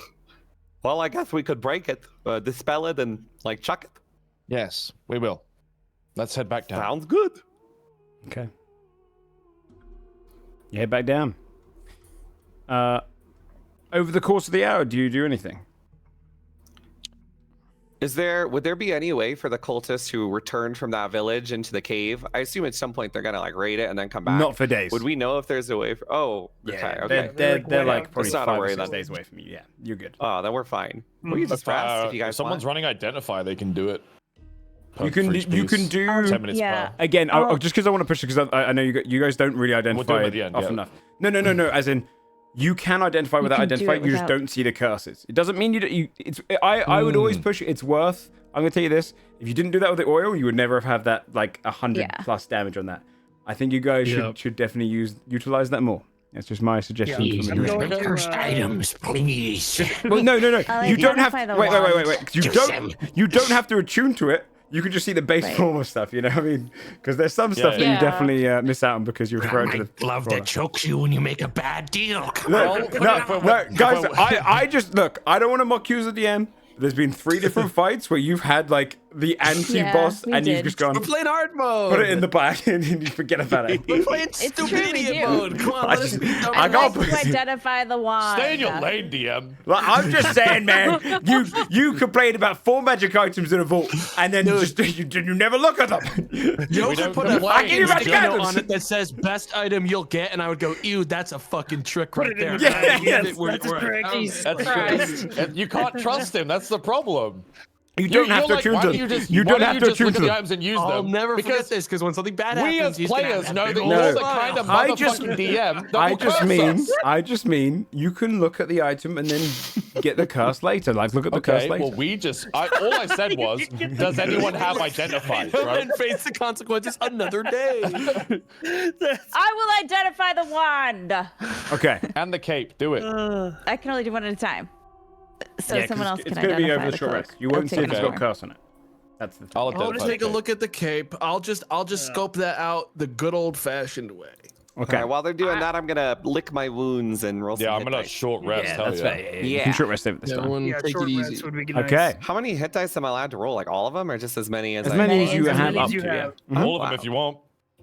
Well, I guess we could break it, dispel it, and chuck it.
Yes, we will. Let's head back down.
Sounds good.
Okay. You head back down. Over the course of the hour, do you do anything?
Would there be any way for the cultists who returned from that village into the cave? I assume at some point they're gonna raid it and then come back.
Not for days.
Would we know if there's a way for? Oh,
Yeah,
okay.
they're probably
It's not
5
a
or
worry
6
then.
days away from you. Yeah, you're good.
Oh, then we're fine. We can just rest if you guys
If someone's
want.
running Identify, they can do it.
You can do
10 minutes
Yeah.
per.
again. Just because I want to push it, because I know you guys don't really identify
it at the end,
often
yeah.
enough. No. As in, you can identify without
can do
identifying.
it
You just
without-
don't see the curses. It doesn't mean I would always push it. It's worth. I'm gonna tell you this: if you didn't do that with the oil, you would never have had that 100 plus damage on that. I think you guys should definitely utilize that more. That's just my suggestion.
Please,
from
I'm
a
going to,
Cursed items, please.
Well, no.
I'll
You don't have.
identify the
Wait.
wand.
You don't have to attune to it. You can just see the base
Right.
form of stuff. You know what I mean? Because there's some stuff that you
Yeah.
definitely miss out on because you refer to the
Glove that chokes you when you make a bad deal.
No, guys. I just look. I don't want to mock you as a DM. There's been 3 different fights where you've had the anti-boss
we
and you've
did.
just gone
We're playing hard mode.
put it in the bag and you forget about it.
We're playing
true,
stupid
we
idiot
do.
mode. Come on, let us be dumb.
I
I'd
got-
like to identify the wand.
Stay in your lane, DM.
Like, I'm just saying, man. You complain about 4 magic items in a vault and then you never look at them.
Joe
We
could
don't
put a
complain.
fucking
Magic
sticky note
items.
on it that says "best item you'll get," and I would go, "Ew, that's a fucking trick right
it in
there."
the
bag. Yes,
that's a trick.
That's
Christ.
true. And you can't trust him. That's the problem.
You don't have to attune
why
to
don't
them.
you just,
You
why
don't
don't
have
you
to
just
attune
look
to
at the
them.
items and use
I'll
them?
never
because
forget this because when something bad
we
happens,
as players know that
No.
you're the kind of
I just-
motherfucking DM that will curse us.
I just mean you can look at the item and then get the curse later. Look at the curse
Okay,
later.
well, all I said was, does anyone have Identify, right?
and face the consequences another day.
I will identify the wand.
Okay.
And the cape, do it.
I can only do one at a time. So
Yeah, 'cause
someone else
it's
can
going to be
identify
over the
the
short
cloak.
rest. You won't see
I'll
if it's
take
got
it
curse on it. That's the thing.
I'll
I want to
identify
take a
the
look at the cape. I'll just scope that out the good old fashioned way.
Okay.
Alright, while they're doing that, I'm gonna lick my wounds and roll some
Yeah, I'm
hit
gonna
dice.
short rest.
Yeah,
hell
that's
yeah.
fair. Yeah,
Yeah.
You can short rest over this time.
Everyone
Yeah,
take
short
it
rest
easy.
would be nice.
Okay.
How many hit dice am I allowed to roll? Like all of them, or just as many as
As
I
many as you
As
have
many
up
as
to,
you
yeah.
have.
Mhm.
All of them
Wow.
if you want.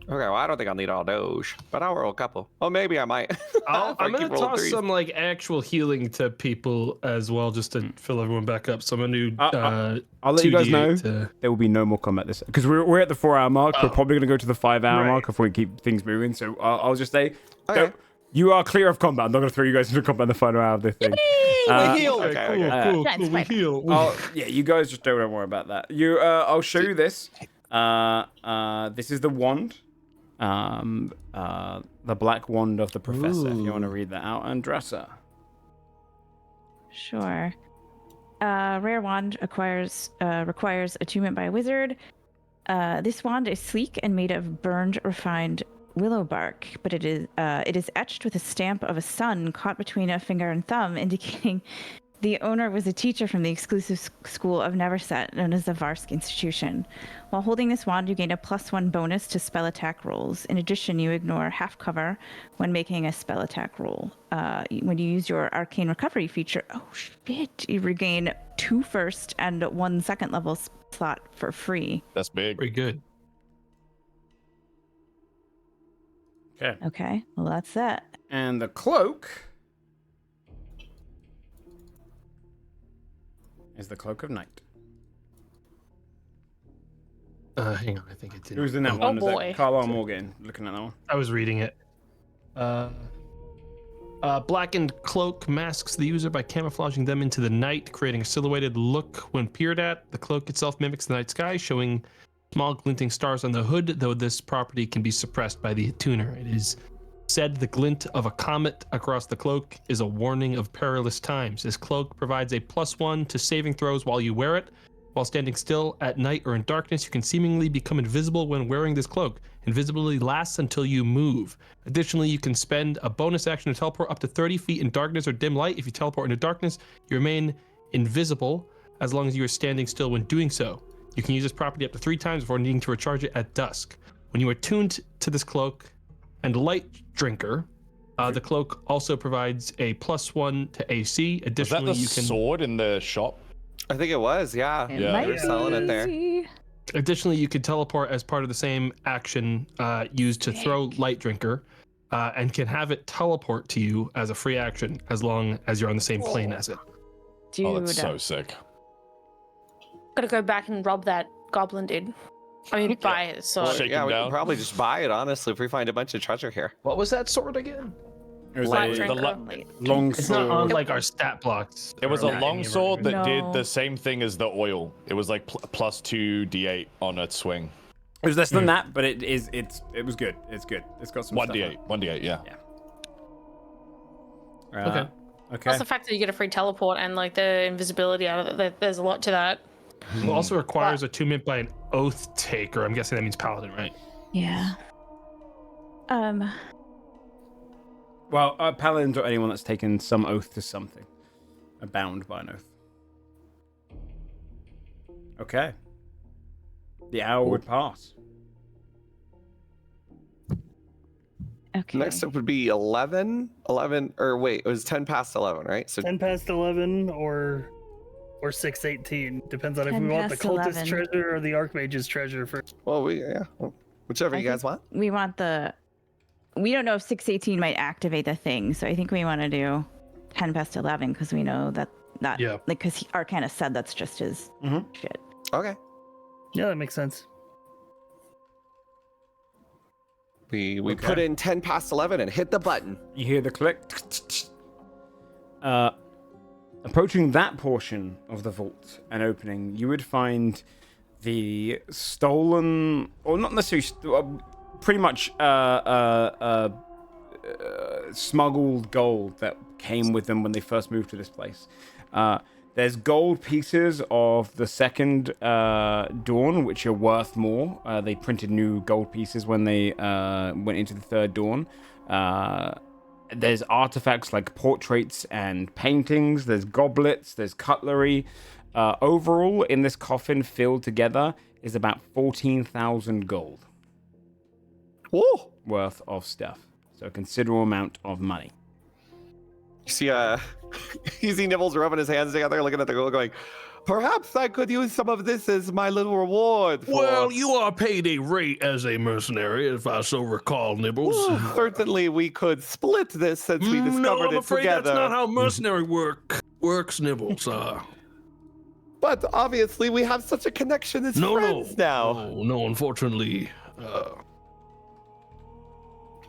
Okay, well, I don't think I'll need all those, but I'll roll a couple. Oh, maybe I might.
I'm
If I
gonna
keep rolling
toss
threes.
some like actual healing to people as well, just to fill everyone back up. So I'm gonna do.
I'll let you guys
2d8
know
to-
there will be no more combat this because we're at the 4-hour mark. We're probably going to go to the 5-hour
Right.
mark if we keep things moving. So I'll just say,
Okay.
you are clear of combat. I'm not going to throw you guys into combat in the final hour of this thing.
We heal.
Okay,
Okay,
cool,
okay.
cool,
That's
cool. We
fine.
heal.
Yeah, you guys just don't worry about that. I'll show you this. This is the wand. The black wand of the professor. If you want to read that out, and Dresser.
Sure. Rare wand requires attunement by a wizard. This wand is sleek and made of burned, refined willow bark, but it is etched with a stamp of a sun caught between a finger and thumb, indicating the owner was a teacher from the exclusive school of Neverset, known as the Varsk Institution. While holding this wand, you gain a +1 bonus to spell attack rolls. In addition, you ignore half cover when making a spell attack roll. When you use your arcane recovery feature, you regain 2 first and 1 second level slot for free.
That's big.
Pretty good.
Okay, well that's that.
And the cloak is the cloak of night.
Hang on, I think it's in.
Who's in that
Oh,
one? Is
boy.
that Carlisle Morgan looking at that one?
I was reading it. Blackened cloak masks the user by camouflaging them into the night, creating a silhouetted look when peered at. The cloak itself mimics the night sky, showing small glinting stars on the hood, though this property can be suppressed by the tuner. It is said the glint of a comet across the cloak is a warning of perilous times. This cloak provides a +1 to saving throws while you wear it. While standing still at night or in darkness, you can seemingly become invisible when wearing this cloak. Invisibility lasts until you move. Additionally, you can spend a bonus action to teleport up to 30 feet in darkness or dim light. If you teleport into darkness, you remain invisible as long as you are standing still when doing so. You can use this property up to 3 times before needing to recharge it at dusk. When you are tuned to this cloak and light drinker, the cloak also provides a +1 to AC.
Was that
Additionally,
the
you can
sword in the shop?
I think it was, yeah.
Yeah.
might
They were selling it there.
be.
Additionally, you can teleport as part of the same action used to throw Light Drinker, and can have it teleport to you as a free action as long as you're on the same plane as it.
Dude,
Oh, that's so sick.
Gotta go back and rob that goblin dude. I mean, buy it. So
Well,
Shake
yeah,
him
we
down.
can probably just buy it, honestly, if we find a bunch of treasure here.
What was that sword again?
It was
Light
a
drinker.
long
It's not on
sword.
like our stat blocks.
It was
or
a
anything
long
of
sword that
No.
did the same thing as the oil. It was like +2 D8 on a swing.
It was less than that, but it was good. It's good. It's got some
1d8. 1d8, yeah.
Okay. Okay.
plus the fact that you get a free teleport and like the invisibility out of it. There's a lot to that.
It also requires attunement by an oath taker. I'm guessing that means paladin, right?
Yeah.
Well, paladins or anyone that's taken some oath to something are bound by an oath. Okay. The hour would pass.
Okay.
Next up would be 11, or wait, it was 10 past 11, right? So
10 past 11 or 6:18. Depends on if
10
we want the
past
cultist
11.
treasure or the archmage's treasure first.
well, whichever
I
you guys want.
We want the. We don't know if 6:18 might activate the thing, so I think we want to do 10 past 11 because we know that
Yeah.
like because Arcana said that's just his shit.
Okay.
Yeah, that makes sense.
We
Okay.
put in 10 past 11 and hit the button.
You hear the click. Approaching that portion of the vault and opening, you would find the stolen, or not necessarily, pretty much smuggled gold that came with them when they first moved to this place. There's gold pieces of the second dawn, which are worth more. They printed new gold pieces when they went into the third dawn. There's artifacts like portraits and paintings. There's goblets. There's cutlery. Overall, in this coffin filled together is about 14,000 gold
Whoa!
worth of stuff. So a considerable amount of money.
You see, you see Nibbles rubbing his hands together, looking at the gold, going, "Perhaps I could use some of this as my little reward."
Well, you are paid a rate as a mercenary, if I so recall, Nibbles.
Well, certainly, we could split this since we discovered
no, I'm
it
afraid
together.
that's not how mercenary works, Nibbles.
But obviously, we have such a connection as friends now.
No, unfortunately.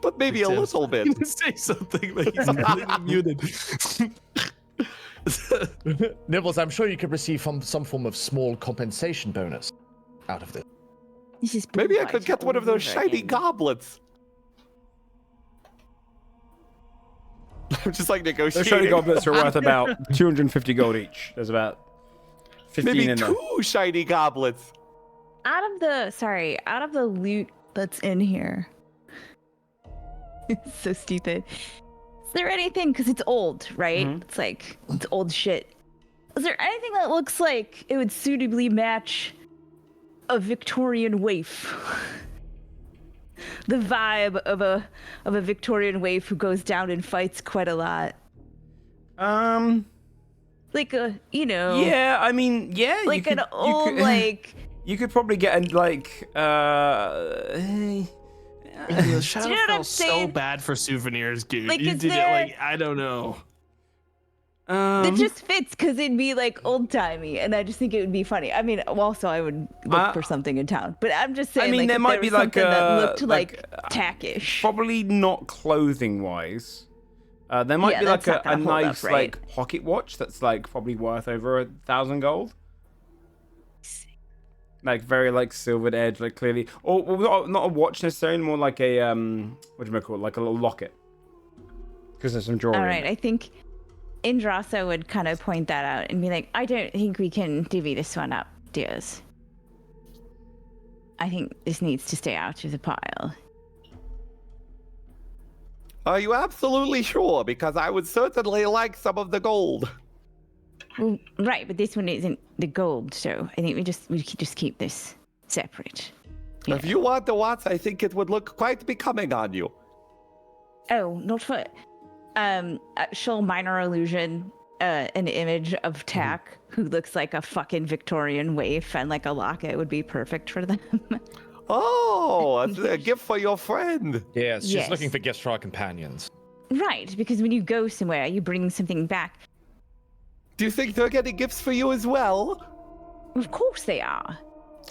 But maybe a little bit.
Say something that he's completely muted.
Nibbles, I'm sure you could receive some form of small compensation bonus out of this.
This is
Maybe I could get one of those shiny goblets. I'm just like
Those
negotiating.
shiny goblets are worth about 250 gold each. There's about 15
Maybe
in there.
2 shiny goblets.
Out of the loot that's in here. It's so stupid. Is there anything, because it's old, right? It's old shit. Is there anything that looks like it would suitably match a Victorian waif? The vibe of a Victorian waif who goes down and fights quite a lot. Like a,
Yeah, I mean, yeah.
like
you
an
could,
old,
You could probably get
Shadowfell's so
saying?
bad for souvenirs, dude.
Like,
You
is
did
there-
it like, I don't know.
It just fits because it'd be like old timey, and I just think it would be funny. I mean, also I would look for something in town, but I'm just saying.
I mean,
like,
there
if
might
was
be like
something that
a-
looked
like,
tackish.
probably not clothing wise. There might be like
that's not
a
gonna hold up,
nice
right?
like pocket watch that's like probably worth over 1,000 gold. Like very like silvered edge, like clearly, or well, not a watch necessarily, more like a what do you call it, like a little locket. Because there's some jewelry.
All
in
right,
it.
I think Indrasa would kind of point that out and be like, I don't think we can divvy this one up, dears. I think this needs to stay out of the pile.
Are you absolutely sure? Because I would certainly like some of the gold.
Well, right, but this one isn't the gold, so I think we could just keep this separate.
If you want the watch, I think it would look quite becoming on you.
Oh, not for show minor illusion an image of Tack who looks like a fucking Victorian waif, and like a locket would be perfect for them.
Oh, a gift for your friend.
Yes, she's
Yes.
looking for gifts for our companions.
Right, because when you go somewhere, you bring something back.
Do you think they're getting gifts for you as well?
Of course they are.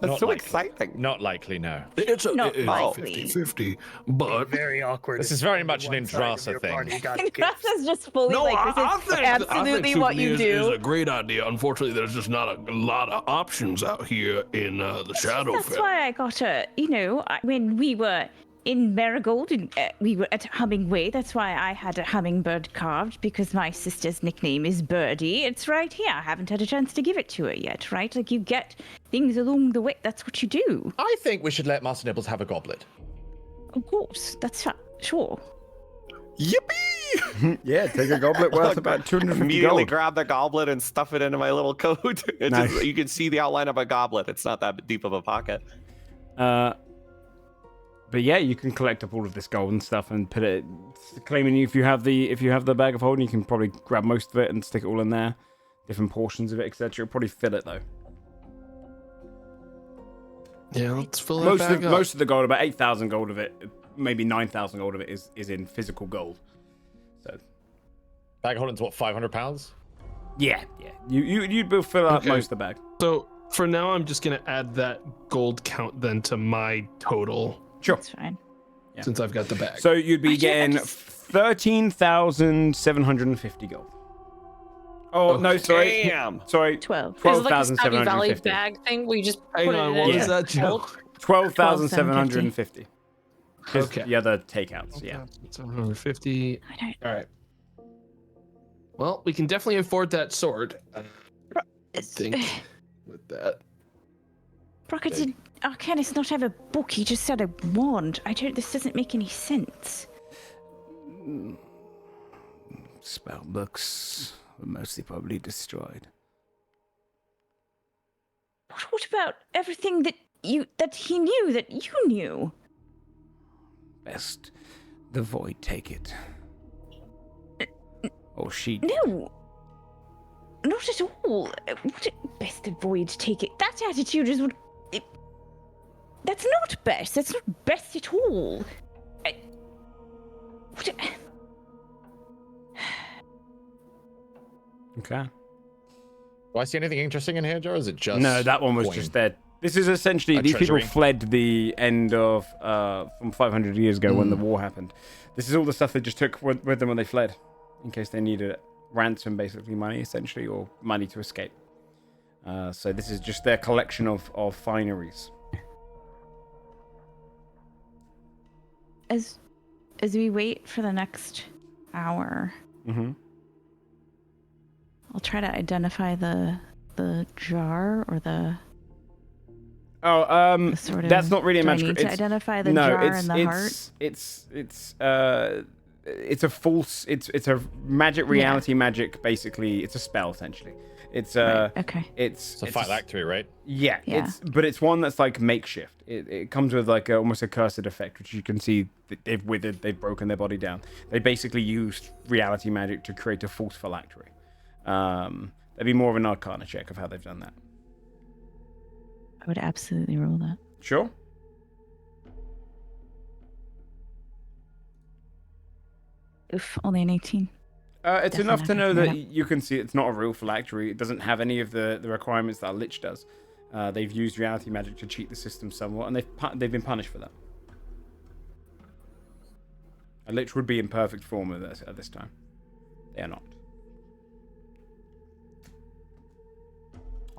That's
Not
so
likely.
exciting.
Not likely, no.
It's
Not
it's
likely.
50-50, but
Very awkward.
This
if
is very
only
much an
one side of
Indrasa
your
thing.
party got
And
gifts.
Grass is just fully
no,
like,
I
this is
think
absolutely what you
souvenirs
do.
is a great idea. Unfortunately, there's just not a lot of options out here in the
That's
Shadowfell.
why I got when we were in Marigold and we were at Hummingway, that's why I had a hummingbird carved, because my sister's nickname is Birdie. It's right here. I haven't had a chance to give it to her yet, right? Like, you get things along the way. That's what you do.
I think we should let Master Nibbles have a goblet.
Of course. That's sure.
Yippee!
Yeah, take a goblet worth about 250
Immediately
gold.
grab the goblet and stuff it into my little coat. It's
Nice.
just, you can see the outline of a goblet. It's not that deep of a pocket.
But yeah, you can collect up all of this gold and stuff and put it. Claiming if you have the bag of holding, you can probably grab most of it and stick it all in there, different portions of it, etc. Probably fill it though.
Yeah, let's fill that back up.
Most of the gold, about 8,000 gold of it, maybe 9,000 gold of it is in physical gold. So
Bag of holding's what, 500 pounds?
yeah, you'd fill out
Okay.
most of the bag.
So for now, I'm just gonna add that gold count then to my total
Sure.
That's fine.
Yeah.
since I've got the bag.
So you'd be
I
getting
just-
13,750 gold. Oh no, sorry,
Damn.
sorry,
12.
Is it like a Savvy Valley
12,750.
bag thing where you just
Hang
put
on,
it
what
in
was
a
that, Joe?
vault?
12,750. Because
Okay.
the other takeouts, yeah.
750.
I don't.
All right. Well, we can definitely afford that sword. I think with that.
Brocker, did Arcanus not have a book? He just said a wand. This doesn't make any sense.
Spell books were mostly probably destroyed.
What about everything that he knew that you knew?
Best The void take it. Or she.
No. Not at all. Best avoid take it. That attitude is what. That's not best. That's not best at all.
Okay.
Do I see anything interesting in here, Joe? Or is it just
No, that one was
coin?
just dead. This is essentially
A
these
treasury.
people fled the end of from 500 years ago when the war happened. This is all the stuff they just took with them when they fled, in case they needed ransom, basically money, essentially, or money to escape. So this is just their collection of fineries.
As we wait for the next hour, I'll try to identify the jar or the sort of.
That's not really a
do I
magic.
need to identify the jar and the heart?
It's a false. It's a magic reality magic. Basically, it's a spell essentially. It's
okay.
It's a phylactery, right?
Yeah.
Yeah.
But it's one that's like makeshift. It comes with like almost a cursed effect, which you can see that they've withered, they've broken their body down. They basically used reality magic to create a false phylactery. That'd be more of an arcana check of how they've done that.
I would absolutely roll that.
Sure.
Oof, only an 18.
It's
Definitely
enough to
not
know
gonna
that
figure
you can see it's not a real phylactery. It doesn't have any of the requirements that a lich does. They've used reality magic to cheat the system somewhat, and they've been punished for that. A lich would be in perfect form at this time. They are not.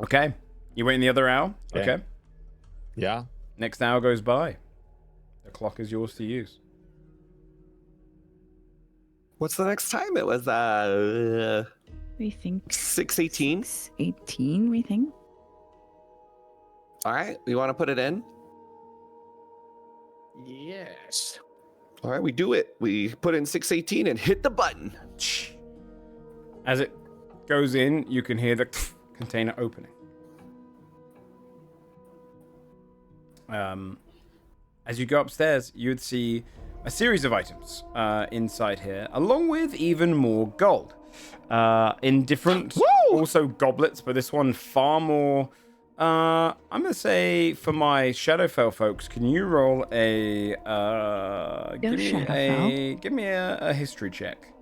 Okay. You wait in the other hour?
Okay.
Okay.
Yeah.
Next hour goes by. The clock is yours to use.
What's the next time? It was
We think
6:18.
18, we think.
All right, we want to put it in.
Yes.
All right, we do it. We put in 6:18 and hit the button.
As it goes in, you can hear the container opening. As you go upstairs, you would see a series of items inside here, along with even more gold. In different, also goblets, but this one far more. I'm gonna say for my Shadowfell folks, can you roll a give me a history check?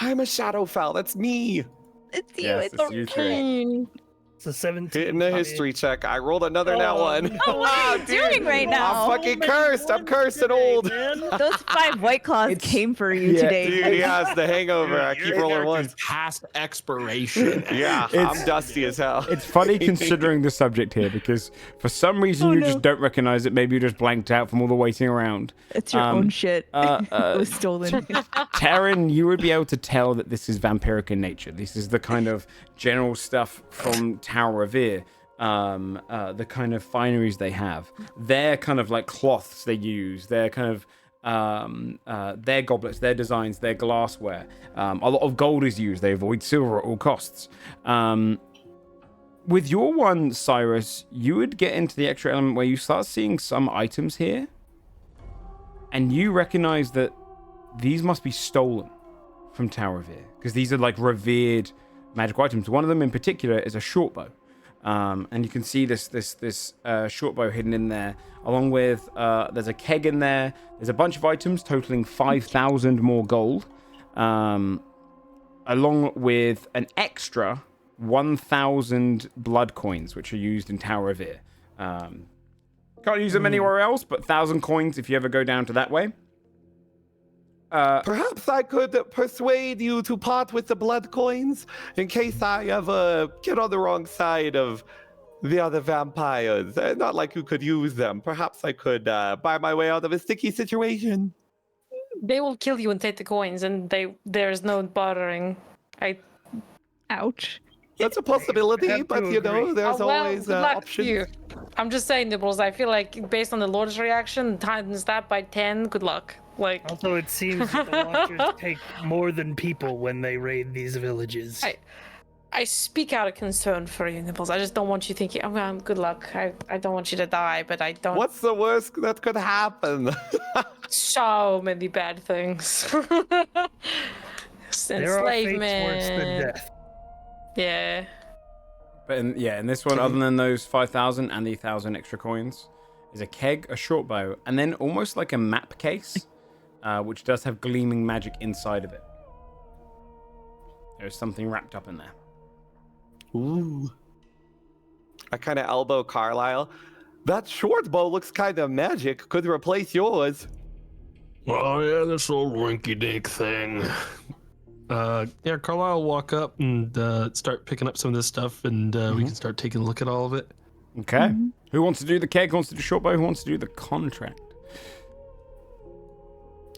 I'm a Shadowfell. That's me.
It's you,
Yes, it's you too.
It's a 17.
Hitting a history check. I rolled another nat one.
Oh, what are you doing right now?
I'm fucking cursed. I'm cursed and old.
Those 5 white claws came for you today.
Dude, he has the hangover. I keep rolling ones.
Past expiration.
Yeah, I'm dusty as hell.
It's funny considering the subject here because for some reason you just don't recognize it. Maybe you just blanked out from all the waiting around.
It's your own shit. It was stolen.
Taryn, you would be able to tell that this is vampiric in nature. This is the kind of general stuff from Tower of Ir, the kind of fineries they have. Their kind of like cloths they use, their kind of their goblets, their designs, their glassware. A lot of gold is used. They avoid silver at all costs. With your one, Cyrus, you would get into the extra element where you start seeing some items here, and you recognize that these must be stolen from Tower of Ir, because these are like revered magical items. One of them in particular is a short bow. And you can see this short bow hidden in there, along with there's a keg in there. There's a bunch of items totaling 5,000 more gold, along with an extra 1,000 blood coins, which are used in Tower of Ir. Can't use them anywhere else, but 1,000 coins if you ever go down to that way.
Perhaps I could persuade you to part with the blood coins in case I ever get on the wrong side of the other vampires. Not like you could use them. Perhaps I could buy my way out of a sticky situation.
They will kill you and take the coins, and there's no bartering.
Ouch.
That's a possibility, but you know, there's always
good luck to
options.
you. I'm just saying, Nibbles, I feel like based on the Lord's reaction, times that by 10, good luck. Like,
Also, it seems that the Watchers take more than people when they raid these villages.
I speak out of concern for you, Nibbles. I just don't want you thinking, oh, good luck. I don't want you to die, but I don't.
What's the worst that could happen?
So many bad things.
There are fates worse than
Enslavement.
death.
Yeah.
But in this one, other than those 5,000 and the 1,000 extra coins, is a keg, a short bow, and then almost like a map case, which does have gleaming magic inside of it. There's something wrapped up in there.
Ooh. I kind of elbow Carlisle. That short bow looks kind of magic. Could replace yours.
Oh yeah, this old rinky-dink thing. Yeah, Carlisle will walk up and start picking up some of this stuff, and we can start taking a look at all of it.
Okay. Who wants to do the keg? Who wants to do short bow? Who wants to do the contract?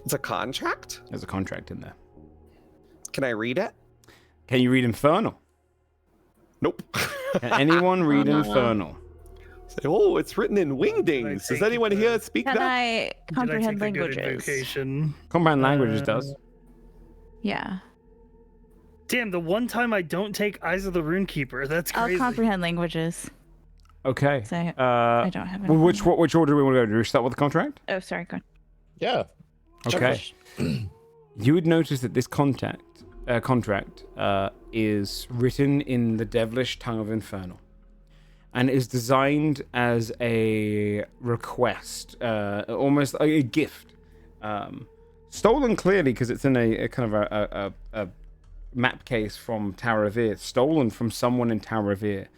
It's a contract?
There's a contract in there.
Can I read it?
Can you read Infernal?
Nope.
Can anyone read Infernal?
Oh, it's written in wingdings. Does anyone here speak
Can
that?
I comprehend
Did I take a good
languages?
invocation?
Comprehend languages does.
Yeah.
Damn, the one time I don't take Eyes of the Runekeeper. That's
I'll
crazy.
comprehend languages.
Okay.
So I don't have
Well,
anything.
which order do we want to go? Do we start with the contract?
Oh, sorry, go on.
Yeah.
Okay. You would notice that this contract is written in the devilish tongue of Infernal, and is designed as a request, almost like a gift, stolen clearly because it's in a kind of a map case from Tower Revere, stolen from someone in Tower Revere.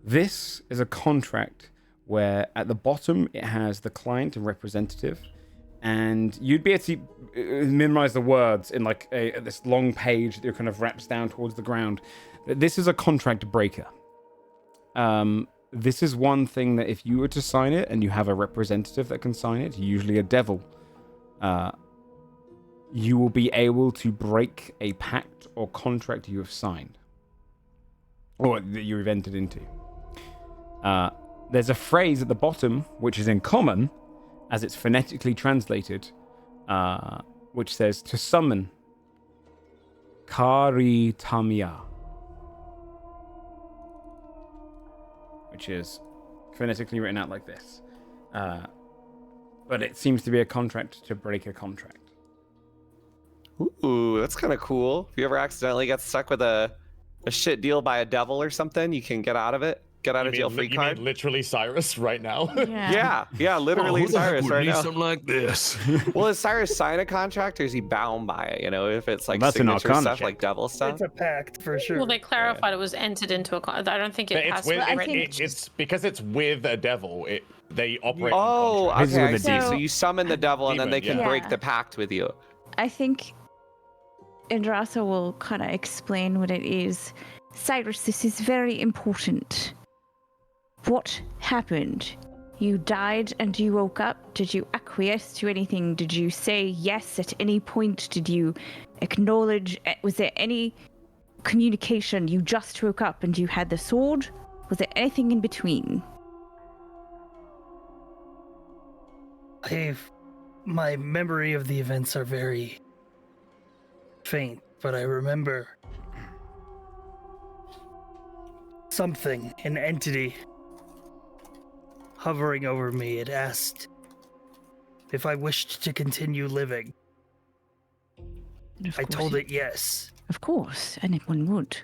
This is a contract where at the bottom it has the client and representative, and you'd be able to memorize the words in like this long page that kind of wraps down towards the ground. This is a contract breaker. This is one thing that if you were to sign it and you have a representative that can sign it, usually a devil, you will be able to break a pact or contract you have signed or that you've entered into. There's a phrase at the bottom which is in common as it's phonetically translated, which says to summon Kari Tamia, which is phonetically written out like this. But it seems to be a contract to break a contract.
Ooh, that's kind of cool. If you ever accidentally get stuck with a shit deal by a devil or something, you can get out of it. Get out of jail free card.
You mean literally Cyrus right now?
Yeah, literally Cyrus right now.
Something like this.
Well, is Cyrus sign a contract or is he bound by it? You know, if it's like
That's an
signature
arcana
stuff,
check.
like devil stuff.
It's a pact for sure.
Well, they clarified it was entered into a contract. I don't think it has to be written.
It's because it's with a devil. They operate.
Oh,
This is
okay. I
with a
see.
demon.
So you summon the devil and then they can
Demon,
break
yeah.
the pact with you.
I think Indrasa will kind of explain what it is. Cyrus, this is very important. What happened? You died and you woke up. Did you acquiesce to anything? Did you say yes at any point? Did you acknowledge? Was there any communication? You just woke up and you had the sword? Was there anything in between?
My memory of the events are very faint, but I remember something, an entity hovering over me. It asked if I wished to continue living. I told it yes.
Of course, anyone would.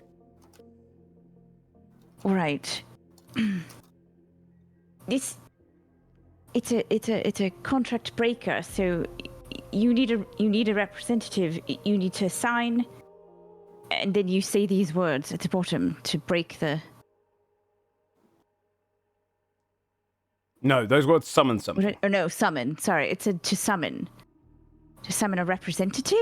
All right. It's a contract breaker, so you need a representative. You need to sign, and then you say these words at the bottom to break the.
No, those words summon something.
Or no, summon. Sorry, it's to summon. To summon a representative,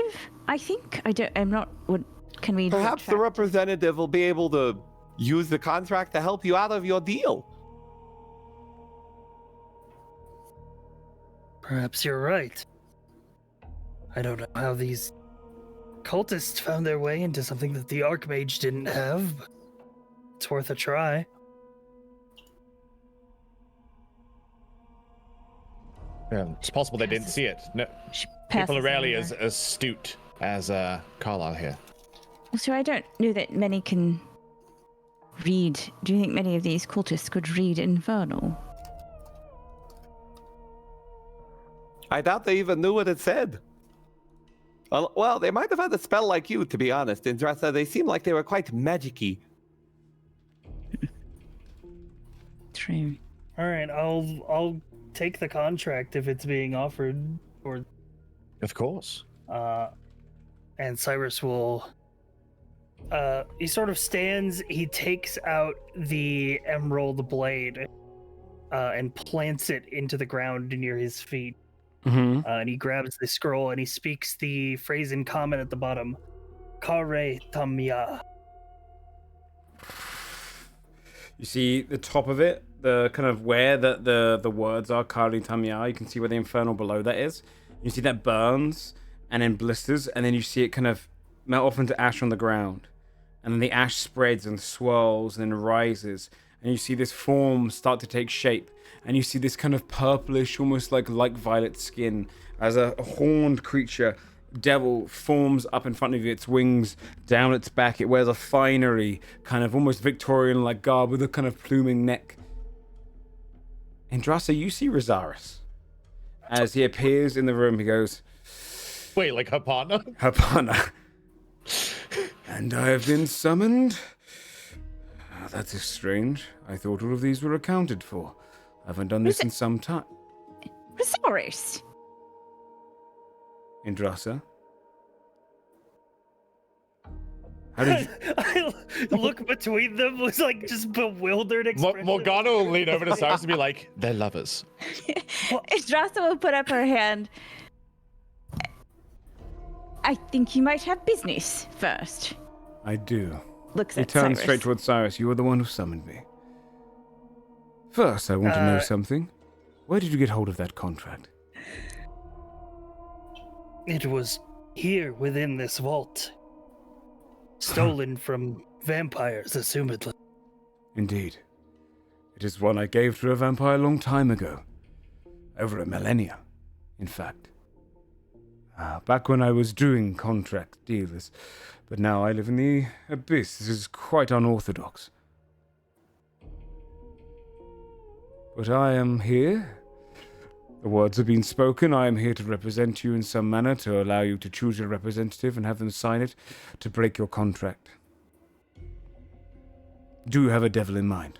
I think. I'm not. What can we?
Perhaps the representative will be able to use the contract to help you out of your deal.
Perhaps you're right. I don't know how these cultists found their way into something that the Archmage didn't have, but it's worth a try.
Yeah, it's possible they didn't see it. No, people are rarely as astute as Carlisle here.
So I don't know that many can read? Do you think many of these cultists could read Infernal?
I doubt they even knew what it said. Well, they might have had a spell like you, to be honest. In Dratha, they seem like they were quite magic-y.
True.
All right, I'll take the contract if it's being offered, or
Of course.
and Cyrus will. He sort of stands. He takes out the emerald blade, and plants it into the ground near his feet.
Mm-hmm.
And he grabs the scroll and he speaks the phrase in common at the bottom, "Kare Tamya."
You see the top of it, the kind of where the words are, Kali Tamya. You can see where the infernal below that is. You see that burns and then blisters, and then you see it kind of melt off into ash on the ground. And then the ash spreads and swirls and then rises. And you see this form start to take shape. And you see this kind of purplish, almost like light violet skin as a horned creature, devil, forms up in front of you, its wings down its back. It wears a finery, kind of almost Victorian-like garb with a kind of pluming neck. And Drassa, you see Rosaris. As he appears in the room, he goes,
Wait, like her partner?
her partner. And I have been summoned? That is strange. I thought all of these were accounted for. I haven't done this in some time.
Rosaris.
Indrasa? How did you...
I look between them with like just bewildered expression.
Morgana will lean over to Cyrus and be like, they're lovers.
Drassa will put up her hand. I think you might have business first.
I do.
Looks
He
at
turns
Cyrus.
straight towards Cyrus. You were the one who summoned me. First, I want to know something. Where did you get hold of that contract?
It was here within this vault. Stolen from vampires, assumedly.
Indeed. It is one I gave to a vampire a long time ago. Over a millennia, in fact. Back when I was doing contract deals. But now I live in the abyss. This is quite unorthodox. But I am here. The words have been spoken. I am here to represent you in some manner, to allow you to choose your representative and have them sign it to break your contract. Do you have a devil in mind?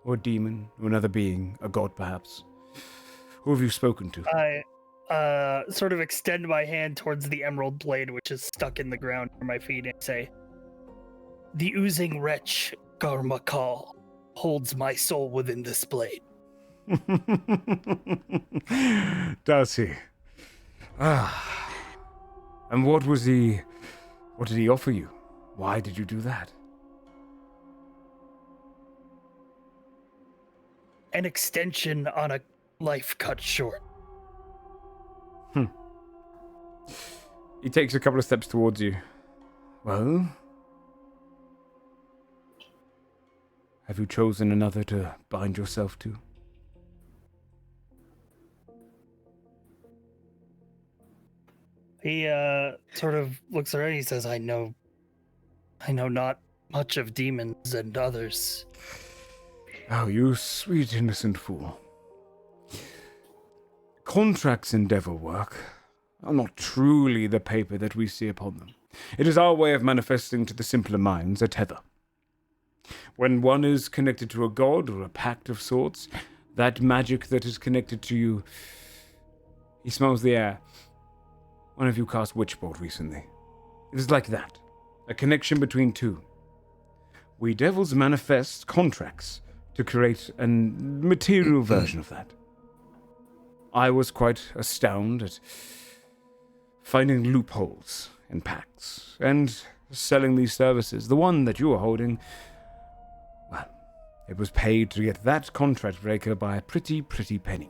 Or a demon, or another being, a god perhaps? Who have you spoken to?
I sort of extend my hand towards the emerald blade, which is stuck in the ground near my feet, and say, "The oozing wretch, Garmakal, holds my soul within this blade."
Does he? And what did he offer you? Why did you do that?
An extension on a life cut short.
He takes a couple of steps towards you. Well? Have you chosen another to bind yourself to?
He sort of looks around. He says, I know not much of demons and others.
Oh, you sweet innocent fool. Contracts in devil work are not truly the paper that we see upon them. It is our way of manifesting to the simpler minds a tether. When one is connected to a god or a pact of sorts, that magic that is connected to you... He smells the air. One of you cast Witchbolt recently. It is like that. A connection between two. We devils manifest contracts to create a material version of that. I was quite astounded at finding loopholes in pacts and selling these services. The one that you are holding, well, it was paid to get that contract breaker by a pretty penny.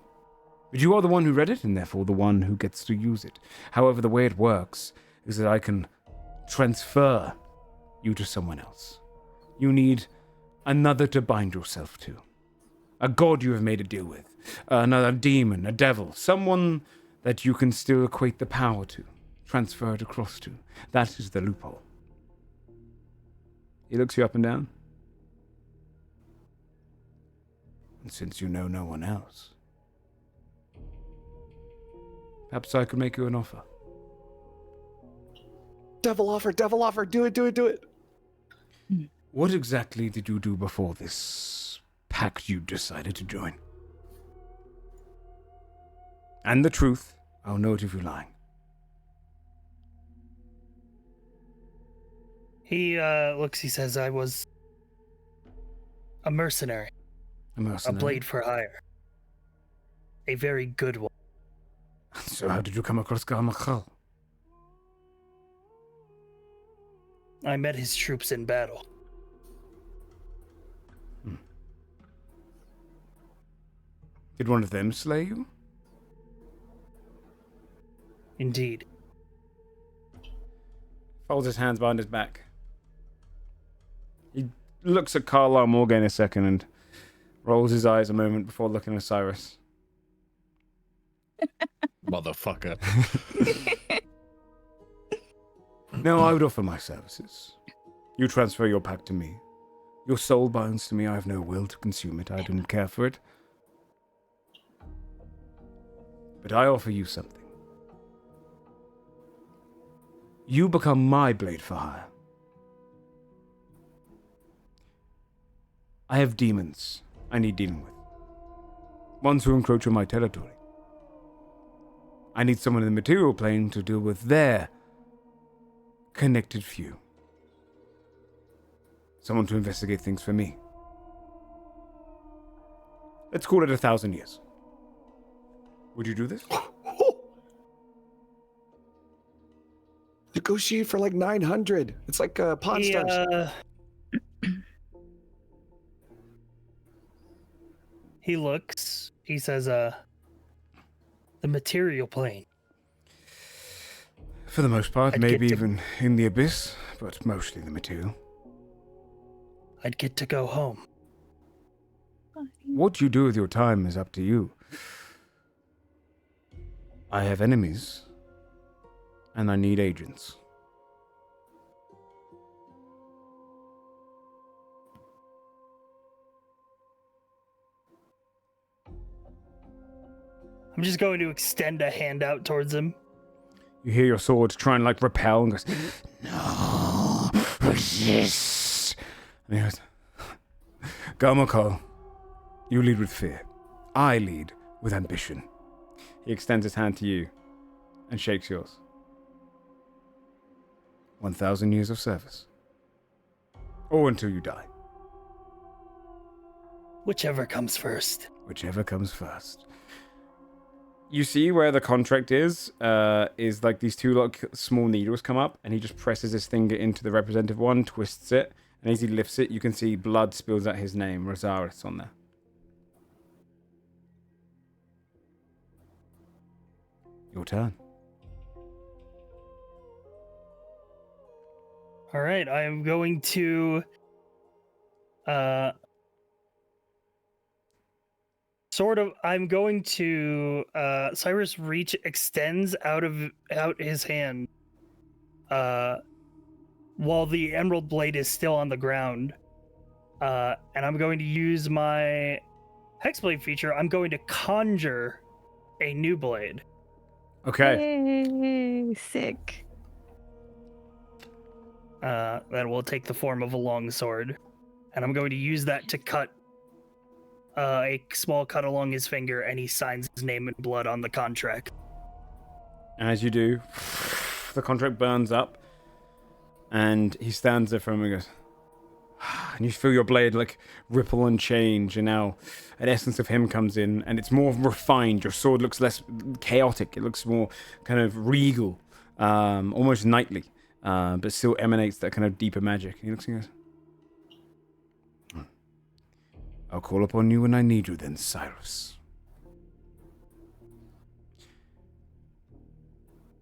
But you are the one who read it, and therefore the one who gets to use it. However, the way it works is that I can transfer you to someone else. You need another to bind yourself to. A god you have made a deal with. Another demon, a devil. Someone that you can still equate the power to. Transfer it across to. That is the loophole. He looks you up and down.
And since you know no one else, perhaps I could make you an offer.
Devil offer, do it, do it, do it.
What exactly did you do before this pact you decided to join? And the truth, I'll know it if you're lying.
He looks, he says, I was a mercenary.
A mercenary?
A blade for hire. A very good one.
So how did you come across Garmakal?
I met his troops in battle.
Did one of them slay you?
Indeed.
Folds his hands behind his back. He looks at Carlisle Morgan a second and rolls his eyes a moment before looking at Cyrus.
Motherfucker.
No, I would offer my services. You transfer your pack to me. Your soul binds to me. I have no will to consume it. I didn't care for it. But I offer you something. You become my blade for hire. I have demons I need dealing with. Ones who encroach on my territory. I need someone in the material plane to deal with their connected few. Someone to investigate things for me. Let's call it 1,000 years. Would you do this?
Negotiate for like 900. It's like Pawn Stars.
He looks. He says, the material plane.
For the most part,
I'd
maybe
get to-
even in the abyss, but mostly the material.
I'd get to go home.
What you do with your time is up to you. I have enemies, and I need agents.
I'm just going to extend a hand out towards him.
You hear your sword try and like repel and goes, no, resist. And he goes, Garmakal, you lead with fear. I lead with ambition.
He extends his hand to you and shakes yours.
1,000 years of service. Or until you die.
Whichever comes first.
Whichever comes first.
You see where the contract is like these two like small needles come up, and he just presses his finger into the representative one, twists it, and as he lifts it, you can see blood spills out his name, Rosaris, on there.
Your turn.
All right, I am going to Cyrus extends out his hand while the emerald blade is still on the ground. And I'm going to use my Hexblade feature. I'm going to conjure a new blade.
Okay.
Yay, sick.
That will take the form of a longsword. And I'm going to use that to cut a small cut along his finger, and he signs his name in blood on the contract.
And as you do, the contract burns up, and he stands there for a moment and goes, and you feel your blade like ripple and change, and now an essence of him comes in, and it's more refined. Your sword looks less chaotic. It looks more kind of regal, almost knightly, but still emanates that kind of deeper magic. And he looks and goes,
I'll call upon you when I need you then, Cyrus.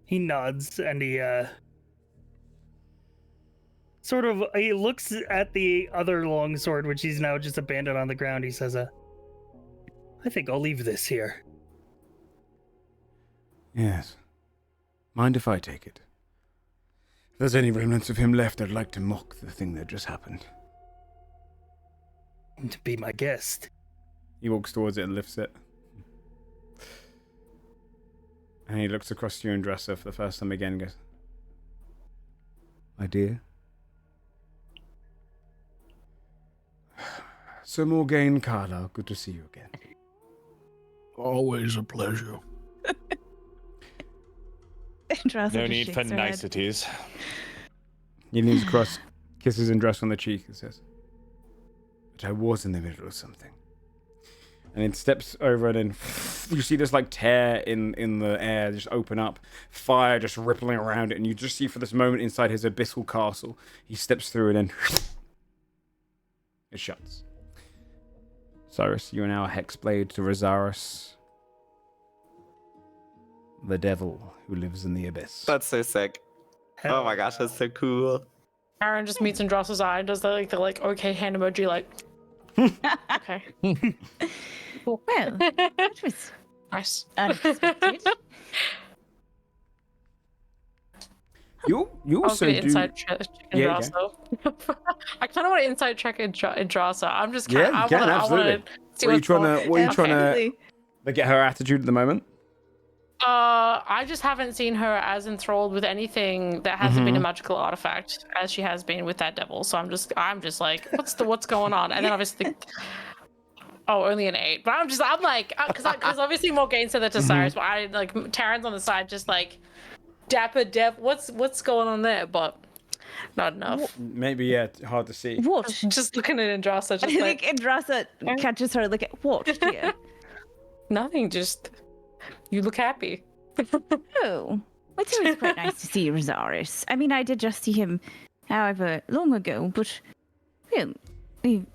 He nods, and he he looks at the other longsword, which he's now just abandoned on the ground. He says, I think I'll leave this here.
Yes. Mind if I take it? If there's any remnants of him left, I'd like to mock the thing that just happened.
To be my guest.
He walks towards it and lifts it. And he looks across to you and Dresser for the first time again and goes, my dear. Sir Morgaine Carlisle, good to see you again.
Always a pleasure.
No need for niceties.
He leans across, kisses Andress on the cheek and says, but I was in the middle of something. And then steps over and then you see this like tear in the air just open up, fire just rippling around it, and you just see for this moment inside his abyssal castle. He steps through and then it shuts. Cyrus, you are now a hexblade to Rosaris, the devil who lives in the abyss.
That's so sick. Oh my gosh, that's so cool.
Aaron just meets Andross's eye and does the okay hand emoji like. Okay.
Well, that was
Nice.
unexpected.
You
I was
also
gonna
do.
inside check
Yeah,
Androsso. I kind of want to inside check Androsso. I'm just
Yeah,
kind
you
of.
can,
I want
absolutely.
to see
What are you
what's going on.
trying to
Absolutely.
get her attitude at the moment?
I just haven't seen her as enthralled with anything that hasn't been a magical artifact as she has been with that devil. So I'm just like, what's going on? And then obviously, only an 8. But I'm like, because obviously Morgaine said that to Cyrus, but I like Taryn's on the side, just like, dapper dev. What's going on there? But not enough.
Maybe, yeah, hard to see.
What?
Just looking at Andrasa,
I
just
think
like
Andrasa catches her look at what, dear?
nothing. Just you look happy.
Oh, it's always quite nice to see Rosaris. I mean, I did just see him however long ago, but well, we've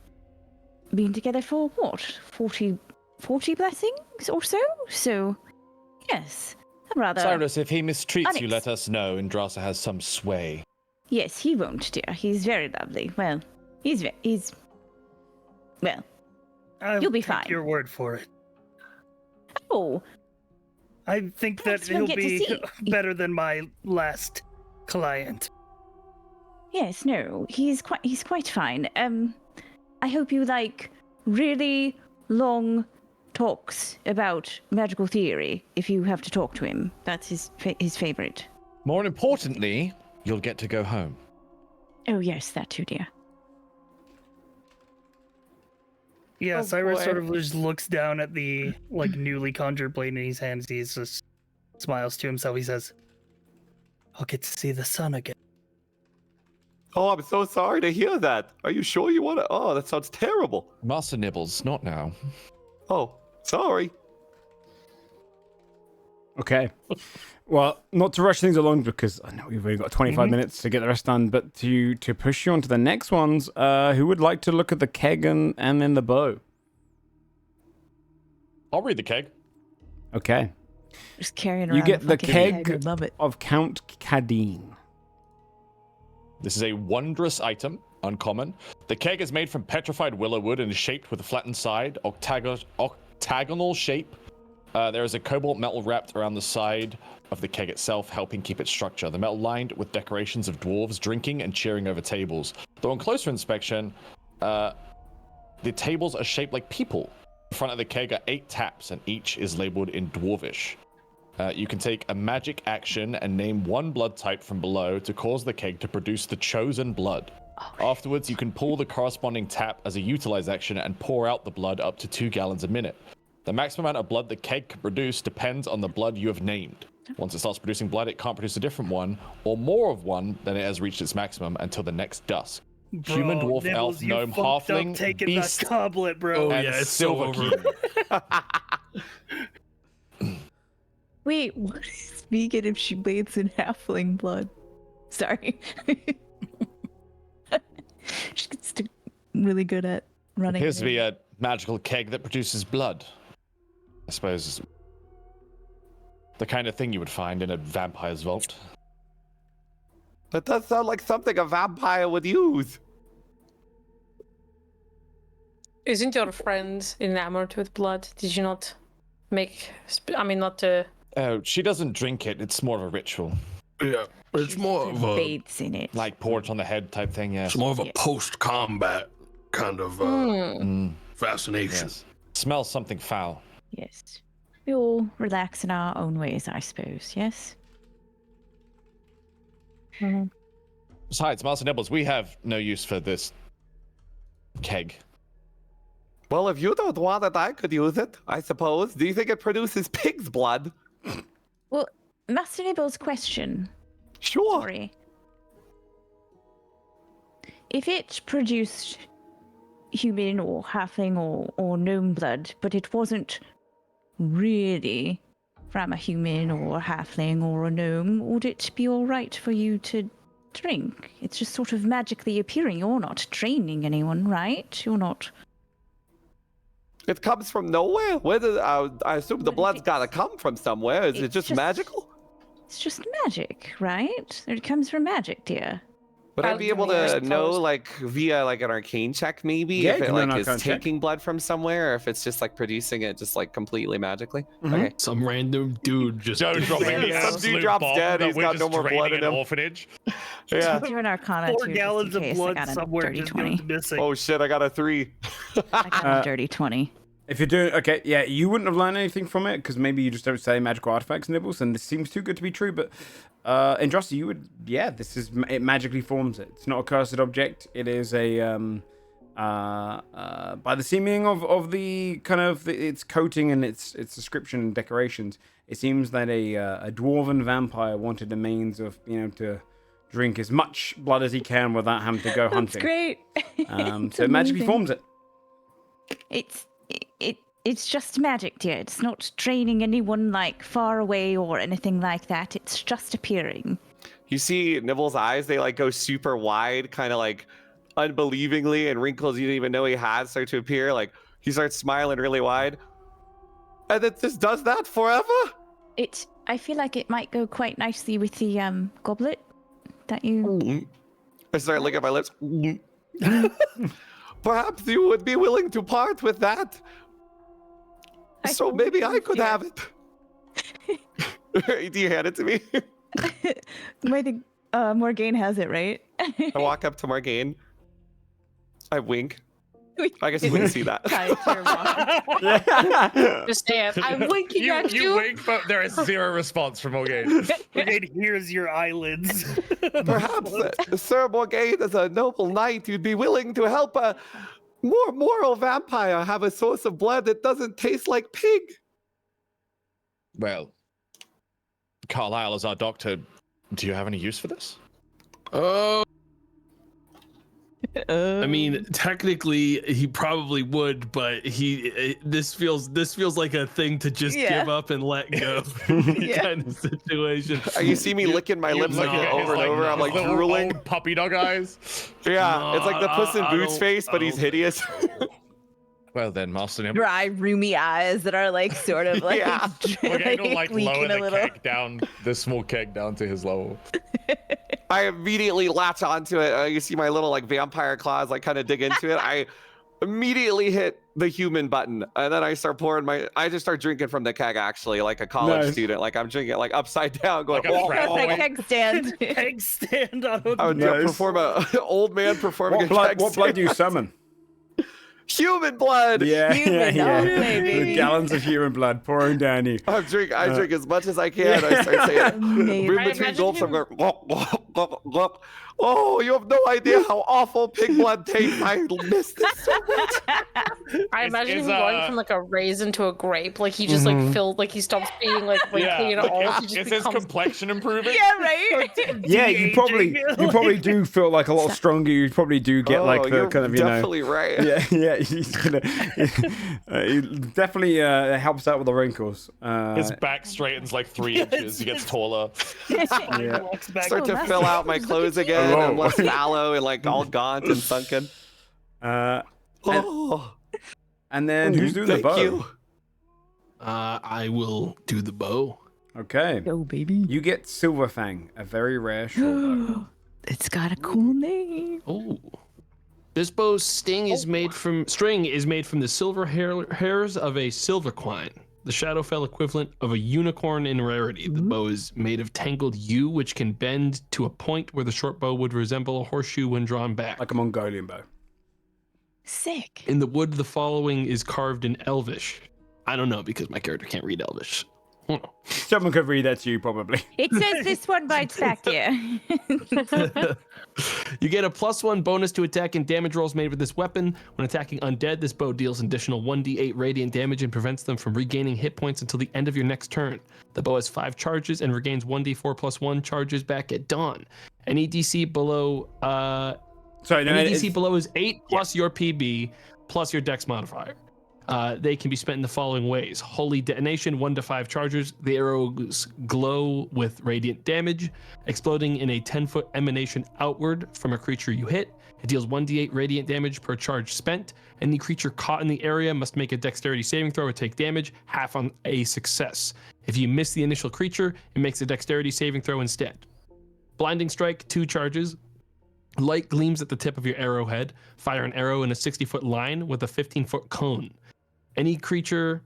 been together for what, 40 blessings or so? So, yes, I'm rather...
Cyrus, if he mistreats you,
Onyx.
let us know. Indrasa has some sway.
Yes, he won't, dear. He's very lovely. Well, well,
I'll
You'll be
take
fine.
your word for it.
oh,
I think that
Perhaps we'll
he'll
get to
be
see.
better than my last client.
yes, no, he's quite fine. I hope you like really long talks about magical theory if you have to talk to him. That's his favorite.
More importantly, you'll get to go home.
Oh, yes, that too, dear.
Yeah,
Oh,
Cyrus
boy.
sort of just looks down at the like newly conjured blade in his hands. He just smiles to himself. He says, "I'll get to see the sun again."
Oh, I'm so sorry to hear that. Are you sure you want to? Oh, that sounds terrible.
Master Nibbles, not now.
Oh, sorry.
Okay. Well, not to rush things along because I know we've only got 25 minutes to get the rest done, but to push you on to the next ones, who would like to look at the keg and then the bow?
I'll read the keg.
Okay.
Just carrying around
You get the
fucking
keg
I love it.
of Count Cadine.
This is a wondrous item, uncommon. The keg is made from petrified willow wood and is shaped with a flattened side, octagonal shape. There is a cobalt metal wrapped around the side of the keg itself, helping keep its structure. The metal lined with decorations of dwarves drinking and cheering over tables. Though on closer inspection, the tables are shaped like people. In front of the keg are 8 taps, and each is labeled in dwarvish. You can take a magic action and name one blood type from below to cause the keg to produce the chosen blood. Afterwards, you can pull the corresponding tap as a utilize action and pour out the blood up to 2 gallons a minute. The maximum amount of blood the keg can produce depends on the blood you have named. Once it starts producing blood, it can't produce a different one, or more of one than it has reached its maximum until the next dusk. Human,
Bro,
dwarf,
Nibbles,
elf,
you
gnome,
fucked up
halfling,
taking
beast,
the goblet, bro.
Oh,
and
yeah, it's so
silver
over.
key.
Wait, what is vegan if she bathes in halfling blood? Sorry. She's really good at running.
Appears to be a magical keg that produces blood. I suppose the kind of thing you would find in a vampire's vault.
That does sound like something a vampire would use.
Isn't your friend enamored with blood? Did you not make? Not to.
Oh, she doesn't drink it. It's more of a ritual.
Yeah, it's more of a
bathes in it.
Like pour it on the head type thing, yes.
it's more of a post-combat kind of
Mm,
fascination.
yes. Smells something foul.
Yes. We all relax in our own ways, I suppose, yes?
Besides, Master Nibbles, we have no use for this keg.
Well, if you don't want it, I could use it, I suppose. Do you think it produces pig's blood?
Well, Master Nibbles, question.
Sure.
Sorry. If it produced human or halfling or gnome blood, but it wasn't really from a human or a halfling or a gnome, would it be all right for you to drink? It's just sort of magically appearing. You're not training anyone, right? You're not.
It comes from nowhere? Where did I assume the
What if
blood's
it's-
gotta come from somewhere. Is it
it's
just
just-
magical?
It's just magic, right? It comes from magic, dear.
Would I be able to
Alchemy, I
know,
suppose.
like, via like an arcane check, maybe,
Yeah,
if
you
it
can do an
like is
arcane check.
taking blood from somewhere, or if it's just like producing it just like completely magically?
Mhm.
Okay.
Some random dude just
Joe dropping
Random.
the
Some
dude
absolute
drops
bomb
dead,
that
he's
we're
got
just
no more blood
draining
in
an
him.
orphanage.
Yeah.
Do an arcana
4
too,
gallons
just in
of
case.
blood
I got a
somewhere
dirty
just
20.
goes missing.
Oh shit! I got a 3.
I got a dirty 20.
If you're doing okay, yeah, you wouldn't have learned anything from it because maybe you just don't say magical artifacts, Nibbles, and this seems too good to be true. But Andraste, you would, yeah, it magically forms it. It's not a cursed object. It is a by the seeming of the kind of its coating and its description and decorations, it seems that a dwarven vampire wanted the means of to drink as much blood as he can without having to go
That's
hunting.
great. It's
So it magically
amazing.
forms it.
It's just magic, dear. It's not training anyone like far away or anything like that. It's just appearing.
You see Nibble's eyes, they like go super wide, kind of like unbelievingly, and wrinkles you didn't even know he had start to appear. Like he starts smiling really wide. And it just does that forever?
I feel like it might go quite nicely with the goblet that you.
I start licking my lips. Perhaps you would be willing to part with that. So maybe I could have it. Do you hand it to me?
I think Morgaine has it, right?
I walk up to Morgaine. I wink. I guess you wouldn't see that.
Just stand. I'm winking at you.
wink, but there is zero response from Morgaine.
It hears your eyelids.
Perhaps Sir Morgaine, as a noble knight, you'd be willing to help a more moral vampire have a source of blood that doesn't taste like pig.
Well, Carlisle is our doctor. Do you have any use for this?
Oh. I mean, technically, he probably would, but this feels like a thing to just give up and let go kind of situation.
You see me licking my lips like over and over. I'm like
little
drooling.
old puppy dog eyes.
Yeah, it's like the Puss in Boots face, but he's hideous.
Well then, Master Nibbles.
Dry, roomy eyes that are like sort of like,
Yeah.
Morgaine will like lower
leaking a
the
little.
keg down, the small keg down to his level.
I immediately latch onto it. You see my little like vampire claws like kind of dig into it. I immediately hit the human button, and then I start pouring I just start drinking from the keg actually, like a college
Nice.
student. Like I'm drinking like upside down, going.
Like a frat
"Whoa,
boy."
whoa, whoa."
Keg stand.
Egg stand on a
I would
Nice.
perform a old man performing
What
a
blood?
keg
What blood do you
stand.
summon?
Human blood.
Yeah,
Human, oh, baby.
With gallons of human blood pouring down you.
I drink as much as I can. I start saying,
Amazing.
in
I
between
imagine
gulps, I'm
him-
going, "Glop, glop, glop, glop." Oh, you have no idea how awful pig blood tastes. I miss this so much.
I imagine
is,
him going from like a raisin to a grape. Like he just like filled, like he stops being like wrinkly and all. He just
Is his
becomes
complexion improving?
Yeah, right.
Yeah, you probably do feel like a lot stronger. You probably do get like the
you're
kind of
definitely right.
Yeah, he's gonna. He definitely helps out with the wrinkles.
His back straightens like 3 inches. He gets taller.
Yeah.
Walks back.
Start to
that's
fill
nice.
out my
Look
clothes
at you.
again. I'm
Whoa.
less sallow and like all gaunt and sunken. Oh,
And then who's doing the
thank
bow?
you.
I will do the bow.
Okay,
Go, baby.
you get Silverfang, a very rare short bow.
It's got a cool name.
Oh. This bow's string is made from the silver hairs of a silverquine, the Shadowfell equivalent of a unicorn in rarity. The bow is made of tangled yew, which can bend to a point where the short bow would resemble a horseshoe when drawn back.
Like a Mongolian bow.
Sick.
In the wood, the following is carved in Elvish. I don't know because my character can't read Elvish.
Someone could read that to you, probably.
It says this one bites back, dear.
You get a +1 bonus to attack and damage rolls made with this weapon. When attacking undead, this bow deals an additional 1d8 radiant damage and prevents them from regaining hit points until the end of your next turn. The bow has 5 charges and regains 1d4 + 1 charges back at dawn. Any DC below any DC below is 8 plus your PB plus your Dex modifier. They can be spent in the following ways. Holy Detonation, 1 to 5 charges. The arrows glow with radiant damage, exploding in a 10-foot emanation outward from a creature you hit. It deals 1d8 radiant damage per charge spent. Any creature caught in the area must make a dexterity saving throw or take damage, half on a success. If you miss the initial creature, it makes a dexterity saving throw instead. Blinding Strike, 2 charges. Light gleams at the tip of your arrowhead. Fire an arrow in a 60-foot line with a 15-foot cone. Any creature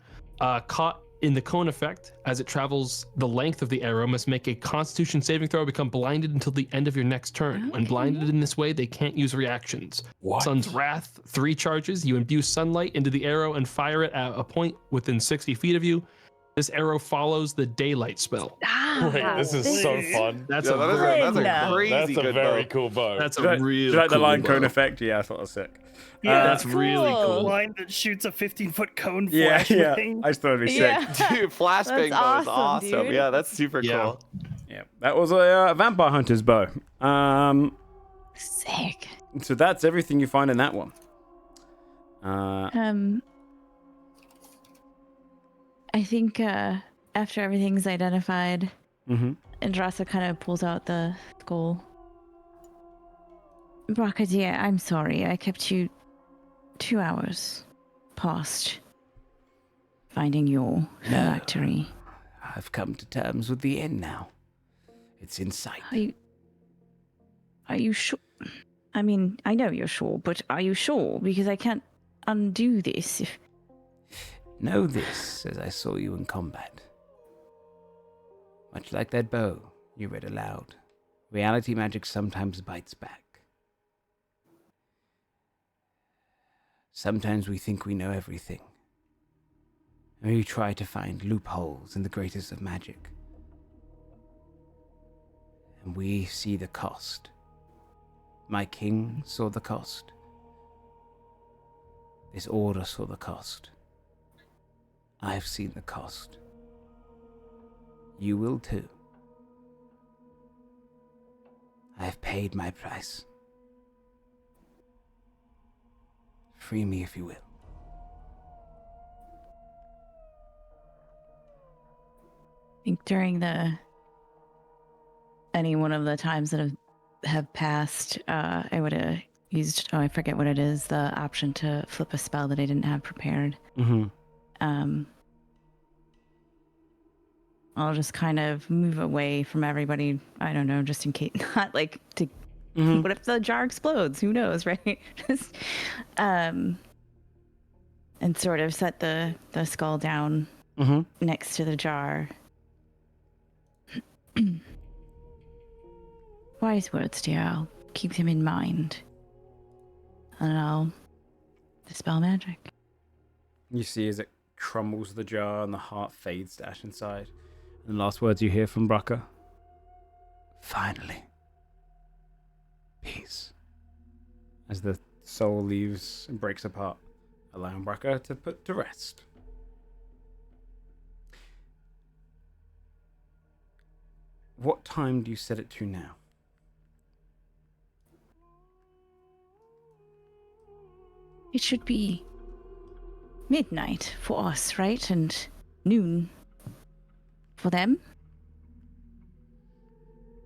caught in the cone effect as it travels the length of the arrow must make a Constitution saving throw or become blinded until the end of your next turn. When blinded in this way, they can't use reactions.
What?
Sun's Wrath, 3 charges. You imbue sunlight into the arrow and fire it at a point within 60 feet of you. This arrow follows the daylight spell.
Wait, this is so fun.
That's
that's a crazy
That's a
good
very
bow.
cool bow.
That's
Do you
a
like-
really
do you like the
cool
line cone
bow.
effect? Yeah, I thought it was sick.
Yeah,
That's really cool.
Line that shoots a 15-foot cone
Yeah,
flash
yeah.
thing.
I just thought it'd be sick.
Yeah.
Dude, flashbang
That's
bow is
awesome,
awesome.
dude.
Yeah, that's super
Yeah.
cool.
Yeah, that was a vampire hunter's bow.
Sick.
So that's everything you find in that one.
I think after everything's identified,
Mm-hmm.
Andrasa kind of pulls out the skull. Braka, dear, I'm sorry. I kept you 2 hours past finding your phylactery.
I've come to terms with the end now. It's in sight.
Are you sure? I mean, I know you're sure, but are you sure? Because I can't undo this if...
Know this as I saw you in combat. Much like that bow you read aloud, reality magic sometimes bites back. Sometimes we think we know everything, and we try to find loopholes in the greatest of magic. And we see the cost. My king saw the cost. This order saw the cost. I've seen the cost. You will too. I have paid my price. Free me if you will.
I think during any one of the times that have passed, I would have used, I forget what it is, the option to flip a spell that I didn't have prepared.
Mm-hmm.
I'll just kind of move away from everybody. I don't know, just in case, not like to.
Mm-hmm.
What if the jar explodes? Who knows, right? Just, and sort of set the skull down
Mm-hmm.
next to the jar. Wise words, dear. I'll keep them in mind, and I'll dispel magic.
You see as it crumbles the jar and the heart fades to ash inside. And the last words you hear from Braka.
Finally.
Peace. As the soul leaves and breaks apart, allowing Braka to put to rest. What time do you set it to now?
It should be midnight for us, right? And noon for them.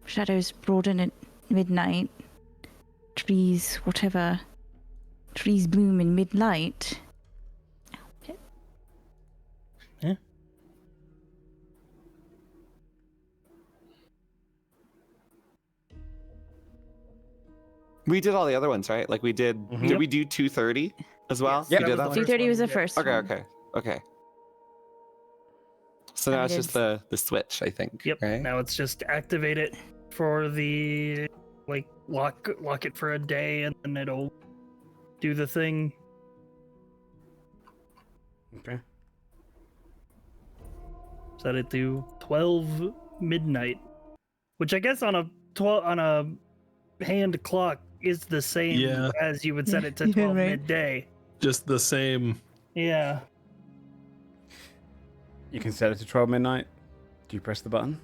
Shadows broaden at midnight. Trees, whatever. Trees bloom in midlight.
We did all the other ones, right? Like we did.
Mhm.
Did we do 2:30 as well?
Yep.
We did that
That
one?
was
2:30 was the
Yeah.
first
Okay,
one.
okay. So now
I
it's
did
just the switch, I think.
Yep.
Right?
Now it's just activate it for the lock it for a day, and then it'll do the thing
Okay.
Set it to 12 midnight, which I guess on a hand clock is the same as you would set it to 12 midday.
Just the same.
Yeah.
You can set it to 12 midnight. Do you press the button?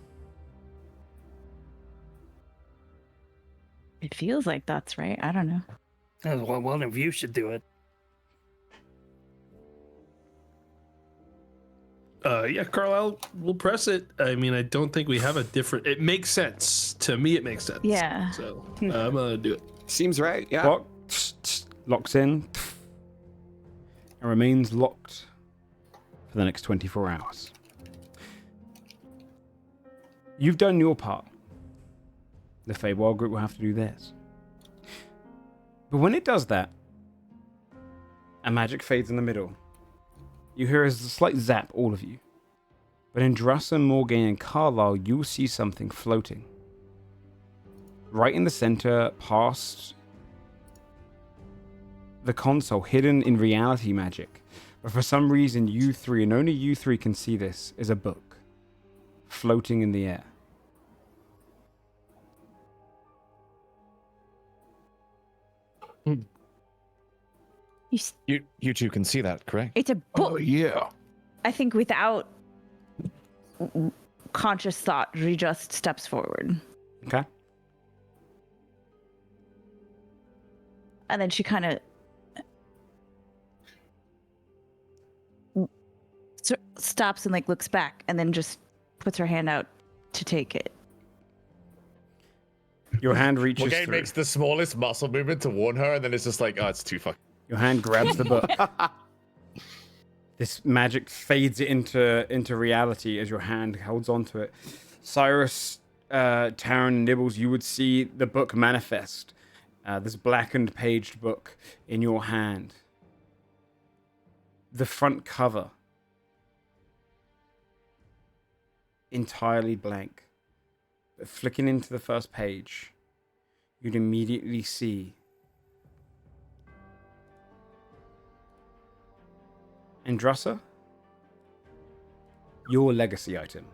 It feels like that's right. I don't know.
Well, one of you should do it.
Yeah, Carlisle, we'll press it. I mean, I don't think we have a different. It makes sense to me. It makes sense.
Yeah.
So I'm gonna do it.
Seems right. Yeah.
Clock locks in and remains locked for the next 24 hours. You've done your part. The Feywild group will have to do theirs. But when it does that, and magic fades in the middle, you hear a slight zap, all of you. But in Drussa, Morgaine, and Carlisle, you'll see something floating. Right in the center, past the console, hidden in reality magic. But for some reason, you three, and only you three can see this, is a book floating in the air.
You two can see that, correct?
It's a book.
Oh, yeah.
I think without conscious thought, she just steps forward.
Okay.
And then she kind of stops and like looks back and then just puts her hand out to take it.
Your hand reaches
Morgaine
through.
makes the smallest muscle movement to warn her, and then it's just like, oh, it's too fucking.
Your hand grabs the book. This magic fades it into reality as your hand holds onto it. Cyrus, Taryn, Nibbles, you would see the book manifest. This blackened paged book in your hand. The front cover entirely blank. But flicking into the first page, you'd immediately see Andressa, your legacy item.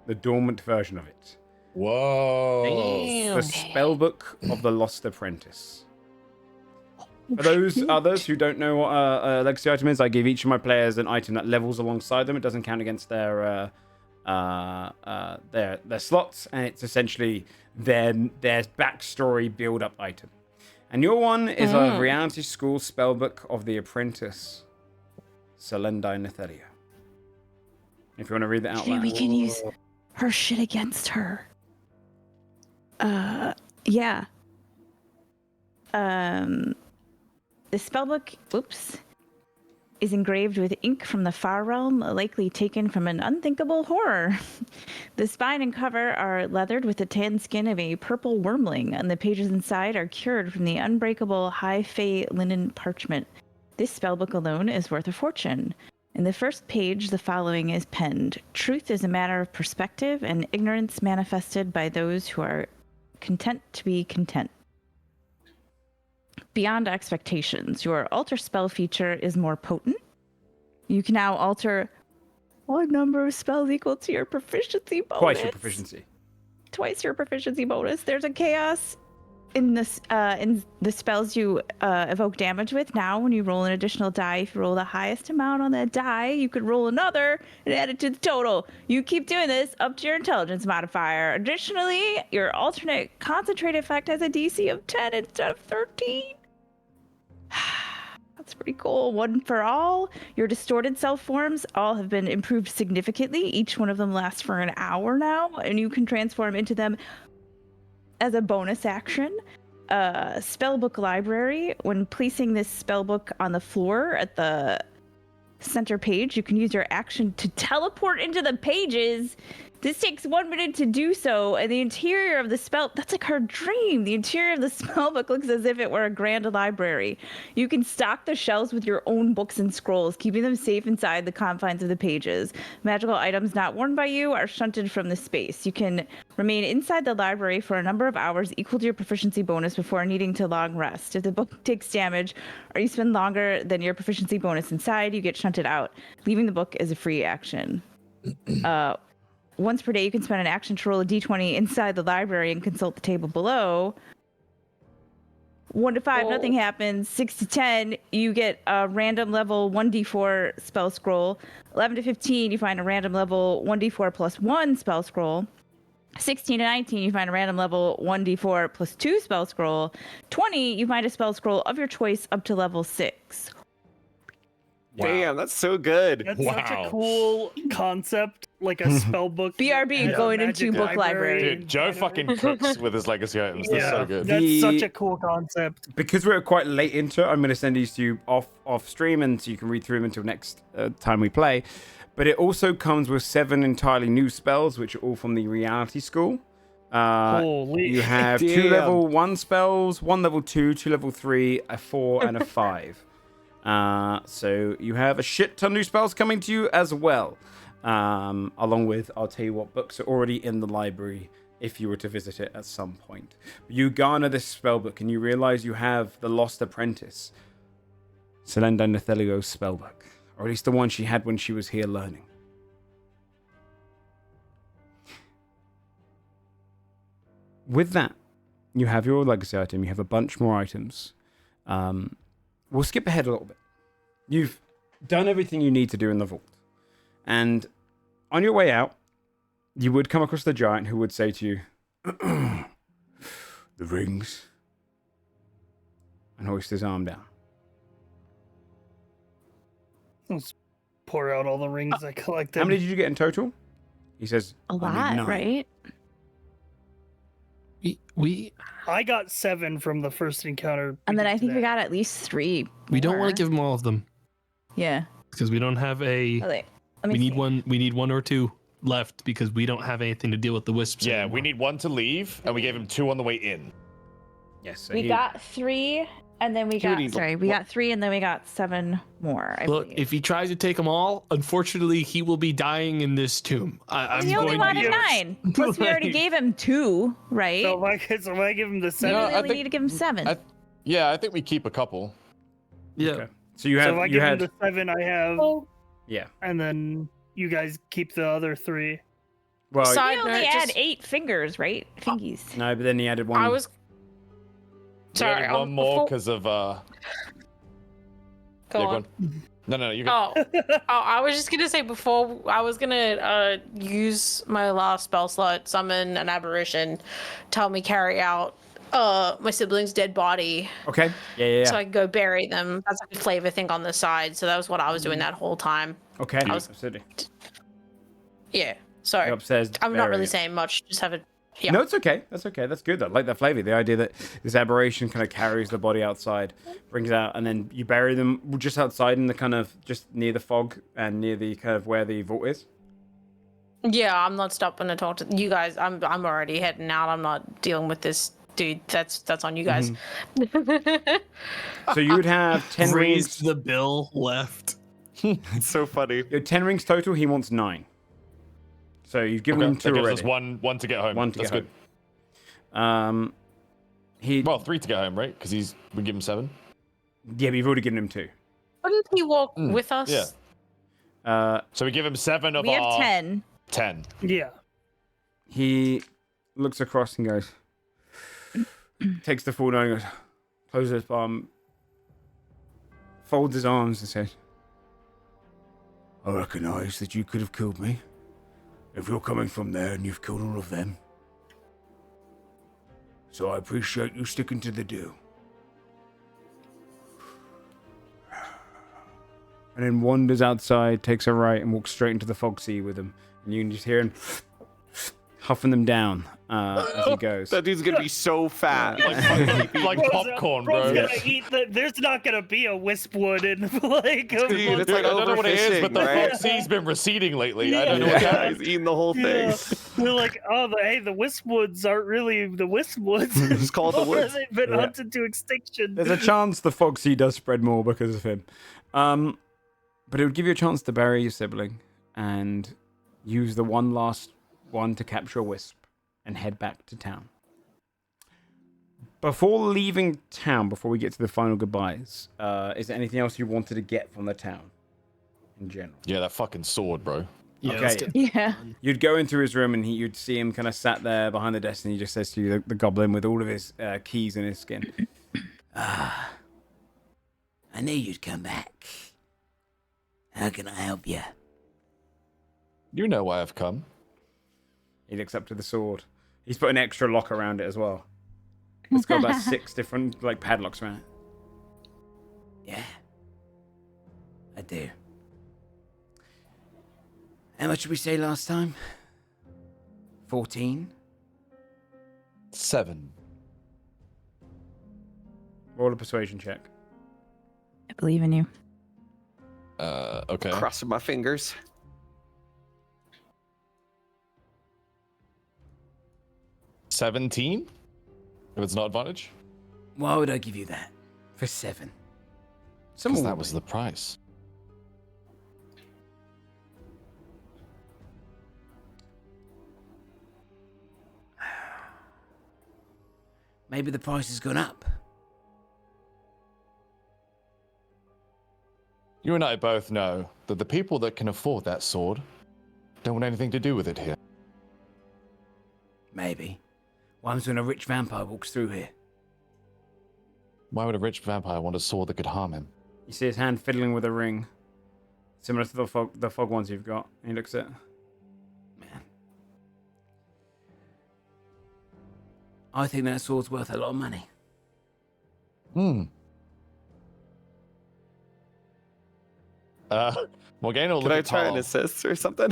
The dormant version of it.
Whoa.
The spellbook of the Lost Apprentice. For those others who don't know what a legacy item is, I give each of my players an item that levels alongside them. It doesn't count against their slots, and it's essentially their backstory build-up item. And your one is a reality school spellbook of the apprentice, Selendai Nethelia. If you want to read that out loud.
We can use her shit against her. Yeah. The spellbook, is engraved with ink from the far realm, likely taken from an unthinkable horror. The spine and cover are leathered with the tan skin of a purple wormling, and the pages inside are cured from the unbreakable high fae linen parchment. This spellbook alone is worth a fortune. In the first page, the following is penned. Truth is a matter of perspective, and ignorance manifested by those who are content to be content. Beyond expectations, your alter spell feature is more potent. You can now alter one number of spells equal to your proficiency bonus.
Twice your proficiency.
Twice your proficiency bonus. There's a chaos in this in the spells you evoke damage with. Now, when you roll an additional die, if you roll the highest amount on that die, you could roll another and add it to the total. You keep doing this up to your intelligence modifier. Additionally, your alternate concentrate effect has a DC of 10 instead of 13. That's pretty cool. One for all. Your distorted self forms all have been improved significantly. Each one of them lasts for an hour now, and you can transform into them as a bonus action. Spellbook library. When placing this spellbook on the floor at the center page, you can use your action to teleport into the pages. This takes 1 minute to do so, and the interior of the spell, that's like her dream. The interior of the spellbook looks as if it were a grand library. You can stock the shelves with your own books and scrolls, keeping them safe inside the confines of the pages. Magical items not worn by you are shunted from the space. You can remain inside the library for a number of hours equal to your proficiency bonus before needing to long rest. If the book takes damage or you spend longer than your proficiency bonus inside, you get shunted out. Leaving the book is a free action. Once per day, you can spend an action to roll a d20 inside the library and consult the table below. 1 to 5, nothing happens. 6 to 10, you get a random level 1d4 spell scroll. 11 to 15, you find a random level 1d4 plus 1 spell scroll. 16 to 19, you find a random level 1d4 plus 2 spell scroll. 20, you find a spell scroll of your choice up to level 6.
Wow.
Damn, that's so good.
That's such a cool concept, like a spell book.
BRB
and a
going into
magic
book library.
Dude, Joe fucking cooks with his legacy items. That's so good.
That's such a cool concept.
Because we're quite late into it, I'm going to send these to you off stream, and so you can read through them until next time we play. But it also comes with 7 entirely new spells, which are all from the Reality School.
Holy
You have 2 level 1 spells, 1 level 2, 2 level 3, a 4, and a 5. So you have a shit ton of new spells coming to you as well. Along with, I'll tell you what books are already in the library if you were to visit it at some point. You garner this spell book and you realize you have the Lost Apprentice, Selenda Nethelio's spellbook. Or at least the one she had when she was here learning. With that, you have your legacy item. You have a bunch more items. We'll skip ahead a little bit. You've done everything you need to do in the vault. And on your way out, you would come across the giant who would say to you, the rings. And hoist his arm down.
Let's pour out all the rings I collected.
How many did you get in total? He says,
A
"I need
lot,
9."
right?
I got 7 from the first encounter.
And then
did
I think we
today.
got at least 3.
We don't want
more.
to give them all of them
Yeah.
because we don't have a.
Oh, wait. Let me
We need
see.
one. We need 1 or 2 left because we don't have anything to deal with the wisps.
Yeah,
anymore.
we need 1 to leave, and we gave him 2 on the way in.
Yes. So
We got 3, and then we got.
need-
Sorry, we got 3, and then we got 7 more. I
Look,
believe.
if he tries to take them all, unfortunately, he will be dying in this tomb. I'm
he only
going
wanted
to.
9. Plus, we already
Like-
gave him 2, right?
So if I give him the 7,
we
No,
really
I
only
think-
need to give him 7.
Yeah, I think we keep a couple.
Yeah.
Okay. So you
so
have
if I
you
give
had
him the 7 I have,
yeah.
and then you guys keep the other 3.
Well,
we
Side
only
note,
had
just-
8 fingers, right? Fingies.
no, but then he added 1.
I was.
We
Sorry,
added 1 more
before-
because of
Go
yeah,
on.
No, you can.
Oh, I was just gonna say before I was gonna use my last spell slot, summon an aberration, to help me carry out my sibling's dead body,
Okay. Yeah.
so I can go bury them. That's like a flavor thing on the side. So that was what I was doing that whole time.
Okay.
was-
Absolutely.
Yeah. Sorry,
You're upstairs.
I'm not really
buried.
saying much. Just have it. Yeah.
No, it's okay. That's okay. That's good. I like that flavor. The idea that this aberration kind of carries the body outside, brings out, and then you bury them just outside in the kind of just near the fog and near the kind of where the vault is.
Yeah, I'm not stopping to talk to you guys. I'm already heading out. I'm not dealing with this dude. That's on you guys.
So you would have 10
Raised
rings.
the bill left.
It's so funny.
You have 10 rings total. He wants 9. So you've given
Okay,
him
that
2
gives
already.
us one to get home.
1 to
That's
get
good.
home.
Well, 3 to get home, right? Because we give him 7.
Yeah, but you've already given him 2.
Wouldn't he walk with us?
Yeah. So we give him 7 of
We have
our
10.
10.
Yeah.
He looks across and goes, takes the full 9 and goes, closes his palm, folds his arms and says, I recognize that you could have killed me. If you're coming from there and you've killed all of them. So I appreciate you sticking to the deal. And then wanders outside, takes a right, and walks straight into the fog sea with him. And you can just hear him huffing them down as he goes.
That dude's gonna be so fat.
Like popcorn, bro.
Gonna eat there's not gonna be a wispwood in like a
Dude,
month.
it's like
I don't know what it is, but the
overfishing, right?
Foxy's been receding lately. I
Yeah.
don't know what
Yeah,
happened.
he's eating the whole thing.
Yeah. They're like, oh, the wispwoods aren't really the wispwoods.
It's called the
Or
woods.
They've been
Yeah.
hunted to extinction.
There's a chance the Foxy does spread more because of him. But it would give you a chance to bury your sibling and use the one last one to capture a wisp and head back to town. Before leaving town, before we get to the final goodbyes, is there anything else you wanted to get from the town in general?
Yeah, that fucking sword, bro.
Yeah,
Okay.
let's get
Yeah.
You'd go in through his room and you'd see him kind of sat there behind the desk, and he just says to you, the goblin with all of his keys in his skin.
I knew you'd come back. How can I help you?
You know why I've come.
He looks up to the sword. He's put an extra lock around it as well. It's got about 6 different padlocks around it.
Yeah, I do. How much did we say last time? 14?
7.
Roll a persuasion check.
I believe in you.
Okay.
Crossing my fingers.
17? If it's not advantage?
Why would I give you that? For 7.
Because that was the price.
Maybe the price has gone up.
You and I both know that the people that can afford that sword don't want anything to do with it here.
Maybe. What happens when a rich vampire walks through here?
Why would a rich vampire want a sword that could harm him?
You see his hand fiddling with a ring, similar to the fog ones you've got. And he looks at,
Man. I think that sword's worth a lot of money.
Morgana will
Can
look
I
at
try and
Carl.
assist or something?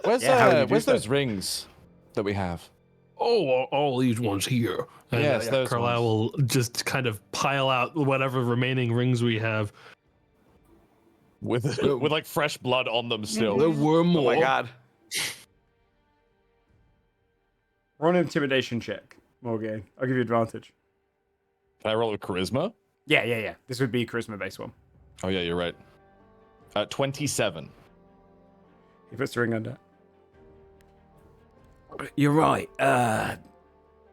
Where's,
Yeah, how would you do
where's
so?
those rings that we have?
Oh, all these ones here. And,
Yes, those
Carlisle will just kind of pile out whatever remaining rings we have.
With like fresh blood on them still.
There were
Oh
more.
my god.
roll an intimidation check, Morgan. I'll give you advantage.
Can I roll with charisma?
Yeah. This would be a charisma-based one.
Oh yeah, you're right. 27.
He puts the ring under.
You're right.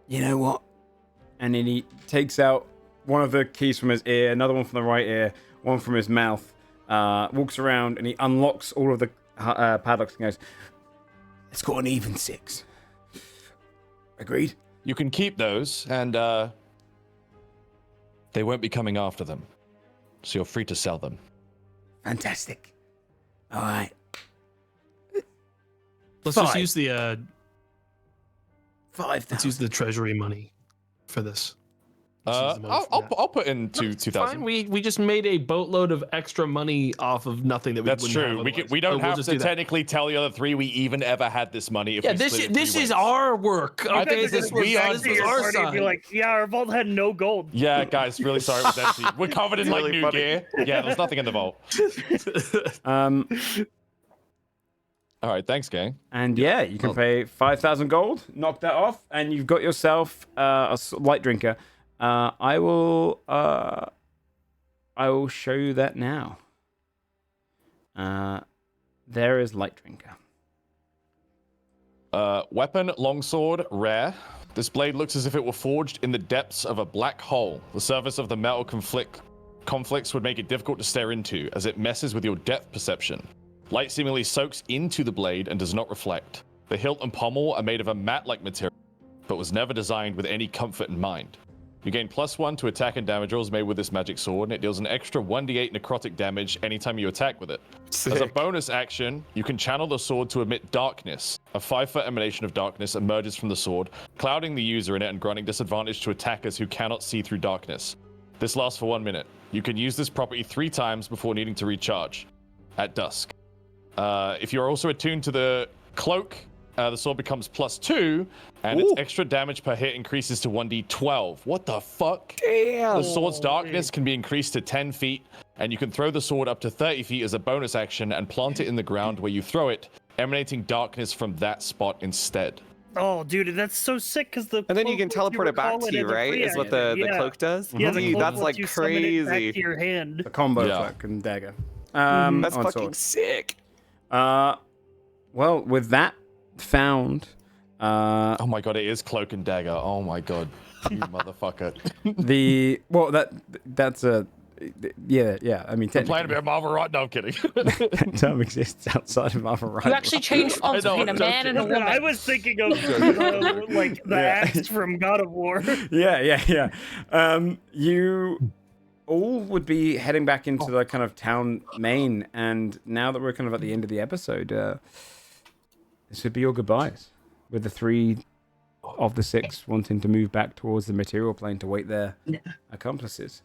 You know what?
And then he takes out one of the keys from his ear, another one from the right ear, one from his mouth, walks around, and he unlocks all of the padlocks and goes,
Let's go an even 6. Agreed?
You can keep those, and they won't be coming after them. So you're free to sell them.
Fantastic. All right.
Let's just
5.
use the
5,000.
let's use the treasury money for this. Let's use the money for that.
I'll put in to
It's
2,000.
fine. We just made a boatload of extra money off of nothing that we
That's
wouldn't have
true.
otherwise.
We don't
So we'll
have
just
to
do that.
technically tell the other 3 we even ever had this money. If
Yeah,
we
this
split it
this
3
is
ways.
our work.
I
Okay,
think
this
we are
was
to
Your
our
party and be
side.
like, yeah, our vault had no gold.
Yeah, guys, really sorry it was empty. We're covered in like
Really
new
funny.
gear. Yeah, there's nothing in the vault. All right, thanks, gang.
and yeah, you can pay 5,000 gold, knock that off, and you've got yourself a light drinker. I will show you that now. There is light drinker.
Weapon, longsword, rare. This blade looks as if it were forged in the depths of a black hole. The surface of the metal conflicts would make it difficult to stare into, as it messes with your depth perception. Light seemingly soaks into the blade and does not reflect. The hilt and pommel are made of a matte-like material, but was never designed with any comfort in mind. You gain +1 to attack and damage rolls made with this magic sword, and it deals an extra 1d8 necrotic damage anytime you attack with it. As a
Sick.
bonus action, you can channel the sword to emit darkness. A 5-foot emanation of darkness emerges from the sword, clouding the user in it and granting disadvantage to attackers who cannot see through darkness. This lasts for 1 minute. You can use this property 3 times before needing to recharge at dusk. If you're also attuned to the cloak, the sword becomes +2, and its extra damage per hit increases to 1d12. What the fuck?
Damn.
The sword's darkness can be increased to 10 feet, and you can throw the sword up to 30 feet as a bonus action and plant it in the ground where you throw it, emanating darkness from that spot instead.
Oh, dude, that's so sick because the
And then you can
cloak
teleport it back to you, right? Is what the cloak does?
Yeah, the
Dude,
cloak
that's
lets
like
you summon it back
crazy.
to your hand.
The combo
Yeah.
cloak and dagger.
That's
on
fucking
sword.
sick.
Well, with that found,
Oh my god, it is cloak and dagger. Oh my god, you motherfucker.
that's a yeah. I mean,
I'm playing a
technically,
bit of Marvel right? No, I'm kidding.
that term exists outside of Marvel Rivals.
You actually change forms
I know,
between a
I'm
man and a
I
woman.
was thinking of like the axe from God of War.
Yeah. You all would be heading back into the kind of town main, and now that we're kind of at the end of the episode, this would be your goodbyes, with the 3 of the 6 wanting to move back towards the material plane to wait their accomplices.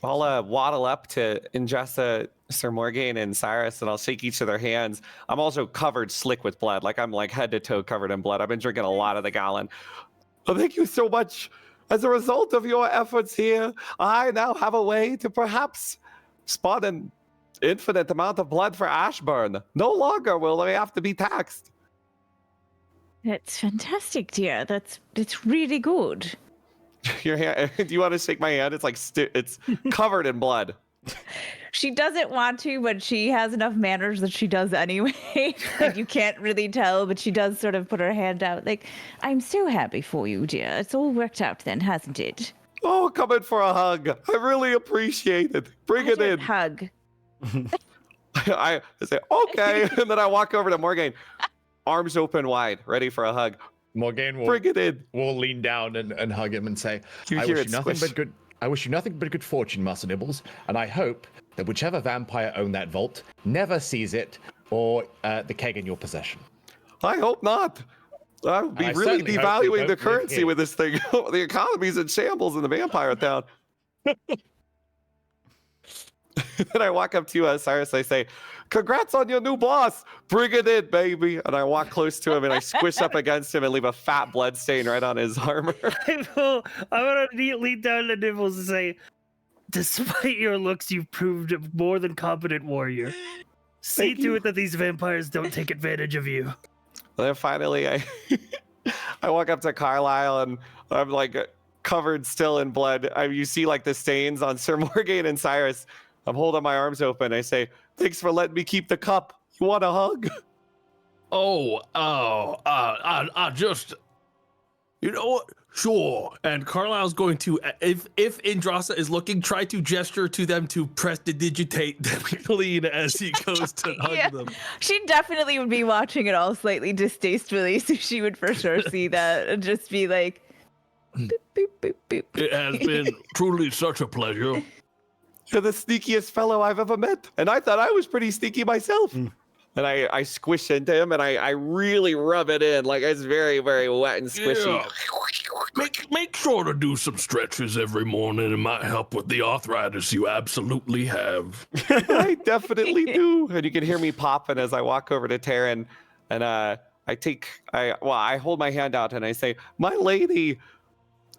I'll waddle up to Injessa, Sir Morgaine, and Cyrus, and I'll shake each of their hands. I'm also covered slick with blood. Like, I'm like head to toe covered in blood. I've been drinking a lot of the gallon. Well, thank you so much. As a result of your efforts here, I now have a way to perhaps spot an infinite amount of blood for Ashburn. No longer will they have to be taxed.
That's fantastic, dear. That's really good.
Your hand, do you want to shake my hand? It's like it's covered in blood.
She doesn't want to, but she has enough manners that she does anyway. Like, you can't really tell, but she does sort of put her hand out. Like, I'm so happy for you, dear. It's all worked out then, hasn't it?
Oh, come in for a hug. I really appreciate it. Bring it in.
Hug.
I say, okay. And then I walk over to Morgaine, arms open wide, ready for a hug.
Morgaine
Bring it in.
will lean down and hug him and say,
You
I
hear
wish
it
you nothing
squish.
but good. I wish you nothing but good fortune, Master Nibbles, and I hope that whichever vampire owned that vault never sees it or the keg in your possession.
I hope not. I would be
I
really
certainly hope you
devaluing
don't
the
live
currency
here.
with this thing. The economy's in shambles in the vampire town. Then I walk up to Cyrus. I say, congrats on your new boss. Bring it in, baby. And I walk close to him and I squish up against him and leave a fat blood stain right on his armor.
I want to lean down to Nibbles and say, despite your looks, you've proved a more than competent warrior. See to it that these vampires don't take advantage of you.
And then finally, I walk up to Carlisle and I'm like covered still in blood. You see like the stains on Sir Morgaine and Cyrus. I'm holding my arms open. I say, thanks for letting me keep the cup. You want a hug?
I just, you know what? Sure. And Carlisle's going to, if Indrasa is looking, try to gesture to them to prestidigitate them clean as he goes to hug
Yeah.
them.
She definitely would be watching it all slightly distastefully, so she would for sure see that and just be like, boop, boop, boop, boop.
It has been truly such a pleasure.
You're the sneakiest fellow I've ever met. And I thought I was pretty sneaky myself. And I squish into him and I really rub it in. Like it's very, very wet and squishy.
Yeah. Make sure to do some stretches every morning. It might help with the arthritis you absolutely have.
I definitely do. And you can hear me popping as I walk over to Taryn and I hold my hand out and I say, my lady,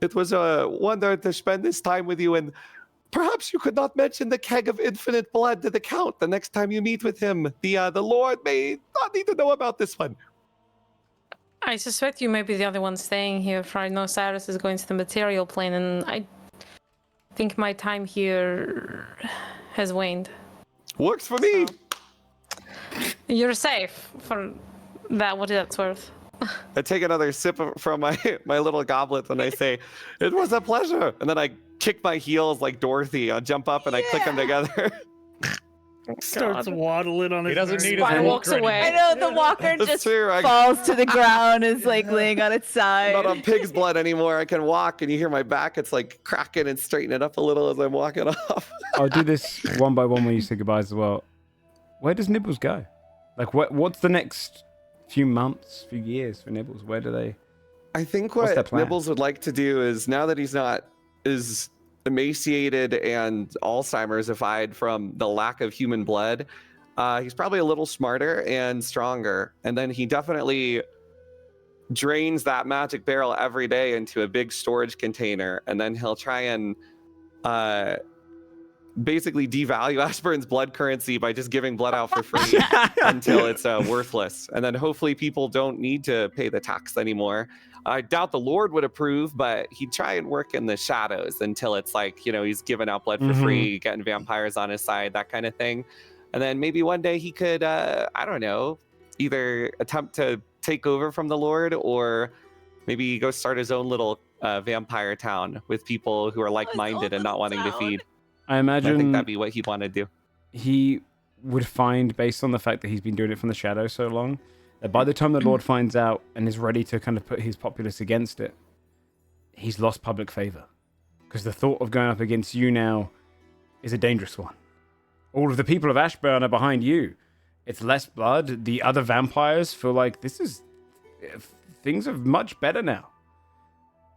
it was a wonder to spend this time with you, and perhaps you could not mention the keg of infinite blood to the Count the next time you meet with him. The Lord may not need to know about this one.
I suspect you may be the only one staying here, for I know Cyrus is going to the material plane, and I think my time here has waned.
Works for me.
You're safe for that, what that's worth.
I take another sip from my little goblet and I say, it was a pleasure. And then I kick my heels like Dorothy. I jump up and I click them together.
Starts waddling on his
He doesn't
back.
need
Spider
his
walks away.
I know the walker
That's
just
true, I-
falls to the ground, is like laying on its side.
Not on pig's blood anymore. I can walk and you hear my back. It's like cracking and straightening it up a little as I'm walking off.
I'll do this one by one when you say goodbyes as well. Where does Nibbles go? Like, what's the next few months, few years for Nibbles? Where do they?
I think
What's their
what
plan?
Nibbles would like to do is, now that he's not as emaciated and Alzheimer's-ified from the lack of human blood, he's probably a little smarter and stronger. And then he definitely drains that magic barrel every day into a big storage container. And then he'll try and basically devalue Ashburn's blood currency by just giving blood out for free until it's worthless. And then hopefully people don't need to pay the tax anymore. I doubt the Lord would approve, but he'd try and work in the shadows until it's like, he's giving out blood for free, getting vampires on his side, that kind of thing. And then maybe one day he could, I don't know, either attempt to take over from the Lord or maybe go start his own little vampire town with people who are like-minded and not wanting to feed.
I imagine
I think that'd be what he'd want to do.
He would find, based on the fact that he's been doing it from the shadows so long, that by the time the Lord finds out and is ready to kind of put his populace against it, he's lost public favor. Because the thought of going up against you now is a dangerous one. All of the people of Ashburn are behind you. It's less blood. The other vampires feel like things are much better now.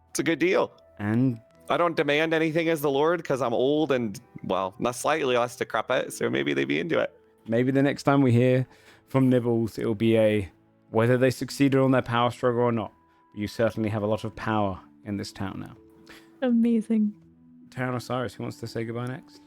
It's a good deal.
And
I don't demand anything as the Lord because I'm old and, well, not slightly less decrepit, so maybe they'd be into it.
Maybe the next time we hear from Nibbles, it'll be whether they succeeded on their power struggle or not. You certainly have a lot of power in this town now.
Amazing.
Taryn or Cyrus, who wants to say goodbye next?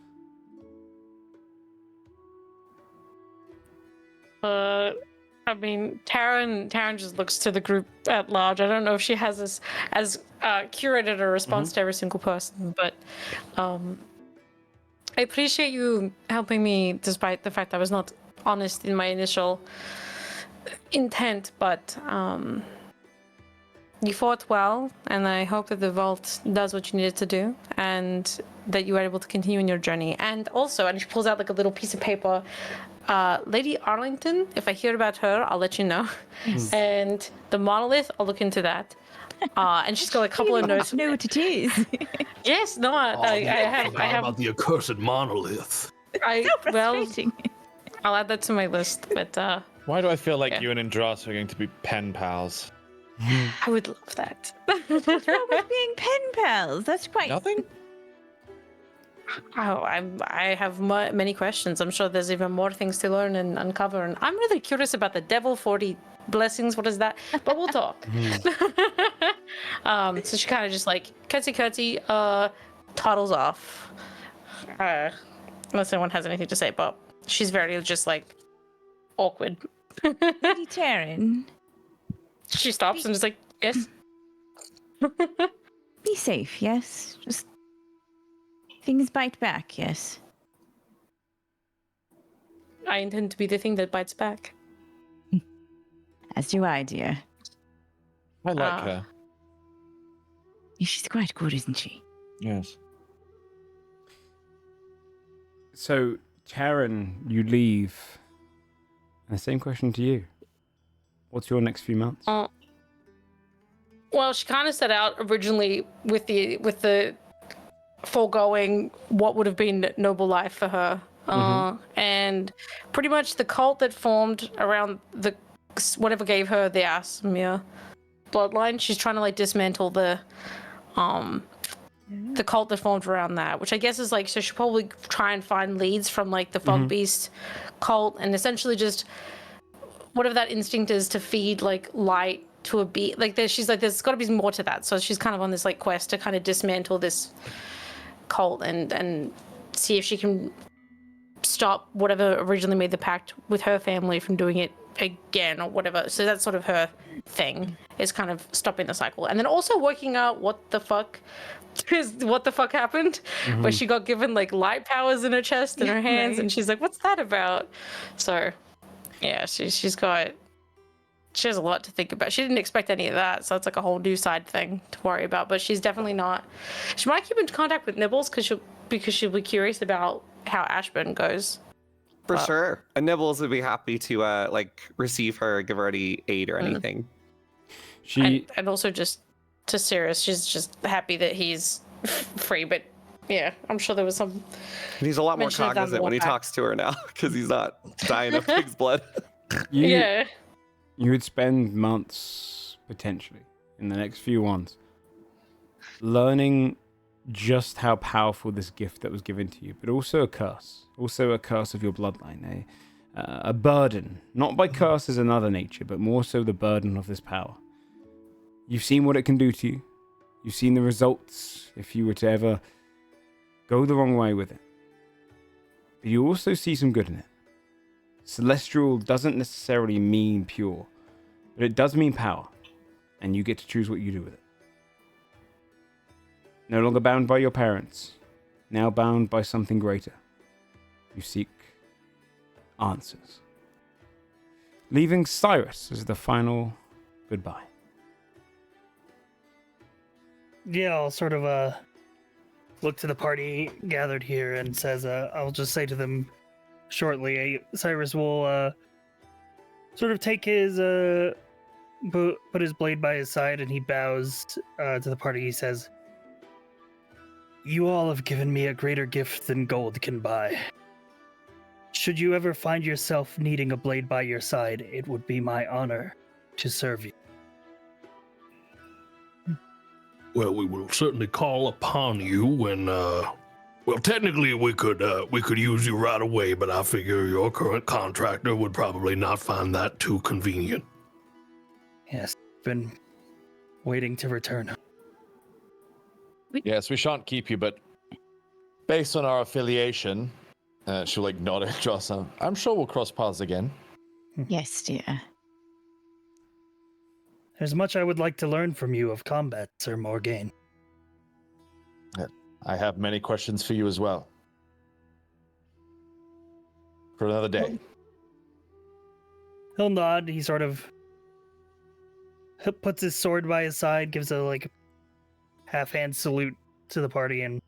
I mean, Taryn just looks to the group at large. I don't know if she has as curated a response to every single person, but I appreciate you helping me despite the fact I was not honest in my initial intent, but you fought well, and I hope that the vault does what you needed to do, and that you were able to continue in your journey. And also, and she pulls out like a little piece of paper, Lady Arlington, if I hear about her, I'll let you know. And the monolith, I'll look into that. And she's got a couple of notes.
Know what it is.
Yes, no, I have
about the accursed monolith.
Frustrating.
I'll add that to my list, but
Why do I feel like you and Indras are going to be pen pals?
I would love that.
What's wrong with being pen pals? That's quite
Nothing?
Oh, I have many questions. I'm sure there's even more things to learn and uncover. And I'm really curious about the devil 40 blessings. What is that? But we'll talk. So she kind of just like curtsy, toddles off. Unless anyone has anything to say, but she's very just like awkward.
Lady Taryn.
She stops and is like, yes.
Be safe, yes? Just things bite back, yes.
I intend to be the thing that bites back.
As do I, dear.
I like her.
She's quite good, isn't she?
Yes.
So, Taryn, you leave. And the same question to you. What's your next few months?
Well, she kind of set out originally with the foregoing what would have been noble life for her. And pretty much the cult that formed around the whatever gave her the Asmir bloodline, she's trying to like dismantle the cult that formed around that, which I guess is like, so she'll probably try and find leads from like the Fog Beast cult and essentially just whatever that instinct is to feed like light to a beat. Like she's like, there's got to be more to that. So she's kind of on this like quest to kind of dismantle this cult and see if she can stop whatever originally made the pact with her family from doing it again or whatever. So that's sort of her thing, is kind of stopping the cycle. And then also working out what the fuck happened, where she got given like light powers in her chest and her hands, and she's like, what's that about? So yeah, she has a lot to think about. She didn't expect any of that, so it's like a whole new side thing to worry about. But she's definitely not. She might keep in contact with Nibbles because she'll be curious about how Ashburn goes.
For sure. And Nibbles would be happy to like receive her, give her any aid or anything.
And also just to Cyrus, she's just happy that he's free. But yeah, I'm sure there was some.
And he's a lot more cognizant when he talks to her now because he's not dying of pig's blood.
You would spend months, potentially, in the next few ones, learning just how powerful this gift that was given to you, but also a curse of your bloodline,
a burden, not by curses and other nature, but more so the burden of this power. You've seen what it can do to you. You've seen the results if you were to ever go the wrong way with it. But you also see some good in it. Celestial doesn't necessarily mean pure, but it does mean power, and you get to choose what you do with it. No longer bound by your parents, now bound by something greater. You seek answers. Leaving Cyrus as the final goodbye.
Yeah, I'll sort of look to the party gathered here and says, I'll just say to them shortly, Cyrus will sort of take his, put his blade by his side, and he bows to the party. He says, "You all have given me a greater gift than gold can buy. Should you ever find yourself needing a blade by your side, it would be my honor to serve you."
Well, we will certainly call upon you when, well, technically we could use you right away, but I figure your current contractor would probably not find that too convenient.
Yes, been waiting to return.
Yes, we shan't keep you, but based on our affiliation, she'll like nod at Jocelyn. I'm sure we'll cross paths again.
Yes, dear.
There's much I would like to learn from you of combat, Sir Morgaine.
I have many questions for you as well. For another day.
He'll nod. He sort of puts his sword by his side, gives a like half-hand salute to the party, and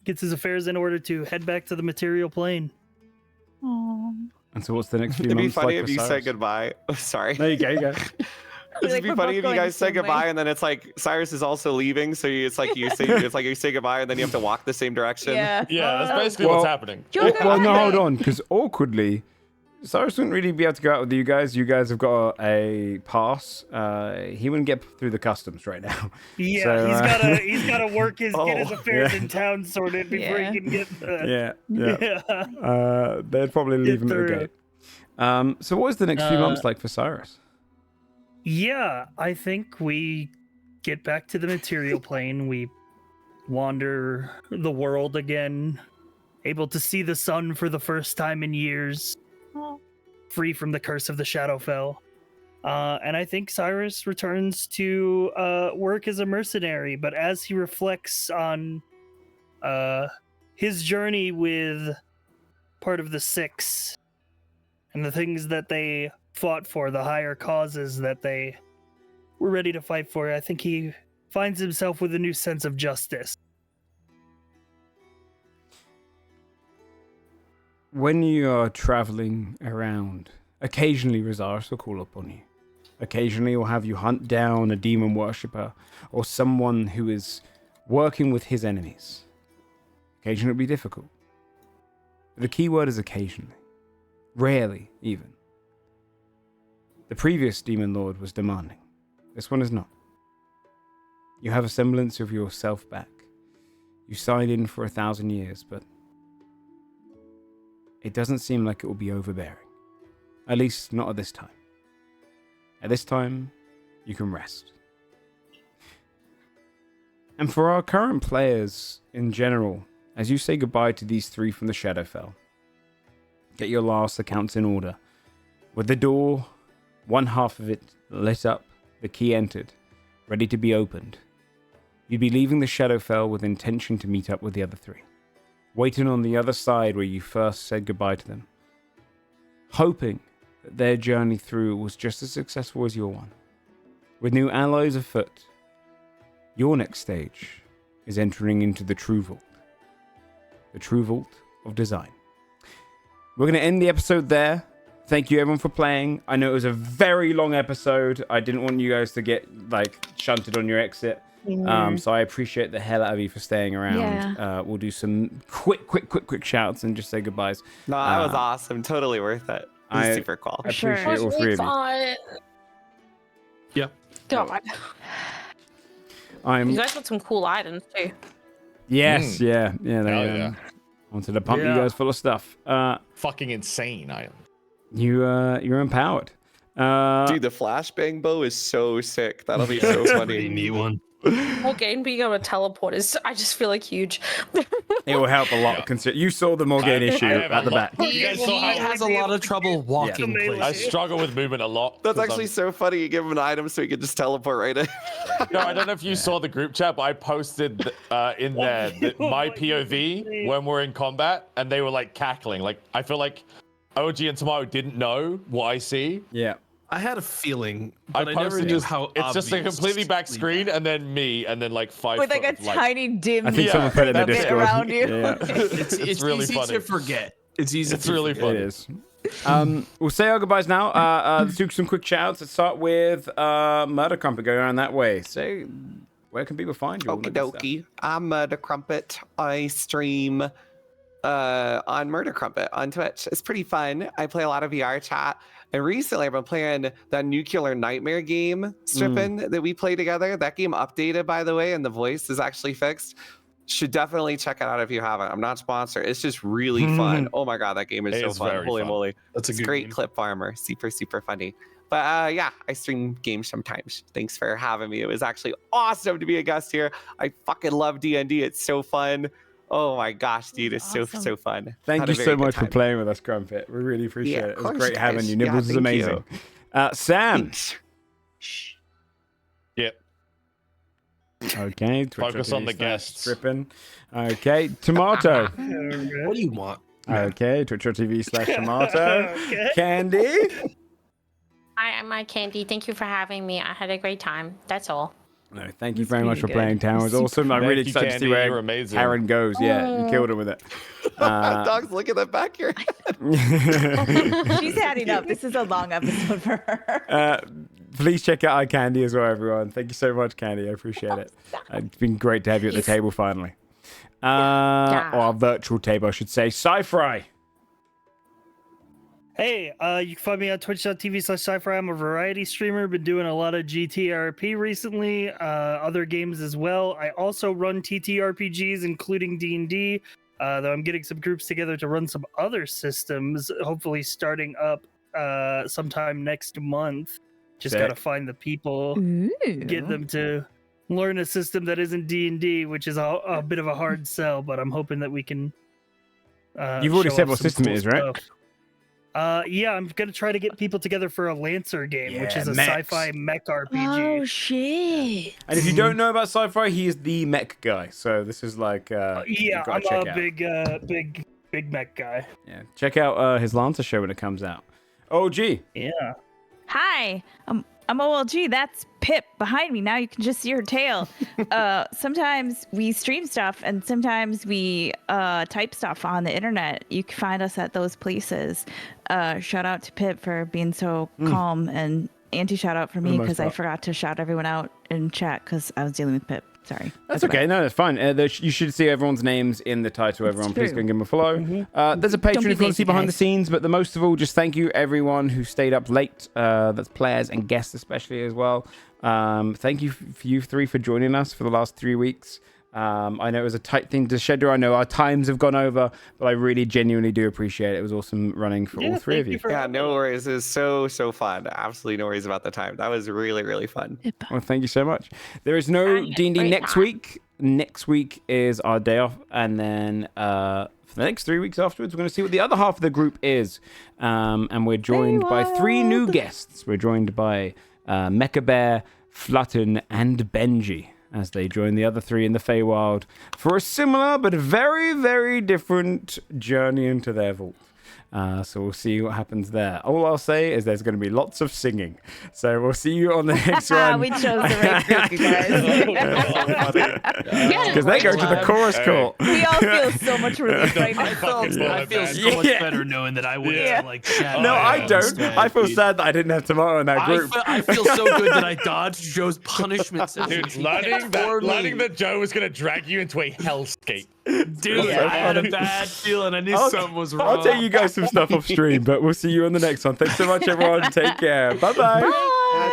gets his affairs in order to head back to the material plane.
Aww.
And so what's the next few
It'd
months
be funny
like
if
for
you
Cyrus?
said goodbye. Oh, sorry.
There you go, you go.
It'd
Like,
be
we're
funny
both
if you
going
guys
the
say
same
goodbye
way.
and then it's like Cyrus is also leaving, so it's like you say goodbye and then you have to walk the same direction.
Yeah.
Yeah, that's basically
Well-
what's happening.
Joe,
Well, no,
goodbye.
hold on, because awkwardly, Cyrus wouldn't really be able to go out with you guys. You guys have got a pass. He wouldn't get through the customs right now.
Yeah,
So,
he's gotta work get his affairs
yeah.
in town sorted before
Yeah.
he can get the
Yeah. They'd probably leave him at the
through.
gate. So what is the next few months like for Cyrus?
Yeah, I think we get back to the material plane. We wander the world again, able to see the sun for the first time in years, free from the curse of the Shadowfell. And I think Cyrus returns to work as a mercenary, but as he reflects on his journey with part of the Six and the things that they fought for, the higher causes that they were ready to fight for, I think he finds himself with a new sense of justice.
When you are traveling around, occasionally Rosaris will call upon you. Occasionally he'll have you hunt down a demon worshipper or someone who is working with his enemies. Occasionally it'll be difficult. But the key word is occasionally. Rarely, even. The previous demon lord was demanding. This one is not. You have a semblance of yourself back. You signed in for 1,000 years, but it doesn't seem like it will be overbearing. At least not at this time. At this time, you can rest. And for our current players in general, as you say goodbye to these three from the Shadowfell, get your last accounts in order. With the door, one half of it lit up, the key entered, ready to be opened. You'd be leaving the Shadowfell with intention to meet up with the other three, waiting on the other side where you first said goodbye to them, hoping that their journey through was just as successful as your one. With new allies afoot, your next stage is entering into the True Vault. The True Vault of Design. We're going to end the episode there. Thank you everyone for playing. I know it was a very long episode. I didn't want you guys to get shunted on your exit. So I appreciate the hell out of you for staying around.
Yeah.
We'll do some quick shouts and just say goodbyes.
No, that was awesome. Totally worth it. It was super cool.
I appreciate all three of you.
Fun.
Yeah.
God. You guys got some cool items too.
Yes, yeah.
Hell yeah.
Wanted to pump you
Yeah.
guys full of stuff.
Fucking insane item.
you're empowered.
Dude, the flashbang bow is so sick. That'll be so
Pretty
funny.
neat one.
Morgaine being able to teleport is, I just feel like huge.
It will help a lot. You saw the Morgaine issue at the back.
He has a lot of trouble walking places.
I struggle with movement a lot.
That's
'cause
actually so funny. You give him an item so he can just teleport right in.
No, I don't know if you saw the group chat, but I posted in there my POV when we're in combat, and they were like cackling. Like, I feel like OG and Tomato didn't know what I see.
Yeah.
I had a feeling, but I
posted
never knew
just-
how
It's just a
obvious
completely back screen, and then me, and then like 5
With like a
foot of light.
tiny dim
I think someone put it in the
bit
Discord.
around you.
Yeah.
It's
really
easy
funny.
to forget. It's easy.
It's
to
really
forget.
It
funny.
is. We'll say our goodbyes now. Let's do some quick shouts. Let's start with MurderCrumpet. Go around that way. Say, where can people find you? All that
Okie
good stuff.
dokie. I'm MurderCrumpet. I stream on MurderCrumpet on Twitch. It's pretty fun. I play a lot of VR chat. And recently I've been playing that Nuclear Nightmare game, Strippin, that we play together. That game updated, by the way, and the voice is actually fixed. Should definitely check it out if you haven't. I'm not sponsored. It's just really fun. Oh my god, that game is
It
so
is
fun.
very
Holy
fun.
moly.
That's a
It's
good
great
game.
clip farmer. Super, super funny. But yeah, I stream games sometimes. Thanks for having me. It was actually awesome to be a guest here. I fucking love D&D. It's so fun. Oh my gosh, dude, it's so fun.
Thank
Had
you
a very
so
good
much for
time.
playing with us, Crumpet. We really appreciate
Yeah,
it.
of
It was
course,
great having
guys.
you.
Yeah,
Nibbles is
thank
amazing.
you.
Sam.
Thanks.
Yep.
Okay.
Focus on the guests.
Strippin. Okay. Tomato.
What do you want?
Okay. Twitch.tv/tomato.
Okay.
Candy.
Hi, I'm AiCandii. Thank you for having me. I had a great time. That's all.
No, thank you
That's
very much for
pretty
playing.
good.
Town was awesome. I'm
Thank
really
you,
excited to see
Candy.
where
You're amazing.
Karen goes. Yeah, you killed her with it.
Dog's looking at back here.
She's adding up. This is a long episode for her.
Please check out AiCandii as well, everyone. Thank you so much, Candy. I appreciate it. It's been great to have you at the table finally. Or our virtual table, I should say. SciFri.
Hey, you can find me on twitch.tv/SciFri. I'm a variety streamer. Been doing a lot of GTRP recently, other games as well. I also run TTRPGs, including D&D, though I'm getting some groups together to run some other systems, hopefully starting up sometime next month. Just
Sick.
gotta find the people, get them to learn a system that isn't D&D, which is a bit of a hard sell, but I'm hoping that we can
You've already
show
said
off
what
some
system
cool
it is, right?
stuff. Yeah, I'm gonna try to get people together for a Lancer game, which
Yeah,
is a
mechs.
sci-fi mech RPG.
Oh shit!
And if you don't know about SciFri, he is the mech guy. So this is like,
Yeah,
you gotta
I'm
check
a
out.
big mech guy.
Yeah, check out his Lancer show when it comes out. OG.
Yeah.
Hi, I'm OLG. That's Pip behind me. Now you can just see her tail. Sometimes we stream stuff, and sometimes we type stuff on the internet. You can find us at those places. Shout out to Pip for being so calm, and anti-shout out for me
most
because I
part.
forgot to shout everyone out in chat because I was dealing with Pip. Sorry.
That's okay. No, that's fine. You should see everyone's names in the title. Everyone, please
true.
go and give them a follow. There's a Patreon
be
if you want to
lazy,
see behind the
guys.
scenes, but the most of all, just thank you everyone who stayed up late. That's players and guests especially as well. Thank you for you three for joining us for the last 3 weeks. I know it was a tight thing to schedule. I know our times have gone over, but I really genuinely do appreciate it. It was awesome running for all three of you.
Yeah, no worries. It was so fun. Absolutely no worries about the time. That was really, really fun.
Well, thank you so much. There is no D&D
great
next
time.
week. Next week is our day off, and then for the next 3 weeks afterwards, we're going to see what the other half of the group is. And we're joined by 3 new guests. We're joined by Mecha Bear, Flutton, and Benji, as they join the other 3 in the Feywild for a similar but very, very different journey into their vault. So we'll see what happens there. All I'll say is there's going to be lots of singing. So we'll see you on the next one.
We chose the right group, you guys.
Because they go to the chorus court.
We all feel so much relief right now.
I feel so much better knowing that I went to like Shadow.
No, I don't. I feel sad that I didn't have Tomato in that group.
I feel so good that I dodged Joe's punishment session.
Dude, learning that Joe was going to drag you into a hellscape.
Dude, I had a bad feeling. I knew something was wrong.
I'll tell you guys some stuff off stream, but we'll see you on the next one. Thanks so much, everyone. Take care. Bye-bye.
Bye.